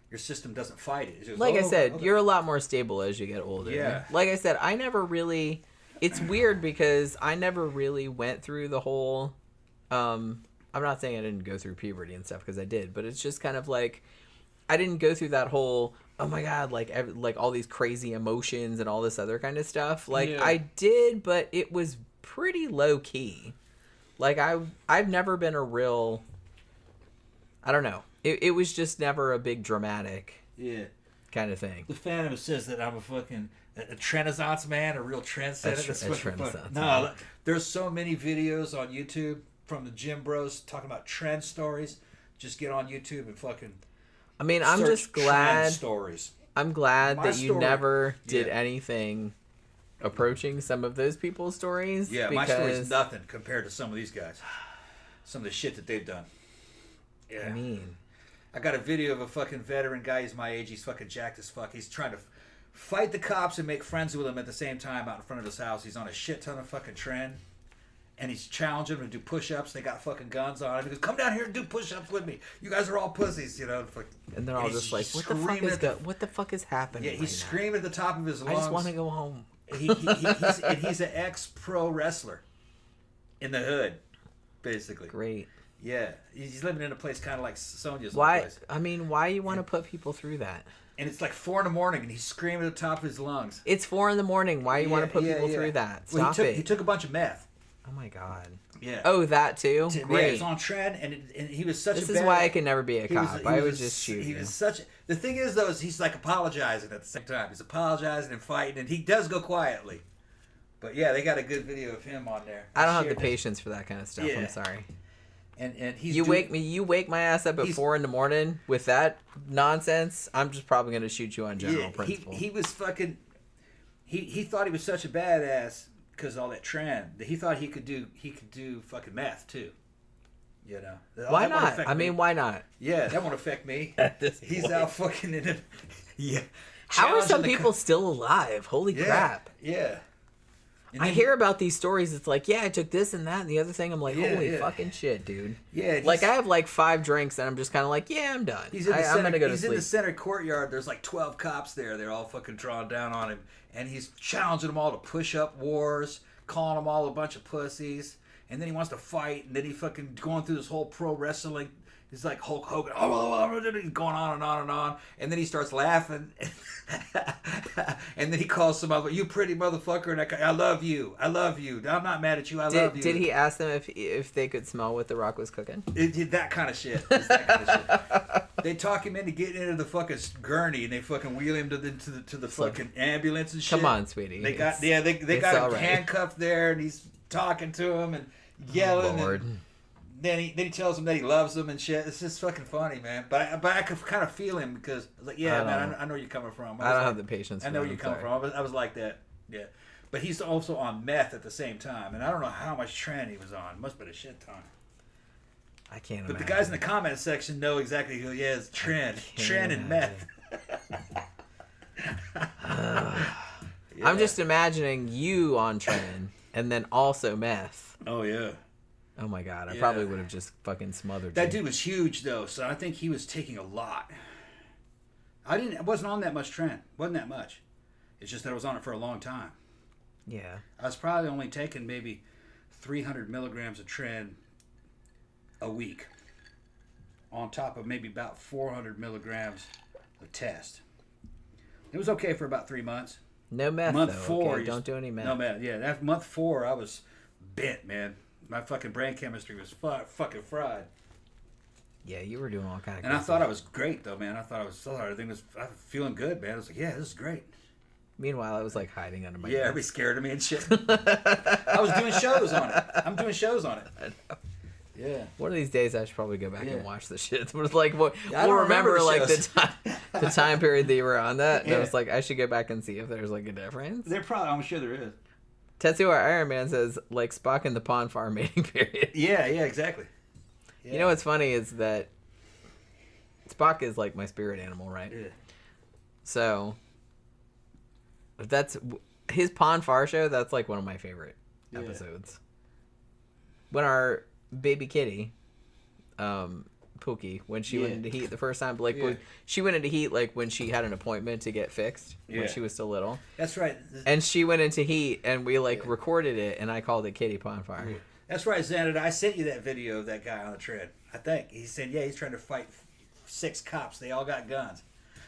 [SPEAKER 2] Your system doesn't fight it. Goes,
[SPEAKER 1] like I said, you're a lot more stable as you get older.
[SPEAKER 2] Yeah.
[SPEAKER 1] Like I said, I never really. It's weird because I never really went through the whole. I'm not saying I didn't go through puberty and stuff because I did, but it's just kind of like I didn't go through that whole. Oh my god, like all these crazy emotions and all this other kind of stuff. Like I did, but it was pretty low key. Like I've never been a real. I don't know. It was just never a big dramatic. Kind of thing.
[SPEAKER 3] The Phantom says that I'm a fucking a Renaissance man, a real trendsetter.
[SPEAKER 2] No, there's so many videos on YouTube from the gym bros talking about trend stories. Just get on YouTube and fucking.
[SPEAKER 1] I mean, I'm just glad.
[SPEAKER 2] Stories.
[SPEAKER 1] I'm glad that you never did anything approaching some of those people's stories.
[SPEAKER 2] Yeah, my story's nothing compared to some of these guys. Some of the shit that they've done. Yeah.
[SPEAKER 1] I mean,
[SPEAKER 2] I got a video of a fucking veteran guy. He's my age. He's fucking jacked as fuck. He's trying to fight the cops and make friends with them at the same time out in front of his house. He's on a shit ton of fucking trend. And he's challenging them to do push-ups. They got fucking guns on him. He goes, come down here and do push-ups with me. You guys are all pussies, you know.
[SPEAKER 1] And they're all just like, what the fuck is happening?
[SPEAKER 2] Yeah, he's screaming at the top of his lungs.
[SPEAKER 1] I just want to go home.
[SPEAKER 2] He's an ex-pro wrestler in the hood, basically.
[SPEAKER 1] Great.
[SPEAKER 2] Yeah. He's living in a place kind of like Sonia's
[SPEAKER 1] place. I mean, why you want to put people through that?
[SPEAKER 2] And it's like 4 a.m. and he's screaming at the top of his lungs.
[SPEAKER 1] It's 4 a.m. Why you want to put people through that? Stop it.
[SPEAKER 2] He took a bunch of meth.
[SPEAKER 1] Oh my god.
[SPEAKER 2] Yeah.
[SPEAKER 1] Oh, that too? Great.
[SPEAKER 2] Yeah, he was on trend, and he was such
[SPEAKER 1] This is why I can never be a cop. I would just shoot
[SPEAKER 2] He
[SPEAKER 1] you.
[SPEAKER 2] was such... The thing is, though, is he's like apologizing at the same time. He's apologizing and fighting, and he does go quietly. But yeah, they got a good video of him on there.
[SPEAKER 1] I don't have the patience for that kind of stuff. Yeah. I'm sorry.
[SPEAKER 2] And he's
[SPEAKER 1] you wake my ass up at 4 a.m. with that nonsense. I'm just probably gonna shoot you on general principle.
[SPEAKER 2] He was fucking. He thought he was such a badass because of all that trend that he thought he could do fucking meth too. You know.
[SPEAKER 1] Why not? I mean, why not?
[SPEAKER 2] Yeah, that won't affect me. He's out fucking in it. Yeah.
[SPEAKER 1] How are some people still alive? Holy crap.
[SPEAKER 2] Yeah.
[SPEAKER 1] I hear about these stories. It's like, I took this and that and the other thing. I'm like, holy fucking shit, dude.
[SPEAKER 2] Yeah.
[SPEAKER 1] Like, I have like 5 drinks and I'm just kind of like, I'm done.
[SPEAKER 2] I'm gonna go to sleep. He's in the center courtyard. There's like 12 cops there. They're all fucking drawn down on him. And he's challenging them all to push-up wars, calling them all a bunch of pussies. And then he wants to fight. And then he fucking going through this whole pro wrestling. He's like Hulk Hogan. He's going on and on and on. And then he starts laughing. And then he calls some other, you pretty motherfucker. And I love you. I love you. I'm not mad at you. I love you.
[SPEAKER 1] Did he ask them if they could smell what The Rock was cooking?
[SPEAKER 2] It did that kind of shit. They talk him into getting into the fucking gurney. And they fucking wheel him to the fucking ambulance and shit.
[SPEAKER 1] Come on, sweetie.
[SPEAKER 2] They got him handcuffed there. And he's talking to him and yelling.
[SPEAKER 1] Lord.
[SPEAKER 2] Then he tells him that he loves them and shit. It's just fucking funny, man. But I could kind of feel him because I was like, man, I know where you're coming from.
[SPEAKER 1] I don't have the patience.
[SPEAKER 2] I know where you're coming from. I was like that, yeah. But he's also on meth at the same time, and I don't know how much trend he was on. Must have been a shit ton.
[SPEAKER 1] I can't imagine.
[SPEAKER 2] But the guys in the comment section know exactly who. Yeah, it's trend and meth.
[SPEAKER 1] I'm just imagining you on trend and then also meth.
[SPEAKER 2] Oh yeah.
[SPEAKER 1] Oh my god, I probably would have just fucking smothered
[SPEAKER 2] that dude was huge though, so I think he was taking a lot. I wasn't on that much trend. Wasn't that much. It's just that I was on it for a long time.
[SPEAKER 1] Yeah.
[SPEAKER 2] I was probably only taking maybe 300 milligrams of trend a week. On top of maybe about 400 milligrams of test. It was okay for about 3 months.
[SPEAKER 1] No meth
[SPEAKER 2] month
[SPEAKER 1] though.
[SPEAKER 2] 4,
[SPEAKER 1] okay, don't do any meth.
[SPEAKER 2] No meth, yeah. That month 4 I was bent, man. My fucking brain chemistry was fucking fried.
[SPEAKER 1] Yeah, you were doing all kind of.
[SPEAKER 2] And I thought I was great though, man. I thought everything was feeling good, man. I was like, yeah, this is great.
[SPEAKER 1] Meanwhile, I was like hiding under my.
[SPEAKER 2] Yeah, everybody scared of me and shit. I was doing shows on it. I'm doing shows on it. I know. Yeah.
[SPEAKER 1] One of these days, I should probably go back and watch the shit. It was like, we'll remember like the time period that you were on that. And I was like, I should go back and see if there's like a difference.
[SPEAKER 2] I'm sure there is.
[SPEAKER 1] Tattoo Our Iron Man says, like Spock in the pond farm mating period.
[SPEAKER 2] Yeah, exactly. Yeah.
[SPEAKER 1] You know what's funny is that Spock is like my spirit animal, right?
[SPEAKER 2] Yeah.
[SPEAKER 1] So, if that's his pond far show, that's like one of my favorite episodes. When our baby kitty, Pookie, when she went into heat the first time, like she went into heat like when she had an appointment to get fixed when she was still little.
[SPEAKER 2] That's right.
[SPEAKER 1] And she went into heat, and we like recorded it, and I called it Kitty Pondfire.
[SPEAKER 2] Yeah. That's right, Xander. I sent you that video of that guy on the tread. I think he said, he's trying to fight 6 cops. They all got guns.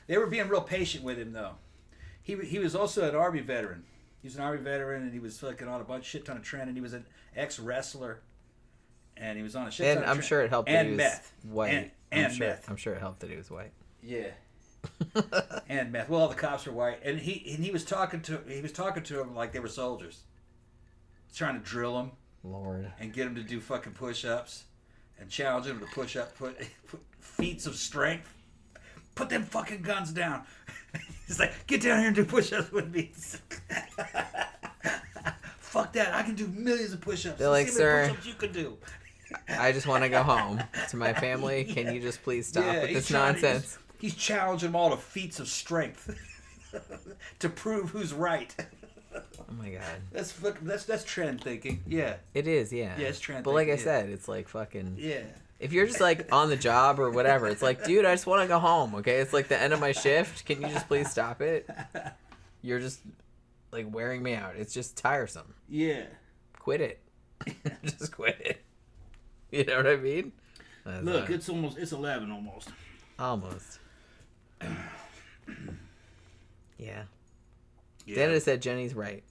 [SPEAKER 2] They were being real patient with him though. He was also an Army veteran. He was an Army veteran, and he was fucking on a shit ton of trend, and he was an ex-wrestler. And he was on a shit ton
[SPEAKER 1] of
[SPEAKER 2] I'm
[SPEAKER 1] sure it helped that he was
[SPEAKER 2] meth.
[SPEAKER 1] white.
[SPEAKER 2] And meth.
[SPEAKER 1] I'm sure it helped that he was white.
[SPEAKER 2] Yeah. And meth. Well, all the cops were white, and he was talking to them like they were soldiers, trying to drill them,
[SPEAKER 1] Lord,
[SPEAKER 2] and get them to do fucking push-ups, and challenge them to push up, put feats of strength. Put them fucking guns down. He's like, get down here and do push-ups with me. Fuck that! I can do millions of push-ups.
[SPEAKER 1] They're like, sir,
[SPEAKER 2] push-ups you can do.
[SPEAKER 1] I just want to go home to my family. Can you just please stop with this nonsense?
[SPEAKER 2] He's challenging them all to feats of strength to prove who's right.
[SPEAKER 1] Oh my god.
[SPEAKER 2] That's trend thinking. Yeah.
[SPEAKER 1] It is, yeah.
[SPEAKER 2] Yeah, it's trend
[SPEAKER 1] but
[SPEAKER 2] thinking.
[SPEAKER 1] Like I said, it's like fucking.
[SPEAKER 2] Yeah.
[SPEAKER 1] If you're just like on the job or whatever, it's like, dude, I just want to go home. Okay, it's like the end of my shift. Can you just please stop it? You're just like wearing me out. It's just tiresome.
[SPEAKER 2] Yeah.
[SPEAKER 1] Quit it. Just quit it. You know what I mean?
[SPEAKER 2] Look, it's 11 almost.
[SPEAKER 1] Almost. Yeah. Dana said Jenny's right.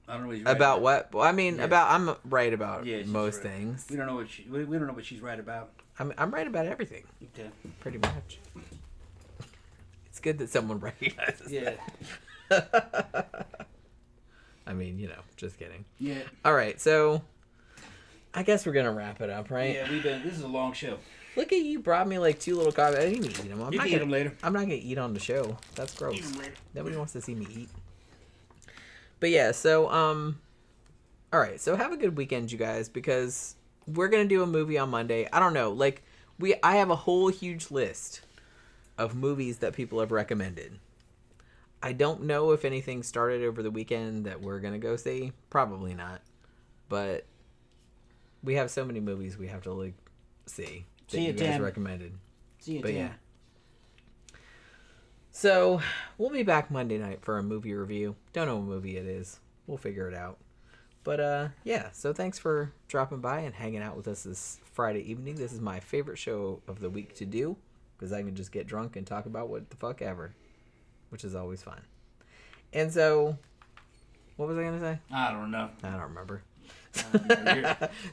[SPEAKER 2] I don't know what
[SPEAKER 1] you're about right what? Well, I mean, I'm right about most things.
[SPEAKER 2] We don't know what she's right about.
[SPEAKER 1] I'm right about everything.
[SPEAKER 2] Okay.
[SPEAKER 1] Pretty much. It's good that someone recognizes.
[SPEAKER 2] Yeah.
[SPEAKER 1] I mean, just kidding.
[SPEAKER 3] Yeah.
[SPEAKER 1] All right, so I guess we're gonna wrap it up, right?
[SPEAKER 3] Yeah, this is a long show.
[SPEAKER 1] Look at you, brought me like 2 little coffee. I didn't even eat them.
[SPEAKER 3] You can eat them later.
[SPEAKER 1] I'm not gonna eat on the show. That's gross.
[SPEAKER 3] Eat them later.
[SPEAKER 1] Nobody wants to see me eat. But yeah, so all right, so have a good weekend, you guys, because we're gonna do a movie on Monday. I don't know, like I have a whole huge list of movies that people have recommended. I don't know if anything started over the weekend that we're gonna go see. Probably not, but we have so many movies we have to like see that you guys recommended.
[SPEAKER 3] See you,
[SPEAKER 1] but
[SPEAKER 3] Tim.
[SPEAKER 1] yeah. So we'll be back Monday night for a movie review. Don't know what movie it is. We'll figure it out. But yeah, so thanks for dropping by and hanging out with us this Friday evening. This is my favorite show of the week to do because I can just get drunk and talk about what the fuck ever, which is always fun. And so, what was I going to say?
[SPEAKER 3] I don't know.
[SPEAKER 1] I don't remember.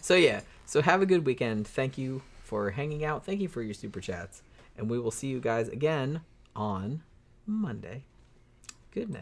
[SPEAKER 1] So yeah, so have a good weekend. Thank you for hanging out. Thank you for your super chats. And we will see you guys again on Monday. Good night.